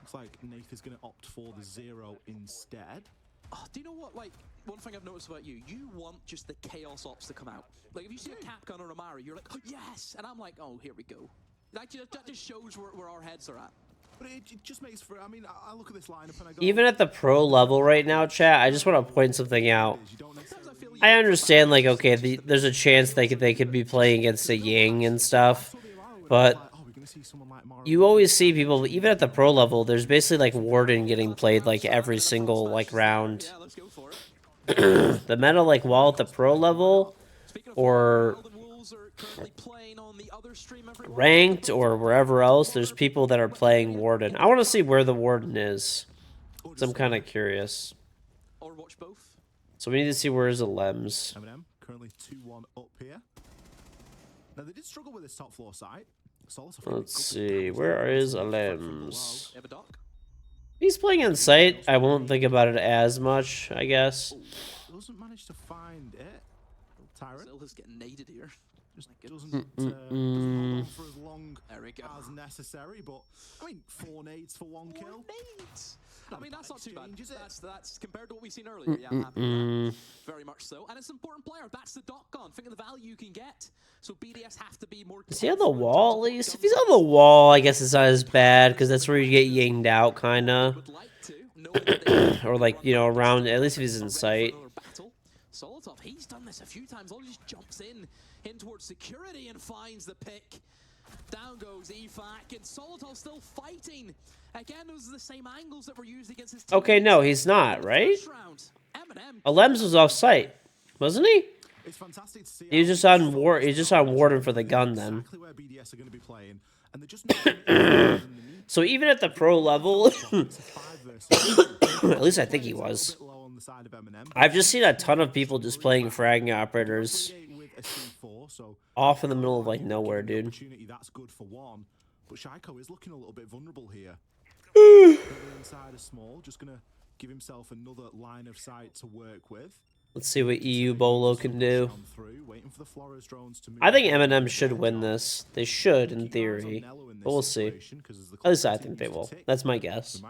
F: Looks like Nath is going to opt for the 0 instead.
I: Oh, do you know what, like, one thing I've noticed about you want just the Chaos Ops to come out. Like, if you see a Capcom or a Mario, you're like, oh, yes! And I'm like, oh, here we go. That just shows where our heads are at.
F: But it just makes for, I mean, I look at this lineup and I go...
C: Even at the pro level right now, chat, I just want to point something out. I understand, like, okay, there's a chance they could be playing against a Ying and stuff, but you always see people, even at the pro level, there's basically, like, Warden getting played, like, every single, like, round. The meta, like, while at the pro level, or ranked, or wherever else, there's people that are playing Warden. I want to see where the Warden is. So I'm kind of curious.
I: watch both.
C: So we need to see where's the Lems.
F: M&M currently 2-1 up here. Now they did struggle with this top floor site.
C: Let's see, where is Lems?
I: They have a dock.
C: He's playing in sight. I won't think about it as much, I guess.
F: Doesn't manage to find it. Tyrant.
I: Still is getting naded here.
F: Just doesn't hold on for as long as necessary, but I mean, 4 nades for 1 kill.
I: Nades. I mean, that's not too bad.
F: Is it?
I: That's compared to what we've seen earlier. Yeah, I'm happy with that. Very much so. And it's an important player. That's the dot gun. Think of the value you can get. So BDS have to be more.
C: Is he on the wall at least? If he's on the wall, I guess it's not as bad because that's where you get yinged out, kinda. Or like, you know, around. At least if he's in sight.
I: Solotov, he's done this a few times. All just jumps in towards security and finds the pick. Down goes EFAC, and Solotov still fighting. Again, those are the same angles that were used against his team.
C: Okay, no, he's not, right? Lems was off site, wasn't he?
F: It's fantastic to see.
C: He was just on He's just on Warden for the gun then.
F: Exactly where BDS are going to be playing, and they're just
C: So even at the pro level, at least I think he was. I've just seen a ton of people just playing fragging operators off in the middle of like nowhere, dude.
F: That's good for 1, but Shaiko is looking a little bit vulnerable here. Inside a small, just gonna give himself another line of sight to work with.
C: Let's see what EU Bolo can do. I think M&M should win this. They should, in theory. But we'll see. At least I think they will. That's my guess.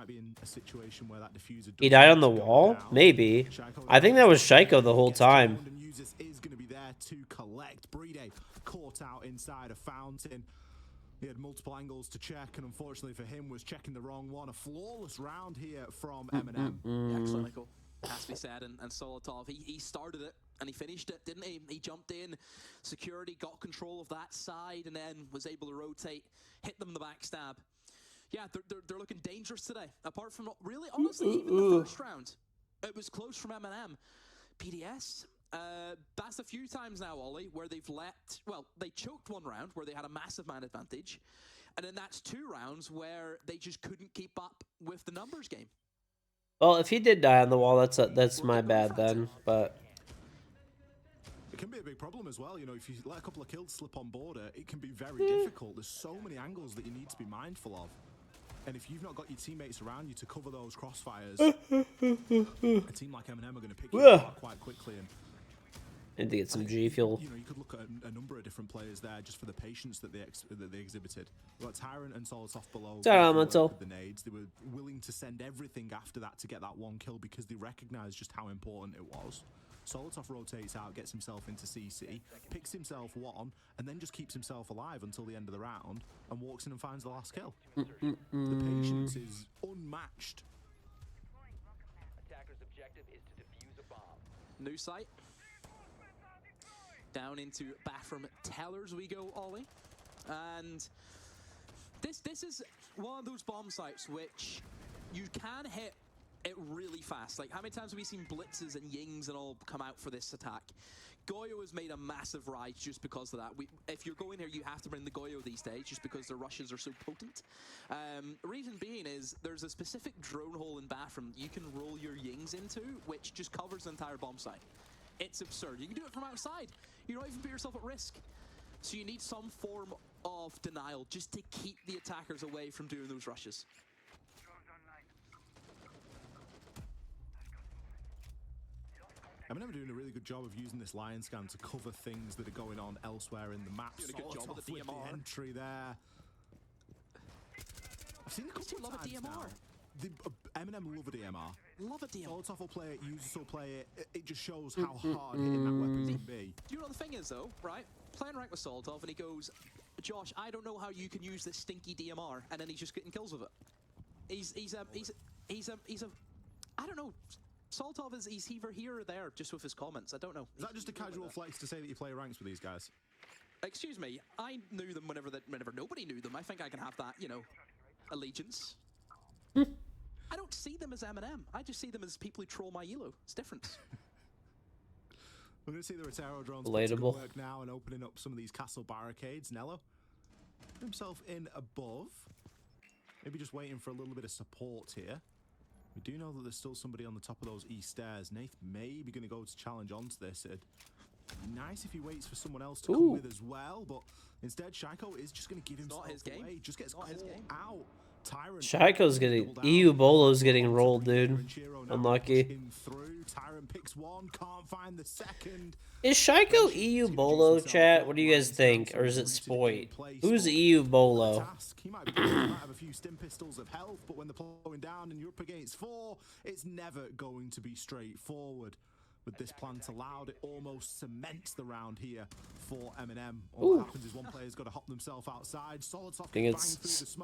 C: He died on the wall? Maybe. I think that was Shaiko the whole time.
F: Is going to be there to collect. Bride caught out inside a fountain. He had multiple angles to check, and unfortunately for him, was checking the wrong one. A flawless round here from M&M.
I: Yeah, excellent, Michael. Has to be said, and Solotov, he started it and he finished it, didn't he? He jumped in, security got control of that side, and then was able to rotate, hit them in the backstab. Yeah, they're looking dangerous today. Apart from really, honestly, even the first round, it was close from M&M. PDS. That's a few times now, Ollie, where they've they choked 1 round where they had a massive man advantage, and then that's 2 rounds where they just couldn't keep up with the numbers game.
C: Well, if he did die on the wall, that's my bad then, but
F: it can be a big problem as well. You know, if you let a couple of kills slip on border, it can be very difficult. There's so many angles that you need to be mindful of. And if you've not got your teammates around you to cover those crossfires, a team like M&M are going to pick you apart quite quickly.
C: And to get some G fuel.
F: You know, you could look at a number of different players there just for the patience that they exhibited. We've got Tyrant and Solotov below. With the nades, they were willing to send everything after that to get that 1 kill because they recognised just how important it was. Solotov rotates out, gets himself into CC, picks himself 1, and then just keeps himself alive until the end of the round and walks in and finds the last kill. The patience is unmatched.
I: Attacker's objective is to defuse a bomb. New site. Down into bathroom tellers we go, Ollie. And this is one of those bomb sites which you can hit it really fast. Like, how many times have we seen blitzes and yings and all come out for this attack? Goyo has made a massive rise just because of that. If you're going here, you have to bring the Goyo these days just because the rushes are so potent. Reason being is there's a specific drone hole in bathroom you can roll your yings into, which just covers the entire bomb site. It's absurd. You can do it from outside. You don't even put yourself at risk. So you need some form of denial just to keep the attackers away from doing those rushes.
F: M&M are doing a really good job of using this lion scan to cover things that are going on elsewhere in the map.
I: Doing a good job with the DMR.
F: The entry there. I've seen a couple of times now. M&M love a DMR.
I: Love a DMR.
F: Solotov will play it, users will play it. It just shows how hard hitting that weapon can be.
I: Do you know what the thing is though, right? Playing rank with Solotov and he goes, Josh, I don't know how you can use this stinky DMR, and then he's just getting kills with it. He's a I don't know. Solotov he's either here or there just with his comments. I don't know.
F: Is that just a casual flex to say that you play ranks with these guys?
I: Excuse me, I knew them whenever nobody knew them. I think I can have that, you know, allegiance. I don't see them as M&M. I just see them as people who troll my elo. It's different.
F: We're going to see the Rotaro drones
C: relatable
F: work now and opening up some of these castle barricades. Nello put himself in above. Maybe just waiting for a little bit of support here. We do know that there's still somebody on the top of those east stairs. Nath may be going to go to challenge onto this. It'd be nice if he waits for someone else to come with as well, but instead Shaiko is just going to give himself away. Just gets caught out. Tyrant
C: Shaiko's getting EU Bolo's getting rolled, dude. Unlucky.
F: Tyrant picks one, can't find the second.
C: Is Shaiko EU Bolo, chat? What do you guys think? Or is it Spoit? Who's EU Bolo?
F: He might have a few stim pistols of health, but when they're blowing down and you're up against 4, it's never going to be straightforward. With this plant allowed, it almost cements the round here for Eminem. All that happens is one player's got to hop themselves outside. Solidsoft
C: I think it's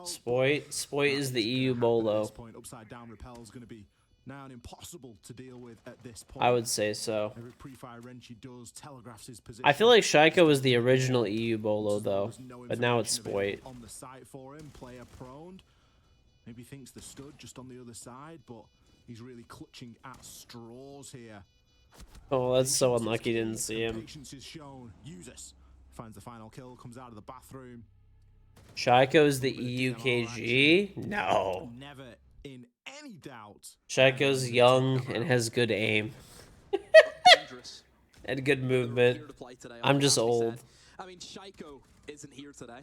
C: Spoit. Spoit is the EU Bolo.
F: At this point, upside down repel is going to be now impossible to deal with at this point.
C: I would say so.
F: Every pre-fire wrench he does telegraphs his position.
C: I feel like Shaiko was the original EU Bolo though, but now it's Spoit.
F: On the site for him, player proned. Maybe thinks the stud just on the other side, but he's really clutching at straws here.
C: Oh, that's so unlucky. Didn't see him.
F: Patience is shown. Usus finds the final kill, comes out of the bathroom.
C: Shaiko's the EU KG? No.
F: Never in any doubt.
C: Shaiko's young and has good aim. And good movement. I'm just old.
I: I mean, Shaiko isn't here today.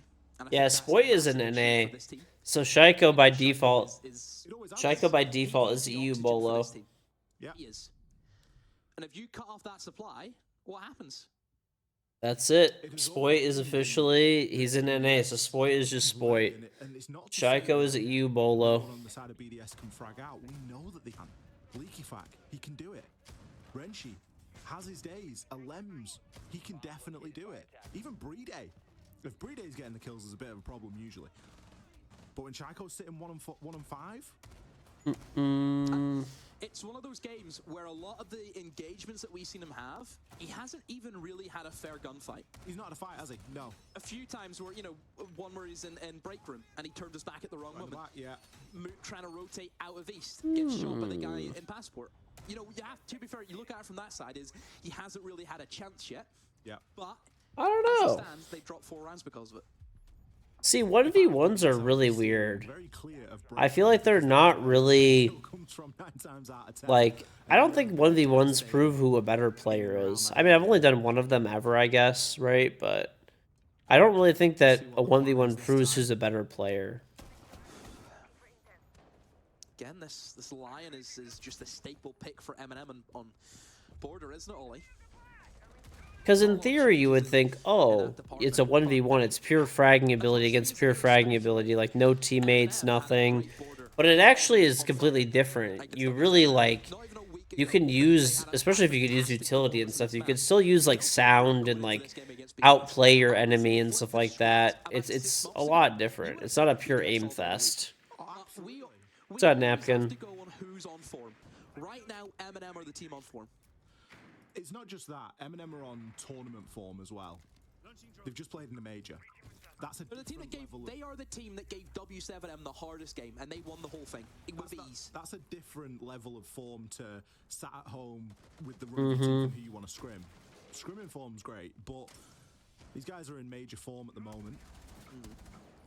C: Yeah, Spoit is an NA. So Shaiko by default. Shaiko by default is EU Bolo.
F: Yeah.
I: He is. And if you cut off that supply, what happens?
C: That's it. Spoit is officially, he's in NA, so Spoit is just Spoit. Shaiko is EU Bolo.
F: On the side of BDS can frag out. We know that they can. Leaky Fack, he can do it. Renshi has his days. Alems, he can definitely do it. Even Brede. If Brede's getting the kills, there's a bit of a problem usually. But when Shaiko's sitting 1 and 5,
I: it's one of those games where a lot of the engagements that we've seen him have, he hasn't even really had a fair gunfight.
F: He's not had a fight, has he? No.
I: A few times where, you know, one where he's in break room and he turned us back at the wrong moment.
F: Yeah.
I: Moot trying to rotate out of east, gets shot by the guy in passport. You know, you have to be fair, you look at it from that side, is he hasn't really had a chance yet.
F: Yeah.
I: But
C: I don't know.
I: As it stands, they dropped 4 rounds because of it.
C: See, 1v1s are really weird. I feel like they're not really, like, I don't think 1v1s prove who a better player is. I mean, I've only done one of them ever, I guess, right? But I don't really think that a 1v1 proves who's a better player.
I: Again, this Lion is just a staple pick for Eminem on border, isn't it, Ollie?
C: Because in theory, you would think, oh, it's a 1v1. It's pure fragging ability against pure fragging ability. Like, no teammates, nothing. But it actually is completely different. You really, like, you can use, especially if you could use utility and stuff, you could still use, like, sound and, like, outplay your enemy and stuff like that. It's a lot different. It's not a pure aim fest. What's that, Napkin?
I: Who's on form? Right now, Eminem are the team on form.
F: It's not just that. Eminem are on tournament form as well. They've just played in the major. That's a
I: the team that they are the team that gave W7M the hardest game, and they won the whole thing with ease.
F: That's a different level of form to sat at home with the rugby team who you want to scrim. Scrimming form's great, but these guys are in major form at the moment,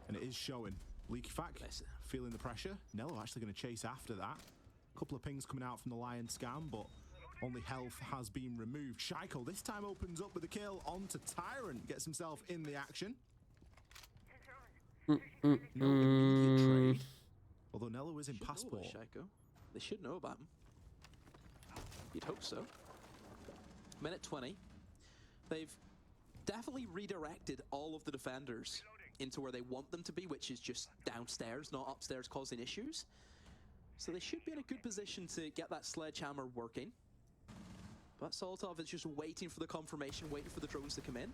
F: and it is showing. Leaky Fack feeling the pressure. Nello actually going to chase after that. A couple of pings coming out from the Lion scan, but only health has been removed. Shaiko this time opens up with a kill onto Tyrant. Gets himself in the action. No immediate trade. Although Nello is in passport.
I: Shaiko. They should know about him. You'd hope so. Minute 20. They've definitely redirected all of the defenders into where they want them to be, which is just downstairs, not upstairs, causing issues. So they should be in a good position to get that sledgehammer working. But Soltov is just waiting for the confirmation, waiting for the drones to come in.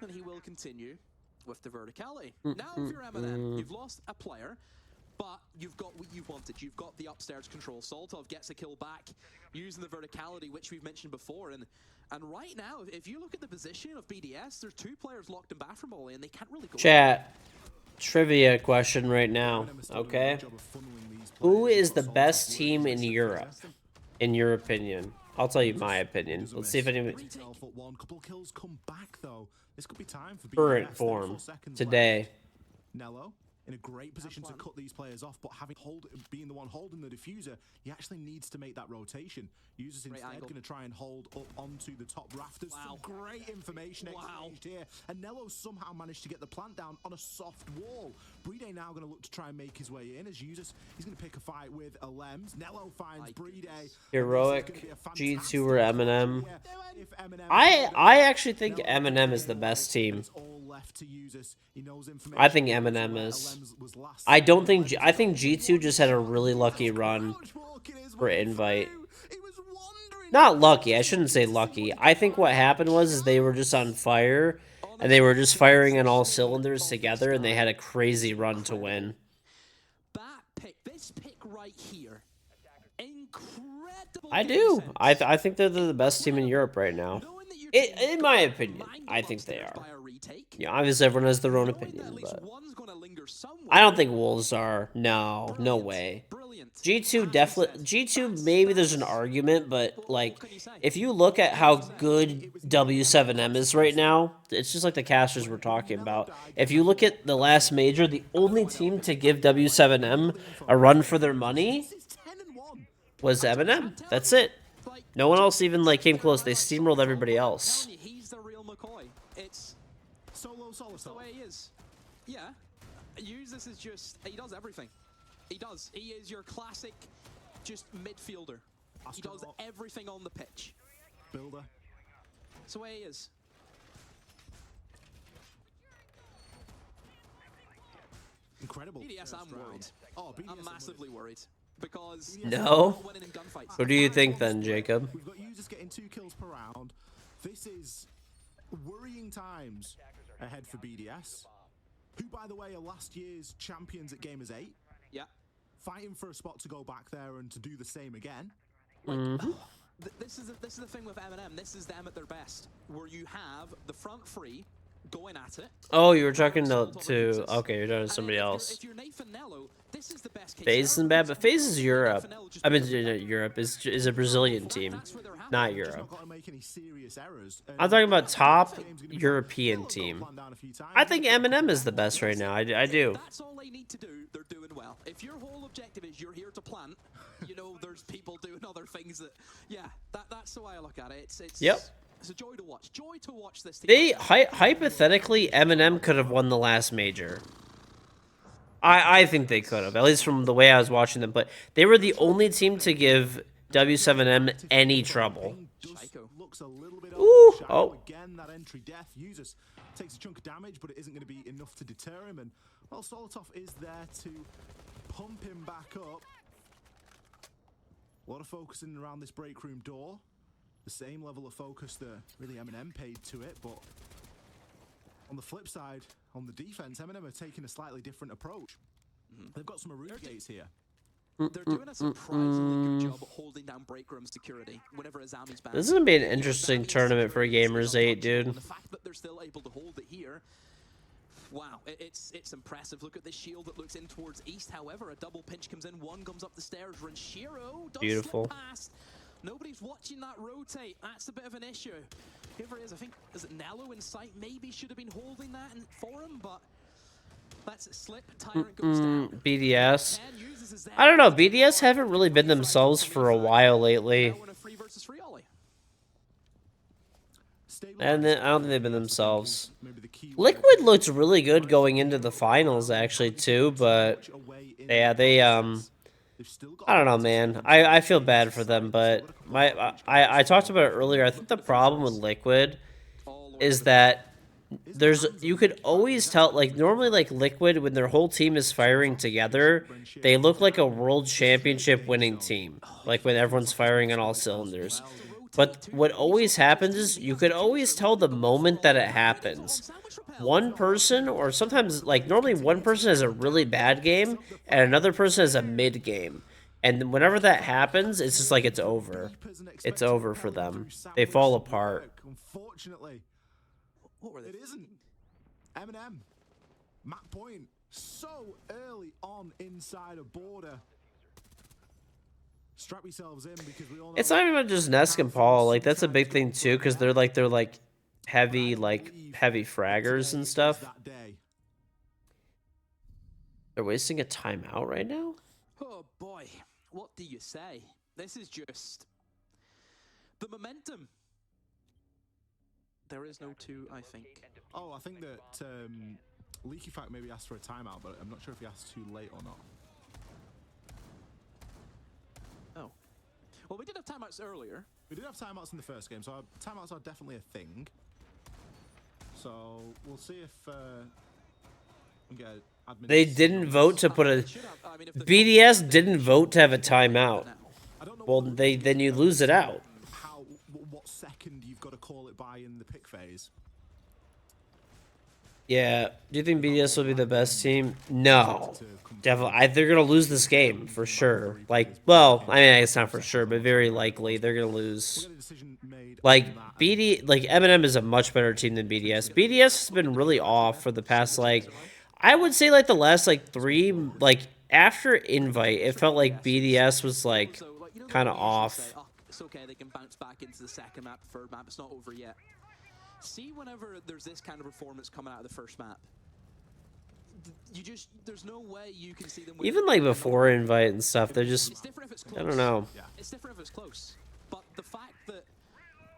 I: And he will continue with the verticality. Now if you're Eminem, you've lost a player, but you've got what you wanted. You've got the upstairs control. Soltov gets a kill back using the verticality, which we've mentioned before. And right now, if you look at the position of BDS, there's 2 players locked in bathroom, Ollie, and they can't really go.
C: Chat. Trivia question right now, okay? Who is the best team in Europe, in your opinion? I'll tell you my opinion. Let's see if anyone... Current form. Today.
F: Nello in a great position to cut these players off, but being the one holding the diffuser, he actually needs to make that rotation. Users instead going to try and hold up onto the top rafters. Some great information exchanged here. And Nello somehow managed to get the plant down on a soft wall. Bride now going to look to try and make his way in as Users. He's going to pick a fight with Alems. Nello finds Bride.
C: Heroic, G2 or Eminem. I actually think Eminem is the best team. I think Eminem is. I think G2 just had a really lucky run for invite. Not lucky, I shouldn't say lucky. I think what happened was they were just on fire, and they were just firing on all cylinders together, and they had a crazy run to win.
I: This pick right here, incredible.
C: I do. I think they're the best team in Europe right now. In my opinion, I think they are. Yeah, obviously everyone has their own opinion, but I don't think Wolves are. No way. G2 definitely. G2 maybe there's an argument, but like if you look at how good W7M is right now, it's just like the casters we're talking about. If you look at the last major, the only team to give W7M a run for their money was Eminem. That's it. No one else even like came close. They steamrolled everybody else.
I: He's the real McCoy. It's solo. The way he is. Yeah. This is just, he does everything. He does. He is your classic, just midfielder. He does everything on the pitch.
F: Builder.
I: That's the way he is.
F: Incredible.
I: BDS, I'm worried. I'm massively worried. Because
C: no. What do you think then, Jacob?
F: We've got Users getting 2 kills per round. This is worrying times ahead for BDS, who, by the way, are last year's champions at Gamers 8.
I: Yeah.
F: Fighting for a spot to go back there and to do the same again.
I: This is the thing with Eminem. This is them at their best, where you have the front three going at it.
C: Oh, you were talking to okay, you're talking to somebody else.
I: If you're Nathan Nello, this is the best case.
C: FaZe isn't bad, but FaZe is Europe. I mean, Europe is a Brazilian team, not Europe. I'm talking about top European team. I think Eminem is the best right now. I do.
I: That's all they need to do. They're doing well. If your whole objective is you're here to plant, you know, there's people doing other things that, yeah, that's the way I look at it. It's a joy to watch. Joy to watch this team.
C: They hypothetically, Eminem could have won the last major. I think they could have, at least from the way I was watching them. But they were the only team to give W7M any trouble. Ooh,
F: Again, that entry death. Users takes a chunk of damage, but it isn't going to be enough to deter him. And well, Solotov is there to pump him back up. A lot of focusing around this break room door. The same level of focus that really Eminem paid to it, but on the flip side, on the defense, Eminem are taking a slightly different approach. They've got some Aruna gates here.
I: They're doing a surprisingly good job holding down break room security whenever Azami's back.
C: This is gonna be an interesting tournament for Gamers 8, dude.
I: The fact that they're still able to hold it here, wow, it's impressive. Look at this shield that looks in towards east. However, a double pinch comes in, one comes up the stairs. Renshiro does
C: beautiful.
I: Slip past. Nobody's watching that rotate. That's a bit of an issue. Whoever it is, I think, is it Nello in sight? Maybe should have been holding that for him, but that's a slip. Tyrant goes down.
C: BDS. I don't know. BDS haven't really been themselves for a while lately. And then I don't think they've been themselves. Liquid looked really good going into the finals, actually, too. But yeah, they I don't know, man. I feel bad for them, but I talked about it earlier. I think the problem with Liquid is that you could always tell, like, normally, like, Liquid, when their whole team is firing together, they look like a world championship winning team, like when everyone's firing on all cylinders. But what always happens is you could always tell the moment that it happens. One person, or sometimes, like, normally one person has a really bad game and another person has a mid game. And whenever that happens, it's just like it's over. It's over for them. They fall apart.
F: Unfortunately, it isn't. Eminem, map point, so early on inside a border. Strap yourselves in because we all know
C: it's not even just Nesk and Paul. Like, that's a big thing too, because they're heavy fraggers and stuff. They're wasting a timeout right now?
I: Oh boy, what do you say? This is just the momentum. There is no 2, I think.
F: Oh, I think that Leaky Fact maybe asked for a timeout, but I'm not sure if he asked too late or not.
I: Oh. Well, we did have timeouts earlier.
F: We did have timeouts in the first game, so timeouts are definitely a thing. So we'll see if we get admin.
C: They didn't vote to put a... BDS didn't vote to have a timeout. Well, then you lose it out.
F: What second you've got to call it by in the pick phase?
C: Yeah. Do you think BDS will be the best team? No. Definitely. They're going to lose this game for sure. Like, well, I mean, it's not for sure, but very likely they're going to lose. Like, Eminem is a much better team than BDS. BDS has been really off for the past, like, I would say, like, the last, like, 3, like, after Invite, it felt like BDS was, like, kind of off.
I: It's okay, they can bounce back into the second map, third map, it's not over yet. See, whenever there's this kind of performance coming out of the first map, there's no way you can see them.
C: Even like before Invite and stuff, they're just, I don't know.
I: It's different if it's close, but the fact that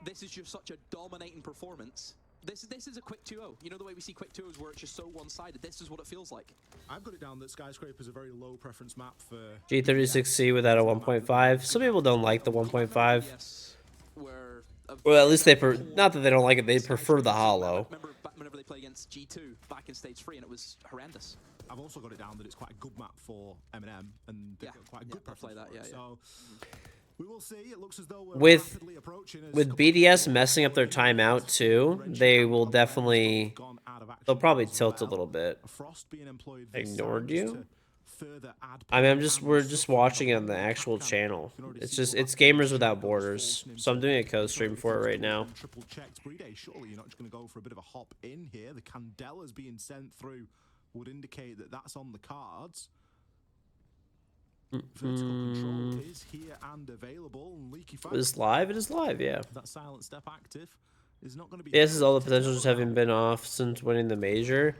I: this is just such a dominating performance, this is a quick 2-0. You know the way we see quick 2-0s where it's just so one-sided. This is what it feels like.
F: I've got it down that Skyscraper is a very low preference map for
C: G36C without a 1.5. Some people don't like the 1.5. Well, at least not that they don't like it, they prefer the hollow.
I: Remember whenever they play against G2 back in stage 3 and it was horrendous.
F: I've also got it down that it's quite a good map for Eminem and they've got quite a good preference for it. So we will see. It looks as though we're rapidly approaching.
C: With BDS messing up their timeout too, they will definitely, they'll probably tilt a little bit. Ignored you? I mean, we're just watching it on the actual channel. It's Gamers Without Borders. So I'm doing a co-stream for it right now.
F: Triple checked. Surely you're not just going to go for a bit of a hop in here. The Candela's being sent through would indicate that that's on the cards. Vertical control is here and available. Leaky Fact.
C: It is live? It is live, yeah.
F: That silent step active is not going to be.
C: This is all the potential just having been off since winning the major.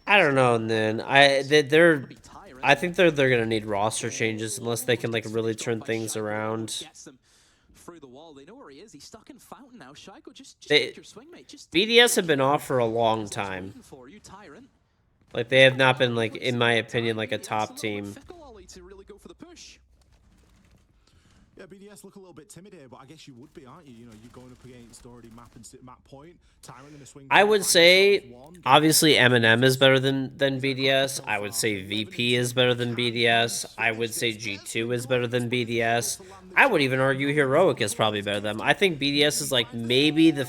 C: I don't know, and then I think they're gonna need roster changes unless they can like really turn things around.
I: Through the wall, they know where he is. He's stuck in Fountain now. Shaiko, just
C: take your swing, mate. BDS have been off for a long time. Like they have not been like, in my opinion, like a top team.
F: Yeah, BDS look a little bit timid here, but I guess you would be, aren't you? You know, you're going up against already map and sit map point. Tyron gonna swing.
C: I would say, obviously, Eminem is better than BDS. I would say VP is better than BDS. I would say G2 is better than BDS. I would even argue Heroic is probably better than them. I think BDS is like maybe the.
F: You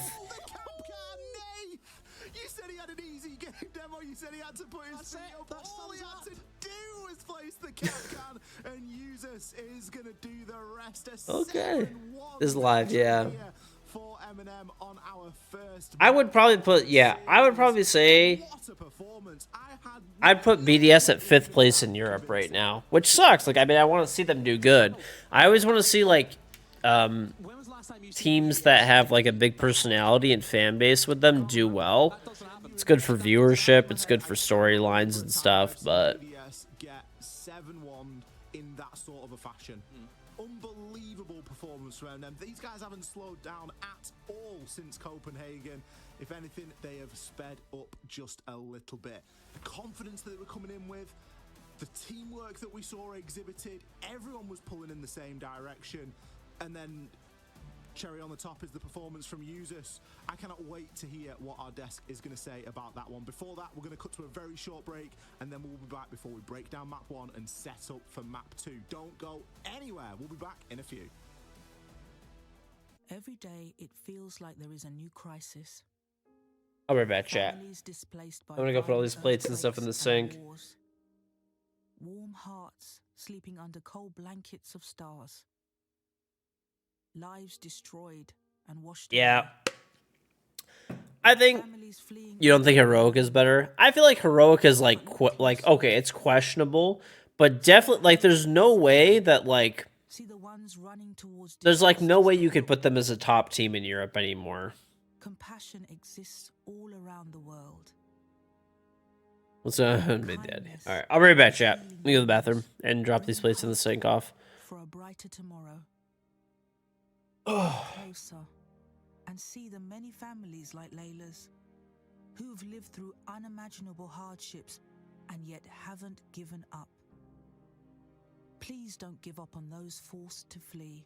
F: said he had an easy game demo. You said he had to put his feet up. All he had to do was place the Capcan, and Usus is gonna do the rest.
C: Okay. This is live, yeah.
F: For Eminem on our first.
C: I would probably say I'd put BDS at 5th place in Europe right now, which sucks. Like, I mean, I want to see them do good. I always want to see like teams that have like a big personality and fan base with them do well. It's good for viewership, it's good for storylines and stuff, but
F: Get 7-1 in that sort of a fashion. Unbelievable performance from them. These guys haven't slowed down at all since Copenhagen. If anything, they have sped up just a little bit. The confidence that they were coming in with, the teamwork that we saw exhibited, everyone was pulling in the same direction. And then cherry on the top is the performance from Usus. I cannot wait to hear what our desk is going to say about that one. Before that, we're going to cut to a very short break, and then we'll be back before we break down map 1 and set up for map 2. Don't go anywhere. We'll be back in a few.
N: Every day, it feels like there is a new crisis.
C: I'll be back, chat. I'm gonna go put all these plates and stuff in the sink.
N: Warm hearts sleeping under cold blankets of stars. Lives destroyed and washed away.
C: Yeah. I think you don't think Heroic is better. I feel like Heroic is like okay, it's questionable, but definitely like there's no way that like there's like no way you could put them as a top team in Europe anymore.
N: Compassion exists all around the world.
C: What's on my daddy? All right, I'll be right back, chat. Let me go to the bathroom and drop these plates in the sink off.
N: For a brighter tomorrow.
C: Oh.
N: Look closer and see the many families like Layla's who've lived through unimaginable hardships and yet haven't given up. Please don't give up on those forced to flee.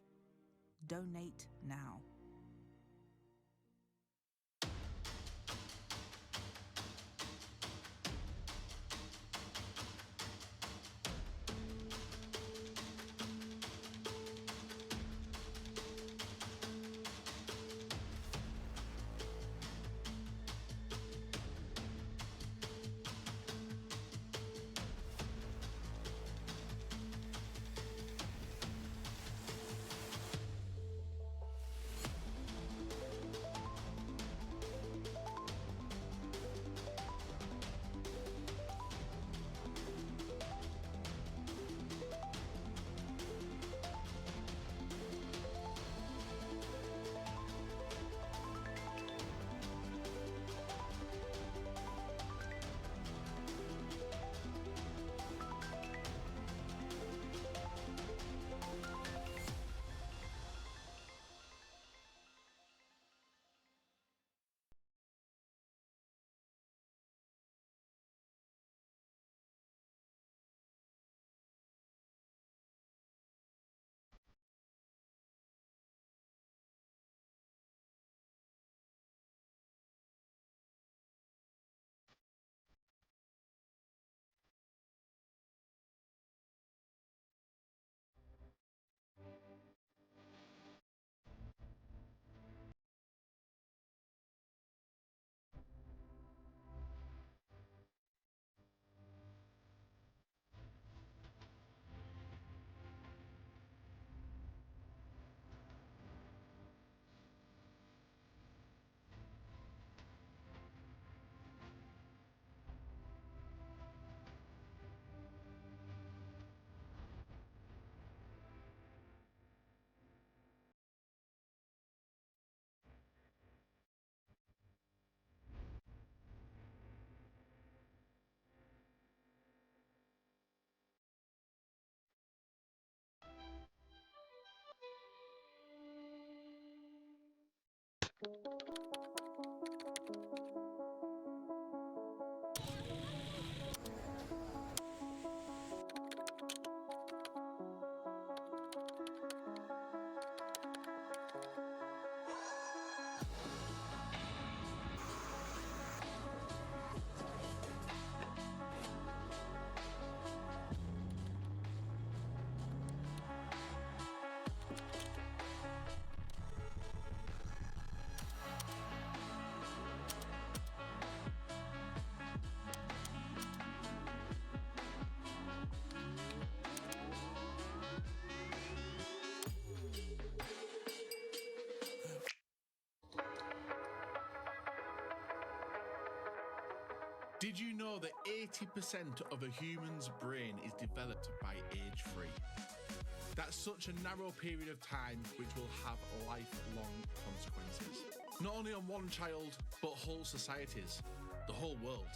N: Donate now.
F: Did you know that 80% of a human's brain is developed by age 3? That's such a narrow period of time which will have lifelong consequences. Not only on one child, but whole societies, the whole world.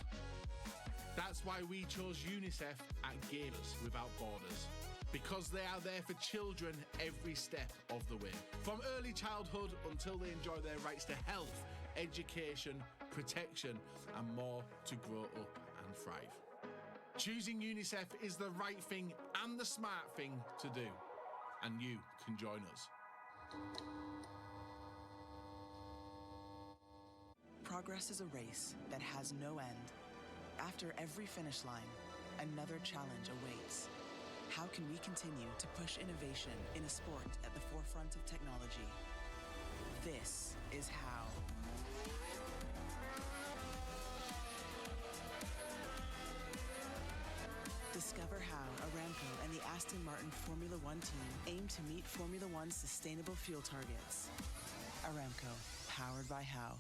F: That's why we chose UNICEF at Gamers Without Borders, because they are there for children every step of the way. From early childhood until they enjoy their rights to health, education, protection, and more to grow up and thrive. Choosing UNICEF is the right thing and the smart thing to do, and you can join us.
M: Progress is a race that has no end. After every finish line, another challenge awaits. How can we continue to push innovation in a sport at the forefront of technology? This is how. Discover how Aramco and the Aston Martin Formula One team aim to meet Formula One's sustainable fuel targets. Aramco, powered by How.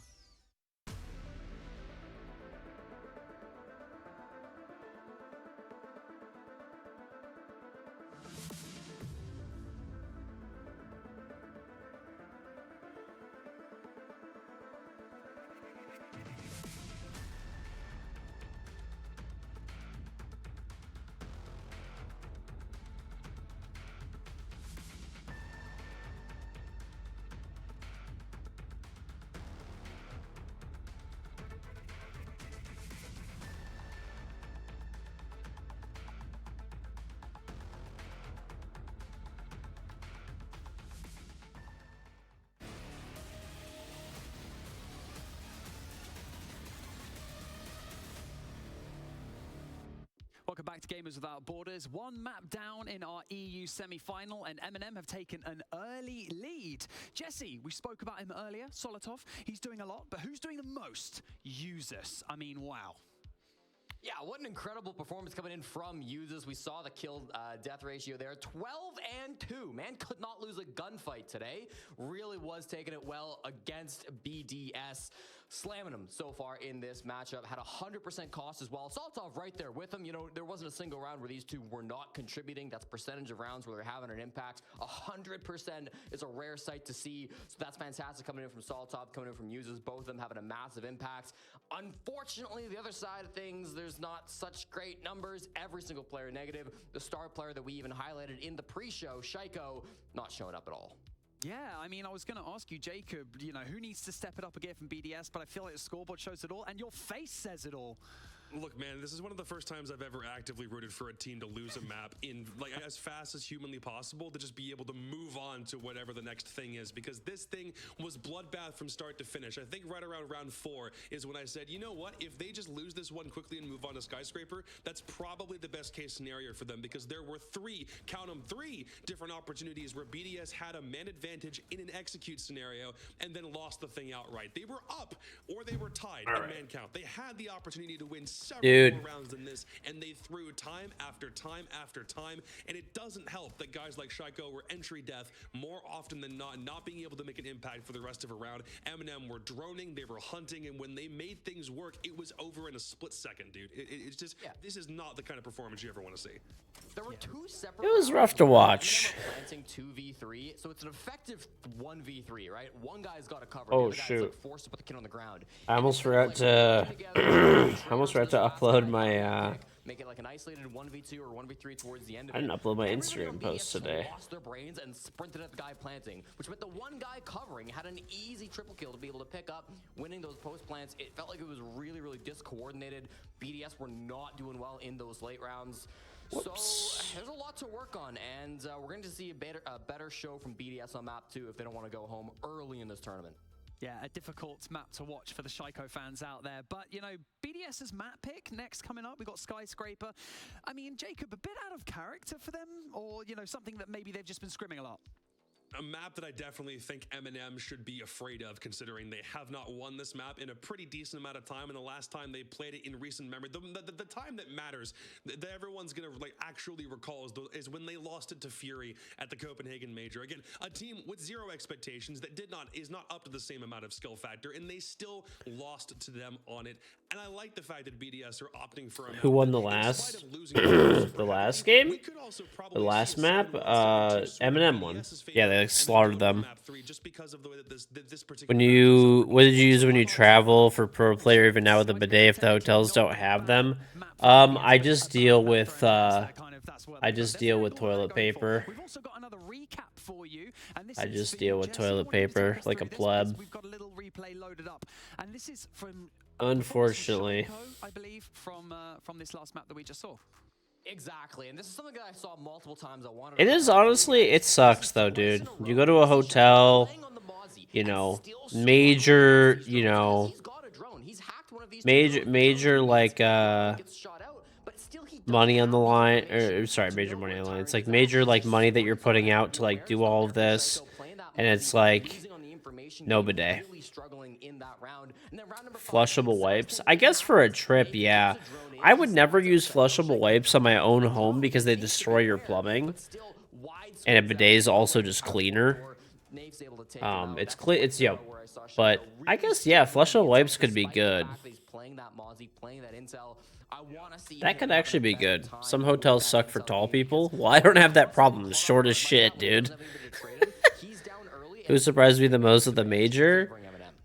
B: welcome back to Gamers Without Borders. One map down in our EU semi-final, and M&M have taken an early lead. Jesse, we spoke about him earlier, Solotov. He's doing a lot, but who's doing the most? Usus. I mean, wow.
P: Yeah, what an incredible performance coming in from Usus. We saw the kill death ratio there, 12-2. Man could not lose a gunfight today. Really was taking it well against BDS. Slamming him so far in this matchup. Had 100% cost as well. Solotov right there with him. You know, there wasn't a single round where these two were not contributing. That's percentage of rounds where they're having an impact. 100% is a rare sight to see. So that's fantastic coming in from Solotov, coming in from Usus. Both of them having a massive impact. Unfortunately, the other side of things, there's not such great numbers. Every single player negative. The star player that we even highlighted in the pre-show, Shaiko, not showing up at all.
B: Yeah, I mean, I was going to ask you, Jacob, you know, who needs to step it up again from BDS, but I feel like the scoreboard shows it all, and your face says it all.
Q: Look, man, this is one of the first times I've ever actively rooted for a team to lose a map in like as fast as humanly possible, to just be able to move on to whatever the next thing is, because this thing was bloodbath from start to finish. I think right around round 4 is when I said, you know what, if they just lose this one quickly and move on to Skyscraper, that's probably the best case scenario for them, because there were 3 different opportunities where BDS had a man advantage in an execute scenario and then lost the thing outright. They were up or they were tied in man count. They had the opportunity to win several more rounds than this, and they threw time after time after time. And it doesn't help that guys like Shaiko were entry death more often than not being able to make an impact for the rest of a round. M&M were droning, they were hunting, and when they made things work, it was over in a split second, dude. It's just, this is not the kind of performance you ever want to see.
P: There were 2 separate.
C: It was rough to watch.
P: Planting 2v3, so it's an effective 1v3, right? One guy's got to cover.
C: Oh,
P: the other guy's
C: shoot.
P: like forced to put the kid on the ground.
C: I almost forgot to upload my
P: Make it like an isolated 1v2 or 1v3 towards the end of
C: I didn't
P: it.
C: upload my
P: Everyone on
C: Instagram
P: BDS
C: post today.
P: Lost their brains and sprinted at the guy planting, which meant the one guy covering had an easy triple kill to be able to pick up, winning those post plants. It felt like it was really, really discoordinated. BDS were not doing well in those late rounds.
C: Whoops.
P: So there's a lot to work on, and we're going to see a better show from BDS on map 2 if they don't want to go home early in this tournament.
B: Yeah, a difficult map to watch for the Shaiko fans out there. But, you know, BDS's map pick next coming up. We've got Skyscraper. I mean, Jacob, a bit out of character for them? Or, you know, something that maybe they've just been scrimming a lot?
Q: A map that I definitely think M&M should be afraid of, considering they have not won this map in a pretty decent amount of time, and the last time they played it in recent memory, the time that matters, that everyone's gonna like actually recall is when they lost it to Fury at the Copenhagen Major. Again, a team with 0 expectations that is not up to the same amount of skill factor, and they still lost to them on it. And I like the fact that BDS are opting for a map.
C: Who won the last the last game? The last map? M&M won. Yeah, they slaughtered them. What did you use when you travel for pro player, even now with a bidet if the hotels don't have them? I just deal with toilet paper. I just deal with toilet paper like a pleb.
B: We've got a little replay loaded up, and this is from
C: unfortunately,
B: I believe, from this last map that we just saw.
P: Exactly, and this is something that I saw multiple times.
C: It is honestly, it sucks though, dude. You go to a hotel, you know, major like money on the line, or sorry, major money on the line. It's like major like money that you're putting out to like do all of this, and it's like no bidet. Flushable wipes. I guess for a trip, yeah. I would never use flushable wipes on my own home because they destroy your plumbing. And a bidet is also just cleaner. It's clean. It's but I guess yeah, flushable wipes could be good. That could actually be good. Some hotels suck for tall people. Well, I don't have that problem. Short as shit, dude. Who surprised me the most at the major?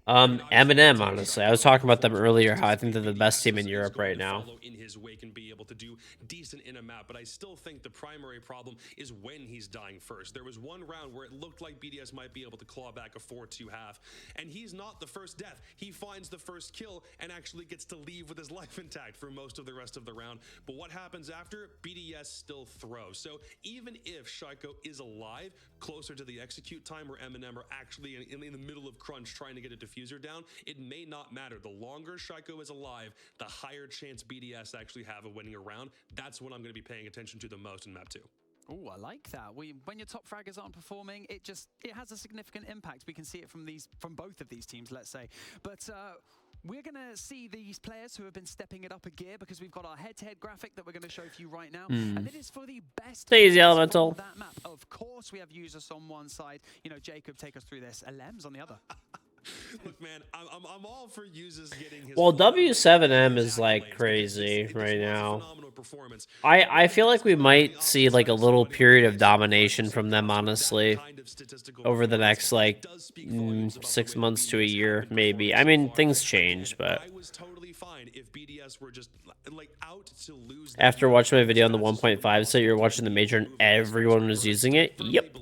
C: M&M, honestly. I was talking about them earlier, how I think they're the best team in Europe right now.
Q: In his wake and be able to do decent in a map, but I still think the primary problem is when he's dying first. There was one round where it looked like BDS might be able to claw back a 4-2 half, and he's not the first death. He finds the first kill and actually gets to leave with his life intact for most of the rest of the round. But what happens after? BDS still throws. So even if Shaiko is alive, closer to the execute time where M&M are actually in the middle of crunch trying to get a diffuser down, it may not matter. The longer Shaiko is alive, the higher chance BDS BDS actually have a winning round, that's what I'm going to be paying attention to the most in map 2.
B: Oh, I like that. When your top fraggers aren't performing, it has a significant impact. We can see it from both of these teams, let's say. But we're going to see these players who have been stepping it up a gear because we've got our head-to-head graphic that we're going to show for you right now. And it is for the best
C: Stay easy,
B: players
C: Elemental.
B: from that map. Of course, we have users on one side. You know, Jacob, take us through this. Alems on the other.
Q: Look, man, I'm all for users getting his.
C: Well, W7M is like crazy right now. I feel like we might see like a little period of domination from them, honestly, over the next like 6 months to a year, maybe. I mean, things change, but after watching my video on the 1.5 set, you're watching the major and everyone was using it. Yep.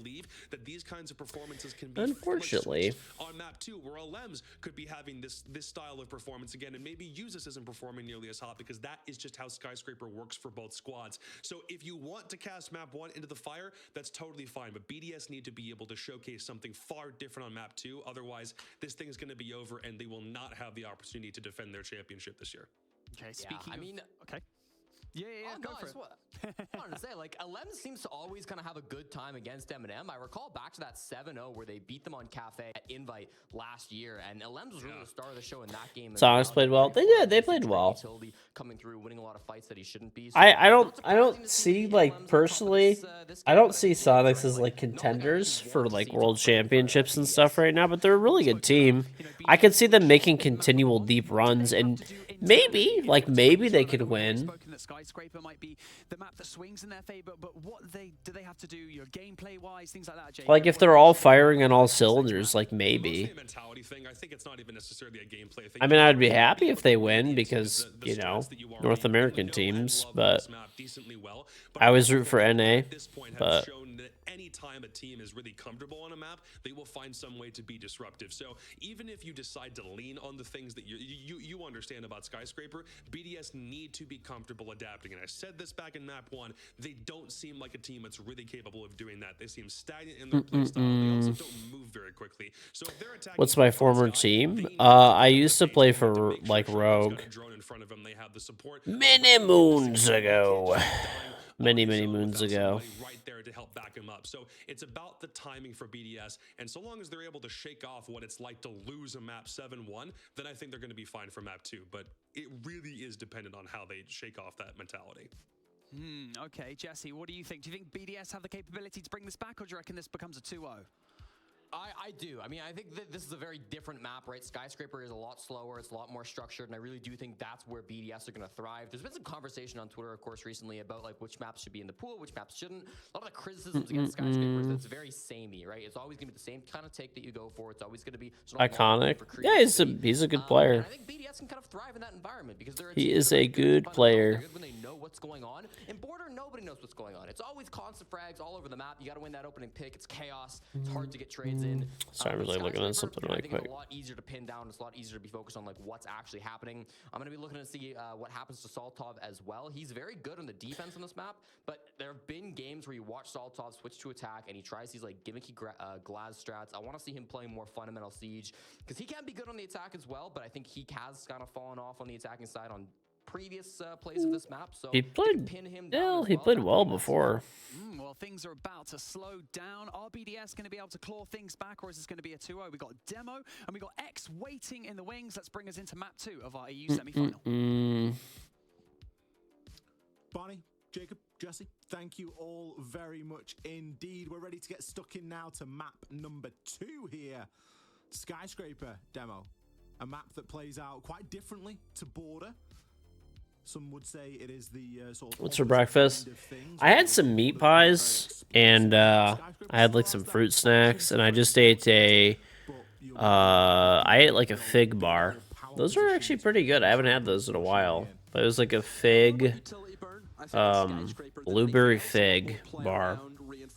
Q: That these kinds of performances can be
C: unfortunately
Q: on map 2, where Alems could be having this style of performance again, and maybe Usus isn't performing nearly as hot, because that is just how Skyscraper works for both squads. So if you want to cast map 1 into the fire, that's totally fine, but BDS need to be able to showcase something far different on map 2. Otherwise, this thing is going to be over, and they will not have the opportunity to defend their championship this year.
B: Okay, okay. Yeah, go for it.
P: I wanted to say, like, Alems seems to always kind of have a good time against M&M. I recall back to that 7-0 where they beat them on Cafe at Invite last year, and Alems was really the star of the show in that game.
C: Sonics played well. They did. They played well.
P: Coming through, winning a lot of fights that he shouldn't be.
C: I don't see, like, personally, I don't see Sonics as like contenders for like world championships and stuff right now, but they're a really good team. I could see them making continual deep runs, and maybe they could win.
B: That Skyscraper might be the map that swings in their favor, but what do they have to do, your gameplay wise, things like that, Jake?
C: Like if they're all firing on all cylinders, like maybe.
Q: I think it's not even necessarily a gameplay thing.
C: I mean, I'd be happy if they win because, you know, North American teams, but I always root for NA, but
Q: anytime a team is really comfortable on a map, they will find some way to be disruptive. So even if you decide to lean on the things that you understand about Skyscraper, BDS need to be comfortable adapting. And I said this back in map 1, they don't seem like a team that's really capable of doing that. They seem stagnant in their play style. They also don't move very quickly. So if they're attacking,
C: what's my former team? I used to play for like Rogue many moons ago. Many moons ago.
Q: Right there to help back him up. So it's about the timing for BDS, and so long as they're able to shake off what it's like to lose a map 7-1, then I think they're going to be fine for map 2. But it really is dependent on how they shake off that mentality.
B: Okay, Jesse, what do you think? Do you think BDS have the capability to bring this back, or do you reckon this becomes a 2-0?
P: I do. I mean, I think that this is a very different map, right? Skyscraper is a lot slower. It's a lot more structured, and I really do think that's where BDS are going to thrive. There's been some conversation on Twitter, of course, recently about like which maps should be in the pool, which maps shouldn't. A lot of the criticisms against Skyscraper is that it's very samey, right? It's always going to be the same kind of take that you go for. It's always going to be
C: iconic. Yeah, he's a good player.
P: I think BDS can kind of thrive in that environment because
C: he is a good player.
P: Good when they know what's going on. In Border, nobody knows what's going on. It's always constant frags all over the map. You got to win that opening pick. It's chaos. It's hard to get trades in.
C: Sorry, I'm really looking at something really quick.
P: It's a lot easier to pin down. It's a lot easier to be focused on like what's actually happening. I'm going to be looking to see what happens to Saltov as well. He's very good on the defense on this map, but there have been games where you watch Saltov switch to attack and he tries these like gimmicky Glaz strats. I want to see him playing more fundamental Siege because he can be good on the attack as well, but I think he has kind of fallen off on the attacking side on previous plays of this map. So
C: he played he played well before.
B: Well, things are about to slow down. Are BDS going to be able to claw things back, or is this going to be a 2-0? We got Demo and we got X waiting in the wings. Let's bring us into map 2 of our EU semi-final.
F: Barney, Jacob, Jesse, thank you all very much indeed. We're ready to get stuck in now to map number 2 here. Skyscraper Demo, a map that plays out quite differently to Border. Some would say it is the sort of
C: what's for breakfast? I had some meat pies and I had like some fruit snacks, and I just ate I ate like a fig bar. Those are actually pretty good. I haven't had those in a while. But it was like a fig blueberry fig bar.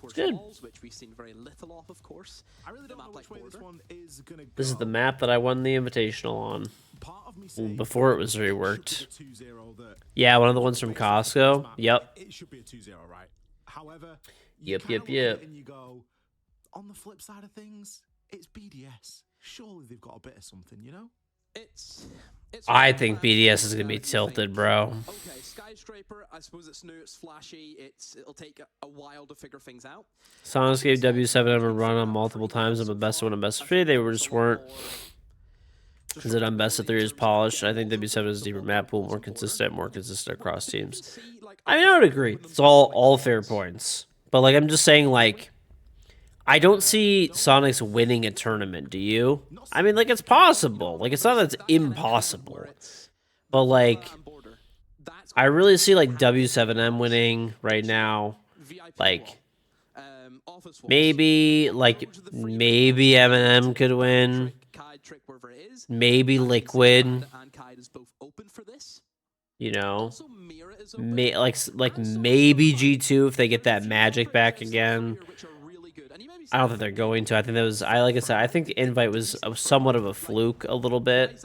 C: It's good.
I: Which we've seen very little of course.
F: I really don't know which way this one is gonna go.
C: This is the map that I won the Invitational on. Before it was reworked. Yeah, one of the ones from Costco. Yep.
F: It should be a 2-0, right? However,
C: yep.
F: And you go, on the flip side of things, it's BDS. Surely they've got a bit of something, you know?
C: I think BDS is gonna be tilted, bro.
I: Okay, Skyscraper, I suppose it's new, it's flashy, it'll take a while to figure things out.
C: Sonics gave W7M a run on multiple times on the best of 1 and best of 3. They just weren't. Is it on best of 3 is polished? I think W7 is a deeper map pool, more consistent across teams. I mean, I would agree. It's all fair points. But, like, I'm just saying, like, I don't see Sonics winning a tournament, do you? I mean, like, it's possible. Like, it's not that it's impossible. But, like, I really see, like, W7M winning right now. Like, maybe Eminem could win. Maybe Liquid. You know? Like maybe G2 if they get that magic back again. I don't think they're going to. I think that was, like I said, I think the invite was somewhat of a fluke a little bit.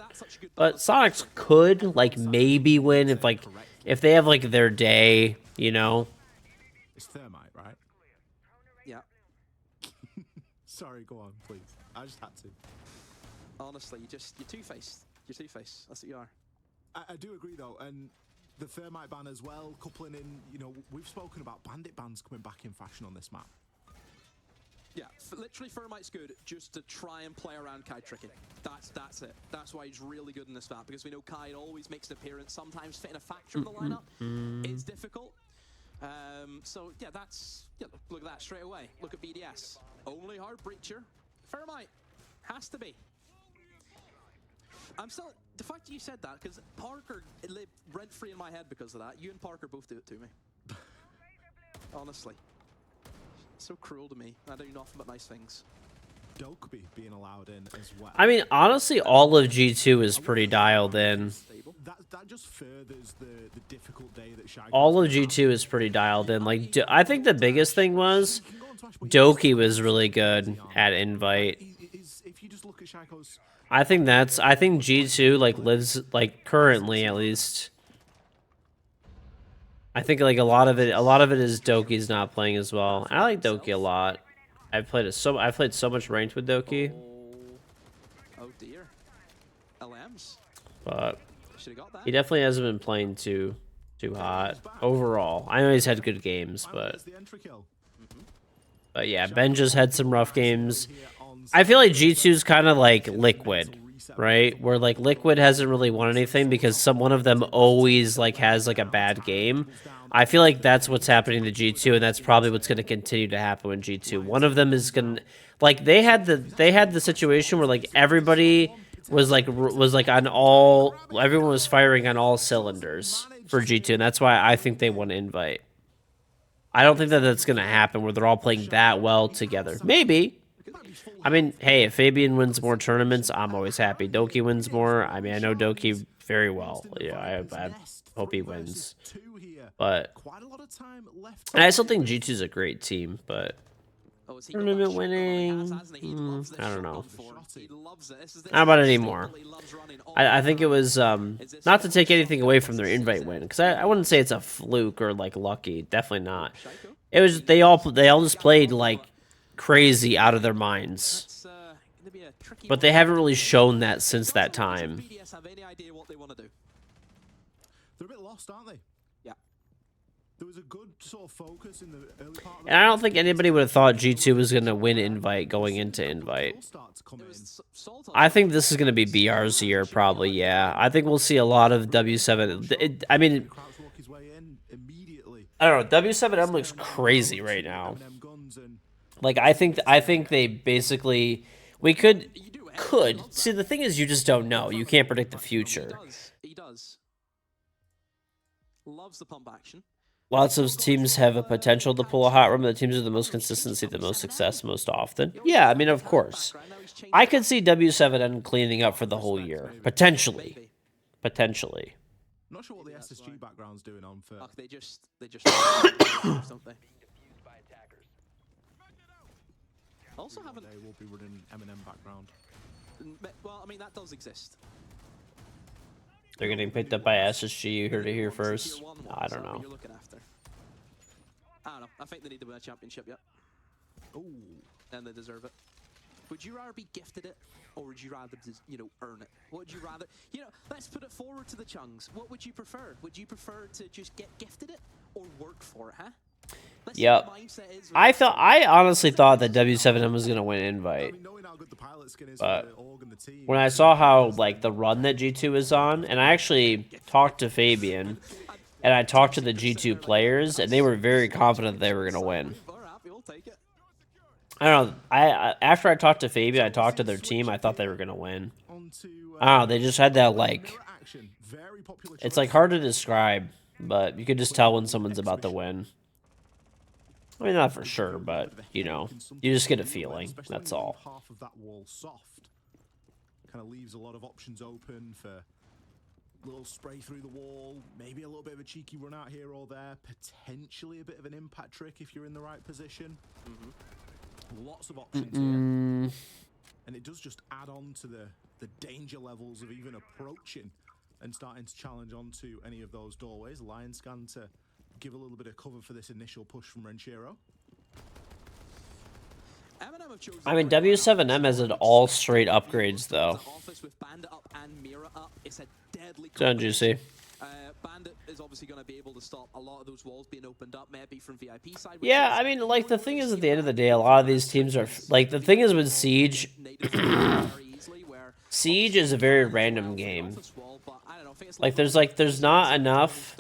C: But Sonics could, like, maybe win if they have, like, their day, you know?
F: It's Thermite, right?
I: Yeah.
F: Sorry, go on, please. I just had to.
I: Honestly, you're two-faced. You're two-faced. That's what you are.
F: I do agree, though, and the Thermite ban as well, coupling in, you know, we've spoken about bandit bans coming back in fashion on this map.
I: Yeah, literally Thermite's good just to try and play around Kai tricking. That's it. That's why he's really good in this map, because we know Kai always makes an appearance, sometimes fitting a factor in the lineup is difficult. So, yeah, look at that straight away. Look at BDS. Only hard breacher. Thermite. Has to be. I'm still, the fact that you said that, because Parker lived rent-free in my head because of that. You and Parker both do it to me. Honestly. So cruel to me. I do nothing but nice things.
F: Dokeby being allowed in as well.
C: I mean, honestly, all of G2 is pretty dialed in.
F: That just furthers the difficult day that Shy.
C: All of G2 is pretty dialed in. Like, I think the biggest thing was Doki was really good at invite.
F: If you just look at Shaiko's,
C: I think G2 like lives, like, currently at least. I think like a lot of it is Doki's not playing as well. And I like Doki a lot. I've played so much ranked with Doki.
I: Oh dear. LMs.
C: But he definitely hasn't been playing too hot overall. I know he's had good games, but yeah, Ben just had some rough games. I feel like G2's kind of like Liquid, right? Where like Liquid hasn't really won anything because one of them always like has like a bad game. I feel like that's what's happening to G2, and that's probably what's going to continue to happen with G2. One of them is going to, like, they had the situation where like everybody was on all, everyone was firing on all cylinders for G2, and that's why I think they won invite. I don't think that that's going to happen where they're all playing that well together. Maybe. I mean, hey, if Fabian wins more tournaments, I'm always happy. Doki wins more. I mean, I know Doki very well. Yeah, I hope he wins. But and I still think G2's a great team, but tournament winning, I don't know. Not about anymore. I think it was not to take anything away from their invite win, because I wouldn't say it's a fluke or like lucky. Definitely not. It was they all just played like crazy out of their minds, but they haven't really shown that since that time.
F: They're a bit lost, aren't they?
I: Yeah.
F: There was a good sort of focus in the early part of the
C: And I don't think anybody would have thought G2 was going to win invite going into invite. I think this is going to be BR's year, probably, yeah. I think we'll see a lot of W7. I mean, I don't know. W7M looks crazy right now. Like, I think they basically, we could. See, the thing is, you just don't know. You can't predict the future.
I: He does. Loves the pump action.
C: Lots of teams have a potential to pull a hot run, but the teams with the most consistency, the most success most often. Yeah, I mean, of course. I could see W7M cleaning up for the whole year. Potentially. Potentially.
F: I'm not sure what the SSG background's doing on for.
I: They just don't they? Also haven't.
F: They will be running Eminem background.
I: Well, I mean that does exist.
C: They're getting picked up by SSG. You heard it here first. No, I don't know.
I: You're looking after. I don't know. I think they need to win a championship yet.
F: Ooh.
I: And they deserve it. Would you rather be gifted it, or would you rather, earn it? What would you rather? Let's put it forward to the Chungs. What would you prefer? Would you prefer to just get gifted it, or work for it, huh?
C: Yep. I honestly thought that W7M was gonna win invite. But when I saw how like the run that G2 is on, and I actually talked to Fabian, and I talked to the G2 players, and they were very confident they were gonna win. I don't know. After I talked to Fabian, I talked to their team. I thought they were gonna win. I don't know. They just had that like. It's like hard to describe, but you could just tell when someone's about to win. I mean, not for sure, but you just get a feeling. That's all.
F: Half of that wall soft kind of leaves a lot of options open for a little spray through the wall, maybe a little bit of a cheeky run out here or there, potentially a bit of an impact trick if you're in the right position. Lots of options here, and it does just add on to the danger levels of even approaching and starting to challenge onto any of those doorways. Lion scan to give a little bit of cover for this initial push from Renshiro.
C: I mean, W7M has an all straight upgrades though. Sound juicy.
I: Bandit is obviously going to be able to stop a lot of those walls being opened up, maybe from VIP side.
C: Yeah, I mean, like the thing is, at the end of the day, a lot of these teams are like the thing is with Siege. Siege is a very random game. Like there's not enough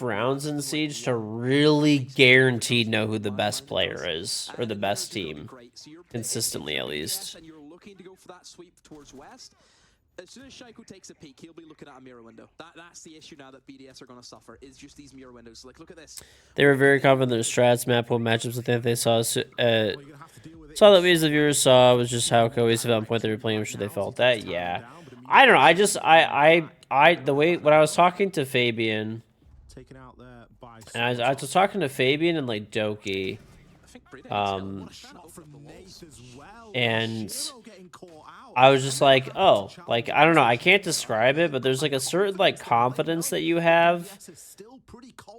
C: rounds in Siege to really guarantee know who the best player is or the best team consistently, at least.
I: And you're looking to go for that sweep towards west. As soon as Shaiko takes a peek, he'll be looking at a mirror window. That's the issue now that BDS are going to suffer, is just these mirror windows. So, like, look at this.
C: They were very confident in their strats, map pool matchups. I think they saw that we as the viewers saw was just how cohesive on point they were playing. I'm sure they felt that. Yeah, I don't know. The way when I was talking to Fabian, and I was talking to Fabian and like Doki, and I was just like, oh, like, I don't know, I can't describe it, but there's like a certain like confidence that you have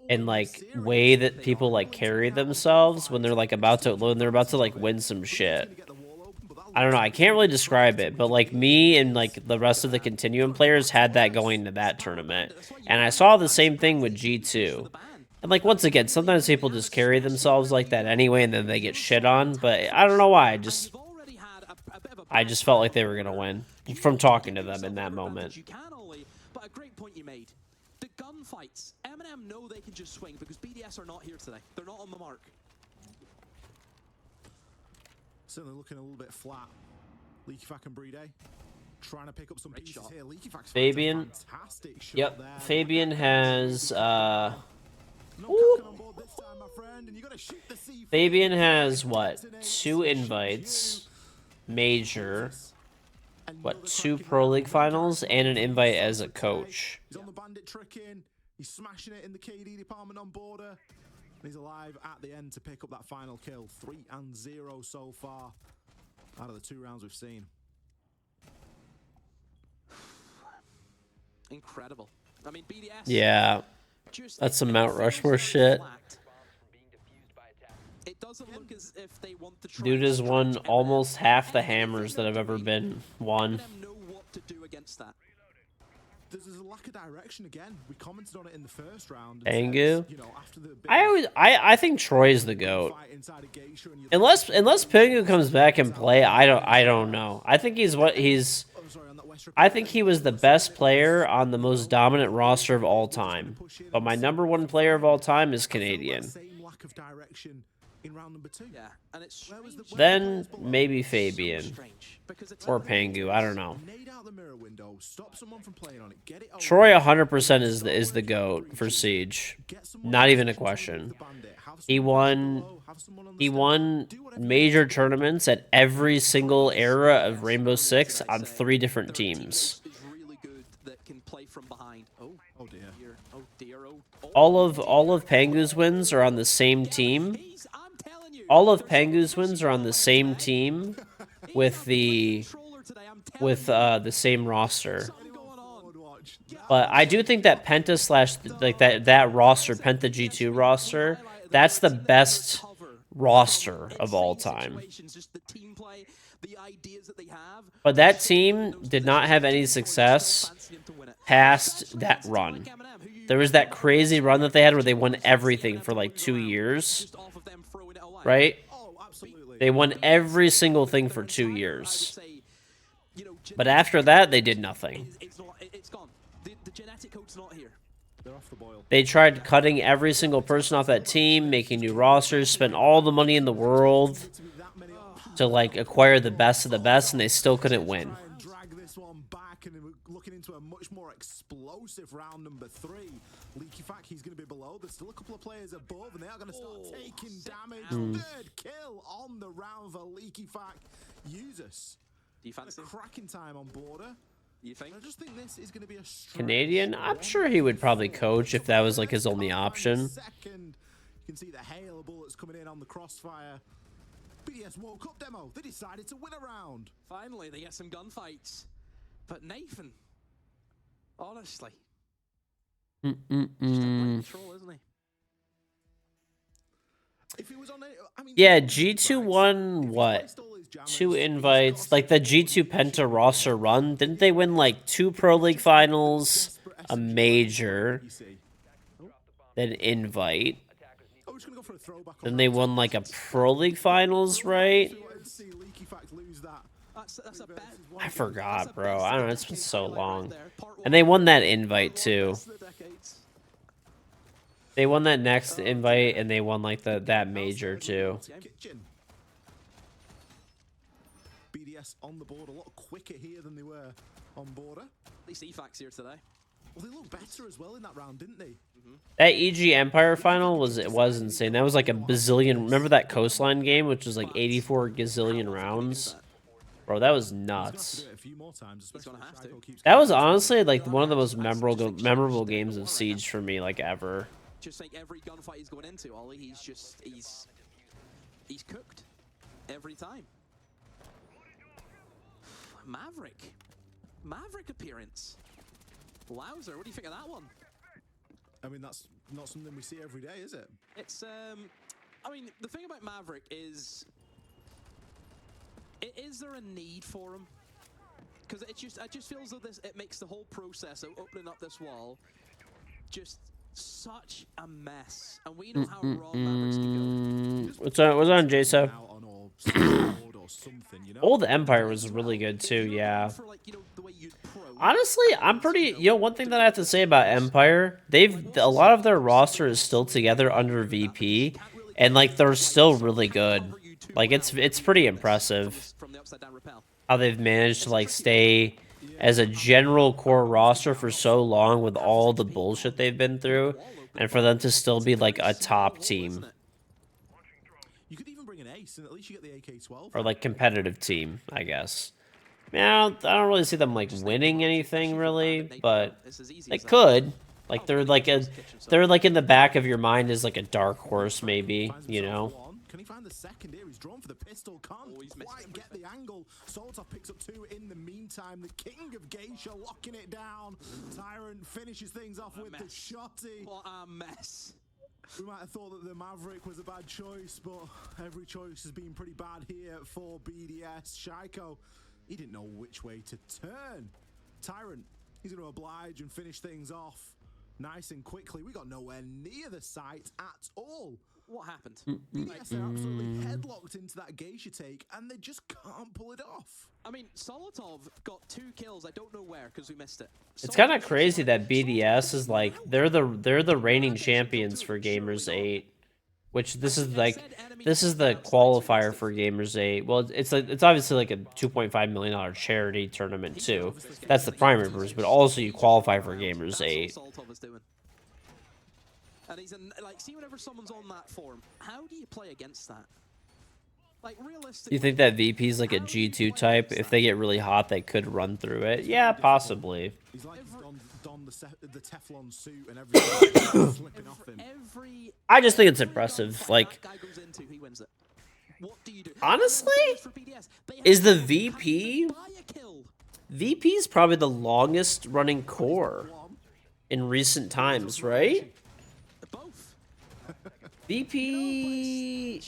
C: in like way that people like carry themselves when they're about to like win some shit. I don't know, I can't really describe it, but like me and like the rest of the Continuum players had that going to that tournament, and I saw the same thing with G2. And like once again, sometimes people just carry themselves like that anyway, and then they get shit on. But I don't know why. I just felt like they were gonna win from talking to them in that moment.
I: But a great point you made. The gunfights. M&M know they can just swing because BDS are not here today. They're not on the mark.
F: Certainly looking a little bit flat. Leakyfac and Brede trying to pick up some pieces here. Leakyfac's
C: Fabian.
F: fantastic shot
C: Yep.
F: there.
C: Fabian has Fabian has what? 2 invites, major, what, 2 Pro League finals, and an invite as a coach.
F: He's on the bandit tricking. He's smashing it in the KD department on border. He's alive at the end to pick up that final kill. 3-0 so far out of the 2 rounds we've seen.
I: Incredible. I mean, BDS.
C: Yeah. That's some Mount Rushmore shit.
I: It doesn't look as if they want to try.
C: Dude has won almost half the hammers that have ever been won.
I: Know what to do against that.
F: There's a lack of direction again. We commented on it in the first round.
C: Angu. I think Troy's the GOAT. Unless Pingu comes back and play, I don't know. I think I think he was the best player on the most dominant roster of all time. But my number 1 player of all time is Canadian.
I: Yeah, and it's
C: Then maybe Fabian or Pangu. I don't know. Troy 100% is the GOAT for Siege. Not even a question. He won major tournaments at every single era of Rainbow Six on 3 different teams. All of Pangu's wins are on the same team. All of Pangu's wins are on the same team with the same roster. But I do think that Penta / like that roster, Penta G2 roster, that's the best roster of all time.
I: Just the team play, the ideas that they have.
C: But that team did not have any success past that run. There was that crazy run that they had where they won everything for like 2 years. Right? They won every single thing for 2 years. But after that, they did nothing.
I: It's gone. The genetic code's not here.
F: They're off the boil.
C: They tried cutting every single person off that team, making new rosters, spent all the money in the world to like acquire the best of the best, and they still couldn't win.
F: Drag this one back, and we're looking into a much more explosive round number 3. Leaky Fact, he's going to be below. There's still a couple of players above, and they are going to start taking damage. Third kill on the round for Leaky Fact. Users.
I: Do you fancy
F: cracking time on border?
I: You think?
F: I just think this is going to be a
C: Canadian? I'm sure he would probably coach if that was like his only option.
F: Second, you can see the hail of bullets coming in on the crossfire. BDS woke up demo. They decided to win a round.
I: Finally, they get some gunfights. But Nathan, honestly, just a control, isn't he?
F: If he was on
C: yeah, G2 won what? 2 invites. Like the G2 Penta roster run. Didn't they win like 2 Pro League finals, a major, then invite? Then they won like a Pro League finals, right? I forgot, bro. I don't know. It's been so long. And they won that invite too. They won that next invite, and they won like that major too.
F: BDS on the board a lot quicker here than they were on border.
I: At least EFAC's here today.
F: Well, they looked better as well in that round, didn't they?
C: That EG Empire final was insane. That was like a bazillion. Remember that Coastline game, which was like 84 gazillion rounds? Bro, that was nuts. That was honestly like one of the most memorable games of Siege for me, like ever.
I: Just like every gunfight he's going into, Ollie, he's cooked every time. Maverick appearance. Wowzer, what do you think of that one?
F: I mean, that's not something we see every day, is it?
I: It's I mean, the thing about Maverick is there a need for him? Because it just feels like it makes the whole process of opening up this wall just such a mess, and we know how wrong Mavericks can go.
C: What's on, JSO? Old Empire was really good too, yeah. Honestly, I'm pretty. One thing that I have to say about Empire, a lot of their roster is still together under VP, and like they're still really good. Like it's pretty impressive how they've managed to like stay as a general core roster for so long with all the bullshit they've been through, and for them to still be like a top team.
F: You could even bring an ace, and at least you get the AK-12.
C: Or like competitive team, I guess. Yeah, I don't really see them like winning anything really, but they could. Like they're like in the back of your mind as like a dark horse, maybe. You know.
F: Can he find the second here? He's drawn for the pistol. Can't quite get the angle. Soltov picks up 2 in the meantime. The King of Geisha locking it down. Tyrant finishes things off with the shotty.
I: What a mess.
F: We might have thought that the Maverick was a bad choice, but every choice has been pretty bad here for BDS. Shaiko, he didn't know which way to turn. Tyrant, he's going to oblige and finish things off nice and quickly. We got nowhere near the site at all.
I: What happened?
F: BDS are absolutely headlocked into that Geisha take, and they just can't pull it off.
I: I mean, Solotov got 2 kills. I don't know where because we missed it.
C: It's kind of crazy that BDS is like they're the reigning champions for Gamers 8, which this is the qualifier for Gamers 8. Well, it's obviously like a $2.5 million charity tournament too. That's the primary purpose, but also you qualify for Gamers 8.
I: And he's like, see, whenever someone's on that form, how do you play against that? Like, realistically,
C: You think that VP is like a G2 type? If they get really hot, they could run through it. Yeah, possibly.
F: He's like he's donned the Teflon suit and everything slipping off him.
C: I just think it's impressive. Like, honestly, is the VP is probably the longest running core in recent times, right? VP.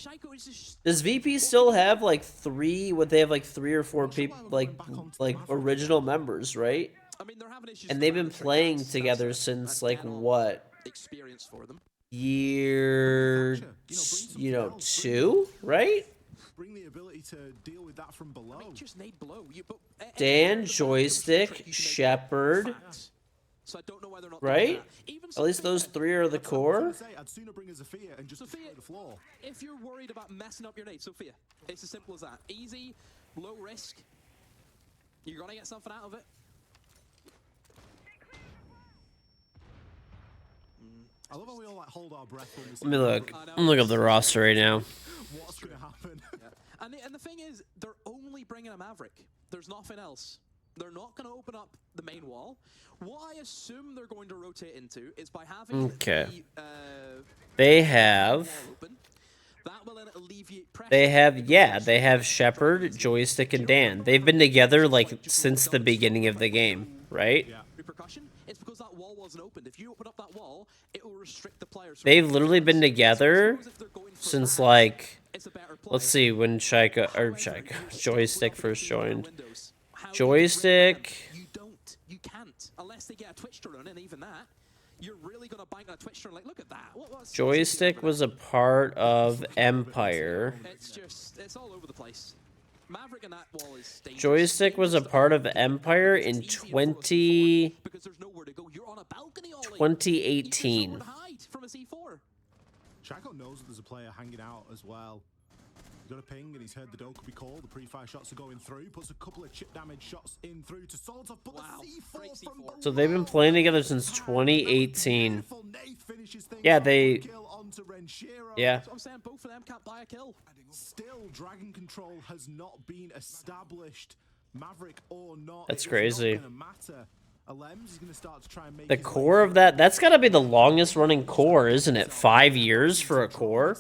C: Does VP still have like three? Would they have like 3 or 4 people like original members, right? And they've been playing together since like what?
I: Experience for them.
C: Year 2, right?
F: Bring the ability to deal with that from below.
I: I mean, just need below.
C: Dan, Joystick, Shepherd.
I: So I don't know whether or not
C: right? At least those 3 are the core.
F: I'd sooner bring a Sophia and just destroy the floor.
I: If you're worried about messing up your nade, Sophia, it's as simple as that. Easy, low risk. You're gonna get something out of it.
F: I love how we all like hold our breath when we see.
C: Let me look. I'm looking at the roster right now.
F: What's gonna happen?
I: Yeah. And the thing is, they're only bringing a Maverick. There's nothing else. They're not going to open up the main wall. What I assume they're going to rotate into is by having
C: They have.
I: That will then alleviate pressure.
C: They have Shepherd, Joystick, and Dan. They've been together like since the beginning of the game, right?
I: Repercussion. It's because that wall wasn't opened. If you open up that wall, it will restrict the players.
C: They've literally been together since like, let's see, when Joystick first joined. Joystick.
I: You can't unless they get a Twitch to run, and even that, you're really gonna bank on a Twitch to run. Like, look at that.
C: Joystick was a part of Empire.
I: It's all over the place. Maverick and that wall is dangerous.
C: Joystick was a part of Empire in 2018.
I: From a C4.
F: Chaco knows that there's a player hanging out as well. He's got a ping and he's heard the Doke be called. The pre-fire shots are going through. Puts a couple of chip damage shots in through to Solitov. But the C4 from below.
C: So they've been playing together since 2018. Yeah, they. Yeah.
I: I'm saying both of them can't buy a kill.
F: Still, Dragon Control has not been established. Maverick or not.
C: That's crazy.
F: It's not gonna matter. Alems is going to start to try and make
C: The core of that's got to be the longest running core, isn't it? 5 years for a core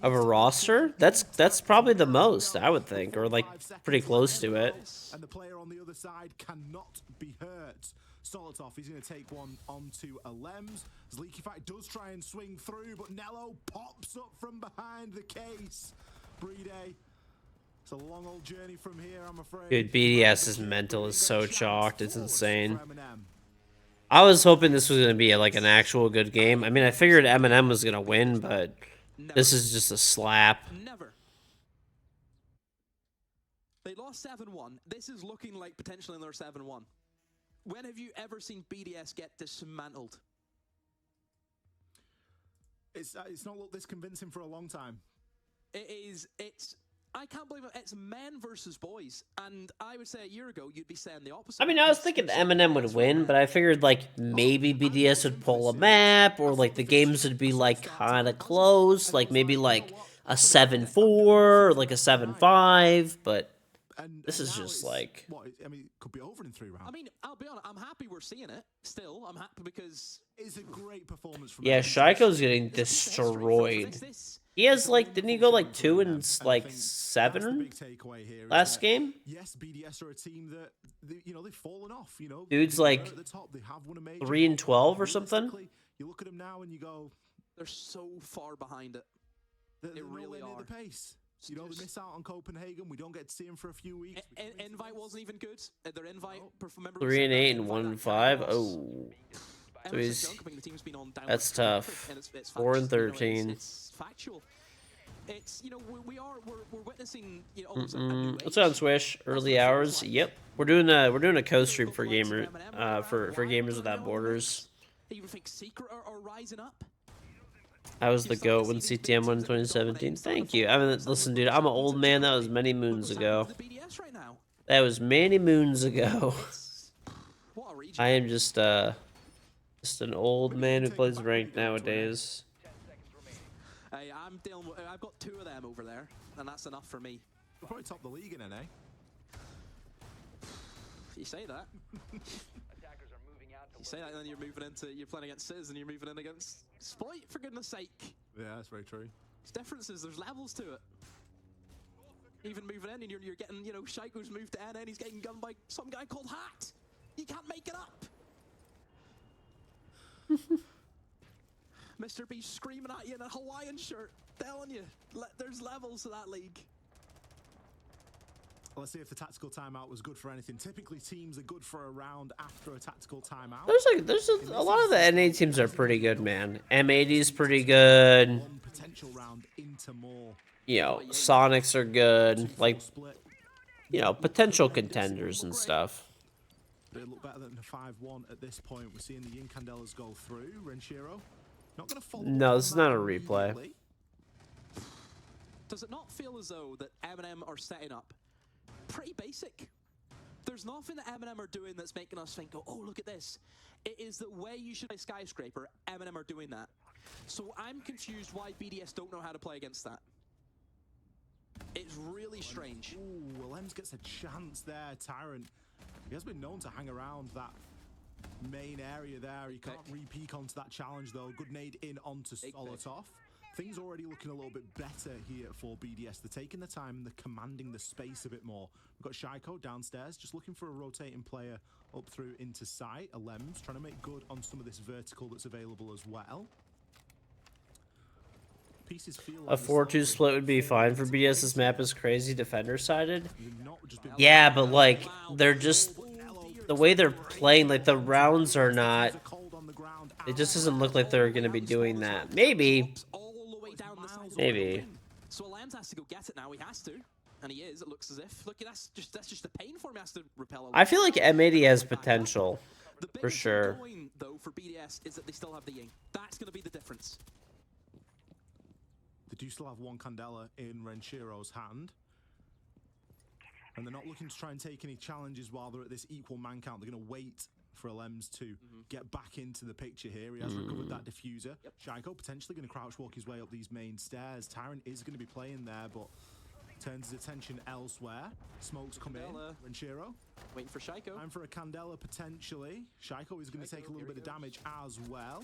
C: of a roster? That's probably the most, I would think, or like pretty close to it.
F: And the player on the other side cannot be hurt. Solitov, he's going to take one onto Alems. As Leaky Fight does try and swing through, but Nello pops up from behind the case. Brede. It's a long old journey from here, I'm afraid.
C: Dude, BDS's mental is so chalked. It's insane. I was hoping this was going to be like an actual good game. I mean, I figured Eminem was going to win, but this is just a slap.
I: Never. They lost 7-1. This is looking like potentially another 7-1. When have you ever seen BDS get dismantled?
F: It's not looked this convincing for a long time.
I: I can't believe it. It's men versus boys. And I would say a year ago, you'd be saying the opposite.
C: I mean, I was thinking Eminem would win, but I figured, like, maybe BDS would pull a map, or, like, the games would be, like, kind of close. Like, maybe, like, a 7-4, or, like, a 7-5, but this is just, like...
F: I mean, it could be over in 3 rounds.
I: I mean, I'll be honest, I'm happy we're seeing it. Still, I'm happy because...
F: It's a great performance from...
C: Yeah, Shaiko's getting destroyed. He has, like, didn't he go, like, 2-7 last game?
F: Yes, BDS are a team that, they've fallen off,
C: Dude's, like, 3-12 or something?
F: You look at them now and you go...
I: They're so far behind it. They really are.
F: Near the pace. They miss out on Copenhagen. We don't get to see them for a few weeks.
I: Invite wasn't even good. Their invite...
C: 3-8 and 1-5? Oh. So he's... That's tough. 4-13.
I: It's factual. It's, we're witnessing,
C: What's on Swish? Early hours? Yep. We're doing a co-stream for gamer for Gamers Without Borders.
I: You think Secret are rising up?
C: I was the GOAT when CTM won in 2017. Thank you. I mean, listen, dude, I'm an old man. That was many moons ago. That was many moons ago. I am just an old man who plays ranked nowadays.
I: Hey, I've got 2 of them over there, and that's enough for me.
F: We'll probably top the league in NA.
I: You say that. You say that, and then you're playing against Sizz, and you're moving in against Sploit, for goodness sake.
F: Yeah, that's very true.
I: There's differences, there's levels to it. Even moving in, and you're getting, Shaiko's moved to N, and he's getting gunned by some guy called Hat. You can't make it up. Mr. B screaming at you in a Hawaiian shirt, telling you there's levels to that league.
F: Let's see if the tactical timeout was good for anything. Typically, teams are good for a round after a tactical timeout.
C: There's a lot of the NA teams are pretty good, man. M80's pretty good.
F: One potential round into more.
C: You know, Sonics are good. Like, you know, potential contenders and stuff.
F: They look better than the 5-1 at this point. We're seeing the Incandelas go through. Renshiro not going to follow.
C: No, this is not a replay.
I: Does it not feel as though that Eminem are setting up pretty basic? There's nothing that Eminem are doing that's making us think, oh, look at this. It is the way you should play Skyscraper. Eminem are doing that. So I'm confused why BDS don't know how to play against that. It's really strange.
F: Ooh, well, Ems gets a chance there. Tyrant, he has been known to hang around that main area there. He can't re-peek onto that challenge, though. Good nade in onto Solotov. Things already looking a little bit better here for BDS. They're taking the time and they're commanding the space a bit more. We've got Shaiko downstairs, just looking for a rotating player up through into sight. Alems trying to make good on some of this vertical that's available as well. Pieces feel
C: A
F: like
C: 4-2 split would be fine for BDS. This map is crazy defender-sided. Yeah, but like, they're just... The way they're playing, like, the rounds are not... It just doesn't look like they're going to be doing that. Maybe. Maybe.
I: So Lambs has to go get it now. He has to, and he is. It looks as if. Look, that's just the pain for him. He has to repel.
C: I feel like M80 has potential, for sure.
I: Point, though, for BDS is that they still have the Ying. That's going to be the difference.
F: They do still have one Candela in Renshiro's hand. And they're not looking to try and take any challenges while they're at this equal man count. They're going to wait for Alems to get back into the picture here. He has recovered that diffuser. Shaiko potentially going to crouch walk his way up these main stairs. Tyrant is going to be playing there, but turns his attention elsewhere. Smokes come in. Renshiro
I: waiting for Shaiko.
F: Time for a Candela potentially. Shaiko is going to take a little bit of damage as well.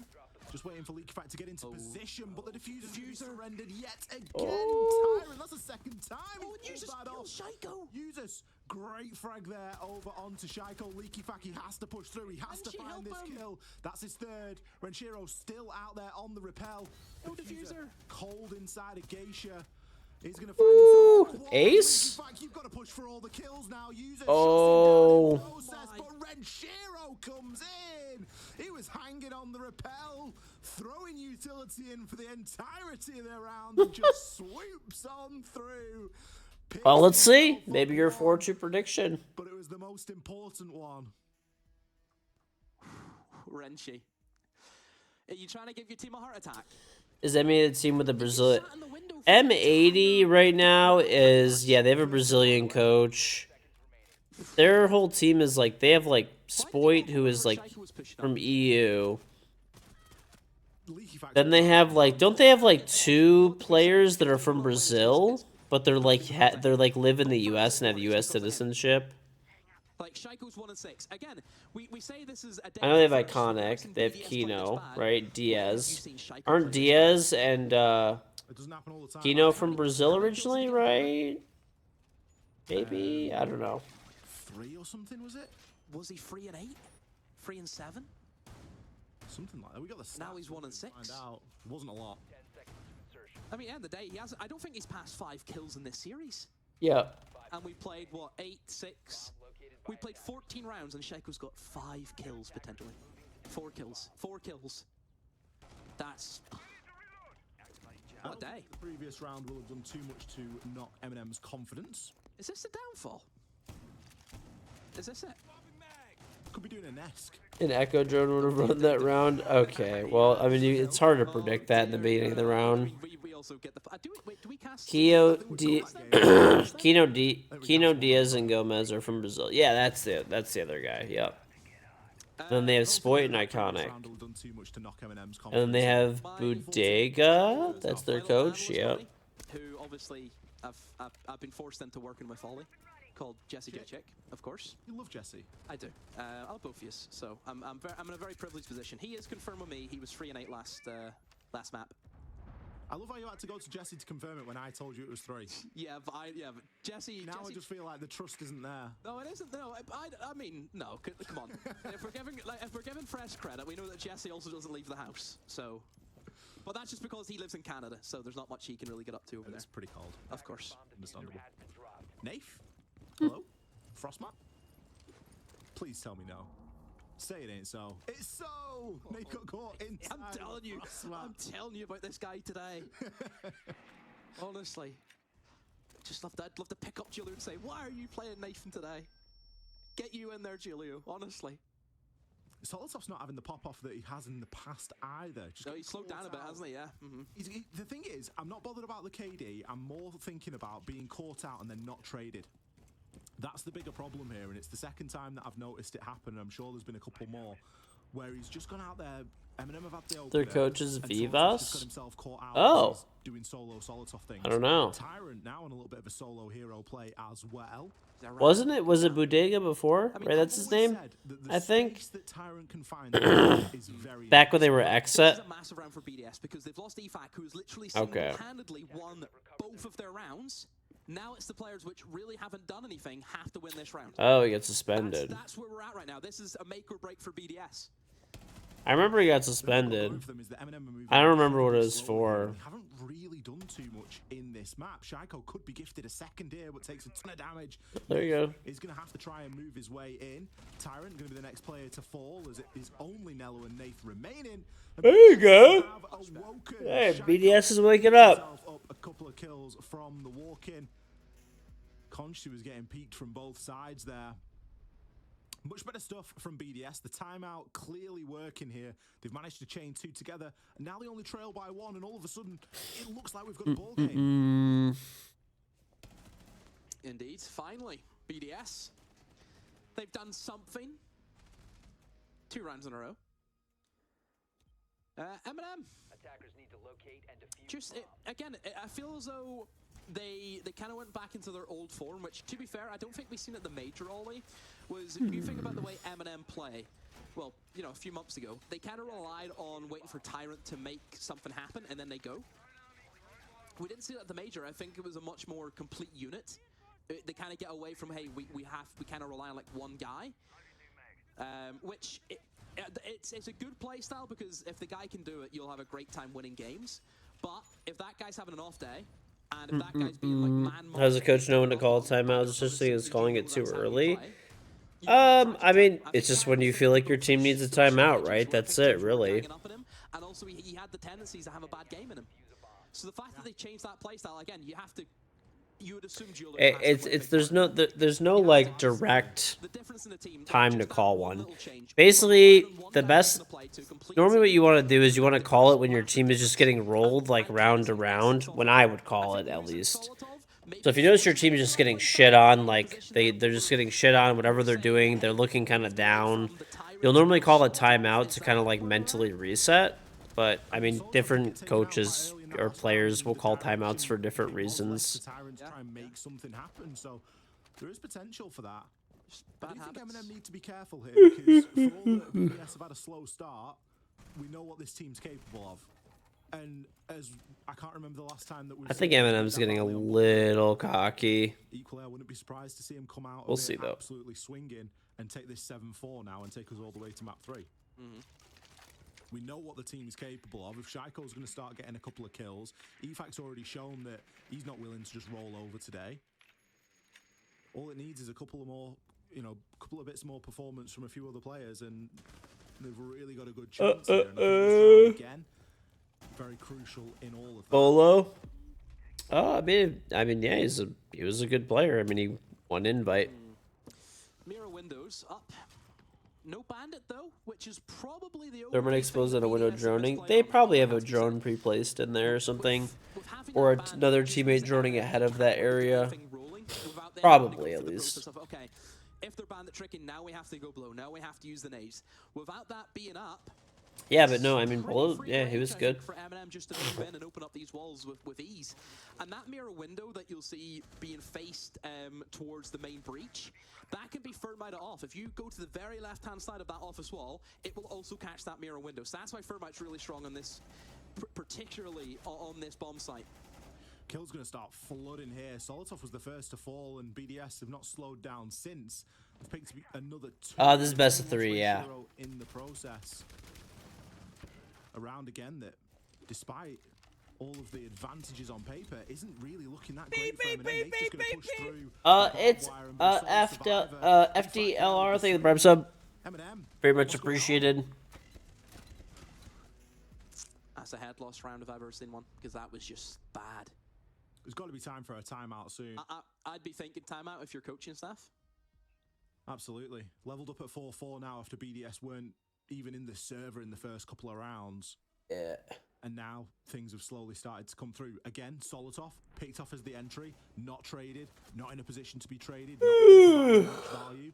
F: Just waiting for Leaky Fact to get into position, but the diffuser surrendered yet again. Tyrant, that's the second time.
I: Oh, Users kills Shaiko.
F: Users, great frag there over onto Shaiko. Leaky Fact, he has to push through. He has to find this kill. That's his third. Renshiro still out there on the repel.
I: No diffuser.
F: Cold inside of Geisha. He's going to find himself.
C: Ace?
F: You've got to push for all the kills now. Users but Renshiro comes in. He was hanging on the repel, throwing utility in for the entirety of their round and just swoops on through.
C: Well, let's see. Maybe your 4-2 prediction.
F: But it was the most important one.
I: Renshi. Are you trying to give your team a heart attack?
C: Is M80 the team with the Brazilian? M80 right now is, yeah, they have a Brazilian coach. Their whole team is like, they have like Spoit, who is like from EU. Then they have like, don't they have like 2 players that are from Brazil, but they're like live in the US and have US citizenship?
I: Like Shaiko's 1-6. Again, we say this is a
C: I know they have Iconic. They have Kino, right? Diaz. Aren't Diaz and Kino from Brazil originally, right? Maybe? I don't know.
F: 3 or something, was it?
I: Was he 3 and 8? 3 and 7?
F: Something like that. We got the stats.
I: Now he's 1-6.
F: Find out. It wasn't a lot.
I: I mean, at the end of the day, he has. I don't think he's passed 5 kills in this series.
C: Yeah.
I: And we played what, 8, 6. We played 14 rounds, and Shaiko's got 5 kills potentially. 4 kills. 4 kills. That's what a day.
F: The previous round will have done too much to knock Eminem's confidence.
I: Is this the downfall? Is this it?
F: Could be doing a Nesk.
C: An Echo drone would have run that round? Okay, well, I mean, it's hard to predict that in the beginning of the round.
I: We also get the. Do we cast?
C: Kino Diaz and Gomez are from Brazil. Yeah, that's the other guy. Yep. Then they have Spoit and Iconic. And then they have Bodega. That's their coach. Yep.
I: Who obviously I've been forced into working with Ollie, called Jesse J. Chick, of course.
F: You love Jesse.
I: I do. I love both of you, so I'm in a very privileged position. He is confirmed with me. He was 3 and 8 last map.
F: I love how you had to go to Jesse to confirm it when I told you it was 3.
I: Yeah, but Jesse.
F: Now I just feel like the trust isn't there.
I: No, it isn't. No, I mean, no. Come on. if we're giving fresh credit, we know that Jesse also doesn't leave the house. So But that's just because he lives in Canada, so there's not much he can really get up to over there.
F: It's pretty cold.
I: Of course.
F: Understandable. Nath? Hello? Frostmat? Please tell me no. Say it ain't so. It's so! Nath got caught inside.
I: I'm telling you. I'm telling you about this guy today. Honestly. I'd love to pick up Julio and say, why are you playing Nathan today? Get you in there, Julio. Honestly.
F: Solotov's not having the pop-off that he has in the past either.
I: No, he's slowed down a bit, hasn't he? Yeah.
F: The thing is, I'm not bothered about the KD. I'm more thinking about being caught out and then not traded. That's the bigger problem here, and it's the second time that I've noticed it happen. I'm sure there's been a couple more where he's just gone out there. Eminem have had the opener,
C: Their coach is
F: and
C: Vivas?
F: just got himself caught out
C: Oh.
F: as he's doing solo Solotov things.
C: I don't know.
F: Tyrant now on a little bit of a solo hero play as well.
C: Wasn't it? Was it Bodega before? Right, that's his name? I think.
F: That Tyrant can find is very
C: Back when they were exit.
I: This is a massive round for BDS because they've lost EFAC, who's literally
C: Okay.
I: single-handedly won both of their rounds. Now it's the players which really haven't done anything have to win this round.
C: Oh, he got suspended.
I: That's where we're at right now. This is a make or break for BDS.
C: I remember he got suspended. I don't remember what it was for.
F: We haven't really done too much in this map. Shaiko could be gifted a second here, but takes a ton of damage.
C: There you go.
F: He's going to have to try and move his way in. Tyrant going to be the next player to fall, as it is only Nello and Nath remaining.
C: There you go. Hey, BDS is waking up.
F: A couple of kills from the walk-in. Conchu was getting peeked from both sides there. Much better stuff from BDS. The timeout clearly working here. They've managed to chain two together. And now they only trail by one, and all of a sudden, it looks like we've got a ball game.
I: Indeed. Finally, BDS. They've done something. 2 rounds in a row. Eminem. Attackers need to locate and defuse. I feel as though they kind of went back into their old form, which, to be fair, I don't think we've seen at the major, Ollie. Was if you think about the way Eminem play, well, you know, a few months ago, they kind of relied on waiting for Tyrant to make something happen, and then they go. We didn't see that at the major. I think it was a much more complete unit. They kind of get away from, hey, we kind of rely on like one guy, which it's a good play style because if the guy can do it, you'll have a great time winning games. But if that guy's having an off day, and if that guy's being like man,
C: How does the coach know when to call timeouts? Just so he's calling it too early. I mean, it's just when you feel like your team needs a timeout, right? That's it, really.
I: And also, he had the tendencies to have a bad game in him. So the fact that they changed that playstyle again, you would assume
C: there's no like direct time to call one. Basically, the best normally what you want to do is you want to call it when your team is just getting rolled like round to round. When I would call it at least. So if you notice your team is just getting shit on, like they're just getting shit on whatever they're doing, they're looking kind of down. You'll normally call a timeout to kind of like mentally reset. But I mean, different coaches or players will call timeouts for different reasons.
F: Tyrants try and make something happen, so there is potential for that. I do think Eminem need to be careful here because for all that BDS have had a slow start, we know what this team's capable of. And as I can't remember the last time that we've
C: I think Eminem's getting a little cocky.
F: Equally, I wouldn't be surprised to see him come out.
C: We'll see though.
F: Absolutely swinging and take this 7-4 now and take us all the way to map 3. We know what the team is capable of. If Shaiko's going to start getting a couple of kills, EFAC's already shown that he's not willing to just roll over today. All it needs is a couple of more, couple of bits more performance from a few other players, and they've really got a good chance here. And I think this round again, very crucial in all of that.
C: Bolo? Oh, I mean, yeah, he was a good player. I mean, he won invite.
I: Mirror windows up. No bandit though, which is probably the
C: Thermite exposed and a window droning. They probably have a drone pre-placed in there or something. Or another teammate droning ahead of that area. Probably, at least.
I: Okay, if they're bandit tricking, now we have to go below. Now we have to use the nades. Without that being up...
C: Yeah, but no, I mean, Bolo, yeah, he was good.
I: For Eminem just to move in and open up these walls with ease. And that mirror window that you'll see being faced towards the main breach, that can be Thermite off. If you go to the very left-hand side of that office wall, it will also catch that mirror window. So that's why Thermite's really strong on this, particularly on this bomb site.
F: Kill's going to start flooding here. Solotov was the first to fall, and BDS have not slowed down since. They've picked another 2.
C: This is best of 3, yeah.
F: In the process. A round again that despite all of the advantages on paper, isn't really looking that great for Eminem. Nate's just going to push through.
C: It's FDLR. Thank you for the prime sub.
F: Eminem,
C: Very much appreciated.
I: That's a head loss round if I've ever seen one, because that was just bad.
F: There's got to be time for a timeout soon.
I: I'd be thinking timeout if you're coaching staff.
F: Absolutely. Leveled up at 4-4 now after BDS weren't even in the server in the first couple of rounds.
C: Yeah.
F: And now things have slowly started to come through. Again, Solotov picked off as the entry, not traded, not in a position to be traded, not really much value.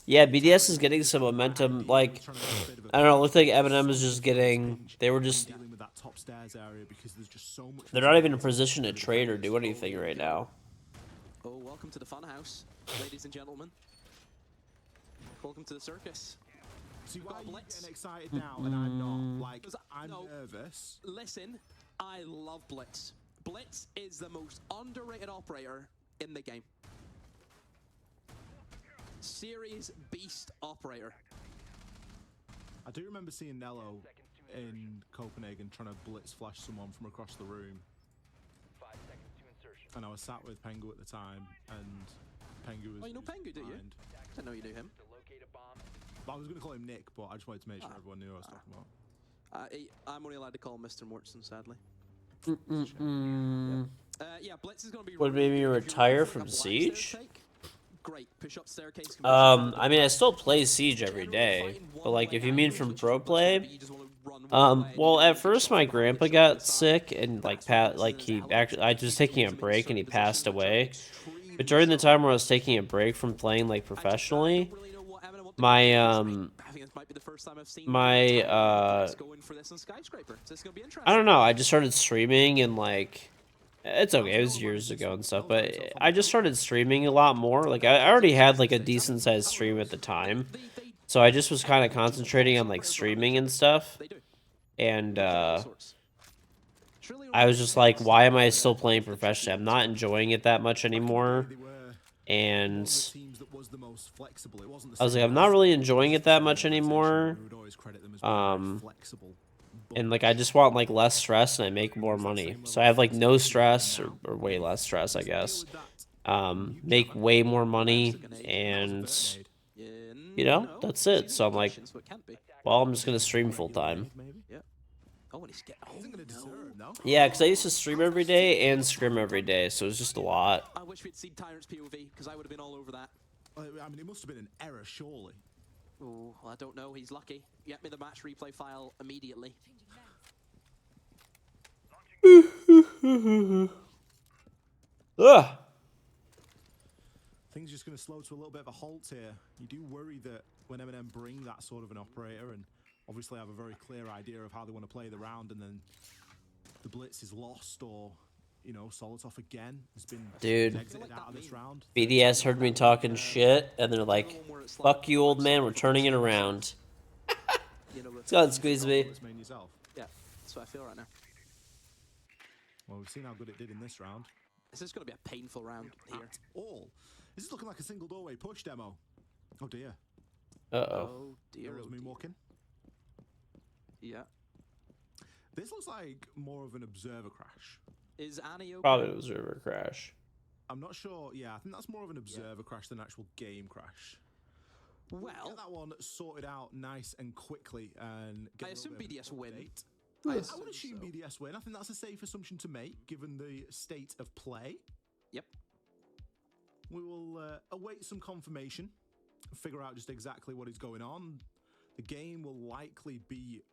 C: Yeah, BDS is getting some momentum. Like, I don't know, it looks like Eminem is just getting, they were just,
F: Dealing with that top stairs area because there's just so much.
C: they're not even in a position to trade or do anything right now.
I: Oh, welcome to the funhouse, ladies and gentlemen. Welcome to the circus.
F: See why are you getting excited now and I'm not? Like, I'm nervous.
I: Listen, I love Blitz. Blitz is the most underrated operator in the game. Series beast operator.
F: I do remember seeing Nello in Copenhagen trying to blitz flash someone from across the room.
R: 5 seconds to insertion.
F: And I was sat with Pengu at the time, and Pengu was.
I: Oh, you know Pengu, do you? I didn't know you knew him.
F: I was going to call him Nick, but I just wanted to make sure everyone knew who I was talking about.
I: I'm only allowed to call him Mr. Mortson, sadly. Yeah, Blitz is going to be.
C: What made me retire from Siege?
I: Great. Push up staircase.
C: I mean, I still play Siege every day, but like, if you mean from pro play, well, at first my grandpa got sick and like he actually, I was taking a break and he passed away. But during the time where I was taking a break from playing like professionally, my I don't know, I just started streaming and like. It's okay, it was years ago and stuff, but I just started streaming a lot more. Like, I already had, like, a decent-sized stream at the time, so I just was kind of concentrating on, like, streaming and stuff, and, I was just like, why am I still playing professionally? I'm not enjoying it that much anymore, and I was like, I'm not really enjoying it that much anymore, and, like, I just want, like, less stress and I make more money. So I have, like, no stress, or way less stress, I guess. Make way more money, and, you know, that's it. So I'm like, well, I'm just going to stream full-time. Yeah, because I used to stream every day and scrim every day, so it was just a lot.
I: I wish we'd seen Tyrant's POV, because I would have been all over that.
F: I mean, it must have been an error, surely.
I: Oh, I don't know. He's lucky. Get me the match replay file immediately.
C: Ugh.
F: Things just going to slow to a little bit of a halt here. You do worry that when Eminem bring that sort of an operator and obviously have a very clear idea of how they want to play the round, and then the blitz is lost, or you know, Solotov again has been exited out of this round.
C: BDS heard me talking shit, and they're like, fuck you, old man, we're turning it around. Let's go and squeeze me.
I: Yeah, that's what I feel right now.
F: Well, we've seen how good it did in this round.
I: This is going to be a painful round here.
F: All. This is looking like a single doorway push demo. Oh dear.
C: Uh-oh.
I: Oh dear.
F: There was Moonwalking.
I: Yeah.
F: This looks like more of an observer crash.
I: Is Annie okay?
C: Probably an observer crash.
F: I'm not sure. Yeah, I think that's more of an observer crash than an actual game crash.
I: Well,
F: get that one sorted out nice and quickly, and get
I: I assume BDS win.
F: I would assume BDS win. I think that's a safe assumption to make, given the state of play.
I: Yep.
F: We will await some confirmation, figure out just exactly what is going on. The game will likely be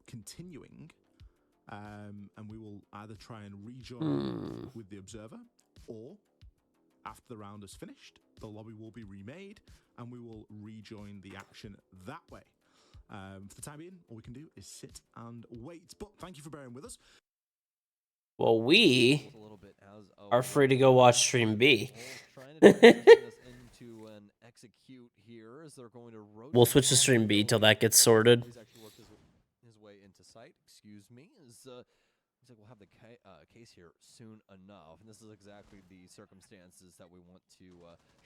F: continuing, and we will either try and rejoin with the observer, or after the round is finished, the lobby will be remade, and we will rejoin the action that way. For the time being, all we can do is sit and wait. But thank you for bearing with us.
C: Well, we are free to go watch Stream B. We'll switch to Stream B till that gets sorted.
A: His way into sight. Excuse me. Looks like we'll have the case here soon enough, and this is exactly the circumstances that we want to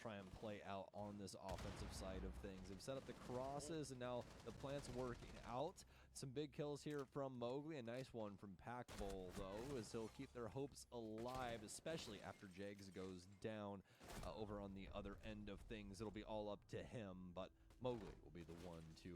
A: try and play out on this offensive side of things. They've set up the crosses, and now the plan's working out. some big kills here from Mowgli. A nice one from Packbull, though, as he'll keep their hopes alive, especially after Jags goes down over on the other end of things. It'll be all up to him, but Mowgli will be the one to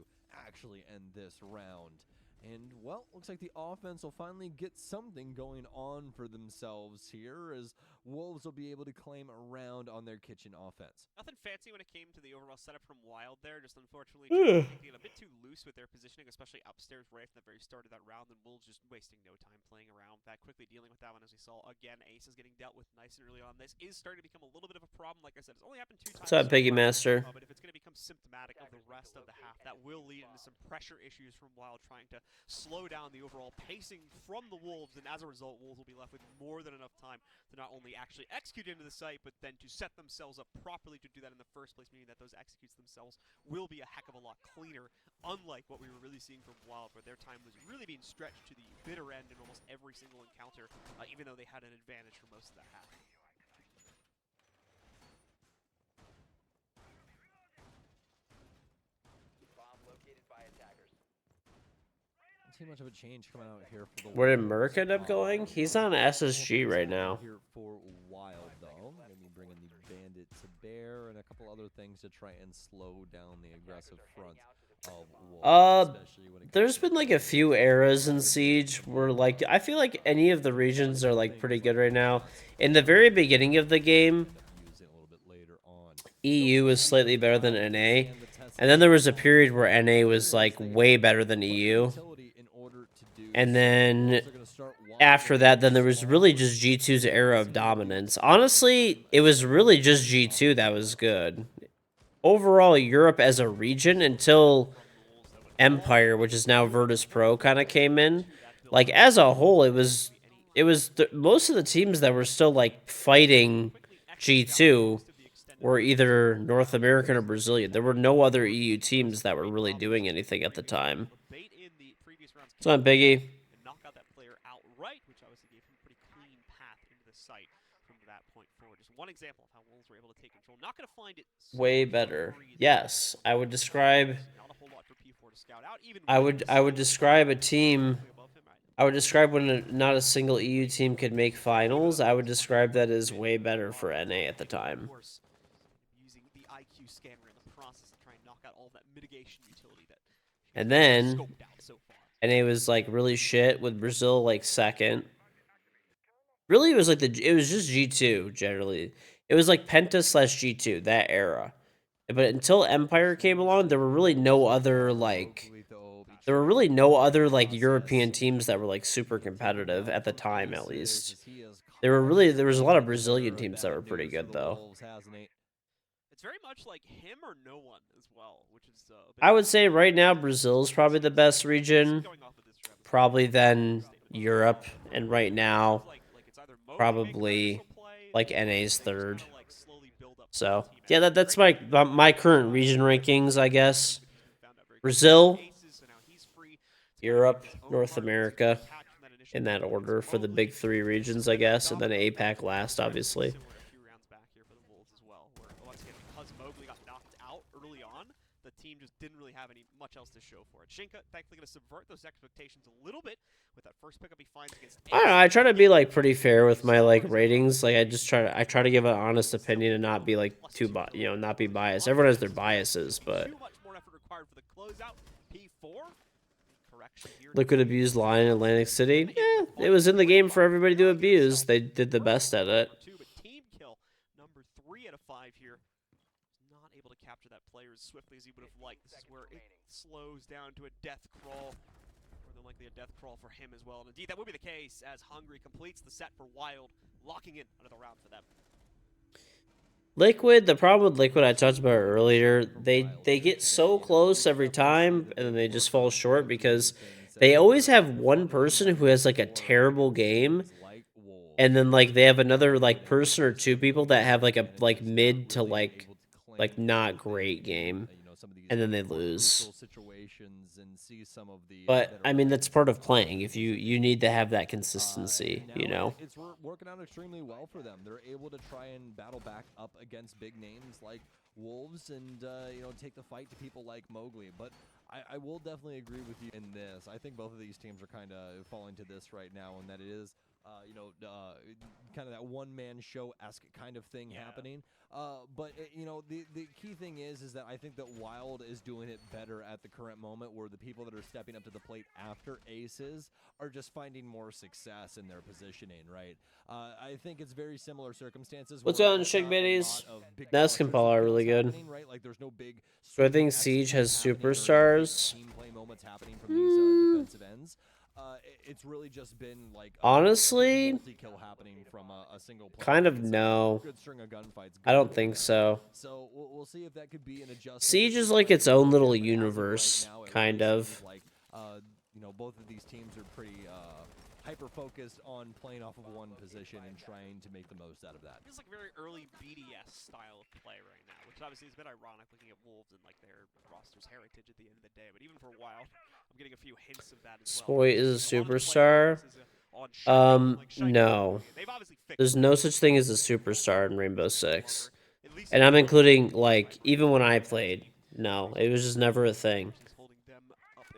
A: actually end this round. And, well, looks like the offense will finally get something going on for themselves here, as Wolves will be able to claim a round on their kitchen offense.
L: Nothing fancy when it came to the overall setup from Wild there, just unfortunately making it a bit too loose with their positioning, especially upstairs right from the very start of that round, and Wolves just wasting no time playing around that, quickly dealing with that one, as we saw. Again, Ace is getting dealt with nice and early on. This is starting to become a little bit of a problem. Like I said, it's only happened 2 times.
C: What's up, Piggy Master?
L: But if it's going to become symptomatic of the rest of the half, that will lead into some pressure issues from Wild, trying to slow down the overall pacing from the Wolves, and as a result, Wolves will be left with more than enough time to not only actually execute into the site, but then to set themselves up properly to do that in the first place, meaning that those executes themselves will be a heck of a lot cleaner, unlike what we were really seeing from Wild, where their time was really being stretched to the bitter end in almost every single encounter, even though they had an advantage for most of that half.
R: Bomb located by attackers.
A: Too much of a change coming out here for the
C: Where did Merc end up going? He's on SSG right now.
A: Here for Wild, though. Maybe bringing the Bandit to bear and a couple other things to try and slow down the aggressive front of Wolves.
C: There's been like a few eras in Siege where like I feel like any of the regions are like pretty good right now. In the very beginning of the game, EU was slightly better than NA, and then there was a period where NA was like way better than EU. And then after that, then there was really just G2's era of dominance. Honestly, it was really just G2 that was good. Overall, Europe as a region, until Empire, which is now Virtus Pro, kind of came in. Like, as a whole, most of the teams that were still, like, fighting G2 were either North American or Brazilian. There were no other EU teams that were really doing anything at the time. What's on, Biggie?
L: Knock out that player outright, which obviously gave him a pretty clean path into the site from that point forward. Just one example of how Wolves were able to take control. Not going to find it
C: Way better. Yes, I would describe. I would describe a team. I would describe when not a single EU team could make finals. I would describe that as way better for NA at the time.
L: Using the IQ scanner in the process to try and knock out all that mitigation utility that.
C: And then NA was like really shit with Brazil like second. Really, it was like it was just G2 generally. It was like Penta / G2 that era. But until Empire came along, there were really no other like European teams that were like super competitive at the time, at least. There was a lot of Brazilian teams that were pretty good though.
L: It's very much like him or no one as well, which is.
C: I would say right now Brazil is probably the best region, probably then Europe, and right now probably like NA's third. So yeah, that's my current region rankings, I guess. Brazil, Europe, North America, in that order for the big 3 regions, I guess, and then APAC last, obviously.
L: The team just didn't really have much else to show for it. Shinka thankfully going to subvert those expectations a little bit with that first pickup he finds against.
C: I don't know. I try to be like pretty fair with my like ratings. Like I try to give an honest opinion and not be like not be biased. Everyone has their biases, but Liquid abused Lion in Atlantic City. Yeah, it was in the game for everybody to abuse. They did the best at it.
L: Team kill number 3 out of 5 here. Not able to capture that player as swiftly as he would have liked. This is where it slows down to a death crawl. More than likely a death crawl for him as well. And indeed, that would be the case as Hungry completes the set for Wild, locking in another round for them.
C: Liquid, the problem with Liquid I talked about earlier, they get so close every time and then they just fall short because they always have one person who has like a terrible game, and then like they have another like person or 2 people that have like a mid to like not great game, and then they lose. But I mean that's part of playing. If you need to have that consistency, you know.
A: It's working out extremely well for them. They're able to try and battle back up against big names like Wolves and take the fight to people like Mowgli. But I will definitely agree with you in this. I think both of these teams are kind of falling to this right now, and that it is, kind of that one-man show-esque kind of thing happening. But the key thing is that I think that Wild is doing it better at the current moment, where the people that are stepping up to the plate after aces are just finding more success in their positioning, right? I think it's very similar circumstances.
C: What's
A: where
C: going on,
A: it's
C: Shig
A: not a
C: Middies?
A: lot of big
C: Nest and Paul are really good.
A: right? Like there's no big.
C: So I think
A: sweeping
C: Siege has
A: executes happening or any big
C: superstars.
A: team play moments happening from these defensive ends. It's really just been like
C: Honestly,
A: multi-kill happening from a single player.
C: kind of
A: It's a
C: no.
A: good string of gunfights.
C: I don't think so.
A: So we'll see if that could be an adjustment.
C: Siege is like its own little universe, kind of.
A: Like both of these teams are pretty hyper focused on playing off of one position and trying to make the most out of that.
L: Feels like very early BDS style of play right now, which obviously is a bit ironic looking at Wolves and like their roster's heritage at the end of the day. But even for a while, I'm getting a few hints of that as well.
C: Spoy is a superstar. No. There's no such thing as a superstar in Rainbow Six. And I'm including, like, even when I played, no, it was just never a thing.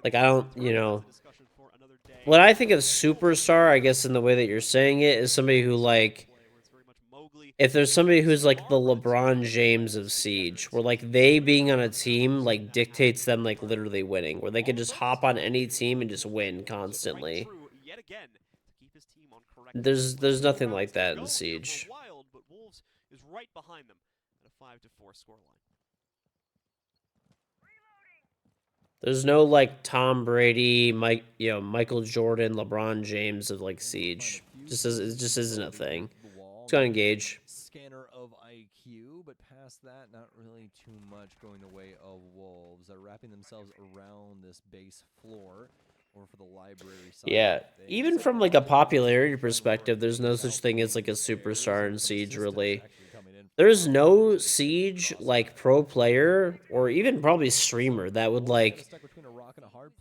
C: Like, I don't, What I think of superstar, I guess in the way that you're saying it, is somebody who, like, if there's somebody who's like the LeBron James of Siege, where like they being on a team like dictates them like literally winning, where they can just hop on any team and just win constantly. There's nothing like that in Siege.
L: Wild, but Wolves is right behind them at a 5-4 scoreline.
C: There's no like Tom Brady, Michael Jordan, LeBron James of like Siege. It just isn't a thing. It's gonna engage.
A: Scanner of IQ, but past that, not really too much going the way of Wolves. They're wrapping themselves around this base floor, or for the library side.
C: Yeah, even from like a popularity perspective, there's no such thing as like a superstar in Siege, really. There's no Siege like pro player or even probably streamer that would like,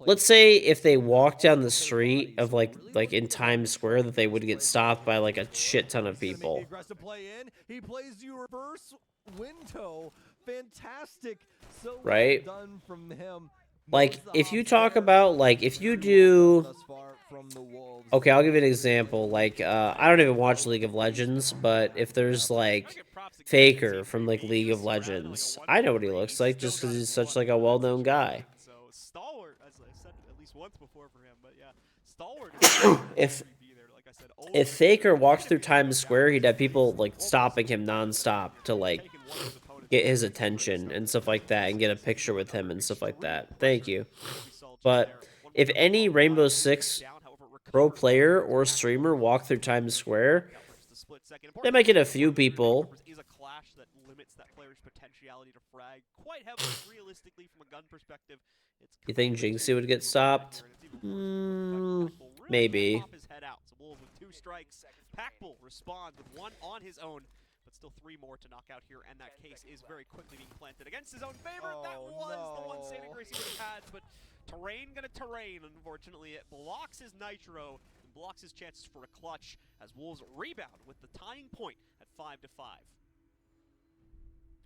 C: let's say if they walked down the street of like in Times Square, that they would get stopped by like a shit ton of people.
A: He plays you reverse window. Fantastic. So
C: right?
A: well done from him.
C: Like, if you talk about, like, if you do... Okay, I'll give you an example. Like, I don't even watch League of Legends, but if there's, like, Faker from, like, League of Legends, I know what he looks like just because he's such, like, a well-known guy.
L: So, Stalwart, as I said at least once before for him, but yeah, Stalwart
C: If Faker walked through Times Square, he'd have people, like, stopping him nonstop to, like... get his attention and stuff like that and get a picture with him and stuff like that. Thank you. But if any Rainbow Six pro player or streamer walk through Times Square, they might get a few people.
L: Is a clash that limits that player's potentiality to frag quite heavily. Realistically, from a gun perspective,
C: You think Jinxie would get stopped? Maybe.
L: Wolves with 2 strikes. Packbull responds with 1 on his own. Still 3 more to knock out here, and that case is very quickly being planted against his own favorite. That was the one saving grace he would have had, but terrain gonna terrain. Unfortunately, it blocks his nitro and blocks his chances for a clutch as Wolves rebound with the tying point at 5-5.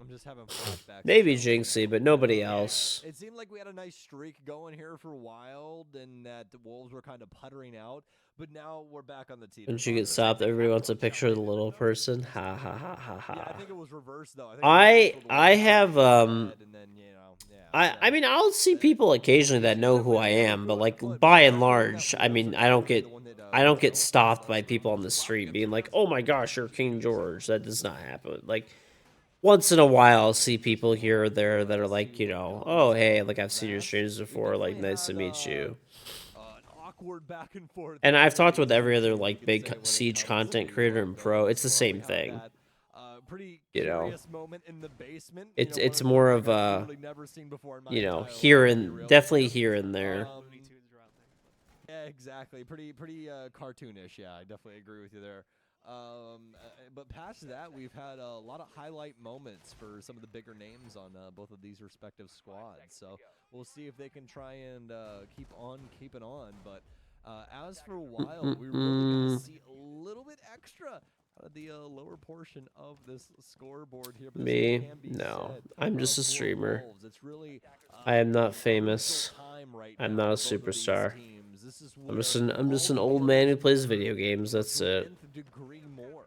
A: I'm just having flashbacks.
C: Maybe Jinxie, but nobody else.
A: It seemed like we had a nice streak going here for Wild, and that the Wolves were kind of puttering out. But now we're back on the tee.
C: When she gets stopped, everybody wants a picture of the little person. Ha ha ha ha ha.
A: Yeah, I think it was reversed though.
C: I have I mean, I'll see people occasionally that know who I am, but like by and large, I mean, I don't get stopped by people on the street being like, "Oh my gosh, you're KingGeorge." That does not happen. Like once in a while, I'll see people here or there that are like, "Oh hey, like I've seen your streams before. Like nice to meet you."
A: Back and forth.
C: And I've talked with every other like big Siege content creator and pro. It's the same thing.
A: Moment in the basement.
C: It's more of a definitely here and there.
A: Yeah, exactly. Pretty cartoonish. Yeah, I definitely agree with you there. But past that, we've had a lot of highlight moments for some of the bigger names on both of these respective squads. So we'll see if they can try and keep on keeping on. But as for Wild, we really going to see a little bit extra out of the lower portion of this scoreboard here. But this
C: Me?
A: can be
C: No.
A: said,
C: I'm just a
A: for
C: streamer.
A: Wolves. It's really
C: I am not famous.
A: time right
C: I'm
A: now
C: not a
A: for both of these
C: superstar.
A: teams. This is
C: I'm just
A: where
C: an
A: all the
C: old man who
A: players
C: plays
A: learn
C: video games. That's
A: to an
C: it.
A: nth degree more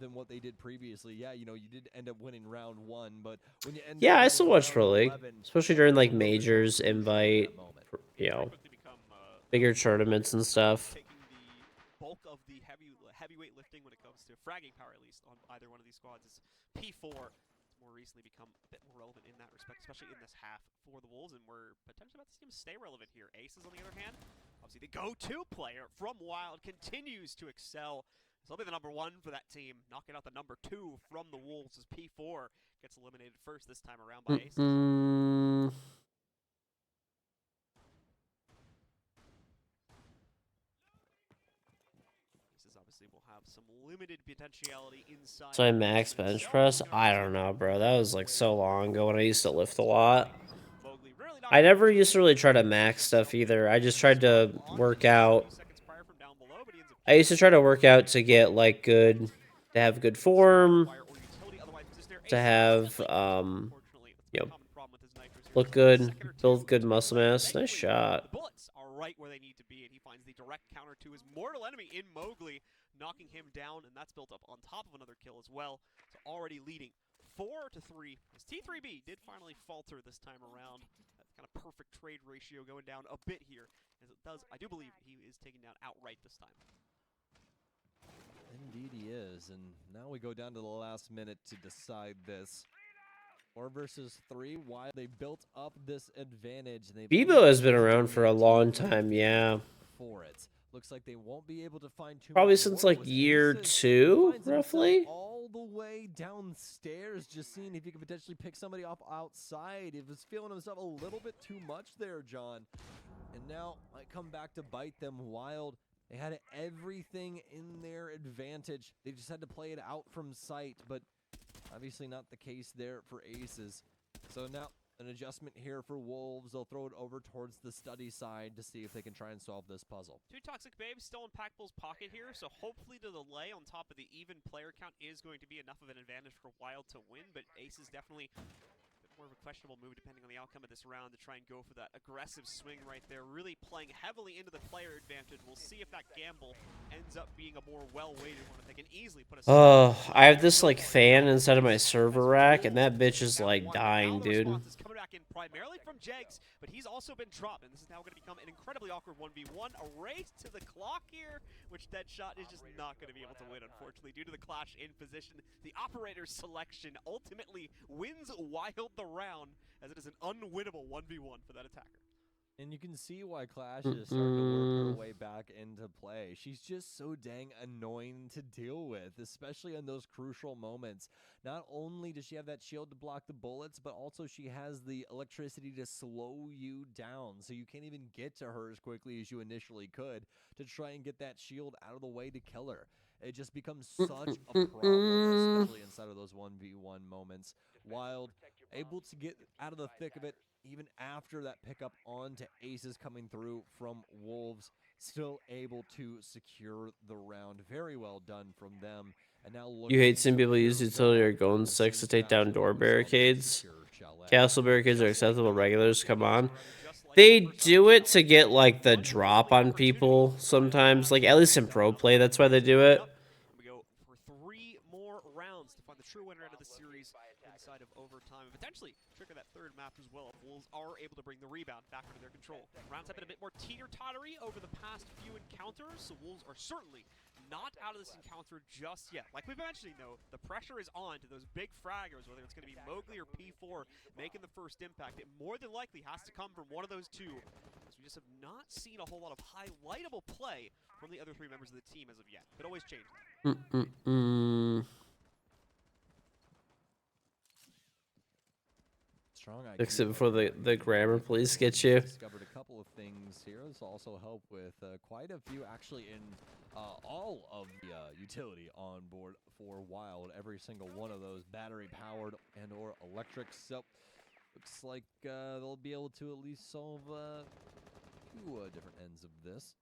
A: than what they did previously. Yeah, you know, you did end up winning round 1, but when you end
C: Yeah,
A: up
C: I
A: winning
C: still watch
A: round
C: Pro League,
A: 11,
C: especially during like majors, invite, you know, bigger tournaments and stuff.
L: Bulk of the heavyweight lifting when it comes to fragging power, at least on either one of these squads, is P4. It's more recently become a bit more relevant in that respect, especially in this half for the Wolves, and we're potentially about to see them stay relevant here. Aces, on the other hand, obviously the go-to player from Wild, continues to excel. So he'll be the #1 for that team, knocking out the #2 from the Wolves as P4 gets eliminated first this time around by Aces. Obviously will have some limited potentiality inside.
C: So I max bench press? I don't know, bro. That was like so long ago when I used to lift a lot. I never used to really try to max stuff either. I just tried to work out. I used to try to work out to get like to have good form, to have you know, look good, build good muscle mass. Nice shot.
L: Bullets are right where they need to be, and he finds the direct counter to his mortal enemy in Mowgli, knocking him down, and that's built up on top of another kill as well. So already leading 4-3. As T3B did finally falter this time around. That kind of perfect trade ratio going down a bit here, as it does. I do believe he is taken down outright this time.
A: Indeed he is, and now we go down to the last minute to decide this. 4 versus 3. Why they built up this advantage?
C: Bebo has been around for a long time, yeah.
A: For it. Looks like they won't be able to find too
C: Probably
A: much
C: since
A: more
C: like
A: with
C: year
A: Aces.
C: 2,
A: Finds himself
C: roughly.
A: all the way downstairs, just seeing if he could potentially pick somebody off outside. He was feeling himself a little bit too much there, John. And now might come back to bite them. Wild. They had everything in their advantage. They just had to play it out from sight, but obviously not the case there for Aces. So now an adjustment here for Wolves. They'll throw it over towards the study side to see if they can try and solve this puzzle.
L: 2 Toxic Babes still in Packbull's pocket here, so hopefully the delay on top of the even player count is going to be enough of an advantage for Wild to win, but Aces definitely more of a questionable move depending on the outcome of this round to try and go for that aggressive swing right there, really playing heavily into the player advantage. We'll see if that gamble ends up being a more well-weighted one, if they can easily put a
C: Oh, I have this like fan inside of my server rack, and that bitch is like dying, dude.
L: Coming back in primarily from Jegs, but he's also been dropped, and this is now going to become an incredibly awkward 1v1. A race to the clock here, which Deadshot is just not going to be able to win, unfortunately, due to the clash in position. The operator's selection ultimately wins Wild the round, as it is an unwinnable 1v1 for that attacker.
A: And you can see why Clash is starting to work her way back into play. She's just so dang annoying to deal with, especially in those crucial moments. Not only does she have that shield to block the bullets, but also she has the electricity to slow you down, so you can't even get to her as quickly as you initially could to try and get that shield out of the way to kill her. It just becomes such a problem, especially inside of those 1v1 moments. Wild, able to get out of the thick of it, even after that pickup onto Aces coming through from Wolves, still able to secure the round. Very well done from them. And now
C: You hate seeing people use utility or golden sticks to take down door barricades. Castle barricades are acceptable regulars, come on. They do it to get like the drop on people sometimes, like at least in pro play, that's why they do it.
L: We go for 3 more rounds to find the true winner out of the series inside of overtime, and potentially trigger that third map as well. Wolves are able to bring the rebound back under their control. Rounds have been a bit more teeter-tottery over the past few encounters, so Wolves are certainly not out of this encounter just yet. Like we've been mentioning, though, the pressure is on to those big fraggers, whether it's going to be Mowgli or P4 making the first impact. It more than likely has to come from one of those two, as we just have not seen a whole lot of highlightable play from the other 3 members of the team as of yet. Could always change.
C: Fix it before the grammar police get you.
A: Discovered a couple of things here. This also helped with quite a few, actually, in all of the utility on board for Wild. Every single one of those battery powered and or electric. So looks like they'll be able to at least solve 2 different ends of this.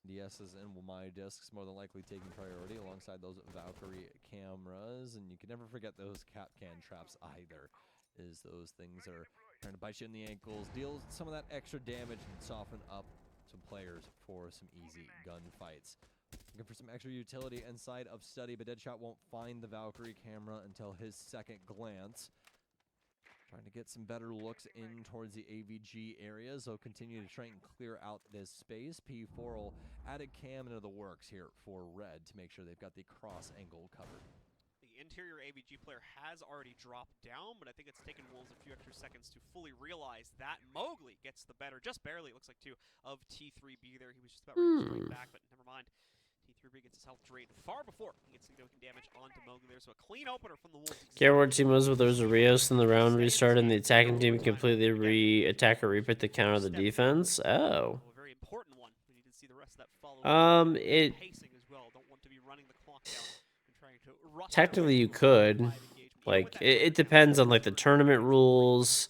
A: DSs and my discs more than likely taking priority alongside those Valkyrie cameras, and you can never forget those cap can traps either, is those things are trying to bite you in the ankles, deal some of that extra damage, and soften up some players for some easy gunfights. Looking for some extra utility inside of Study, but Deadshot won't find the Valkyrie camera until his second glance. Trying to get some better looks in towards the AVG areas. They'll continue to try and clear out this space. P4 will add a cam into the works here for Red to make sure they've got the cross angle covered.
L: The interior AVG player has already dropped down, but I think it's taken Wolves a few extra seconds to fully realize that Mowgli gets the better, just barely, it looks like, too, of T3B there. He was just about ready to straight back, but never mind. T3B gets his health drained far before he gets significant damage onto Mowgli there, so a clean opener from the Wolves.
C: KingGeorge team was with there was a Rios in the round restart, and the attacking team completely attack or repick the counter the defense. Oh.
L: A very important one. We need to see the rest of that follow.
C: It
L: Pacing as well. Don't want to be running the clock down and trying to rush.
C: Technically you could. Like it depends on like the tournament rules.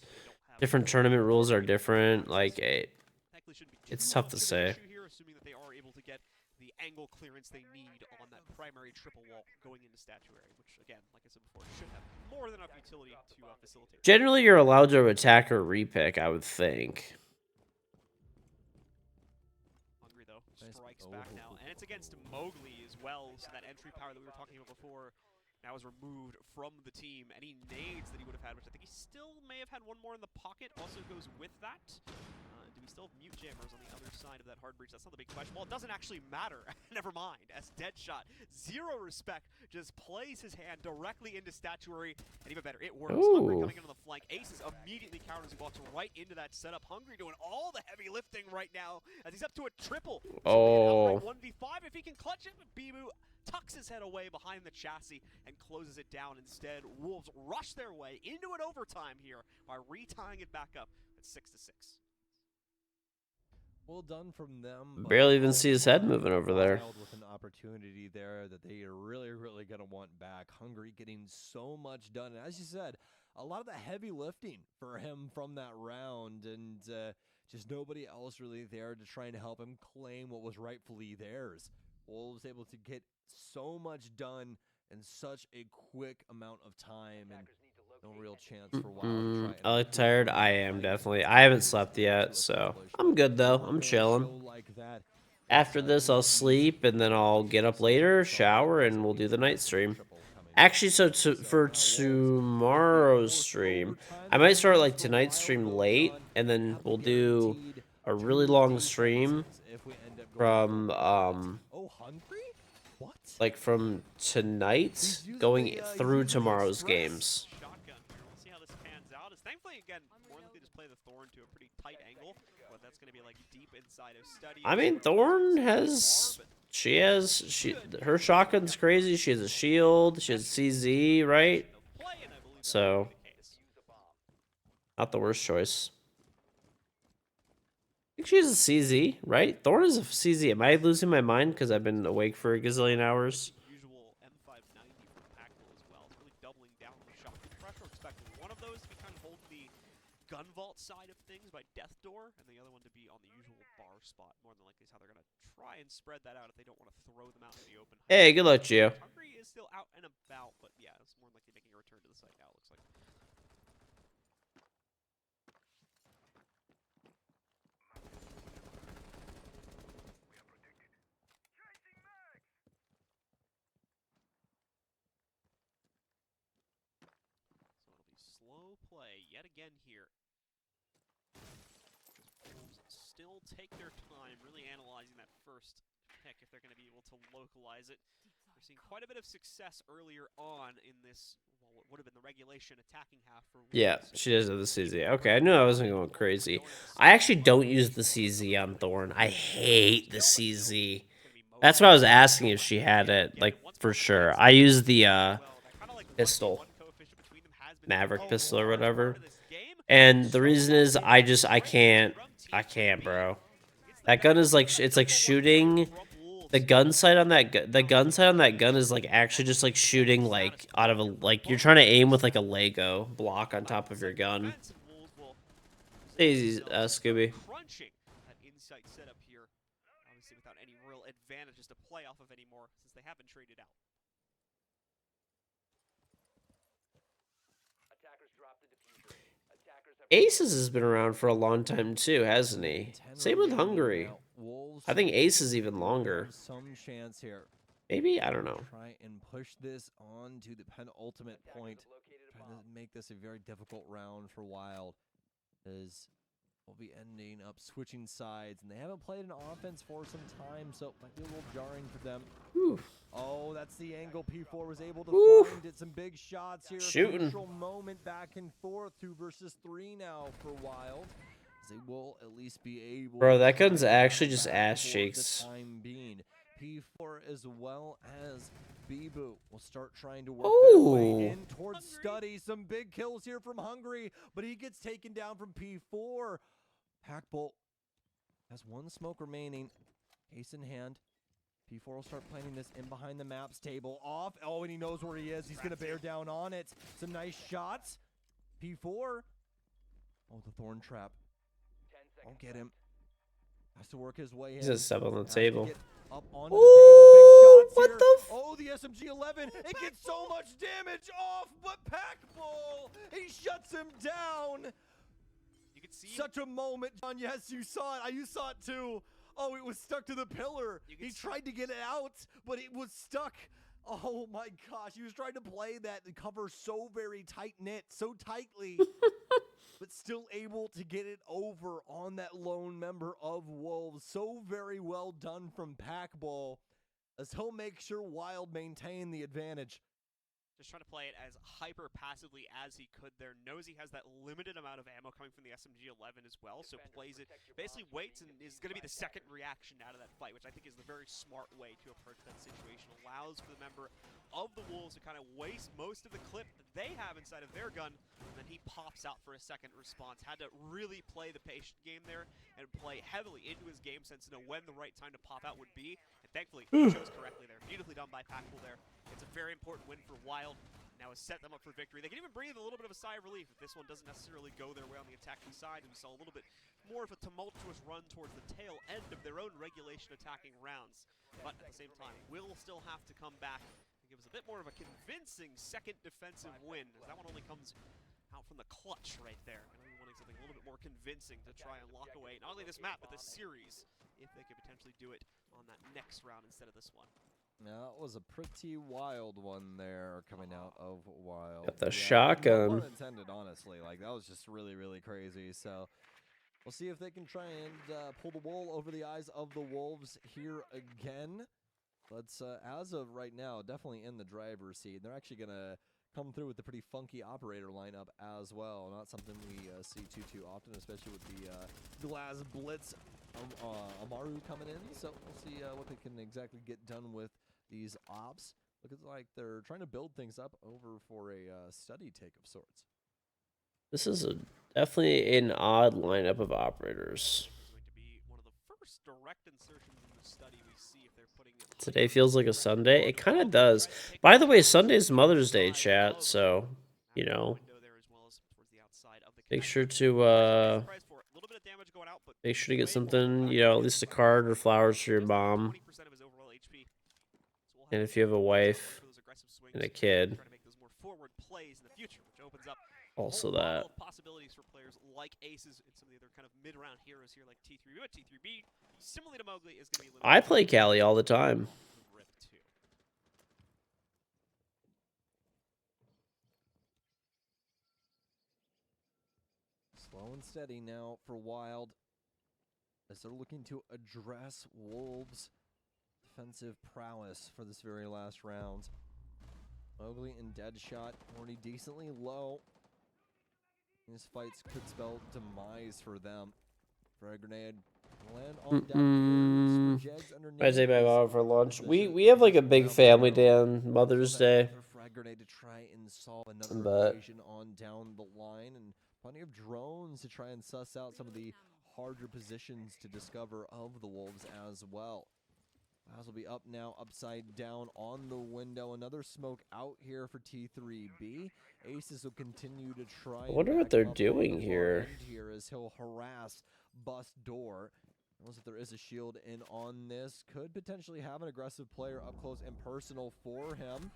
C: Different tournament rules are different. Like it's tough to say.
L: Assuming that they are able to get the angle clearance they need on that primary triple wall going into statuary, which again, like I said before, should have more than enough utility to facilitate.
C: Generally, you're allowed to attack or repick, I would think.
L: Hungry though, strikes back now, and it's against Mowgli as well. So that entry power that we were talking about before now is removed from the team. Any nades that he would have had, which I think he still may have had one more in the pocket, also goes with that. Do we still have mute jammers on the other side of that hard breach? That's not the big question. Well, it doesn't actually matter. Never mind. As Deadshot, zero respect, just plays his hand directly into statuary, and even better, it works. Hungry coming in on the flank. Aces immediately counters. He walks right into that setup. Hungry doing all the heavy lifting right now as he's up to a triple.
C: Oh.
L: 1v5 if he can clutch it, but Bibu tucks his head away behind the chassis and closes it down instead. Wolves rush their way into an overtime here by retying it back up at 6-6.
A: Well done from them.
C: Barely even see his head moving over there.
A: With an opportunity there that they are really going to want back. Hungry getting so much done. And as you said, a lot of the heavy lifting for him from that round, and just nobody else really there to try and help him claim what was rightfully theirs. Wolves able to get so much done in such a quick amount of time, and no real chance for Wild.
C: I look tired. I am definitely. I haven't slept yet, so I'm good though. I'm chilling. After this, I'll sleep, and then I'll get up later, shower, and we'll do the night stream. Actually, so for tomorrow's stream, I might start like tonight's stream late, and then we'll do a really long stream from like from tonight going through tomorrow's games.
L: See how this pans out. Thankfully, again, more likely just play the Thorn to a pretty tight angle, but that's going to be like deep inside of Study.
C: I mean, Thorn has her shotgun's crazy. She has a shield. She has CZ, right? So, not the worst choice. I think she has a CZ, right? Thorn is a CZ. Am I losing my mind because I've been awake for a gazillion hours?
L: Usual M590 from Packle as well. It's really doubling down on the shotgun pressure. Expecting one of those to be kind of hold the gun vault side of things by Death Door, and the other one to be on the usual bar spot. More than likely is how they're going to try and spread that out if they don't want to throw them out in the open.
C: Hey, good luck, Gio.
L: Hungry is still out and about, but yeah, it's more likely making a return to the site now, it looks like. Slow play yet again here. Wolves still take their time really analyzing that first pick if they're going to be able to localize it. We're seeing quite a bit of success earlier on in this, well, what would have been the regulation attacking half for Wolves.
C: Yeah, she does have the CZ. Okay, I knew I wasn't going crazy. I actually don't use the CZ on Thorn. I hate the CZ. That's why I was asking if she had it, like, for sure. I use the pistol. Maverick pistol or whatever. And the reason is I can't, bro. That gun is like, it's like shooting. The gun sight on that gun is like actually just like shooting like out of a, like you're trying to aim with like a Lego block on top of your gun. Stay easy, Scooby.
L: Crunching that insight setup here. obviously without any real advantages to play off of anymore since they have been traded out.
C: Aces has been around for a long time too, hasn't he? Same with Hungary. I think Ace is even longer.
A: Some chance here.
C: Maybe? I don't know.
A: Try and push this on to the penultimate point. Try to make this a very difficult round for Wild, as we'll be ending up switching sides, and they haven't played an offense for some time, so it might be a little jarring for them.
C: Whew.
A: Oh, that's the angle P4 was able to
C: Woo.
A: find. Did some big shots here.
C: Shooting.
A: Crucial moment back and forth, 2 versus 3 now for Wild. They will at least be able.
C: Bro, that
A: to
C: gun's
A: find
C: actually
A: out
C: just
A: back
C: ass
A: for the
C: shakes.
A: time being. P4 as well as Bibu will start trying to work their way in towards Study. Some big kills here from Hungary, but he gets taken down from P4. Packbolt has 1 smoke remaining. Ace in hand. P4 will start planning this in behind the maps table. Off. Oh, and he knows where he is. He's going to bear down on it. Some nice shots. P4. Oh, the thorn trap. Won't get him. Has to work his way in.
C: He's a sub on the table.
A: Up onto the table. Big shots here. Oh, the SMG-11. It gets so much damage off, but Packbull, he shuts him down.
L: You can see
A: such a moment, John. Yes, you saw it. You saw it too. Oh, it was stuck to the pillar. He tried to get it out, but it was stuck. Oh my gosh, he was trying to play that cover so very tight-knit, so tightly, but still able to get it over on that lone member of Wolves. So very well done from Packball, as he'll make sure Wild maintain the advantage.
L: Just trying to play it as hyper passively as he could there. Knows he has that limited amount of ammo coming from the SMG-11 as well, so plays it, basically waits and is going to be the second reaction out of that fight, which I think is the very smart way to approach that situation. Allows for the member of the Wolves to kind of waste most of the clip that they have inside of their gun, and then he pops out for a second response. Had to really play the patient game there and play heavily into his game sense to know when the right time to pop out would be, and thankfully he chose correctly there. Beautifully done by Packbull there. It's a very important win for Wild. Now has set them up for victory. They can even breathe a little bit of a sigh of relief if this one doesn't necessarily go their way on the attacking side. And we saw a little bit more of a tumultuous run towards the tail end of their own regulation attacking rounds. But at the same time, will still have to come back and give us a bit more of a convincing second defensive win, as that one only comes out from the clutch right there. And only wanting something a little bit more convincing to try and lock away not only this map, but this series, if they could potentially do it on that next round instead of this one.
A: That was a pretty wild one there coming out of Wild.
C: Got the shotgun.
A: No pun intended, honestly. Like, that was just really, really crazy. So we'll see if they can try and pull the wool over the eyes of the Wolves here again. But as of right now, definitely in the driver's seat. They're actually going to come through with a pretty funky operator lineup as well. Not something we see too often, especially with the Glass Blitz Amaru coming in. So we'll see what they can exactly get done with these ops. Looks like they're trying to build things up over for a study take of sorts.
C: This is definitely an odd lineup of operators.
L: Going to be one of the first direct insertions in the study we see if they're putting it.
C: Today feels like a Sunday. It kind of does. By the way, Sunday's Mother's Day, chat. So, you know, make sure to get something. You know, at least a card or flowers for your mom. And if you have a wife and a kid, also that.
L: Possibilities for players like Aces and some of the other kind of mid-round heroes here, like T3B. But T3B, similarly to Mowgli, is going to be.
C: I play Cali all the time.
A: Slow and steady now for Wild, as they're looking to address Wolves' defensive prowess for this very last round. Mowgli and Deadshot already decently low. These fights could spell demise for them. Frag grenade land on down here.
C: I take my mom for lunch. We have like a big family day on Mother's Day.
A: Frag grenade to try and solve another equation on down the line, and plenty of drones to try and suss out some of the harder positions to discover of the Wolves as well. As will be up now, upside down on the window. Another smoke out here for T3B. Aces will continue to try.
C: I wonder what they're doing here.
A: Here as he'll harass Bust Door. Unless if there is a shield in on this, could potentially have an aggressive player up close and personal for him.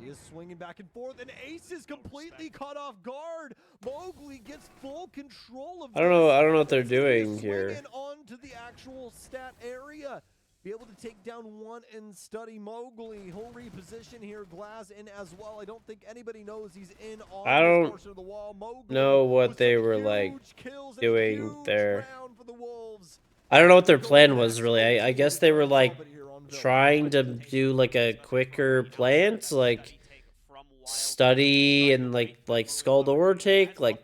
A: He is swinging back and forth, and Ace is completely caught off guard. Mowgli gets full control of
C: I don't know what they're doing here.
A: Swinging onto the actual stat area. Be able to take down one and study Mowgli. He'll reposition here. Glass in as well. I don't think anybody knows he's in on
C: I
A: this
C: don't
A: portion of the wall. Mowgli
C: know what they were like doing there. I don't know what their plan was really. I guess they were like trying to do like a quicker plant, like study and like scald overtake, like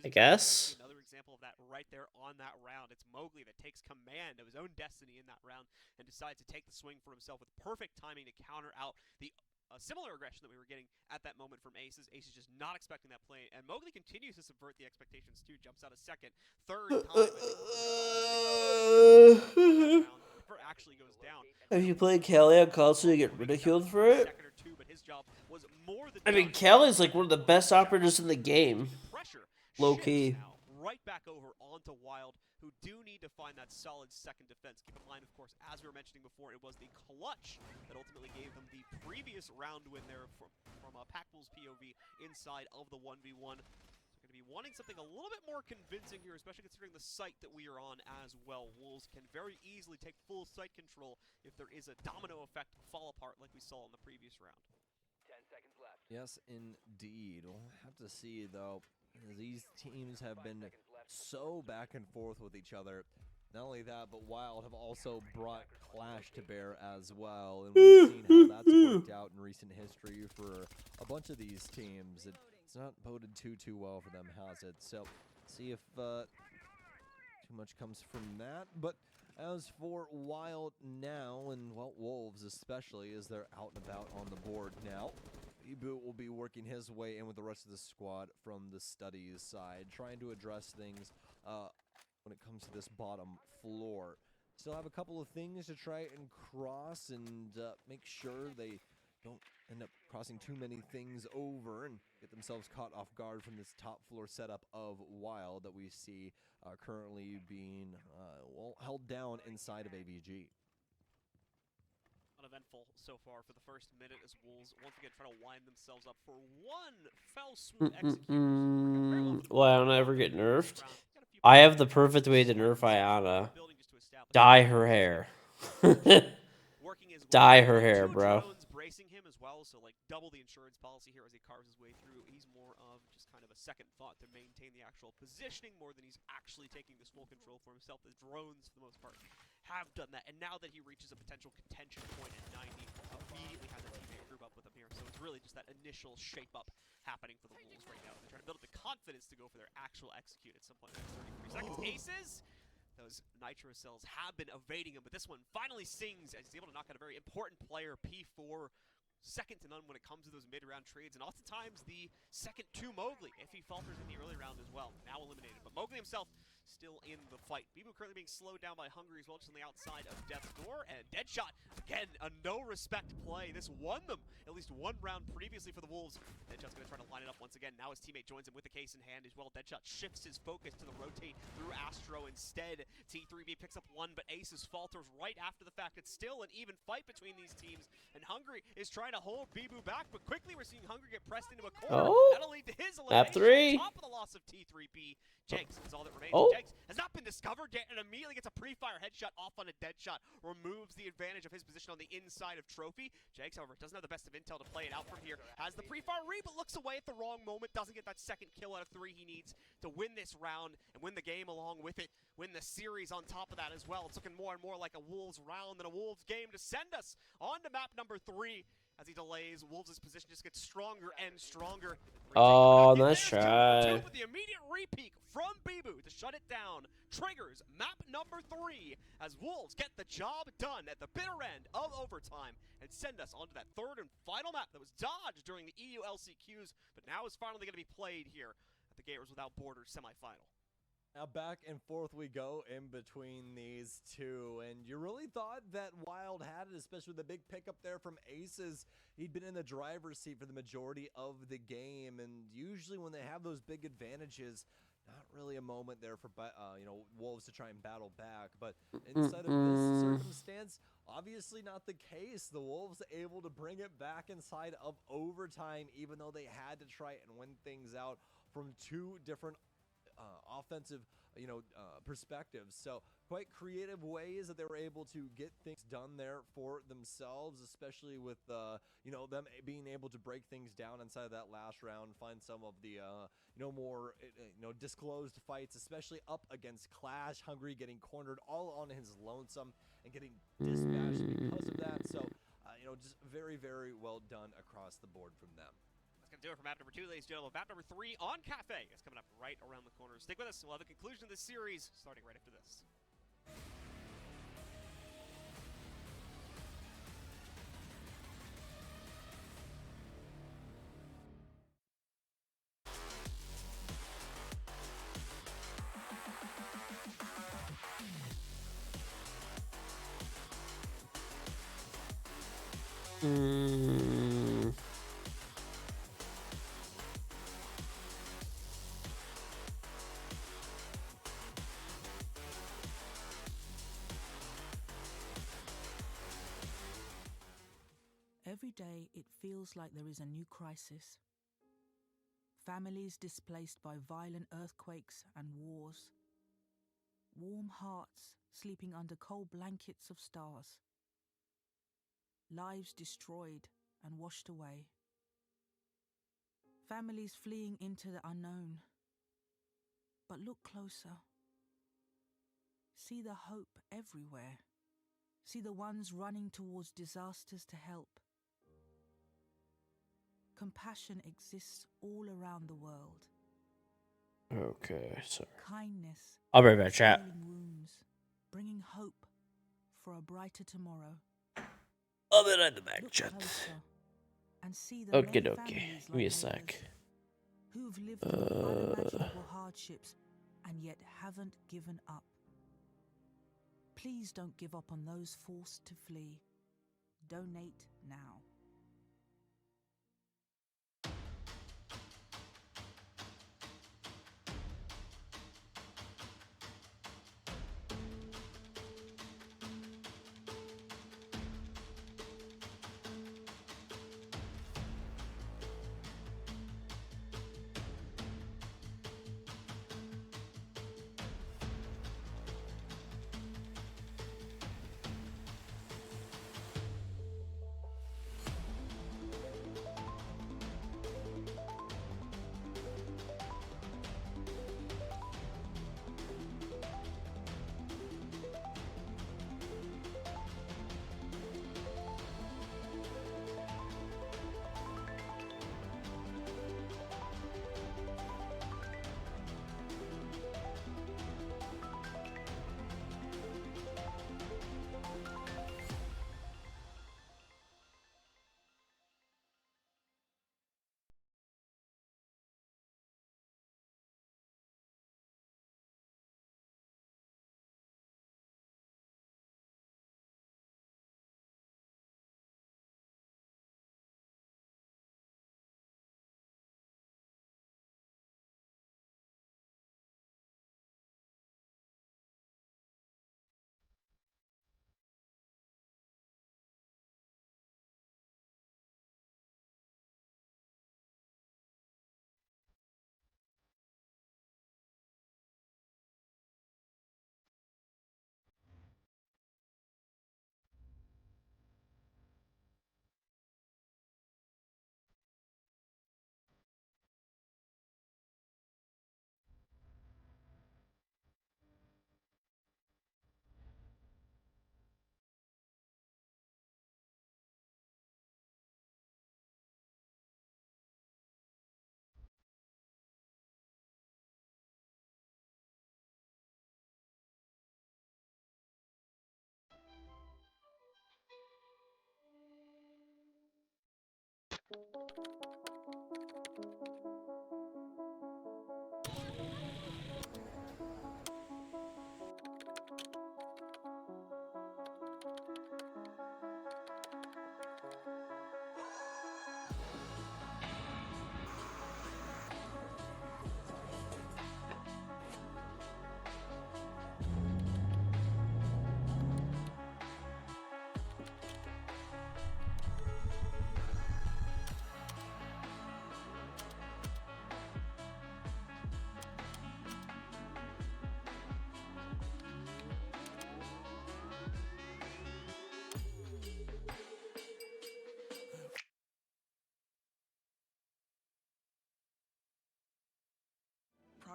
C: I guess.
L: Another example of that right there on that round. It's Mowgli that takes command of his own destiny in that round and decides to take the swing for himself with perfect timing to counter out the similar aggression that we were getting at that moment from Aces. Aces just not expecting that play, and Mowgli continues to subvert the expectations too. Jumps out a second, third time. Actually goes down.
C: If you play Callie on console, you get ridiculed for it. I mean, Callie's like one of the best operators in the game. Low key.
L: Right back over onto Wild, who do need to find that solid second defense. Keep in mind, of course, as we were mentioning before, it was the clutch that ultimately gave them the previous round win there from Packbull's POV inside of the 1v1. So going to be wanting something a little bit more convincing here, especially considering the site that we are on as well. Wolves can very easily take full site control if there is a domino effect fall apart like we saw in the previous round.
R: 10 seconds left.
A: Yes, indeed. We'll have to see, though. These teams have been so back and forth with each other. Not only that, but Wild have also brought Clash to bear as well. And we've seen how that's worked out in recent history for a bunch of these teams. It's not boded too well for them, has it? So, see if too much comes from that. But as for Wild now, and well, Wolves especially, as they're out and about on the board now, Ibu will be working his way in with the rest of the squad from the studies side, trying to address things when it comes to this bottom floor. Still have a couple of things to try and cross and make sure they don't end up crossing too many things over and get themselves caught off guard from this top floor setup of Wild that we see currently being well held down inside of AVG.
L: Uneventful so far for the first minute as Wolves once again try to wind themselves up for one fell swoop execution.
C: Well, I don't ever get nerfed. I have the perfect way to nerf Ayana. Dye her hair. Dye her hair, bro.
L: Bracing him as well, so like double the insurance policy here as he carves his way through. He's more of just kind of a second thought to maintain the actual positioning more than he's actually taking this full control for himself. The drones, for the most part, have done that, and now that he reaches a potential contention point at 90, immediately has a teammate group up with him here. So it's really just that initial shape-up happening for the Wolves right now. They're trying to build up the confidence to go for their actual execute at some point in the next 33 seconds. Aces! Those nitro cells have been evading him, but this one finally sings as he's able to knock out a very important player, P4. Second to none when it comes to those mid-round trades, and oftentimes the second to Mowgli if he falters in the early round as well. Now eliminated, but Mowgli himself still in the fight. Bibu currently being slowed down by Hungry as well, just on the outside of Death's door, and Deadshot, again, a no-respect play. This won them at least one round previously for the Wolves. Deadshot's going to try to line it up once again. Now his teammate joins him with the case in hand as well. Deadshot shifts his focus to the rotate through Astro instead. T3B picks up one, but Aces falters right after the fact. It's still an even fight between these teams, and Hungry is trying to hold Bibu back, but quickly we're seeing Hungry get pressed into a corner. That'll lead to his elimination.
C: Map 3.
L: On top of the loss of T3B. Jenks is all that remains. Jenks has not been discovered yet and immediately gets a pre-fire headshot off on a dead shot. Removes the advantage of his position on the inside of Trophy. Jenks, however, doesn't have the best of intel to play it out from here. Has the pre-fire read, but looks away at the wrong moment. Doesn't get that second kill out of 3 he needs to win this round and win the game along with it. Win the series on top of that as well. It's looking more and more like a Wolves round than a Wolves game to send us on to map number 3. As he delays, Wolves' position just gets stronger and stronger.
C: Oh, nice try.
L: With the immediate repeat from Bibu to shut it down. Triggers map number 3 as Wolves get the job done at the bitter end of overtime and send us on to that third and final map that was dodged during the EU LCQs, but now is finally going to be played here at the Gamers Without Borders semifinal.
A: Now back and forth we go in between these two, and you really thought that Wild had it, especially with the big pickup there from Aces. He'd been in the driver's seat for the majority of the game, and usually when they have those big advantages, not really a moment there for Wolves to try and battle back. But inside of this circumstance, obviously not the case. The Wolves able to bring it back inside of overtime, even though they had to try and win things out from two different offensive perspectives. So quite creative ways that they were able to get things done there for themselves, especially with them being able to break things down inside of that last round, find some of the more disclosed fights, especially up against Clash. Hungry getting cornered all on his lonesome and getting dispatched because of that. So just very, very well done across the board from them.
L: Going to do it for map number 2, ladies and gentlemen. Map number 3 on Cafe is coming up right around the corner. Stick with us. We'll have the conclusion of this series starting right after this.
N: Every day it feels like there is a new crisis. Families displaced by violent earthquakes and wars. Warm hearts sleeping under cold blankets of stars. Lives destroyed and washed away. Families fleeing into the unknown. But look closer. See the hope everywhere. See the ones running towards disasters to help. Compassion exists all around the world.
C: Okay, sorry.
N: Kindness.
C: I'll be right back, chat.
N: Healing wounds, bringing hope for a brighter tomorrow.
C: I'll be right back,
N: Look
C: chat.
N: closer and see the many families
C: Give me a
N: like
C: sec.
N: yours who've lived through unimaginable hardships and yet haven't given up. Please don't give up on those forced to flee. Donate now.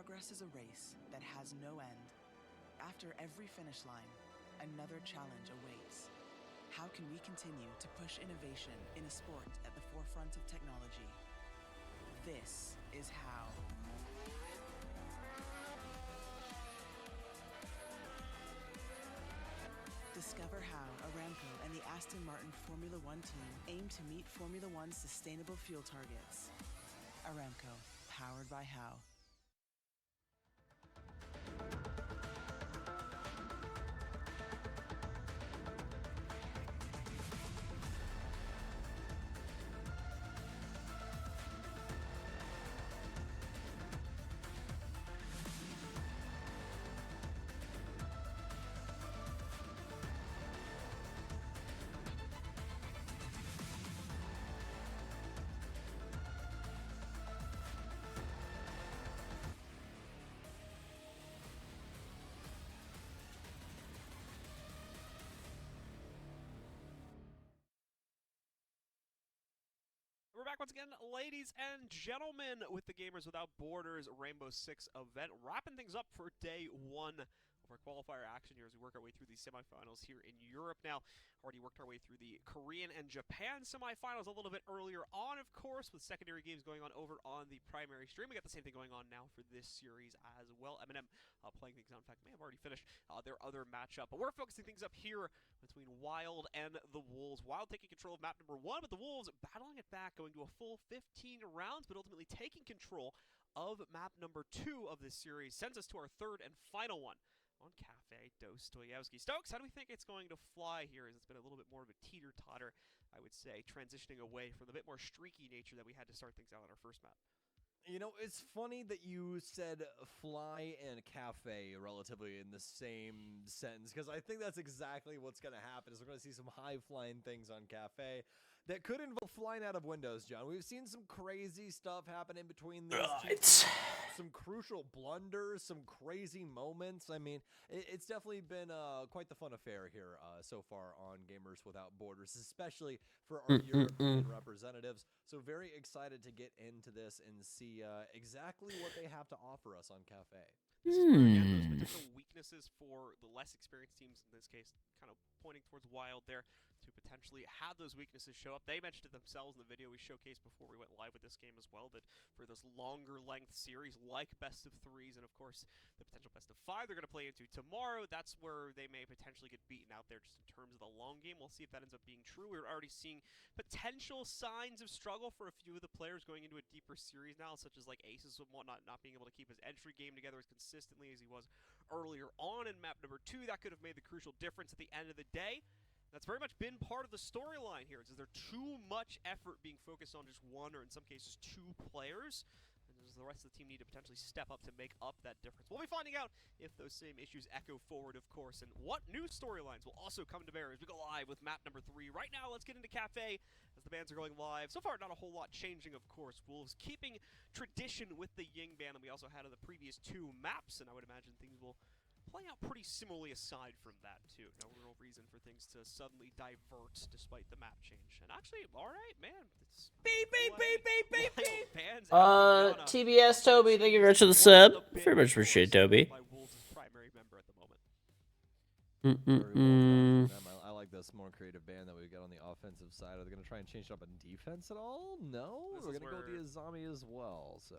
M: Progress is a race that has no end. After every finish line, another challenge awaits. How can we continue to push innovation in a sport at the forefront of technology? This is how. Discover how Aramco and the Aston Martin Formula One team aim to meet Formula One's sustainable fuel targets. Aramco, powered by How.
L: We're back once again, ladies and gentlemen, with the Gamers Without Borders Rainbow Six event, wrapping things up for day one of our qualifier action here as we work our way through the semifinals here in Europe now. Already worked our way through the Korean and Japan semifinals a little bit earlier on, of course, with secondary games going on over on the primary stream. We got the same thing going on now for this series as well. Eminem playing things out. In fact, may have already finished their other matchup, but we're focusing things up here between Wild and the Wolves. Wild taking control of map number 1, but the Wolves battling it back, going to a full 15 rounds, but ultimately taking control of map number 2 of this series. Sends us to our third and final one on Cafe Dostoyevsky. Stokes, how do we think it's going to fly here? As it's been a little bit more of a teeter-totter, I would say, transitioning away from the bit more streaky nature that we had to start things out on our first map.
A: You know, it's funny that you said fly and cafe relatively in the same sentence, because I think that's exactly what's going to happen is we're going to see some high-flying things on cafe that could involve flying out of windows, John. We've seen some crazy stuff happen in between these two teams, some crucial blunders, some crazy moments. I mean, it's definitely been quite the fun affair here so far on Gamers Without Borders, especially for our European representatives. So very excited to get into this and see exactly what they have to offer us on Cafe.
L: This is where, again, those potential weaknesses for the less experienced teams, in this case, kind of pointing towards Wild there, to potentially have those weaknesses show up. They mentioned it themselves in the video we showcased before we went live with this game as well, that for those longer length series like best of 3s and, of course, the potential best of 5 they're going to play into tomorrow, that's where they may potentially get beaten out there just in terms of the long game. We'll see if that ends up being true. We're already seeing potential signs of struggle for a few of the players going into a deeper series now, such as like Aces and whatnot, not being able to keep his entry game together as consistently as he was earlier on in map number 2. That could have made the crucial difference at the end of the day. That's very much been part of the storyline here. Is there too much effort being focused on just one, or in some cases 2 players? And does the rest of the team need to potentially step up to make up that difference? We'll be finding out if those same issues echo forward, of course, and what new storylines will also come to bear as we go live with map number 3. Right now, let's get into Cafe as the bands are going live. So far, not a whole lot changing, of course. Wolves keeping tradition with the Ying band that we also had in the previous 2 maps, and I would imagine things will play out pretty similarly aside from that, too. No real reason for things to suddenly divert despite the map change. And actually, alright, man. It's beep, beep, beep, beep, beep, beep.
C: TBS Toby, thank you very much for the sub. Very much appreciate Toby.
L: My Wolves' primary member at the moment.
A: I like this more creative band that we've got on the offensive side. Are they going to try and change it up on defense at all? No? We're going to go with the Ingame as well, so...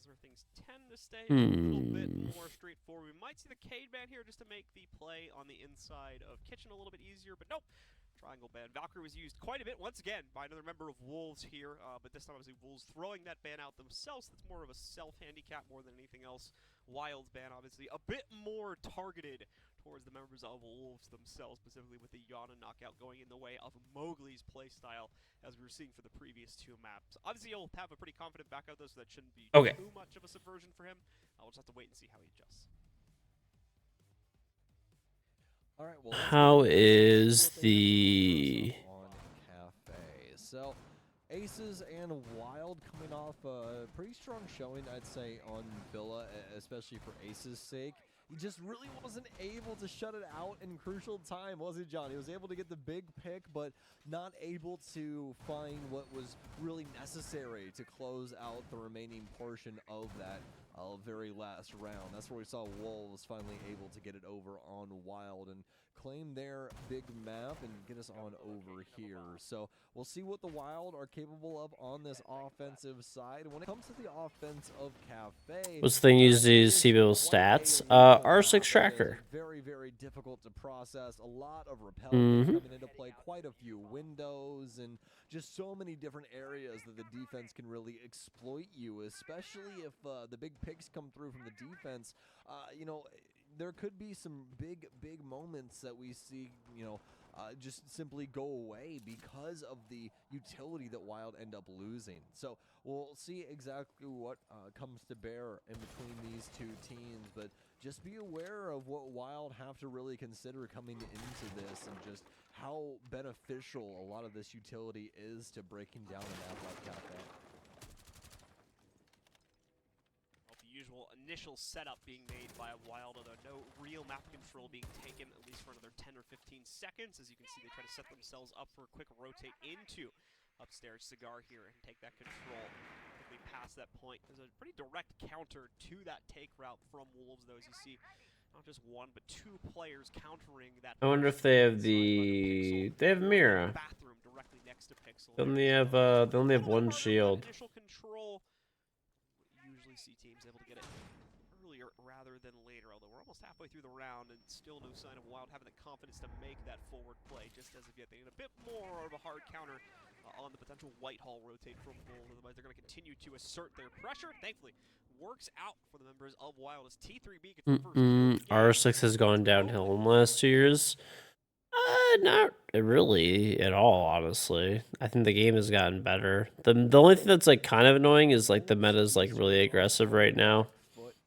L: Where things tend to stay a little bit more straightforward. We might see the Cade band here just to make the play on the inside of Kitchen a little bit easier, but nope. Triangle band. Valkyrie was used quite a bit, once again, by another member of Wolves here, but this time obviously Wolves throwing that ban out themselves. That's more of a self-handicap more than anything else. Wild's ban, obviously, a bit more targeted towards the members of Wolves themselves, specifically with the Yana knockout going in the way of Mowgli's playstyle, as we were seeing for the previous 2 maps. Obviously, he'll have a pretty confident backup, though, so that shouldn't be too much of a subversion for him. We'll just have to wait and see how he adjusts.
A: All right, well,
C: how is the
A: on Cafe? So, Aces and Wild coming off a pretty strong showing, I'd say, on Villa, especially for Aces' sake. He just really wasn't able to shut it out in crucial time, was he, John? He was able to get the big pick, but not able to find what was really necessary to close out the remaining portion of that very last round. That's where we saw Wolves finally able to get it over on Wild and claim their big map and get us on over here. So we'll see what the Wild are capable of on this offensive side. When it comes to the offense of Cafe,
C: What's the thing you use to see people's stats? R6 tracker.
A: Very, very difficult to process. A lot of repel
C: Mm-hmm.
A: coming into play, quite a few windows, and just so many different areas that the defense can really exploit you, especially if the big picks come through from the defense. You know, there could be some big moments that we see, you know, just simply go away because of the utility that Wild end up losing. So we'll see exactly what comes to bear in between these two teams, but just be aware of what Wild have to really consider coming into this and just how beneficial a lot of this utility is to breaking down a map like Cafe.
L: Usual initial setup being made by a Wild, although no real map control being taken, at least for another 10 or 15 seconds. As you can see, they try to set themselves up for a quick rotate into upstairs Cigar here and take that control. Quickly past that point, there's a pretty direct counter to that take route from Wolves, though, as you see, not just one, but two players countering that.
C: I wonder if they have the... They have Mira.
L: Bathroom directly next to Pixel.
C: They only have one shield.
L: Initial control. Usually see teams able to get it earlier rather than later, although we're almost halfway through the round and still no sign of Wild having the confidence to make that forward play. Just as of yet, they need a bit more of a hard counter on the potential Whitehall rotate from Wolves. Otherwise, they're going to continue to assert their pressure. Thankfully, works out for the members of Wild as T3B gets the first kill.
C: R6 has gone downhill in the last 2 years. Not really at all, honestly. I think the game has gotten better. The only thing that's like kind of annoying is like the meta is like really aggressive right now.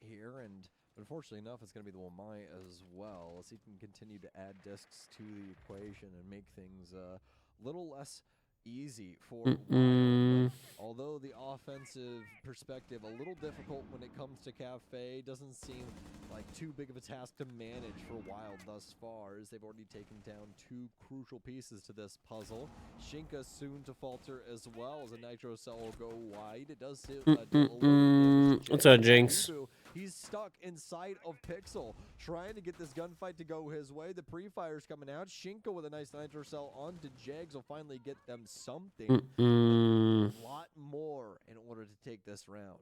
A: Here, and unfortunately enough, it's going to be the Wamai as well, as he can continue to add discs to the equation and make things a little less easy for Wild. Although the offensive perspective a little difficult when it comes to Cafe, doesn't seem like too big of a task to manage for Wild thus far, as they've already taken down two crucial pieces to this puzzle. Shinka soon to falter as well, as a Nitro Cell will go wide. It does do a little
C: What's on Jinx?
A: He's stuck inside of Pixel, trying to get this gunfight to go his way. The pre-fire's coming out. Shinka with a nice Nitro Cell onto Jags will finally get them something. A lot more in order to take this round.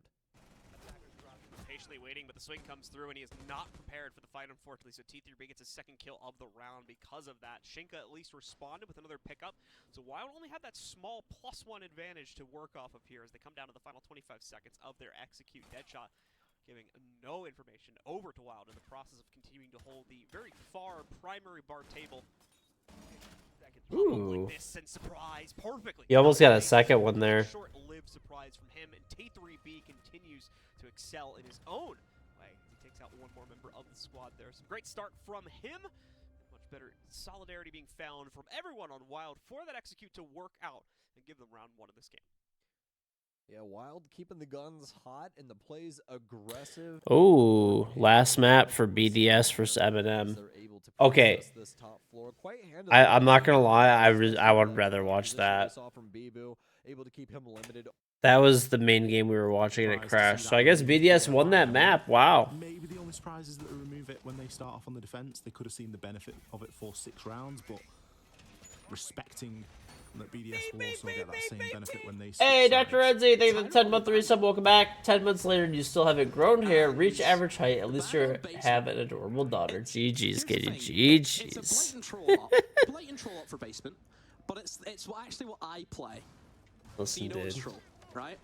L: Patiently waiting, but the swing comes through, and he is not prepared for the fight, unfortunately. So T3B gets his second kill of the round because of that. Shinka at least responded with another pickup. So Wild only had that small +1 advantage to work off of here as they come down to the final 25 seconds of their execute deadshot, giving no information over to Wild in the process of continuing to hold the very far primary bar table.
C: Ooh.
L: Like this and surprise perfectly.
C: You almost got a second one there.
L: Short-lived surprise from him, and T3B continues to excel in his own way. He takes out one more member of the squad there. Some great start from him. Much better solidarity being found from everyone on Wild for that execute to work out and give them round 1 of this game.
A: Yeah, Wild keeping the guns hot and the plays aggressive.
C: Oh, last map for BDS versus Eminem. Okay, I'm not gonna lie, I would rather watch that. That was the main game we were watching and it crashed. So I guess BDS won that map. Wow.
F: Maybe the only surprise is that they remove it when they start off on the defense. They could have seen the benefit of it for 6 rounds, but respecting that BDS will also get that same benefit when they switch
C: Hey,
F: sides.
C: Dr. Renzi, thank you for the 10-month resub. Welcome back. 10 months later, and you still haven't grown hair, reach average height. At least you have an adorable daughter. GG's, kitty. GG's.
I: It's a blatant troll up for basement, but it's actually what I play.
C: Listen,
I: you know it's
C: dude.
I: troll, right?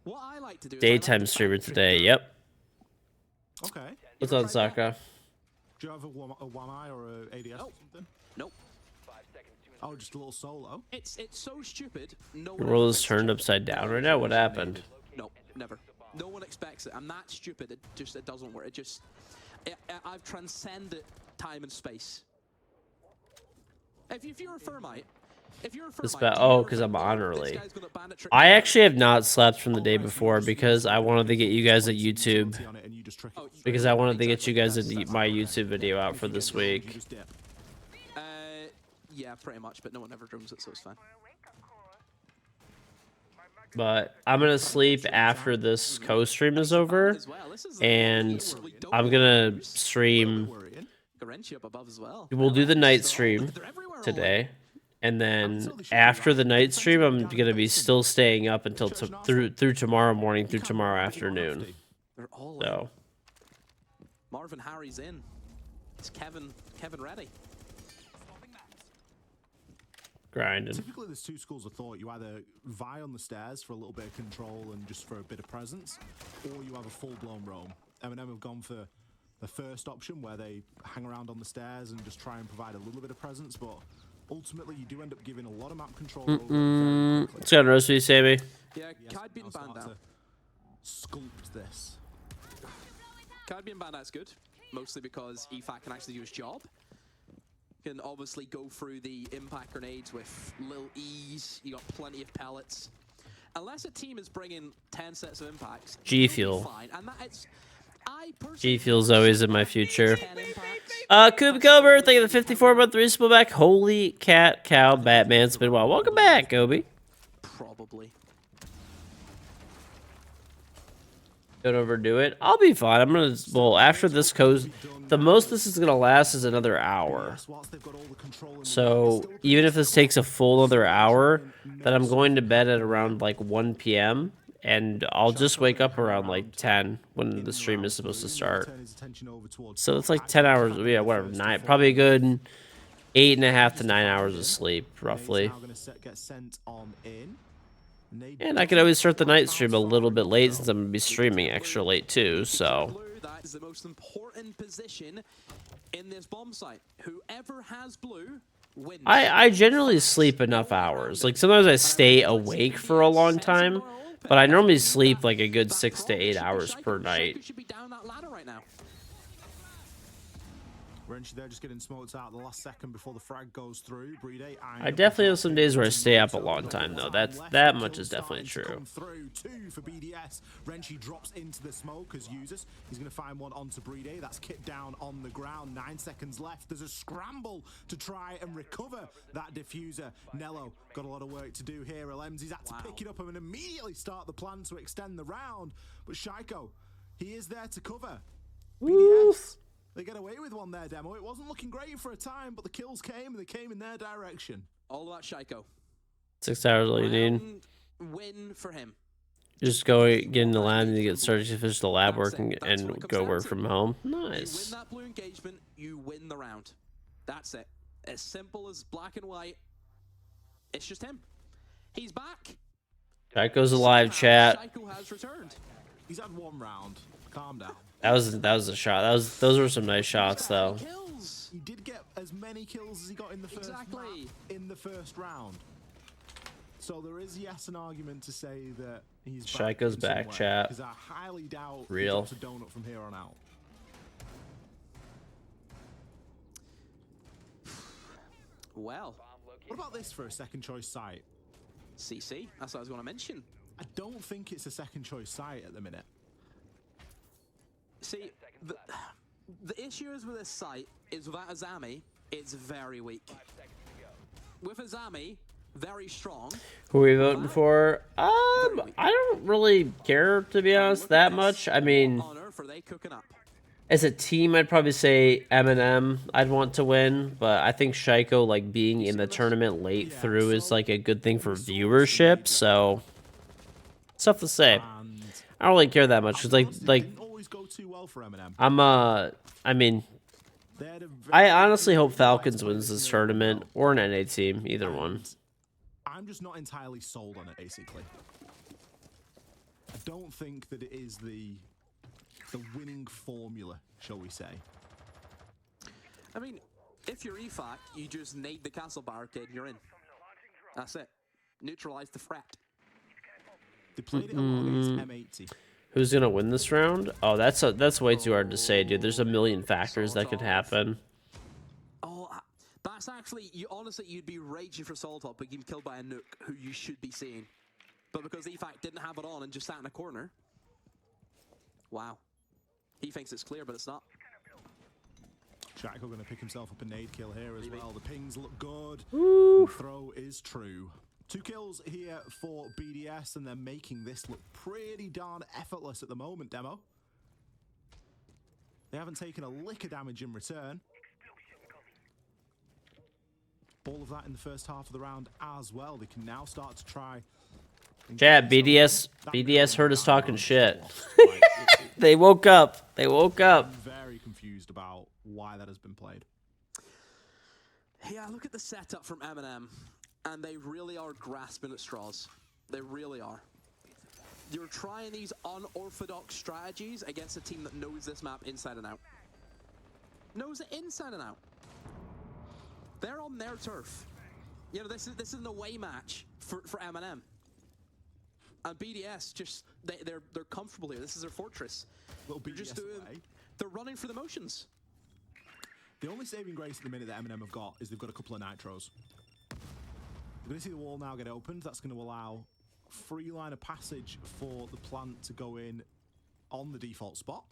I: What I like to do is
C: Daytime streamer today. Yep.
F: Okay.
C: What's on, Saka?
F: Do you have a Wamai or a ADS or something?
I: Nope.
F: Oh, just a little solo?
I: It's so stupid. No
C: The
I: one
C: world
I: ever
C: is turned upside down right now. What happened?
I: No, never. No one expects it. I'm that stupid. It doesn't work. I've transcended time and space. If you're a Thermite,
C: Oh, because I'm on early. I actually have not slept from the day before because I wanted to get you guys at YouTube. Because I wanted to get you guys my YouTube video out for this week.
I: Yeah, pretty much, but no one ever drums it, so it's fine.
C: But I'm gonna sleep after this co-stream is over, and I'm gonna stream.
I: Garenchi up above as well.
C: We'll do the night stream today, and then after the night stream, I'm gonna be still staying up until through tomorrow morning, through tomorrow afternoon.
I: They're all
C: So.
I: in. Marvin Harry's in. It's Kevin ready.
C: Grinding.
F: Typically, there's two schools of thought. You either vie on the stairs for a little bit of control and just for a bit of presence, or you have a full-blown roam. M&M have gone for the first option, where they hang around on the stairs and just try and provide a little bit of presence, but ultimately you do end up giving a lot of map control over.
C: Let's go, roast me, Sammy.
I: Yeah, Kide being banned out.
F: Sculpt this.
I: Kide being banned out's good, mostly because EFAC can actually do his job. Can obviously go through the impact grenades with little ease. You got plenty of pellets. Unless a team is bringing 10 sets of impacts,
C: G Fuel.
I: fine. And
C: G Fuel's always in my future. Coop Cobra, thank you for the 54-month respawn back. Holy cat, cow, Batman, it's been a while. Welcome back, Obi.
I: Probably.
C: Don't overdo it. I'll be fine. I'm gonna. Well, after this goes, the most this is gonna last is another hour. So even if this takes a full another hour, then I'm going to bed at around like 1 p.m. and I'll just wake up around like 10 when the stream is supposed to start. So it's like 10 hours. Yeah, whatever. 9. Probably a good 8.5 to 9 hours of sleep, roughly. And I can always start the night stream a little bit late since I'm going to be streaming extra late too, so.
I: That is the most important position in this bomb site. Whoever has blue wins.
C: I generally sleep enough hours. Like sometimes I stay awake for a long time, but I normally sleep like a good 6 to 8 hours per night.
I: Should be down that ladder right now.
F: Renchi there just getting smoked out the last second before the frag goes through.
C: I definitely have some days where I stay up a long time though. That much is definitely true.
F: Through 2 for BDS. Renchi drops into the smoke as users. He's going to find one onto Brede. That's kicked down on the ground. 9 seconds left. There's a scramble to try and recover that diffuser. Nello got a lot of work to do here. Alemzi's had to pick it up and immediately start the plan to extend the round. But Shaiko, he is there to cover. BDS. They get away with one there, Demo. It wasn't looking great for a time, but the kills came, and they came in their direction.
I: All about Shaiko.
C: 6 hours all you need.
I: Win for him.
C: Just go get in the lab and you get started to finish the lab work and go work from home. Nice.
I: You win that blue engagement, you win the round. That's it. As simple as black and white. It's just him. He's back.
C: Shaiko's alive, chat.
I: Shaiko has returned.
F: He's had one round. Calm down.
C: That was a shot. Those were some nice shots though.
F: He did get as many kills as he got in the first in the first round. So there is an argument to say that he's
C: Shaiko's back, chat.
F: Because I highly doubt
C: Real.
F: he drops a donut from here on out.
I: Well,
F: what about this for a second choice site?
I: CC. That's what I was going to mention.
F: I don't think it's a second choice site at the minute.
I: See, the issue is with this site is without Azami, it's very weak. With Azami, very strong.
C: Who are we voting for? I don't really care, to be honest, that much. I mean, as a team, I'd probably say M&M I'd want to win, but I think Shaiko, like, being in the tournament late through is, like, a good thing for viewership, so it's tough to say. I don't really care that much, because, like, I mean, I honestly hope Falcons wins this tournament, or an NA team, either one.
F: I'm just not entirely sold on it, basically. I don't think that it is the winning formula, shall we say.
I: I mean, if you're EFAC, you just nade the castle barricade and you're in. That's it. Neutralize the threat.
F: They played it a lot against M80.
C: Who's gonna win this round? Oh, that's way too hard to say, dude. There's a million factors that could happen.
I: Oh, that's actually, honestly, you'd be raging for Soltop, but getting killed by a nuke who you should be seeing. But because EFAC didn't have it on and just sat in a corner. Wow. He thinks it's clear, but it's not.
F: Shaiko going to pick himself up a nade kill here as well. The pings look good.
C: Woo.
F: The throw is true. 2 kills here for BDS, and they're making this look pretty darn effortless at the moment, Demo. They haven't taken a lick of damage in return. All of that in the first half of the round as well. They can now start to try.
C: Chat, BDS heard us talking shit. They woke up. They woke up.
F: I'm very confused about why that has been played.
I: Yeah, look at the setup from M&M, and they really are grasping at straws. They really are. You're trying these unorthodox strategies against a team that knows this map inside and out. Knows it inside and out. They're on their turf. You know, this is an away match for M&M. And BDS just they're comfortable here. This is their fortress. They're just they're running for the motions.
F: The only saving grace at the minute that M&M have got is they've got a couple of nitros. We're going to see the wall now get opened. That's going to allow free line of passage for the plant to go in on the default spot.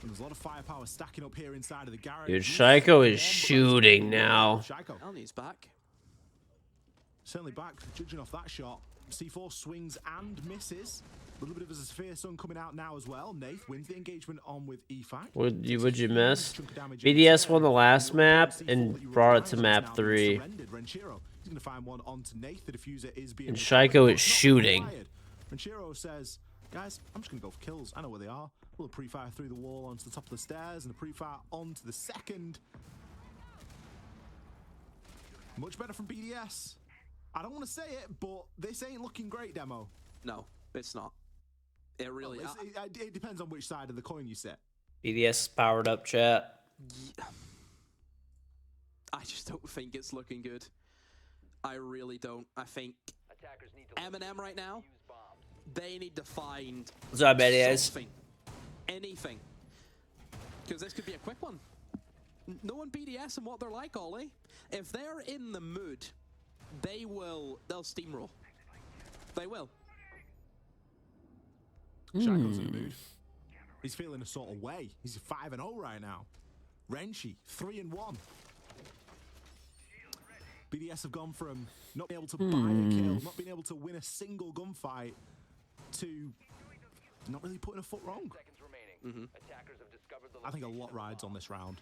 F: And there's a lot of firepower stacking up here inside of the garage.
C: Dude, Shaiko is shooting now.
I: Elnie's back.
F: Certainly back, judging off that shot. C4 swings and misses. A little bit of a Sphere Sun coming out now as well. Nath wins the engagement on with EFAC.
C: Would you miss? BDS won the last map and brought it to map 3.
F: He's going to find one onto Nath. The diffuser is being...
C: And Shaiko is shooting.
F: Renshiro says, guys, I'm just going to go for kills. I know where they are. A little pre-fire through the wall onto the top of the stairs and a pre-fire onto the second. Much better from BDS. I don't want to say it, but this ain't looking great, Demo.
I: No, it's not. It really is.
F: It depends on which side of the coin you sit.
C: BDS is powered up, chat.
I: I just don't think it's looking good. I really don't. I think M&M right now, they need to find
C: What's up, BDS?
I: something. Anything. Because this could be a quick one. Knowing BDS and what they're like, Ollie, if they're in the mood, they'll steamroll. They will.
F: Shaco's in the mood. He's feeling a sort of way. He's 5-0 right now. Renshi, 3-1. BDS have gone from not being able to buy a kill, not being able to win a single gunfight, to not really putting a foot wrong. I think a lot rides on this round.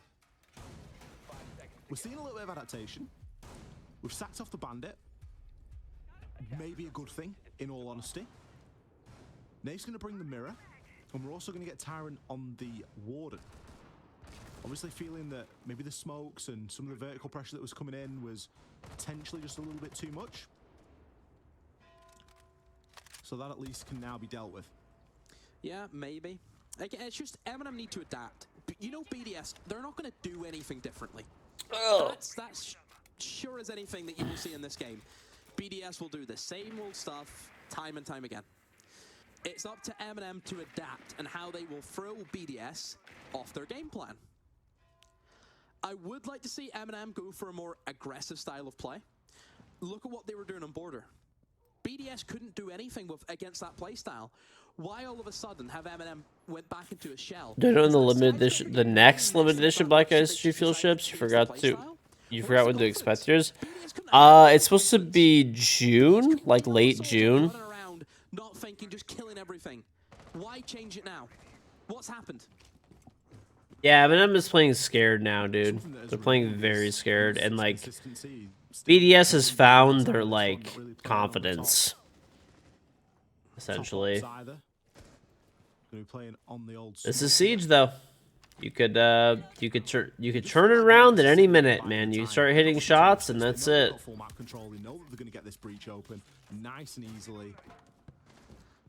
F: We're seeing a little bit of adaptation. We've sacked off the bandit. Maybe a good thing, in all honesty. Nate's going to bring the mirror, and we're also going to get Tyrant on the Warden. Obviously feeling that maybe the smokes and some of the vertical pressure that was coming in was potentially just a little bit too much. So that at least can now be dealt with.
I: Yeah, maybe. Again, it's just M&M need to adapt. You know BDS, they're not going to do anything differently. That's sure as anything that you will see in this game. BDS will do the same old stuff time and time again. It's up to M&M to adapt and how they will throw BDS off their game plan. I would like to see M&M go for a more aggressive style of play. Look at what they were doing on Border. BDS couldn't do anything against that playstyle. Why all of a sudden have M&M went back into a shell?
C: They're doing the limited edition, the next limited edition Black Ice G Fuel ships. You forgot when to expect yours. It's supposed to be June, like late June.
I: Not thinking, just killing everything. Why change it now? What's happened?
C: Yeah, M&M is playing scared now, dude. They're playing very scared, and like BDS has found their like confidence, essentially. This is Siege, though. You could turn it around at any minute, man. You start hitting shots, and that's it.
F: Full map control. They know that they're going to get this breach open nice and easily.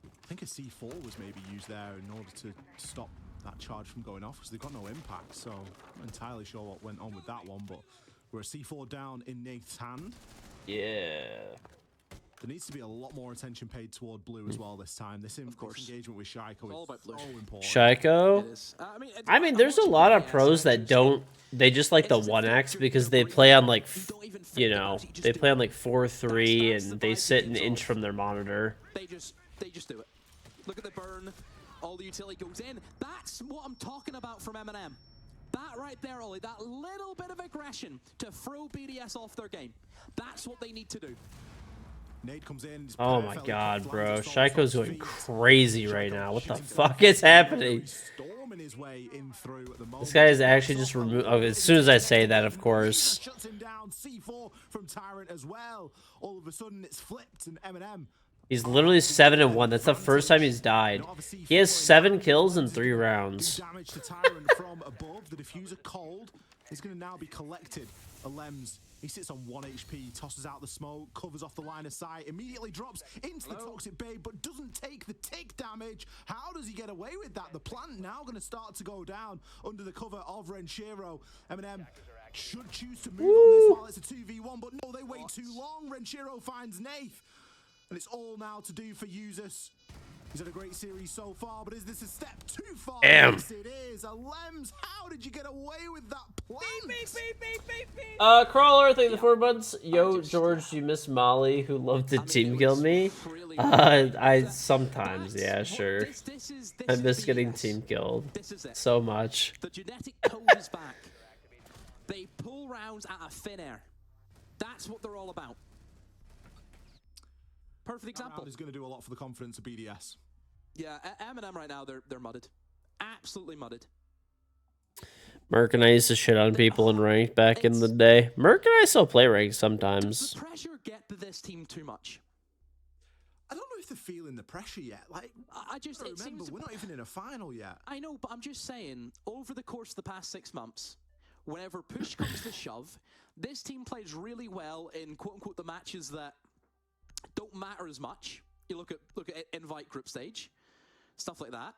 F: I think a C4 was maybe used there in order to stop that charge from going off, because they've got no impact, so I'm not entirely sure what went on with that one, but we're a C4 down in Nate's hand.
C: Yeah.
F: There needs to be a lot more attention paid toward blue as well this time. This engagement with Shaiko is so important.
C: Shaiko? I mean, there's a lot of pros that don't, they just like the 1x because they play on like, you know, they play on like 4-3 and they sit an inch from their monitor.
I: They just do it. Look at the burn. All the utility goes in. That's what I'm talking about from M&M. That right there, Ollie, that little bit of aggression to throw BDS off their game. That's what they need to do.
F: Nade comes in.
C: Oh my god, bro. Shaiko's going crazy right now. What the fuck is happening?
F: Storming his way in through at the moment.
C: This guy is actually just removed. Oh, as soon as I say that, of course.
F: Shuts him down. C4 from Tyrant as well. All of a sudden, it's flipped, and Eminem.
C: He's literally 7-1. That's the first time he's died. He has 7 kills in 3 rounds.
F: Damage to Tyrant from above. The diffuser cold is going to now be collected. Alems, he sits on 1 HP, tosses out the smoke, covers off the line of sight, immediately drops into the toxic bay, but doesn't take the tick damage. How does he get away with that? The plant now going to start to go down under the cover of Renshiro. Eminem should choose to move on this while it's a 2v1, but no, they wait too long. Renshiro finds Nath, and it's all now to do for Usus. He's had a great series so far, but is this a step too far? Yes, it is. Alems, how did you get away with that plant?
C: Crawler, thank you the 4 months. Yo, George, you miss Molly, who loved to team kill me? I sometimes, yeah, sure. I miss getting team killed so much.
I: The genetic code is back. They pull rounds out of thin air. That's what they're all about. Perfect example.
F: Is going to do a lot for the confidence of BDS.
I: Yeah, Eminem right now, they're mudded. Absolutely mudded.
C: Merc and I used to shit on people in ranked back in the day. Merc and I still play ranked sometimes.
I: Does the pressure get to this team too much?
F: I don't know if they're feeling the pressure yet. Like,
I: I just
F: remember, we're not even in a final yet.
I: I know, but I'm just saying, over the course of the past 6 months, whenever push comes to shove, this team plays really well in quote-unquote the matches that don't matter as much. You look at invite group stage, stuff like that.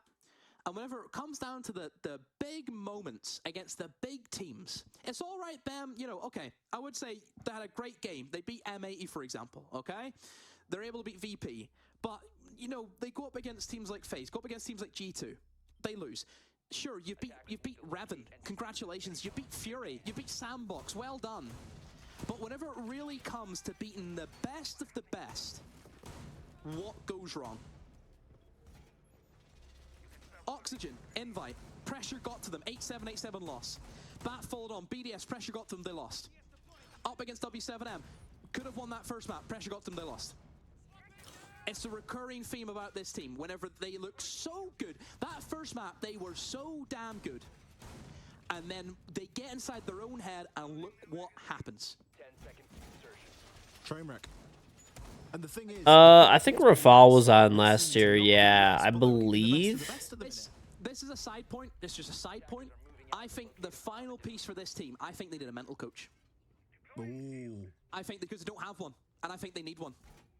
I: And whenever it comes down to the big moments against the big teams, it's all right, them, you know, okay, I would say they had a great game. They beat M80, for example, okay? They're able to beat VP. But, you know, they go up against teams like FaZe, go up against teams like G2. They lose. Sure, you beat Revan. Congratulations. You beat Fury. You beat Sandbox. Well done. But whenever it really comes to beating the best of the best, what goes wrong? Oxygen, invite, pressure got to them, 8-7, 8-7 loss. Bat followed on, BDS, pressure got to them, they lost. Up against W7M, could have won that first map, pressure got to them, they lost. It's a recurring theme about this team, whenever they look so good. That first map, they were so damn good. And then they get inside their own head and look what happens.
M: 10 seconds insertion.
F: Trainwreck. And the thing is,
C: I think Rafal was on last year, yeah, I believe.
I: This is a side point, this is just a side point. I think the final piece for this team, I think they need a mental coach.
F: Ooh.
I: I think because they don't have one, and I think they need one.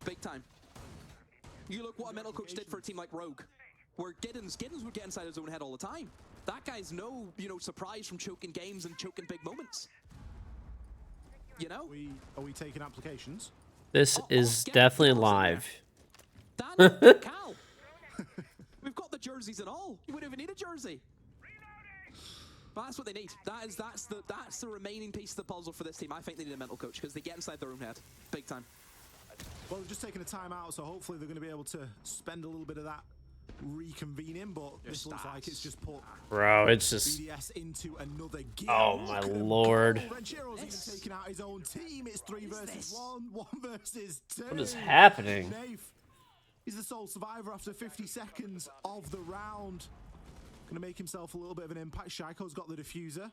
I: Big time. You look what a mental coach did for a team like Rogue, where Giddens would get inside his own head all the time. That guy's no, surprise from choking games and choking big moments. You know?
F: Are we taking applications?
C: This is definitely live.
I: Daniel, Cal. We've got the jerseys and all. You wouldn't even need a jersey. But that's what they need. That's the remaining piece of the puzzle for this team. I think they need a mental coach because they get inside their own head. Big time.
F: Well, they're just taking a timeout, so hopefully they're going to be able to spend a little bit of that reconvening, but this looks like it's just put
C: Bro, it's just
F: BDS into another gear.
C: Oh my lord.
F: Renchiro's even taking out his own team. It's 3 versus 1, 1 versus 2.
C: What is happening?
F: Nath is the sole survivor after 50 seconds of the round. Gonna make himself a little bit of an impact. Shaiko's got the diffuser.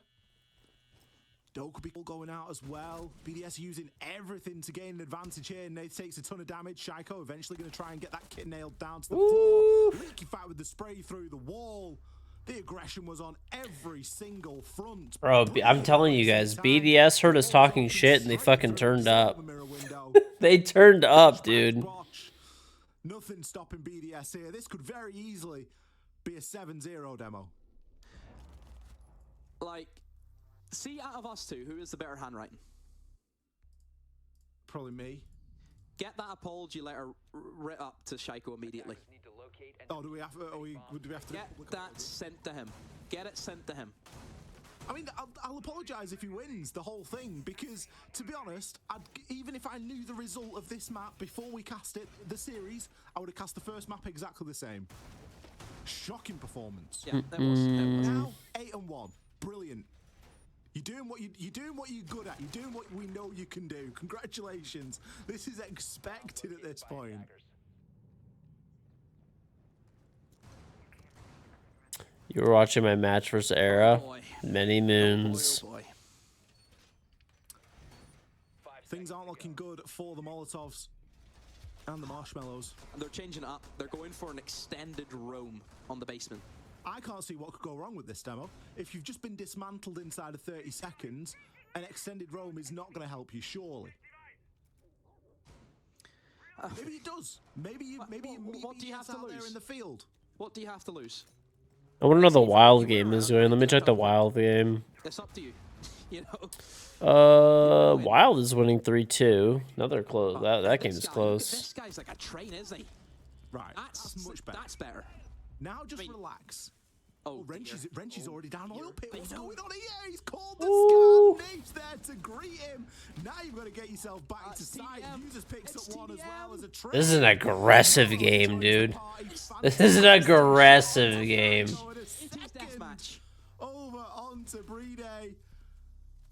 F: Doe could be going out as well. BDS using everything to gain an advantage here. Nath takes a ton of damage. Shaiko eventually going to try and get that kit nailed down to the floor. Leaky fight with the spray through the wall. The aggression was on every single front.
C: Bro, I'm telling you guys, BDS heard us talking shit and they fucking turned up. They turned up, dude.
F: Nothing stopping BDS here. This could very easily be a 7-0 demo.
I: Like, see, out of us two, who is the better handwriting?
F: Probably me.
I: Get that apology letter writ up to Shaiko immediately.
F: Oh, do we have to
I: get that sent to him? Get it sent to him.
F: I mean, I'll apologise if he wins the whole thing, because, to be honest, even if I knew the result of this map before we cast it, the series, I would have cast the first map exactly the same. Shocking performance.
I: Yeah, that was.
F: Now, 8-1. Brilliant. You're doing what you're good at. You're doing what we know you can do. Congratulations. This is expected at this point.
C: You were watching my match versus Era. Many moons.
I: Oh boy.
F: Things aren't looking good for the Molotovs and the Marshmallows.
I: And they're changing it up. They're going for an extended roam on the basement.
F: I can't see what could go wrong with this demo. If you've just been dismantled inside of 30 seconds, an extended roam is not going to help you, surely. Maybe it does. Maybe
I: what do you have to lose
F: there in the field?
I: What do you have to lose?
C: I want to know the wild game is going. Let me check the wild game.
I: It's up to you. You know.
C: Wild is winning 3-2. Another close. That game's close.
I: This guy's like a train, isn't he?
F: Right.
I: That's
F: much better.
I: That's better.
F: Now just relax.
I: Oh,
F: Wrench's already down oil pit. What's going on here? He's called the scan. Name's there to greet him. Now you've got to get yourself back to sight. Users picks up one as well as a trade.
C: This is an aggressive game, dude. This is an aggressive game.
F: Over onto Brede.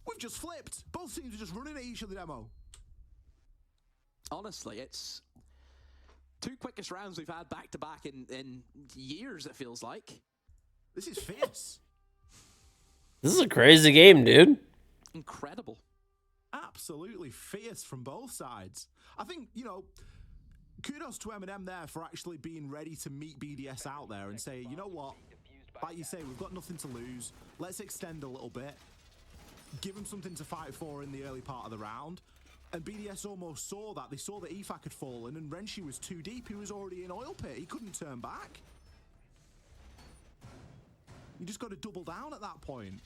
F: We've just flipped. Both teams are just running at each other, demo.
I: Honestly, it's 2 quickest rounds we've had back to back in years, it feels like.
F: This is fierce.
C: This is a crazy game, dude.
I: Incredible.
F: Absolutely fierce from both sides. I think, you know, kudos to Eminem there for actually being ready to meet BDS out there and say, you know what, like you say, we've got nothing to lose. Let's extend a little bit. Give them something to fight for in the early part of the round. And BDS almost saw that. They saw that EFAC had fallen and Renshi was too deep. He was already in oil pit. He couldn't turn back. You just got to double down at that point.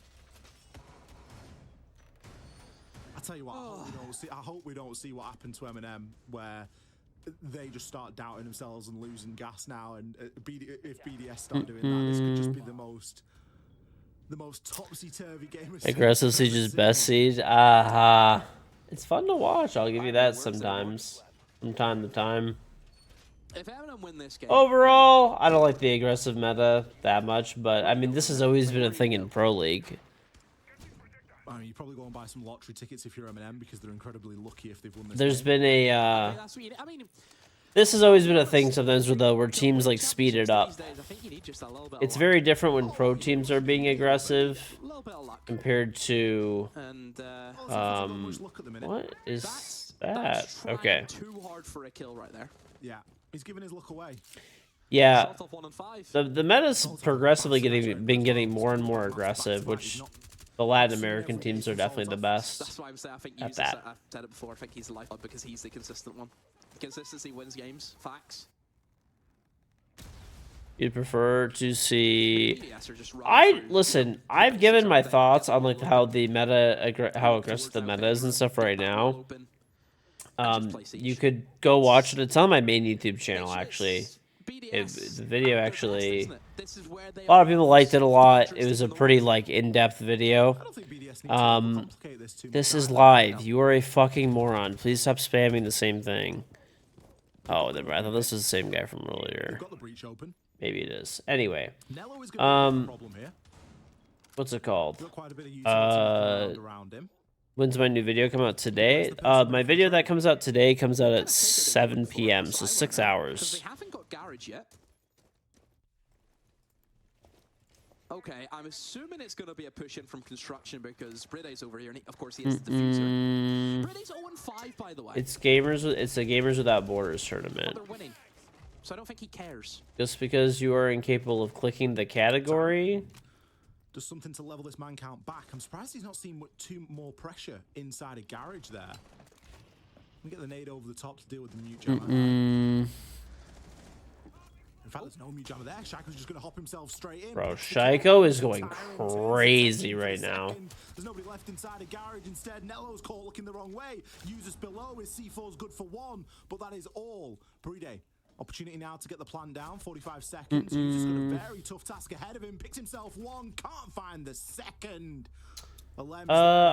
F: I tell you what, I hope we don't see what happened to Eminem, where they just start doubting themselves and losing gas now. And if BDS start doing that, this could just be the most topsy-turvy game of
C: Aggressive Siege's best seed. Aha. It's fun to watch. I'll give you that sometimes, from time to time.
I: If Eminem win this game,
C: Overall, I don't like the aggressive meta that much, but I mean, this has always been a thing in Pro League.
F: I mean, you probably go and buy some lottery tickets if you're Eminem because they're incredibly lucky if they've won this.
C: There's
F: game.
C: been a. This has always been a thing sometimes where teams like speed it up. It's very different when pro teams are being aggressive compared to. What is that? Okay.
I: Too hard for a kill right there.
F: Yeah, he's giving his look away.
C: Yeah, the meta's progressively been getting more and more aggressive, which the Latin American teams are definitely the best.
I: That's why I'm saying I think
C: at that.
I: I've said it before. I think he's the lifeblood because he's the consistent one. Consistency wins games. Facts.
C: You'd prefer to see? Listen. I've given my thoughts on like how the meta, how aggressive the meta is and stuff right now. You could go watch it. It's on my main YouTube channel actually. The video actually, a lot of people liked it a lot. It was a pretty like in-depth video. This is live. You are a fucking moron. Please stop spamming the same thing. Oh, I thought this was the same guy from earlier. Maybe it is. Anyway, what's it called? When's my new video come out today? My video that comes out today comes out at 7 p.m. So 6 hours.
I: They haven't got garage yet. Okay, I'm assuming it's going to be a push in from construction because Bride's over here, and of course he has the diffuser. Bride's 0-5, by the way.
C: It's gamers. It's a Gamers Without Borders tournament.
I: They're winning, so I don't think he cares.
C: Just because you are incapable of clicking the category.
F: Does something to level this man count back. I'm surprised he's not seen too more pressure inside a garage there. Let me get the nade over the top to deal with the mute jammer. In fact, there's no mute jammer there. Shaiko's just going to hop himself straight in.
C: Bro, Shaiko is going crazy right now.
F: There's nobody left inside a garage. Instead, Nello's caught looking the wrong way. Users below. His C4's good for one, but that is all. Brede. Opportunity now to get the plan down. 45 seconds. He's just got a very tough task ahead of him. Picks himself one. Can't find the second.
C: I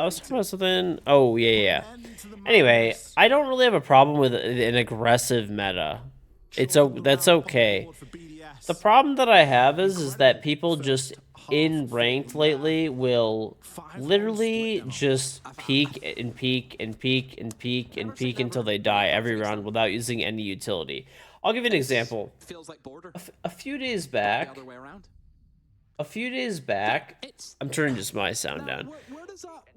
C: was talking about something. Oh, yeah. Anyway, I don't really have a problem with an aggressive meta. That's okay. The problem that I have is that people just in ranked lately will literally just peek and peek and peek and peek and peek until they die every round without using any utility. I'll give you an example.
I: Feels like border.
C: A few days back,
I: The other way around.
C: I'm turning just my sound down.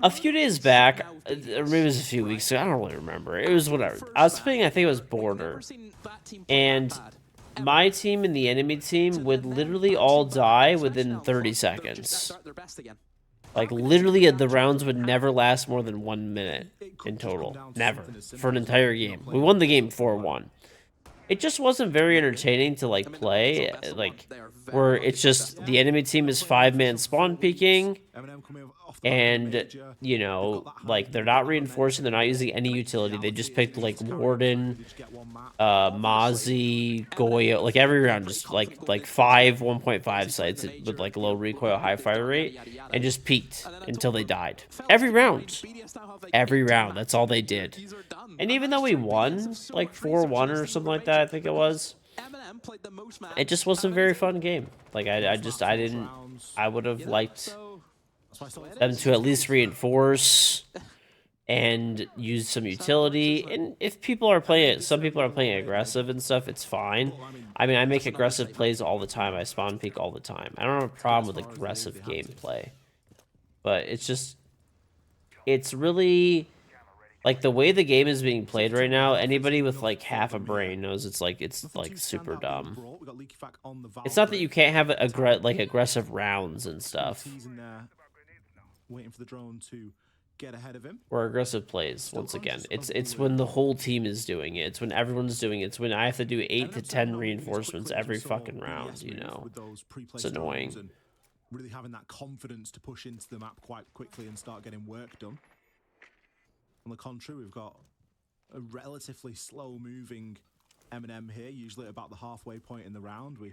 C: A few days back, or maybe it was a few weeks ago, I don't really remember. It was whatever. I was playing, I think it was Border. And my team and the enemy team would literally all die within 30 seconds. Like, literally, the rounds would never last more than 1 minute in total. Never. For an entire game. We won the game 4-1. It just wasn't very entertaining to, like, play. Like, where it's just the enemy team is 5-man spawn peeking. And, you know, like, they're not reinforcing, they're not using any utility. They just picked, like, Warden, Mozzie, Goyo, like, every round, just, like 5 1.5 sites with, like, low recoil, high fire rate, and just peaked until they died. Every round. Every round. That's all they did. And even though we won, like, 4-1 or something like that, I think it was, it just wasn't a very fun game. Like, I would have liked them to at least reinforce and use some utility. And if people are playing it, some people are playing aggressive and stuff, it's fine. I mean, I make aggressive plays all the time. I spawn peek all the time. I don't have a problem with aggressive gameplay. But it's really, like, the way the game is being played right now, anybody with, like, half a brain knows it's super dumb. It's not that you can't have aggressive rounds and stuff.
F: Waiting for the drone to get ahead of him.
C: Or aggressive plays, once again. It's when the whole team is doing it. It's when everyone's doing it. It's when I have to do 8 to 10 reinforcements every fucking round, you know. It's annoying.
F: And really having that confidence to push into the map quite quickly and start getting work done. On the contrary, we've got a relatively slow-moving M&M here, usually at about the halfway point in the round. We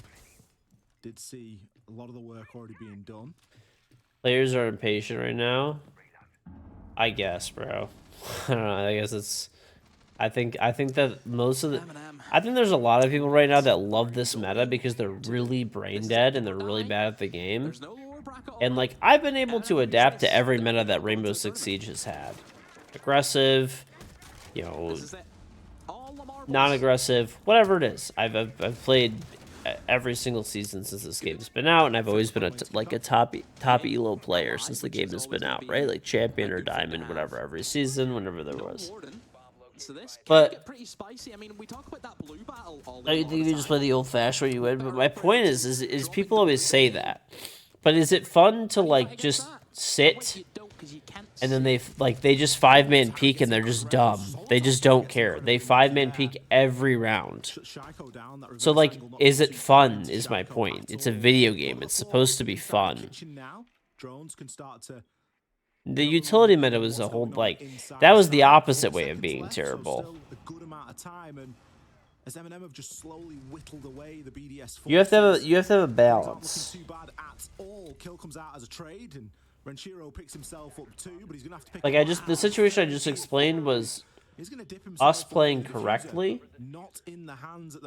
F: did see a lot of the work already being done.
C: Players are impatient right now. I guess, bro. I don't know. I guess it's. I think that most of the. I think there's a lot of people right now that love this meta because they're really brain dead and they're really bad at the game. And like, I've been able to adapt to every meta that Rainbow Six Siege has had. Aggressive, you know, non-aggressive, whatever it is. I've played every single season since this game's been out, and I've always been a top elo player since the game has been out, right? Like champion or diamond, whatever, every season, whenever there was. But I think if you just play the old-fashioned way, you win. But my point is people always say that. But is it fun to like just sit and then they just 5-man peek and they're just dumb. They just don't care. They 5-man peek every round. So like, is it fun is my point. It's a video game. It's supposed to be fun. The utility meta was a whole, like, that was the opposite way of being terrible. You have to have a balance.
F: Kill comes out as a trade, and Renshiro picks himself up too, but he's gonna have to pick
C: like the situation I just explained was us playing correctly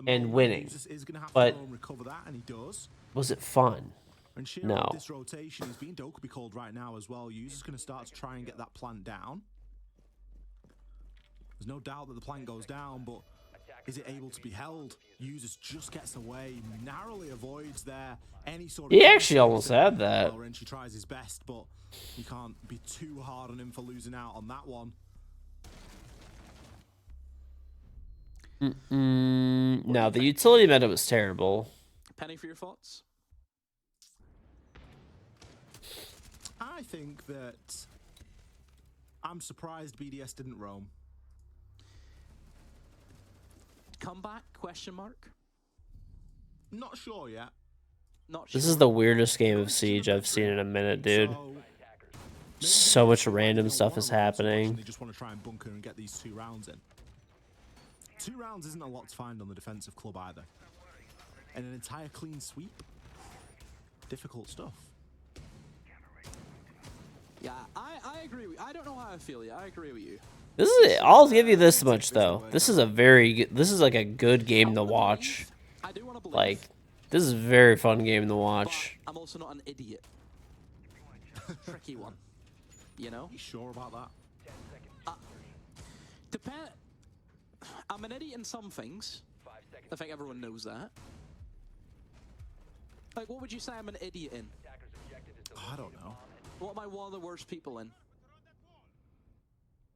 C: and winning. But was it fun? No.
F: This rotation is being Dokubi called right now as well. User's gonna start to try and get that plant down. There's no doubt that the plant goes down, but is it able to be held? Users just gets away, narrowly avoids there any sort of.
C: He actually almost had that.
F: She tries his best, but you can't be too hard on him for losing out on that one.
C: No, the utility meta was terrible.
I: Penny, for your thoughts?
F: I think that I'm surprised BDS didn't roam.
I: Comeback? Question mark.
F: Not sure yet.
I: Not sure.
C: This is the weirdest game of Siege I've seen in a minute, dude. So much random stuff is happening.
F: They just want to try and bunker and get these 2 rounds in. 2 rounds isn't a lot to find on the defensive club either. And an entire clean sweep. Difficult stuff.
I: Yeah, I agree with you. I don't know how I feel yet. I agree with you.
C: This is it. I'll give you this much though. This is like a good game to watch. Like, this is a very fun game to watch.
I: I'm also not an idiot. tricky one. You know?
F: You sure about that?
I: I'm an idiot in some things. I think everyone knows that. Like, what would you say I'm an idiot in?
F: I don't know.
I: What am I one of the worst people in?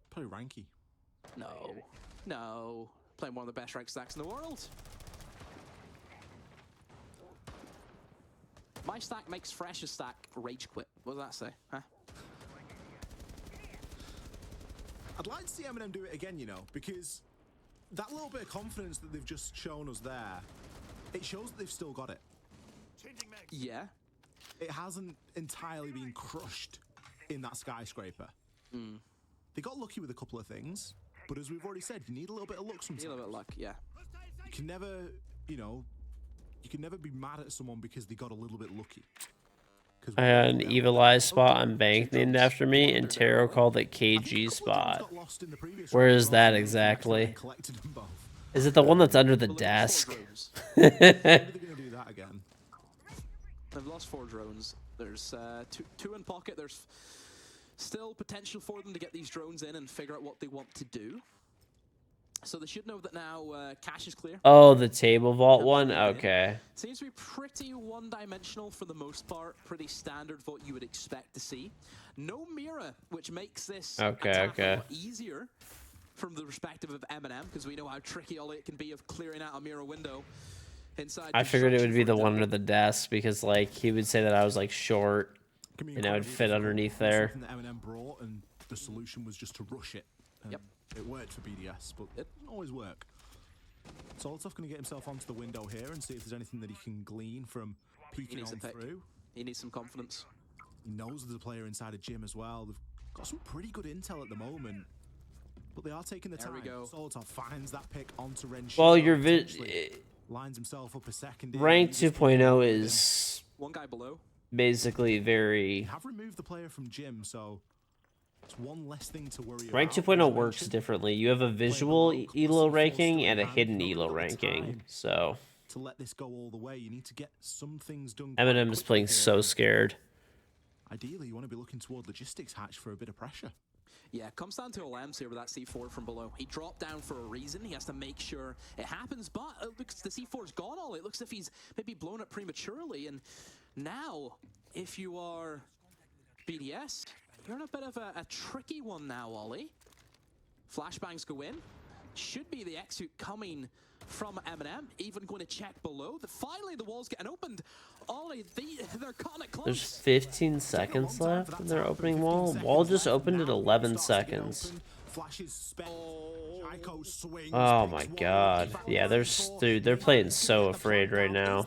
F: Probably Ranky.
I: No. No. Playing one of the best rank stacks in the world. My stack makes Fresh's stack rage quit. What does that say? Huh?
F: I'd like to see Eminem do it again, you know, because that little bit of confidence that they've just shown us there, it shows that they've still got it.
I: Yeah.
F: It hasn't entirely been crushed in that skyscraper. They got lucky with a couple of things, but as we've already said, you need a little bit of luck sometimes.
I: A little bit of luck, yeah.
F: You can never, you know, you can never be mad at someone because they got a little bit lucky.
C: I had an Evil Eye spot on Bank named after me, and Taro called it KG spot. Where is that exactly? Is it the one that's under the desk?
F: Maybe they're gonna do that again.
I: They've lost 4 drones. There's two in pocket. There's still potential for them to get these drones in and figure out what they want to do. So they should know that now cache is clear.
C: Oh, the table vault one? Okay.
I: Seems to be pretty one-dimensional for the most part. Pretty standard what you would expect to see. No mirror, which makes this attack a lot easier from the perspective of Eminem, because we know how tricky all it can be of clearing out a mirror window inside.
C: I figured it would be the one under the desk because, like, he would say that I was, like, short and I would fit underneath there.
F: Something that Eminem brought, and the solution was just to rush it.
I: Yep.
F: It worked for BDS, but it doesn't always work. Solotov going to get himself onto the window here and see if there's anything that he can glean from peeking on through.
I: He needs some confidence.
F: He knows there's a player inside a gym as well. They've got some pretty good intel at the moment, but they are taking the time.
I: There we go.
F: Solotov finds that pick onto Renshiro.
C: Well, your
F: lines himself up a second.
C: Rank 2.0 is
I: one guy below.
C: Basically very.
F: Have removed the player from gym, so it's one less thing to worry about.
C: Rank 2.0 works differently. You have a visual elo ranking and a hidden elo ranking. So
F: to let this go all the way, you need to get some things done.
C: Eminem is playing so scared.
F: Ideally, you want to be looking toward logistics hatch for a bit of pressure.
I: Yeah, it comes down to Olems here with that C4 from below. He dropped down for a reason. He has to make sure it happens, but it looks the C4's gone all. It looks as if he's maybe blown it prematurely. And now, if you are BDS, you're in a bit of a tricky one now, Ollie. Flashbangs go in. Should be the execute coming from Eminem. Even going to check below. Finally, the wall's getting opened. Ollie, they're cutting it close.
C: There's 15 seconds left in their opening wall. Wall just opened at 11 seconds. Oh my god. Yeah, they're playing so afraid right now.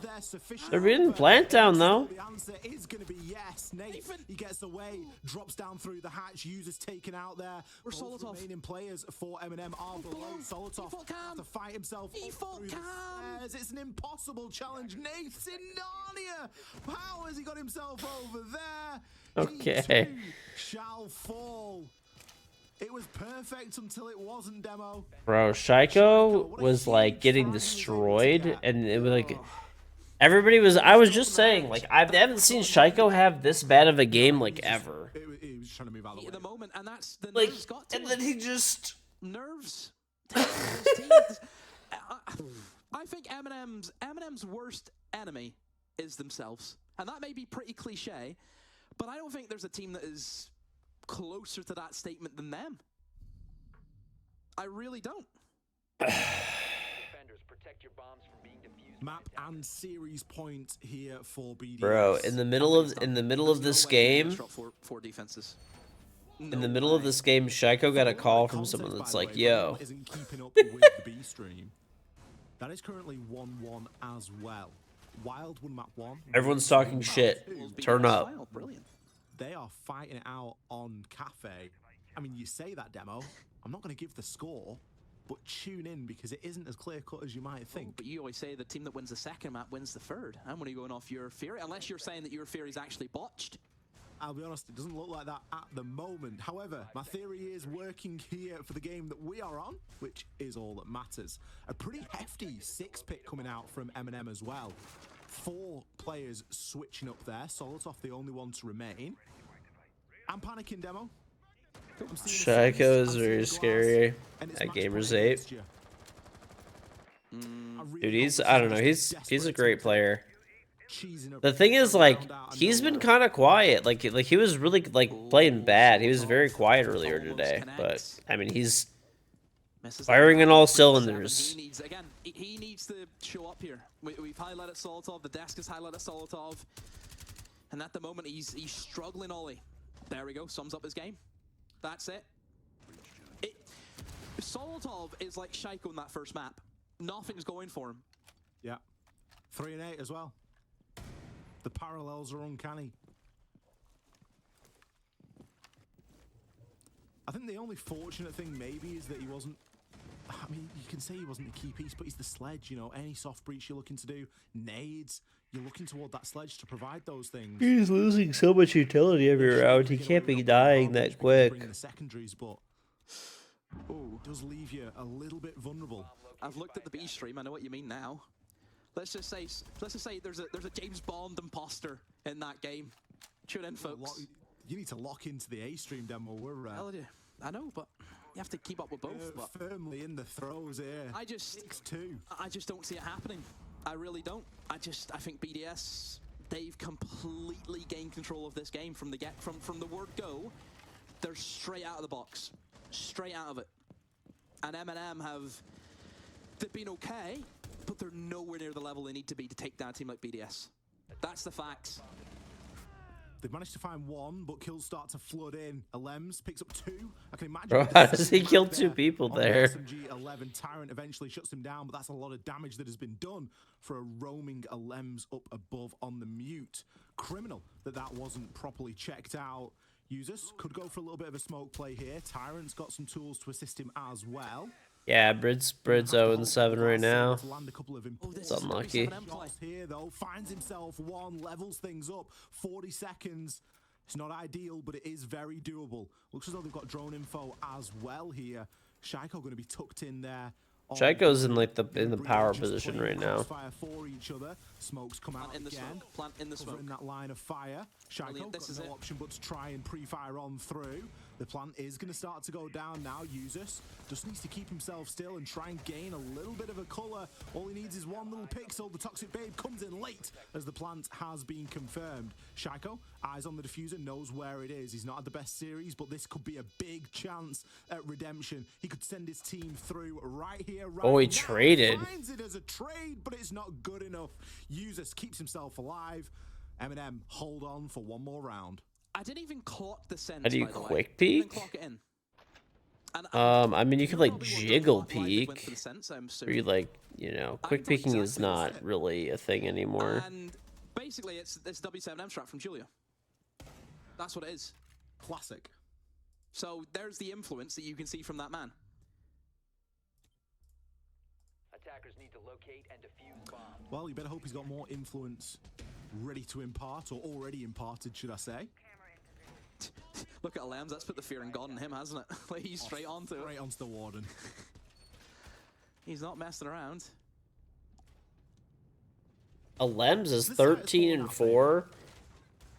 C: They're being plant down though.
F: The answer is going to be yes. Nathan, he gets away, drops down through the hatch, users taken out there. Both remaining players for Eminem are below. Solotov has to fight himself up through the stairs. It's an impossible challenge. Nathan Narnia, how has he got himself over there?
C: Okay.
F: He too shall fall. It was perfect until it wasn't, Demo.
C: Bro, Shaiko was like getting destroyed, and it was like everybody was. I was just saying, like I haven't seen Shaiko have this bad of a game like ever.
F: He was trying to move out of the way.
I: At the moment, and that's the
C: like,
I: nerves got to
C: and then he just
I: nerves. I think Eminem's worst enemy is themselves, and that may be pretty cliche, but I don't think there's a team that is closer to that statement than them. I really don't.
F: Map and series point here for BDS.
C: Bro, in the middle of this game,
I: four defenses.
C: In the middle of this game, Shaiko got a call from someone that's like, "Yo."
F: Isn't keeping up with the B stream. That is currently 1-1 as well. Wild won map 1.
C: Everyone's talking shit. Turn up.
I: Brilliant.
F: They are fighting it out on Cafe. I mean, you say that, Demo. I'm not going to give the score, but tune in because it isn't as clear-cut as you might think.
I: Oh, but you always say the team that wins the second map wins the third. I'm only going off your theory, unless you're saying that your theory is actually botched.
F: I'll be honest, it doesn't look like that at the moment. However, my theory is working here for the game that we are on, which is all that matters. A pretty hefty 6-pick coming out from Eminem as well. 4 players switching up there. Solotov the only one to remain. I'm panicking, Demo.
C: Shaiko is very scary at Gamers 8. Dude, I don't know, he's a great player. The thing is, like, he's been kind of quiet. Like he was really playing bad. He was very quiet earlier today, but I mean, he's firing on all cylinders.
I: He needs to show up here. We've highlighted Solotov. The desk has highlighted Solotov, and at the moment he's struggling. Ollie, there we go. Sums up his game. That's it. Solotov is like Shaiko in that first map. Nothing's going for him.
F: Yeah, 3 and 8 as well. The parallels are uncanny. I think the only fortunate thing maybe is that he wasn't. I mean, you can say he wasn't the key piece, but he's the sledge. You know, any soft breach you're looking to do, nades, you're looking toward that sledge to provide those things.
C: He's losing so much utility every round. He can't be dying that quick.
F: The secondaries, but does leave you a little bit vulnerable.
I: I've looked at the B stream. I know what you mean now. Let's just say there's a James Bond imposter in that game. Tune in, folks.
F: You need to lock into the A stream demo. We're
I: I know, but you have to keep up with both. But
F: firmly in the throes here.
I: I just
F: 6-2.
I: I just don't see it happening. I really don't. I think BDS, they've completely gained control of this game from the word go. They're straight out of the box, straight out of it. And M&M they've been okay, but they're nowhere near the level they need to be to take down a team like BDS. That's the facts.
F: They've managed to find one, but kills start to flood in. Alems picks up 2. I can imagine.
C: Bro, how does he kill 2 people there?
F: SMG 11 Tyrant eventually shuts him down, but that's a lot of damage that has been done for a roaming Alems up above on the mute. Criminal that wasn't properly checked out. Users could go for a little bit of a smoke play here. Tyrant's got some tools to assist him as well.
C: Yeah, Brid's 0-7 right now. It's unlucky.
F: Here though, finds himself one, levels things up. 40 seconds. It's not ideal, but it is very doable. Looks as though they've got drone info as well here. Shaiko going to be tucked in there.
C: Shaiko's in the power position right now.
F: Fire for each other. Smokes come out again.
I: Plant in the smoke.
F: In that line of fire. Shaiko got no option but to try and pre-fire on through. The plant is going to start to go down now. Usus just needs to keep himself still and try and gain a little bit of a color. All he needs is one little pixel. The Toxic Babe comes in late as the plant has been confirmed. Shaiko, eyes on the diffuser, knows where it is. He's not had the best series, but this could be a big chance at redemption. He could send his team through right here, right now.
C: He traded.
F: Finds it as a trade, but it's not good enough. Usus keeps himself alive. M&M hold on for one more round.
I: I didn't even clock the sense.
C: How do you quick peek?
I: Clock it in.
C: I mean, you could like jiggle peek, or you quick peeking is not really a thing anymore.
I: And basically, it's W7M strat from Julia. That's what it is.
F: Classic.
I: So there's the influence that you can see from that man.
R: Attackers need to locate and defuse bombs.
F: Well, you better hope he's got more influence ready to impart, or already imparted, should I say.
I: Look at Alems, that's put the fear in God in him, hasn't it? Like, he's straight onto it.
F: Straight onto the Warden.
I: He's not messing around.
C: Alems is 13-4,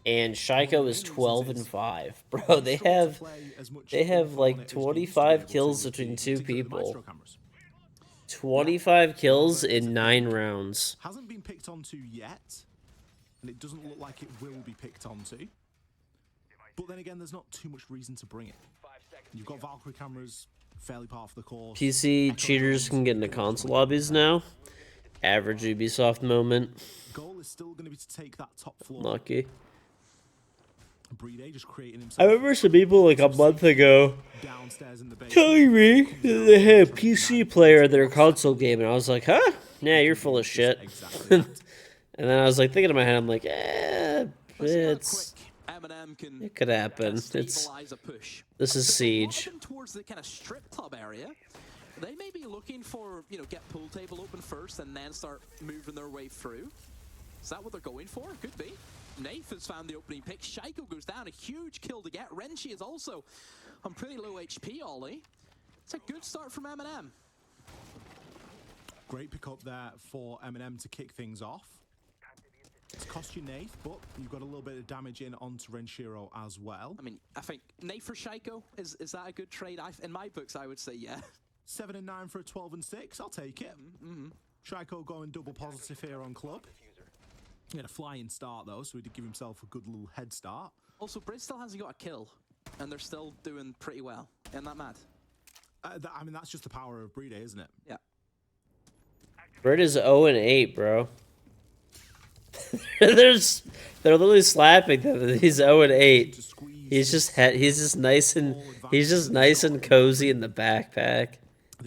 C: and Shaiko is 12-5. Bro, they have like 25 kills between 2 people. 25 kills in 9 rounds.
F: Hasn't been picked onto yet, and it doesn't look like it will be picked onto. But then again, there's not too much reason to bring it. You've got Valkyrie cameras fairly part of the course.
C: PC cheaters can get into console lobbies now. Average Ubisoft moment.
F: Goal is still going to be to take that top floor.
C: Lucky.
F: Brede just creating himself.
C: I remember some people like a month ago telling me that they had a PC player in their console game, and I was like, huh? Nah, you're full of shit. And then I was like thinking in my head, I'm like, it could happen. This is Siege.
I: Towards the kind of strip club area, they may be looking for, get pool table open first and then start moving their way through. Is that what they're going for? Could be. Nath has found the opening pick. Shaiko goes down, a huge kill to get. Renshi is also on pretty low HP, Ollie. It's a good start from M&M.
F: Great pick up there for M&M to kick things off. cost you Nath, but you've got a little bit of damage in onto Renshiro as well.
I: I mean, I think Nath for Shaiko, is that a good trade? In my books, I would say yeah.
F: 7 and 9 for a 12 and 6. I'll take it. Shaiko going double positive here on club. He had a flying start though, so he did give himself a good little head start.
I: Also, Brid still hasn't got a kill, and they're still doing pretty well. Isn't that mad?
F: I mean, that's just the power of Brede, isn't it?
I: Yeah.
C: Brid is 0 and 8, bro. They're literally slapping them. He's 0 and 8. He's just nice and cozy in the backpack,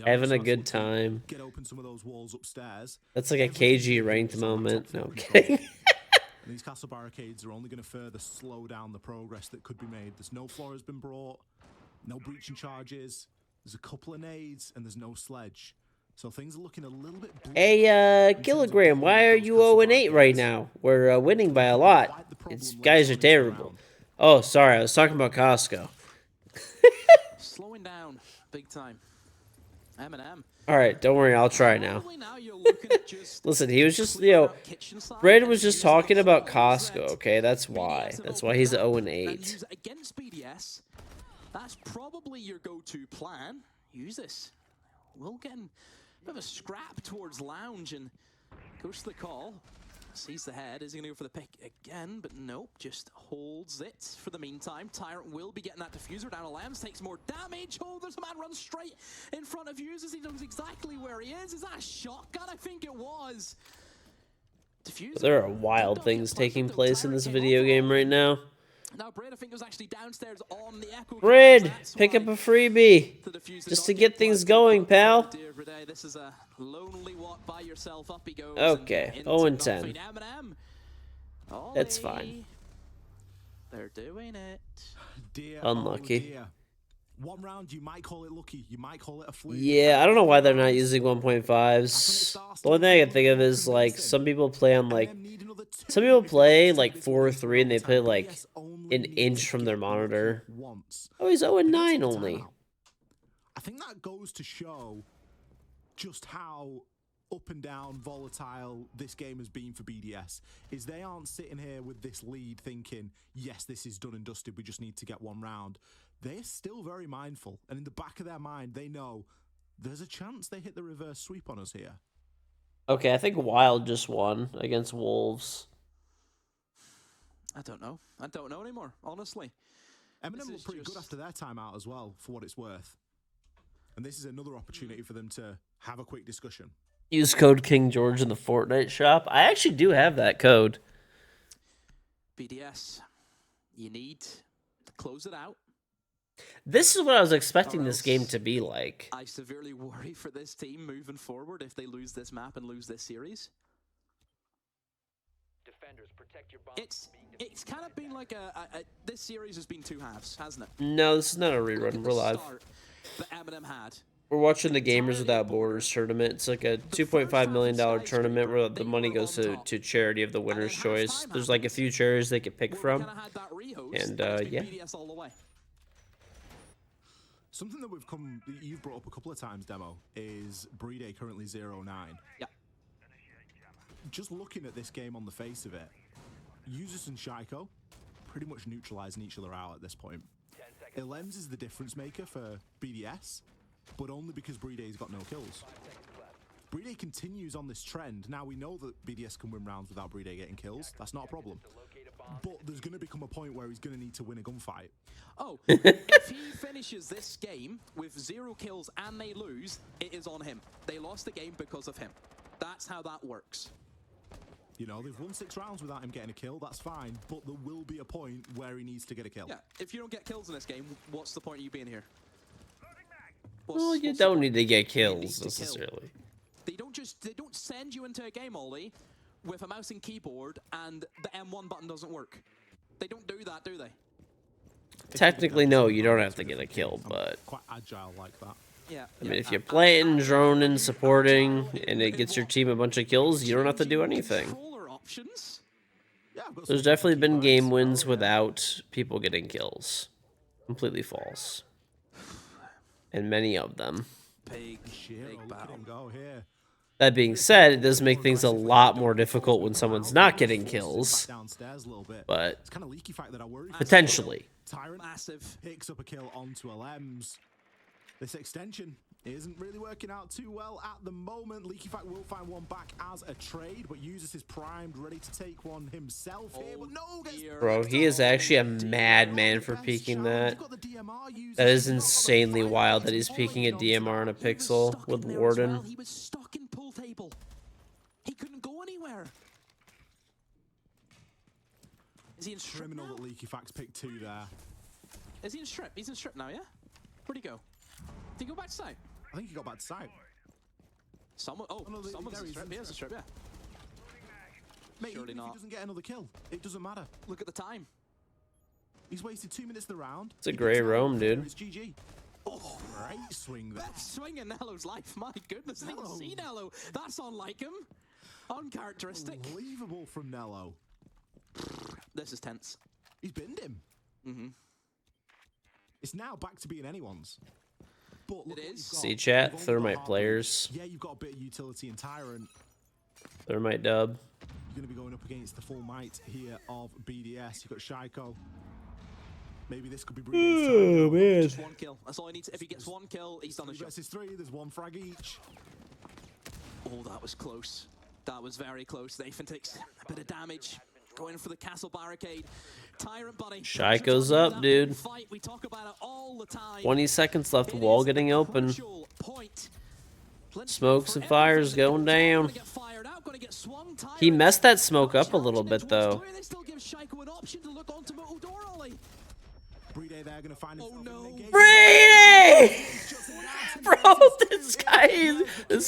C: having a good time.
F: Get open some of those walls upstairs.
C: That's like a KG ranked moment. No, I'm kidding.
F: And these castle barricades are only going to further slow down the progress that could be made. There's no floor has been brought, no breaching charges. There's a couple of nades, and there's no sledge. So things are looking a little bit bleak.
C: Hey, Kilogram, why are you 0 and 8 right now? We're winning by a lot. Guys are terrible. Oh, sorry, I was talking about Costco.
I: Slowing down big time. Eminem.
C: All right, don't worry, I'll try now. Listen, he was just, Brad was just talking about Costco, okay? That's why. That's why he's 0 and 8.
I: Against BDS, that's probably your go-to plan. Use this. We'll get a bit of a scrap towards Lounge and goes to the call. Sees the head. Is he going to go for the pick again? But nope, just holds it for the meantime. Tyrant will be getting that diffuser down to Lambs. Takes more damage. Oh, there's a man runs straight in front of users. He knows exactly where he is. Is that a shotgun? I think it was. Diffuser.
C: There are wild things taking place in this video game right now.
I: Now, Brad, I think, was actually downstairs on the Echo.
C: Brad, pick up a freebie just to get things going, pal.
I: This is a lonely walk by yourself. Up he goes.
C: Okay, 0 and 10. That's fine.
I: They're doing it.
F: Dear,
C: unlucky.
F: Oh dear. One round, you might call it lucky. You might call it a fluke.
C: Yeah, I don't know why they're not using 1.5s. The only thing I can think of is, like, some people play on, like, some people play, like, 4-3, and they play, like, an inch from their monitor. Oh, he's 0 and 9 only.
F: I think that goes to show just how up and down volatile this game has been for BDS. Is they aren't sitting here with this lead thinking, yes, this is done and dusted, we just need to get one round. They're still very mindful, and in the back of their mind, they know there's a chance they hit the reverse sweep on us here.
C: Okay, I think Wild just won against Wolves.
I: I don't know. I don't know anymore, honestly.
F: Eminem looked pretty good after their timeout as well, for what it's worth. And this is another opportunity for them to have a quick discussion.
C: Use code KingGeorge in the Fortnite shop. I actually do have that code.
I: BDS, you need to close it out.
C: This is what I was expecting this game to be like.
I: I severely worry for this team moving forward if they lose this map and lose this series.
R: Defenders, protect your
I: It's kind of been like this series has been two halves, hasn't it?
C: No, this is not a rerun. We're live.
I: That Eminem had.
C: We're watching the Gamers Without Borders tournament. It's like a $2.5 million tournament where the money goes to charity of the winner's choice. There's like a few charities they could pick from. And yeah.
F: Something that you've brought up a couple of times, Demo, is Brede currently 0-9.
I: Yeah.
F: Just looking at this game on the face of it, Usus and Shaiko pretty much neutralizing each other out at this point. Ilems is the difference maker for BDS, but only because Brede's got no kills. Brede continues on this trend. Now we know that BDS can win rounds without Brede getting kills. That's not a problem. But there's going to become a point where he's going to need to win a gunfight.
I: Oh, if he finishes this game with 0 kills and they lose, it is on him. They lost the game because of him. That's how that works.
F: You know, they've won 6 rounds without him getting a kill, that's fine, but there will be a point where he needs to get a kill.
I: Yeah, if you don't get kills in this game, what's the point of you being here?
C: Well, you don't need to get kills, necessarily.
I: They don't send you into a game, Ollie, with a mouse and keyboard and the M1 button doesn't work. They don't do that, do they?
C: Technically, no, you don't have to get a kill, but...
F: Quite agile like that.
I: Yeah.
C: I mean, if you're playing, droning, supporting, and it gets your team a bunch of kills, you don't have to do anything. There's definitely been game wins without people getting kills. Completely false. And many of them.
I: Big battle.
F: Go here.
C: That being said, it does make things a lot more difficult when someone's not getting kills.
F: Downstairs a little bit.
C: But
F: It's kind of leaky fact that I worry.
C: potentially.
F: Tyrant picks up a kill onto LMs. This extension isn't really working out too well at the moment. Leaky Fact will find one back as a trade, but uses his primed, ready to take one himself here. But no,
C: Bro, he is actually a madman for peeking that. That is insanely wild that he's peeking a DMR on a pixel with Warden.
I: He was stuck in pool table. He couldn't go anywhere. Is he in strip
F: criminal
I: now?
F: that Leaky Facts picked 2 there.
I: Is he in strip? He's in strip now, yeah? Where'd he go? Did he go back to site?
F: I think he got back to site.
I: Someone, someone's in strip. He has a strip, yeah.
F: Mate,
I: Surely
F: even if
I: not.
F: he doesn't get another kill, it doesn't matter.
I: Look at the time.
F: He's wasted 2 minutes of the round.
C: It's a grey roam, dude.
F: It's GG. Oh, great swing there.
I: Best swing in Nello's life. My goodness, I didn't even see Nello. That's unlike him. Uncharacteristic.
F: Unbelievable from Nello.
I: This is tense.
F: He's binned him.
I: Mm-hmm.
F: It's now back to being anyone's. But look
I: It
F: what
I: is.
F: you've got.
C: See chat,
F: You've only got
C: Thermite
F: Heartbeat.
C: players.
F: Yeah, you've got a bit of utility in Tyrant.
C: Thermite dub.
F: You're going to be going up against the full might here of BDS. You've got Shaiko. Maybe this could be
C: Oh, man.
I: Just one kill. That's all he needs. If he gets one kill, he's done the
F: 3
I: job.
F: versus 3. There's 1 frag each.
I: Oh, that was close. That was very close. Nathan takes a bit of damage. Going for the castle barricade. Tyrant buddy.
C: Shaiko's up, dude.
I: Fight. We talk about it all the time.
C: 20 seconds left. Wall getting open. Smokes and fires going down. He messed that smoke up a little bit, though.
I: This still gives Shaiko an option to look onto Door Ollie.
F: Brede there going to find himself in the game.
C: Brady! Bro, this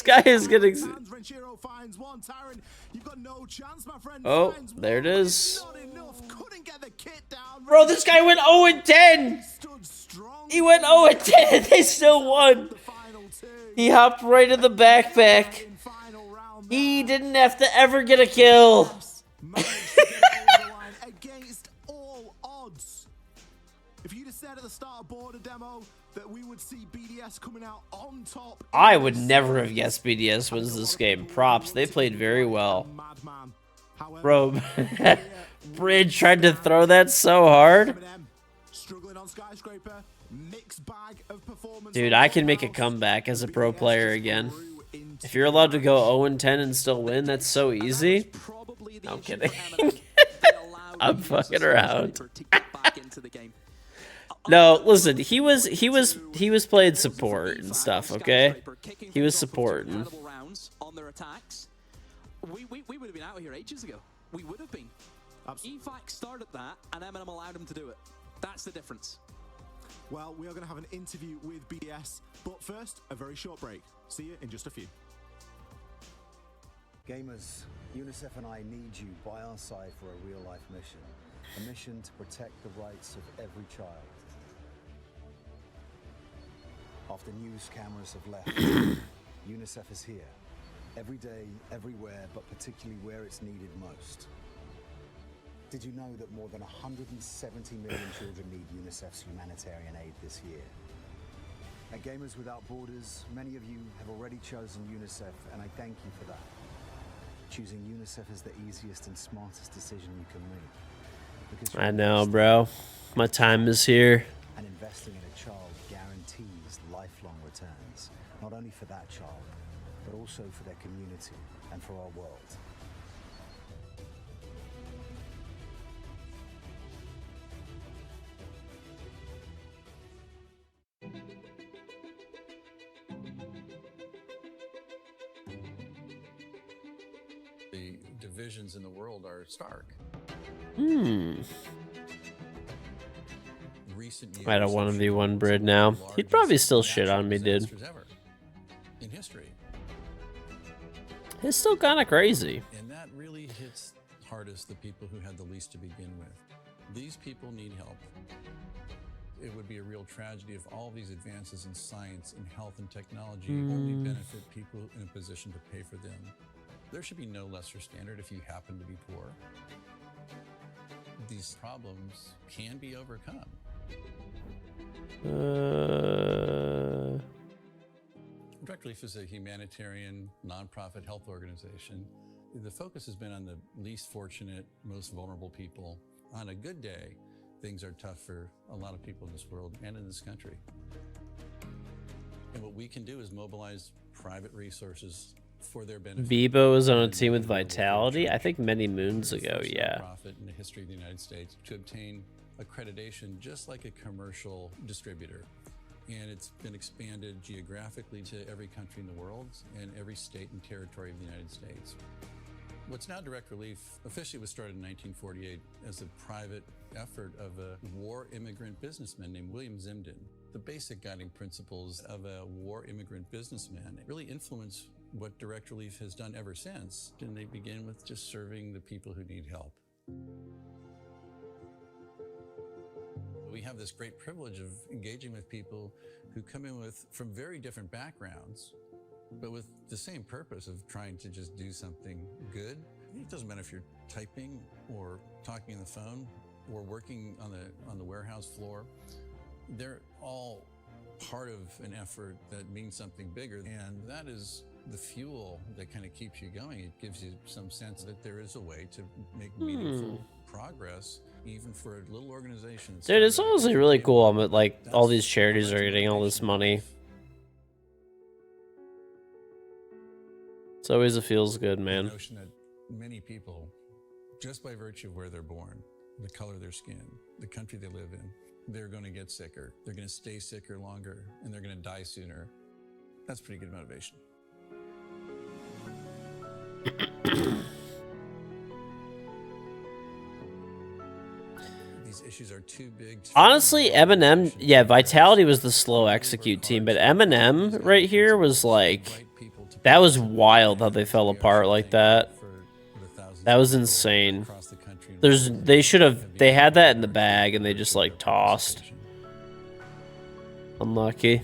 C: guy is getting...
F: Renchiro finds one. Tyrant, you've got no chance, my friend.
C: Oh,
F: Finds
C: there it
F: one,
C: is.
F: not enough. Couldn't get the kit down.
C: Bro, this guy went 0-10. He went 0-10 and they still won. He hopped right in the backpack. He didn't have to ever get a kill.
F: Against all odds. If you'd have said at the start of border demo that we would see BDS coming out on top,
C: I would never have guessed BDS wins this game. Props. They played very well. Bro, Bridge tried to throw that so hard.
F: struggling on Skyscraper, mixed bag of performance.
C: Dude, I can make a comeback as a pro player again. If you're allowed to go 0-10 and still win, that's so easy. I'm kidding. I'm fucking around. No, listen, he was playing support and stuff, okay? He was supporting.
I: On their attacks. We would have been out of here ages ago. We would have been. EFAC started that, and Eminem allowed him to do it. That's the difference.
F: Well, we are going to have an interview with BDS, but first, a very short break. See you in just a few.
J: Gamers, UNICEF and I need you by our side for a real-life mission. A mission to protect the rights of every child. After news cameras have left, UNICEF is here. Every day, everywhere, but particularly where it's needed most. Did you know that more than 170 million children need UNICEF's humanitarian aid this year? At Gamers Without Borders, many of you have already chosen UNICEF, and I thank you for that. Choosing UNICEF is the easiest and smartest decision you can make. Because
C: I know, bro. My time is here.
J: and investing in a child guarantees lifelong returns, not only for that child, but also for their community and for our world.
K: The divisions in the world are stark. Recent years
C: I don't want to be one Brid now. He'd probably still shit on me, dude.
K: disasters ever in history.
C: It's still kind of crazy.
K: And that really hits hardest the people who had the least to begin with. These people need help. It would be a real tragedy if all these advances in science and health and technology only benefit people in a position to pay for them. There should be no lesser standard if you happen to be poor. These problems can be overcome. Direct Relief is a humanitarian, nonprofit health organization. The focus has been on the least fortunate, most vulnerable people. On a good day, things are tough for a lot of people in this world and in this country. And what we can do is mobilize private resources for their benefit.
C: Bebo was on a team with Vitality, I think many moons ago, yeah.
K: Nonprofit in the history of the United States to obtain accreditation just like a commercial distributor. And it's been expanded geographically to every country in the world and every state and territory of the United States. What's now Direct Relief officially was started in 1948 as a private effort of a war immigrant businessman named William Zimden. The basic guiding principles of a war immigrant businessman really influence what Direct Relief has done ever since. And they begin with just serving the people who need help. We have this great privilege of engaging with people who come in from very different backgrounds, but with the same purpose of trying to just do something good. It doesn't matter if you're typing or talking on the phone or working on the warehouse floor. They're all part of an effort that means something bigger, and that is the fuel that kind of keeps you going. It gives you some sense that there is a way to make meaningful progress, even for a little organization.
C: Dude, it's honestly really cool. Like, all these charities are getting all this money. It's always a feels good, man.
K: The notion that many people, just by virtue of where they're born, the color of their skin, the country they live in, they're going to get sicker. They're going to stay sicker longer, and they're going to die sooner. That's pretty good motivation. These issues are too big.
C: Honestly, Eminem, yeah, Vitality was the slow execute team, but Eminem right here was like, that was wild how they fell apart like that. That was insane. They had that in the bag and they just like tossed. Unlucky.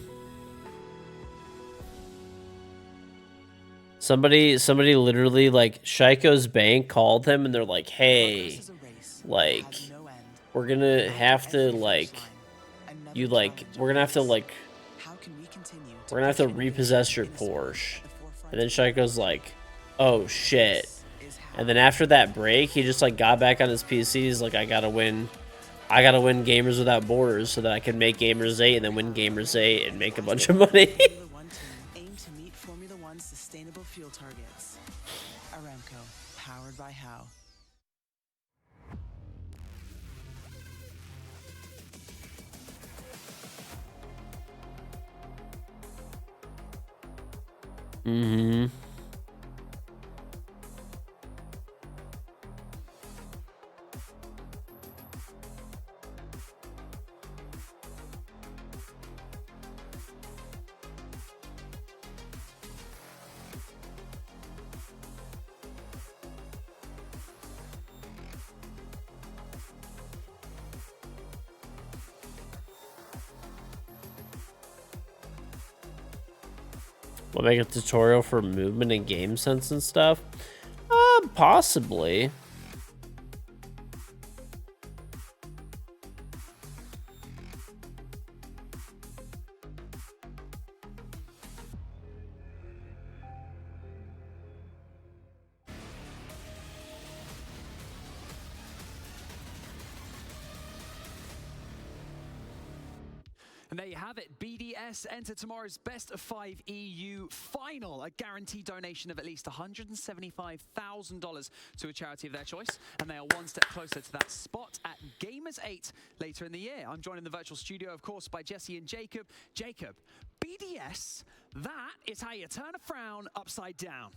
C: Somebody literally, like, Shaiko's bank called him and they're like, hey, like, we're gonna have to, like, we're gonna have to repossess your Porsche. And then Shaiko's like, oh shit. And then after that break, he just like got back on his PC. He's like, I gotta win Gamers Without Borders so that I can make Gamers 8 and then win Gamers 8 and make a bunch of money.
M: Aim to meet Formula One's sustainable fuel targets. Aramco, powered by How.
C: Mm-hmm. We'll make a tutorial for movement and game sense and stuff? Possibly.
B: And there you have it. BDS enter tomorrow's Best of 5 EU final. A guaranteed donation of at least $175,000 to a charity of their choice. And they are one step closer to that spot at Gamers 8 later in the year. I'm joined in the virtual studio, of course, by Jesse and Jacob. Jacob, BDS, that is how you turn a frown upside down.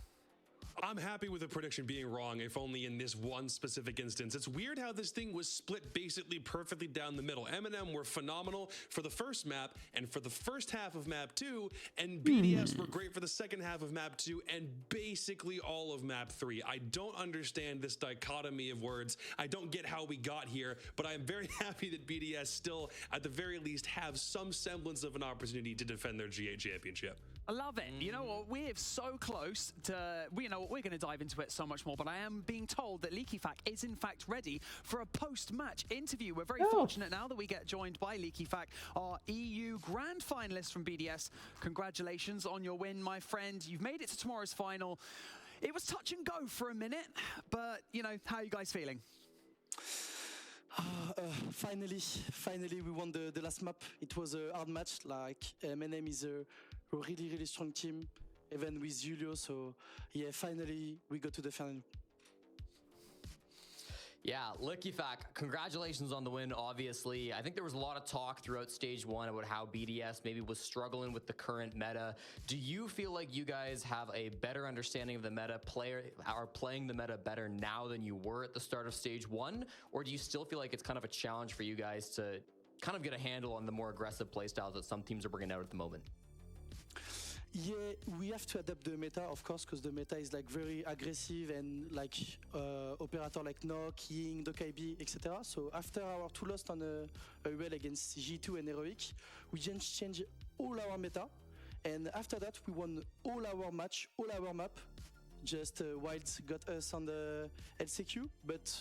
Q: I'm happy with the prediction being wrong, if only in this one specific instance. It's weird how this thing was split basically perfectly down the middle. M&M were phenomenal for the first map and for the first half of map 2, and BDS were great for the second half of map 2 and basically all of map 3. I don't understand this dichotomy of words. I don't get how we got here, but I'm very happy that BDS still, at the very least, have some semblance of an opportunity to defend their GA championship.
B: I love it. You know what? We're so close to, you know, we're going to dive into it so much more, but I am being told that LeakyFac is in fact ready for a post-match interview. We're very fortunate now that we get joined by LeakyFac, our EU Grand Finalist from BDS. Congratulations on your win, my friend. You've made it to tomorrow's final. It was touch and go for a minute, but, you know, how are you guys feeling?
S: Finally, we won the last map. It was a hard match. Like M&M is a really strong team, even with Julio. So yeah, finally we got to the final.
P: Yeah, LeakyFac, congratulations on the win, obviously. I think there was a lot of talk throughout Stage 1 about how BDS maybe was struggling with the current meta. Do you feel like you guys have a better understanding of the meta, are playing the meta better now than you were at the start of Stage 1? Or do you still feel like it's kind of a challenge for you guys to kind of get a handle on the more aggressive playstyles that some teams are bringing out at the moment?
S: Yeah, we have to adapt the meta, of course, because the meta is like very aggressive and like operator like Nock, Ying, Dokaibi, etc. So after our 2 loss on a duel against G2 and Heroic, we just changed all our meta. And after that, we won all our match, all our map. Just Wilds got us on the LCQ, but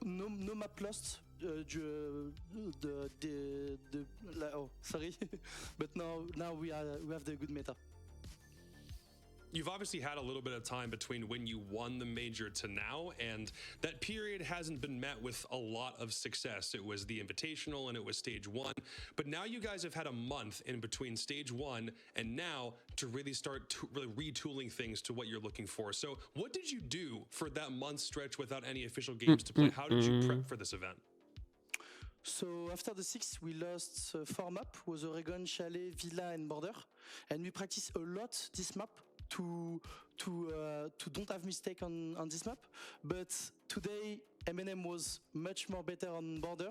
S: no map lost. Oh, sorry, but now we have the good meta.
Q: You've obviously had a little bit of time between when you won the major to now, and that period hasn't been met with a lot of success. It was the Invitational and it was Stage 1, but now you guys have had a month in between Stage 1 and now to really start really retooling things to what you're looking for. So what did you do for that month stretch without any official games to play? How did you prep for this event?
S: So after the 6, we lost 4 map, was Oregon, Chalet, Villa and Border, and we practiced a lot this map to don't have mistake on this map. But today M&M was much more better on Border,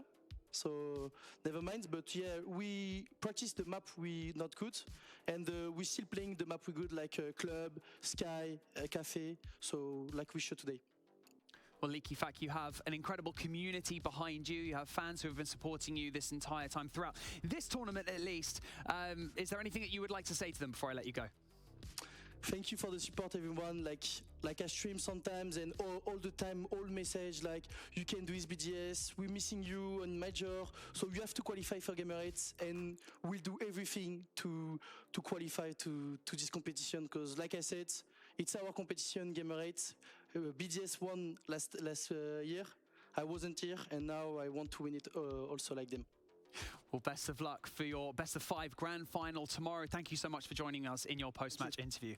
S: so never mind. But yeah, we practiced the map we not good, and we still playing the map we good, like Club, Sky, Cafe, so like we show today.
B: Well, LeakyFac, you have an incredible community behind you. You have fans who have been supporting you this entire time throughout this tournament, at least. Is there anything that you would like to say to them before I let you go?
S: Thank you for the support, everyone. Like I stream sometimes, and all the time, all message like you can do this BDS. We're missing you on major, so you have to qualify for Gamerate, and we'll do everything to qualify to this competition. Because, like I said, it's our competition, Gamerate. BDS won last year. I wasn't here, and now I want to win it also like them.
B: Well, best of luck for your best of 5 grand final tomorrow. Thank you so much for joining us in your post-match interview.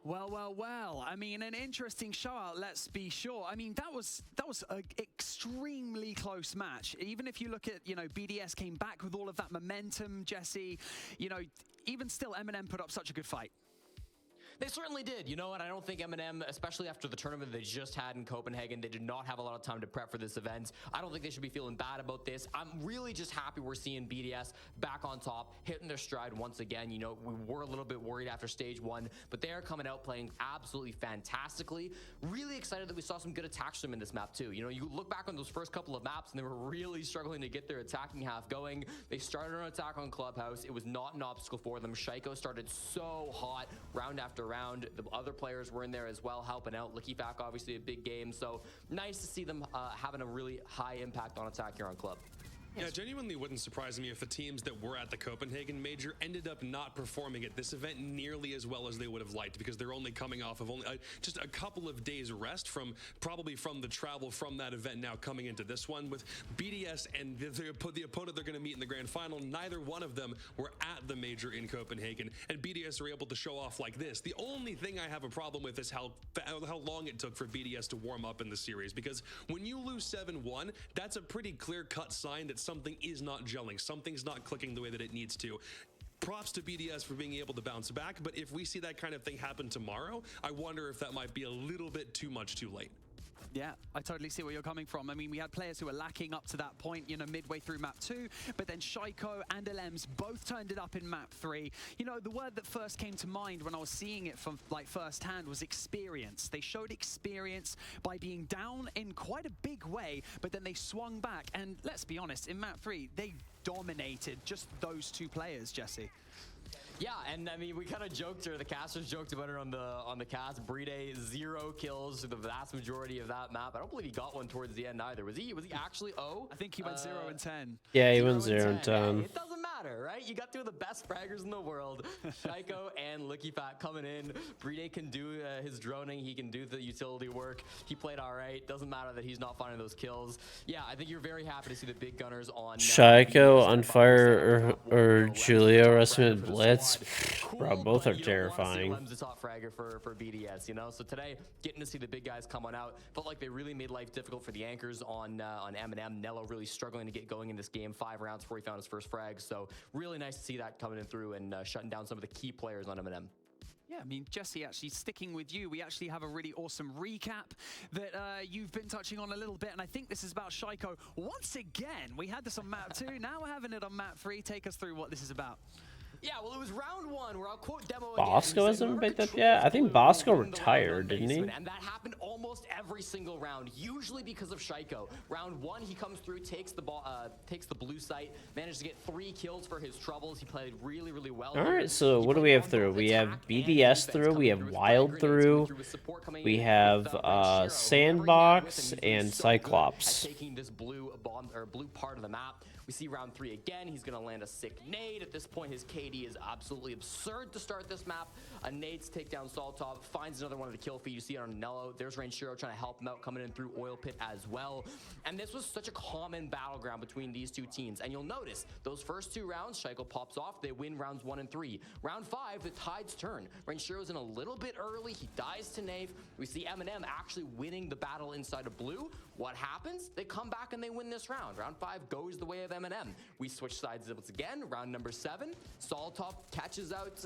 B: Well. I mean, an interesting show, let's be sure. I mean, that was an extremely close match. Even if you look at, you know, BDS came back with all of that momentum, Jesse, you know, even still, M&M put up such a good fight.
P: They certainly did, you know, and I don't think M&M, especially after the tournament they just had in Copenhagen, they did not have a lot of time to prep for this event. I don't think they should be feeling bad about this. I'm really just happy we're seeing BDS back on top, hitting their stride once again. You know, we were a little bit worried after Stage 1, but they are coming out playing absolutely fantastically. Really excited that we saw some good attacks from them in this map too. You know, you look back on those first couple of maps and they were really struggling to get their attacking half going. They started an attack on Clubhouse. It was not an obstacle for them. Shaiko started so hot round after round. The other players were in there as well, helping out. LeakyFac, obviously a big game, so nice to see them having a really high impact on attack here on Club.
Q: Yeah, genuinely wouldn't surprise me if the teams that were at the Copenhagen Major ended up not performing at this event nearly as well as they would have liked, because they're only coming off of only just a couple of days rest from the travel from that event now coming into this one. With BDS and the opponent they're going to meet in the grand final, neither one of them were at the Major in Copenhagen, and BDS are able to show off like this. The only thing I have a problem with is how long it took for BDS to warm up in the series, because when you lose 7-1, that's a pretty clear-cut sign that something is not gelling, something's not clicking the way that it needs to. Props to BDS for being able to bounce back, but if we see that kind of thing happen tomorrow, I wonder if that might be a little bit too much too late.
B: Yeah, I totally see where you're coming from. I mean, we had players who were lacking up to that point, you know, midway through map 2, but then Shaiko and Elems both turned it up in map 3. You know, the word that first came to mind when I was seeing it from like firsthand was experience. They showed experience by being down in quite a big way, but then they swung back. And let's be honest, in map 3, they dominated just those 2 players, Jesse.
P: Yeah, and I mean, we kind of joked, or the casters joked about it on the cast. Bride 0 kills through the vast majority of that map. I don't believe he got one towards the end either. Was he actually 0?
B: I think he went 0 and 10.
C: Yeah, he went 0 and 10.
P: Hey, it doesn't matter, right? You got two of the best fraggers in the world, Shaiko and Lickifat coming in. Bride can do his droning. He can do the utility work. He played all right. Doesn't matter that he's not finding those kills. Yeah, I think you're very happy to see the big gunners on
C: Shaiko on fire or Julio resting Blitz. Bro, both are terrifying.
P: Lem's the top fragger for BDS, you know? So today, getting to see the big guys come on out, felt like they really made life difficult for the anchors on M&M. Nello really struggling to get going in this game. 5 rounds before he found his first frag. So really nice to see that coming in through and shutting down some of the key players on M&M.
B: Yeah, I mean, Jesse, actually sticking with you, we actually have a really awesome recap that you've been touching on a little bit, and I think this is about Shaiko. Once again, we had this on map 2, now we're having it on map 3. Take us through what this is about.
P: Yeah, well, it was round 1 where I'll quote demo
C: Bosco hasn't picked up yet? I think Bosco retired, didn't he?
P: And that happened almost every single round, usually because of Shaiko. Round 1, he comes through, takes the blue site, managed to get 3 kills for his troubles. He played really, really well.
C: All right, so what do we have through? We have BDS through, we have Wild through, we have Sandbox and Cyclops.
P: Taking this blue bomb or blue part of the map. We see round 3 again. He's going to land a sick nade. At this point, his KD is absolutely absurd to start this map. A nade to take down Saltop, finds another one of the kill feed. You see it on Nello. There's Ranchero trying to help him out, coming in through Oil Pit as well. And this was such a common battleground between these two teams. And you'll notice those first 2 rounds, Shaiko pops off. They win rounds 1 and 3. Round 5, the tides turn. Ranchero's in a little bit early. He dies to Nave. We see M&M actually winning the battle inside of blue. What happens? They come back and they win this round. Round 5 goes the way of M&M. We switch sides once again. Round number 7, Saltop catches out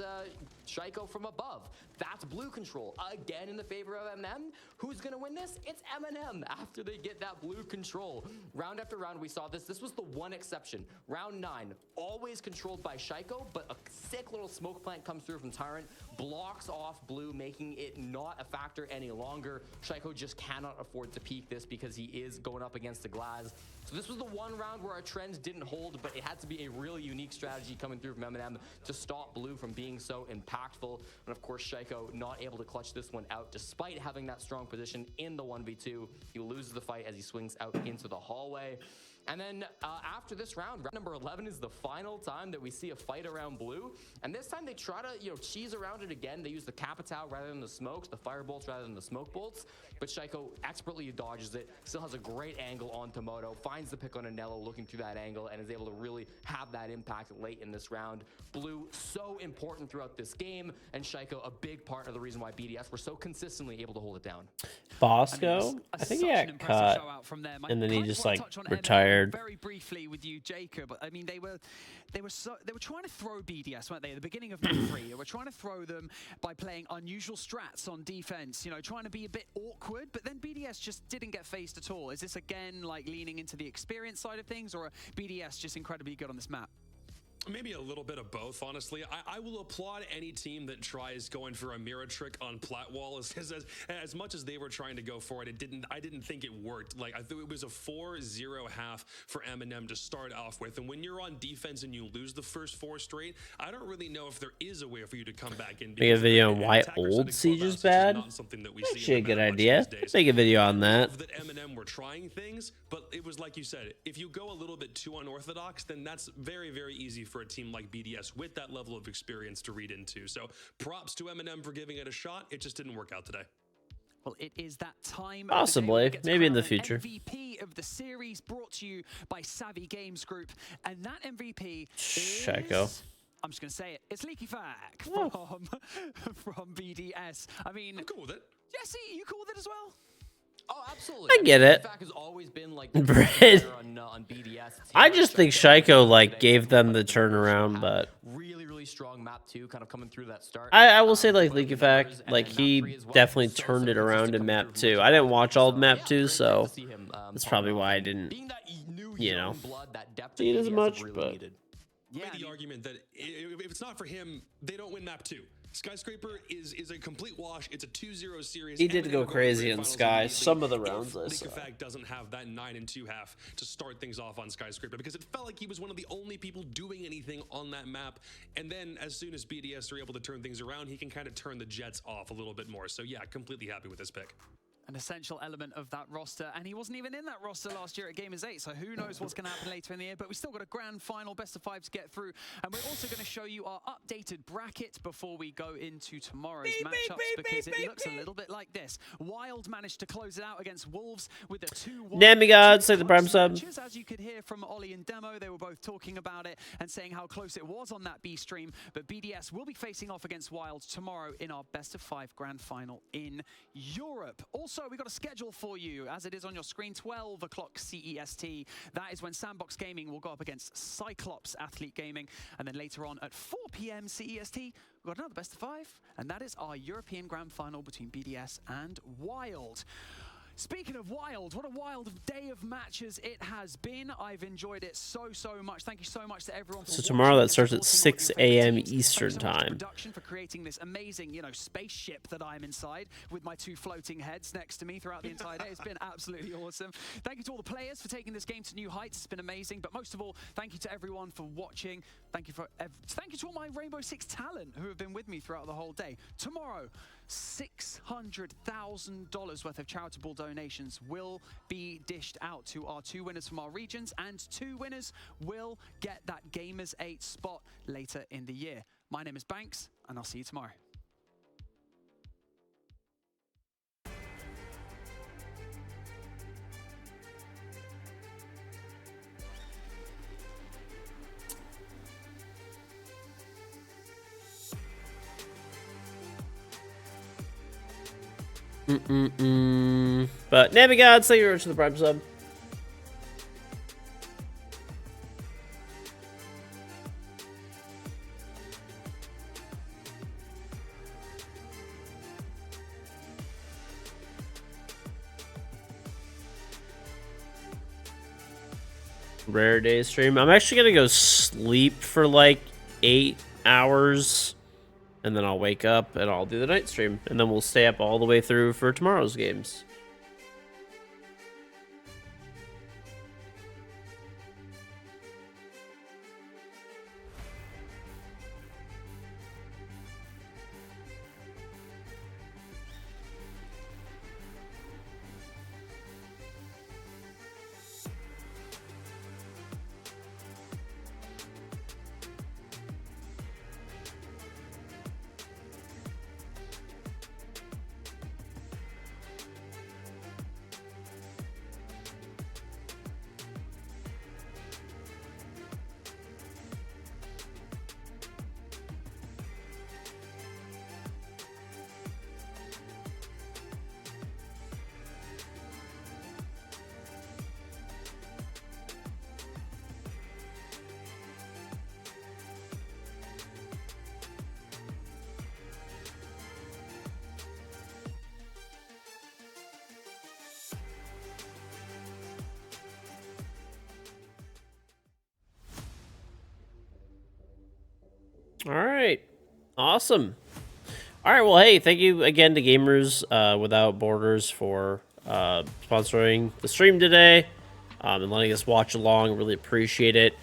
P: Shaiko from above. That's blue control again in the favor of M&M. Who's gonna win this? It's M&M after they get that blue control. Round after round, we saw this. This was the one exception. Round 9, always controlled by Shaiko, but a sick little smoke plant comes through from Tyrant, blocks off blue, making it not a factor any longer. Shaiko just cannot afford to peek this because he is going up against the glass. So this was the one round where our trends didn't hold, but it had to be a really unique strategy coming through from M&M to stop blue from being so impactful. And of course, Shaiko not able to clutch this one out despite having that strong position in the 1v2. He loses the fight as he swings out into the hallway. And then after this round number 11 is the final time that we see a fight around blue. And this time they try to, cheese around it again. They use the Capitao rather than the smokes, the fire bolts rather than the smoke bolts. But Shaiko expertly dodges it, still has a great angle on Tomoto, finds the pick on Anello looking through that angle, and is able to really have that impact late in this round. Blue, so important throughout this game, and Shaiko, a big part of the reason why BDS were so consistently able to hold it down.
C: Bosco, I think he got cut, and then he just retired.
B: Very briefly with you, Jacob. I mean, they were trying to throw BDS, weren't they? At the beginning of map 3, they were trying to throw them by playing unusual strats on defense. Trying to be a bit awkward. But then BDS just didn't get faced at all. Is this again like leaning into the experience side of things, or are BDS just incredibly good on this map?
Q: Maybe a little bit of both, honestly. I will applaud any team that tries going for a mirror trick on Platwall. As much as they were trying to go for it, I didn't think it worked. Like, I think it was a 4-0 half for M&M to start off with. And when you're on defense and you lose the first 4 straight, I don't really know if there is a way for you to come back in.
C: Make a video on why old Siege is bad. Actually, a good idea. Make a video on that.
Q: That M&M were trying things, but it was like you said, if you go a little bit too unorthodox, then that's very, very easy for a team like BDS with that level of experience to read into. So props to M&M for giving it a shot. It just didn't work out today.
B: Well, it is that time.
C: Possibly, maybe in the future.
B: MVP of the series brought to you by Savvy Games Group, and that MVP
C: Shaiko.
B: is... I'm just going to say it. It's Leaky Fack from BDS. I mean...
Q: I'm cool with it.
B: Jesse, you cool with it as well?
P: Oh, absolutely.
C: I get it.
P: Has always been like
C: on
P: BDS.
C: I just think Shaiko gave them the turnaround, but
P: really strong map too, kind of coming through that start.
C: I will say Leaky Fact, he definitely turned it around in map 2. I didn't watch all of map 2, so that's probably why I didn't, see it as much, but
Q: made the argument that if it's not for him, they don't win map 2. Skyscraper is a complete wash. It's a 2-0 series.
C: He did go crazy in
Q: Finals
C: Sky
Q: immediately.
C: some of the rounds I
Q: If
C: saw.
Q: League of Fact doesn't have that 9-2 half to start things off on Skyscraper, because it felt like he was one of the only people doing anything on that map. And then as soon as BDS are able to turn things around, he can kind of turn the Jets off a little bit more. So yeah, completely happy with this pick.
B: An essential element of that roster, and he wasn't even in that roster last year at Gamers 8, so who knows what's going to happen later in the year, but we still got a grand final, best of 5 to get through, and we're also going to show you our updated bracket before we go into tomorrow's matchups, because it looks a little bit like this. Wild managed to close it out against Wolves with a 2-1.
C: Demigods, like the Prime sub.
B: As you could hear from Ollie and Demo, they were both talking about it and saying how close it was on that B stream, but BDS will be facing off against Wild tomorrow in our best of 5 grand final in Europe. Also, we got a schedule for you, as it is on your screen, 12 o'clock CEST. That is when Sandbox Gaming will go up against Cyclops Athlete Gaming. And then later on at 4 p.m. CEST, we've got another best of 5. And that is our European Grand Final between BDS and Wild. Speaking of Wild, what a wild day of matches it has been. I've enjoyed it so much. Thank you so much to everyone for
C: So tomorrow that starts at 6 a.m. Eastern time.
B: Production for creating this amazing, spaceship that I'm inside with my 2 floating heads next to me throughout the entire day. It's been absolutely awesome. Thank you to all the players for taking this game to new heights. It's been amazing. But most of all, thank you to everyone for watching. Thank you to all my Rainbow Six talent who have been with me throughout the whole day. Tomorrow, $600,000 worth of charitable donations will be dished out to our 2 winners from our regions, and 2 winners will get that Gamers 8 spot later in the year. My name is Banks, and I'll see you tomorrow.
C: But Navigod, thank you very much for the Prime sub. Rare day stream. I'm actually gonna go sleep for like 8 hours. And then I'll wake up and I'll do the night stream. And then we'll stay up all the way through for tomorrow's games. All right. Awesome. All right. Well, hey, thank you again to Gamers Without Borders for sponsoring the stream today and letting us watch along. Really appreciate it.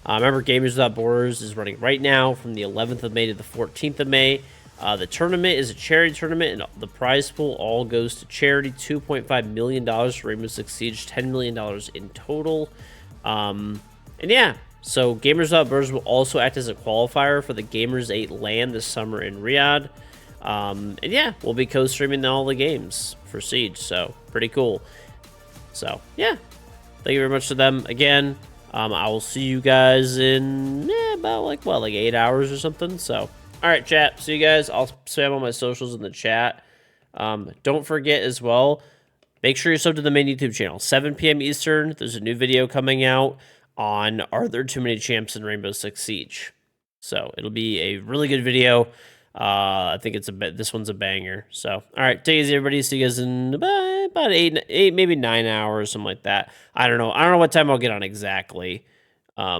C: Remember, Gamers Without Borders is running right now from the 11th of May to the 14th of May. The tournament is a charity tournament, and the prize pool all goes to charity. $2.5 million for Rainbow Six Siege, $10 million in total. And yeah. So Gamers Without Borders will also act as a qualifier for the Gamers 8 LAN this summer in Riyadh. And yeah, we'll be co-streaming all the games for Siege, so pretty cool. So yeah, thank you very much to them again. I will see you guys in about like 8 hours or something. So all right, chat, see you guys. I'll spam all my socials in the chat. Don't forget as well, make sure you're subbed to the main YouTube channel. 7 p.m. Eastern, there's a new video coming out on Are There Too Many Champs in Rainbow Six Siege. So it'll be a really good video. I think this one's a banger. So all right, take it easy, everybody. See you guys in about 8 maybe 9 hours, something like that. I don't know what time I'll get on exactly. I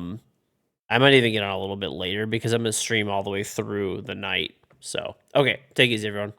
C: might even get on a little bit later because I'm gonna stream all the way through the night. So, okay, take it easy, everyone.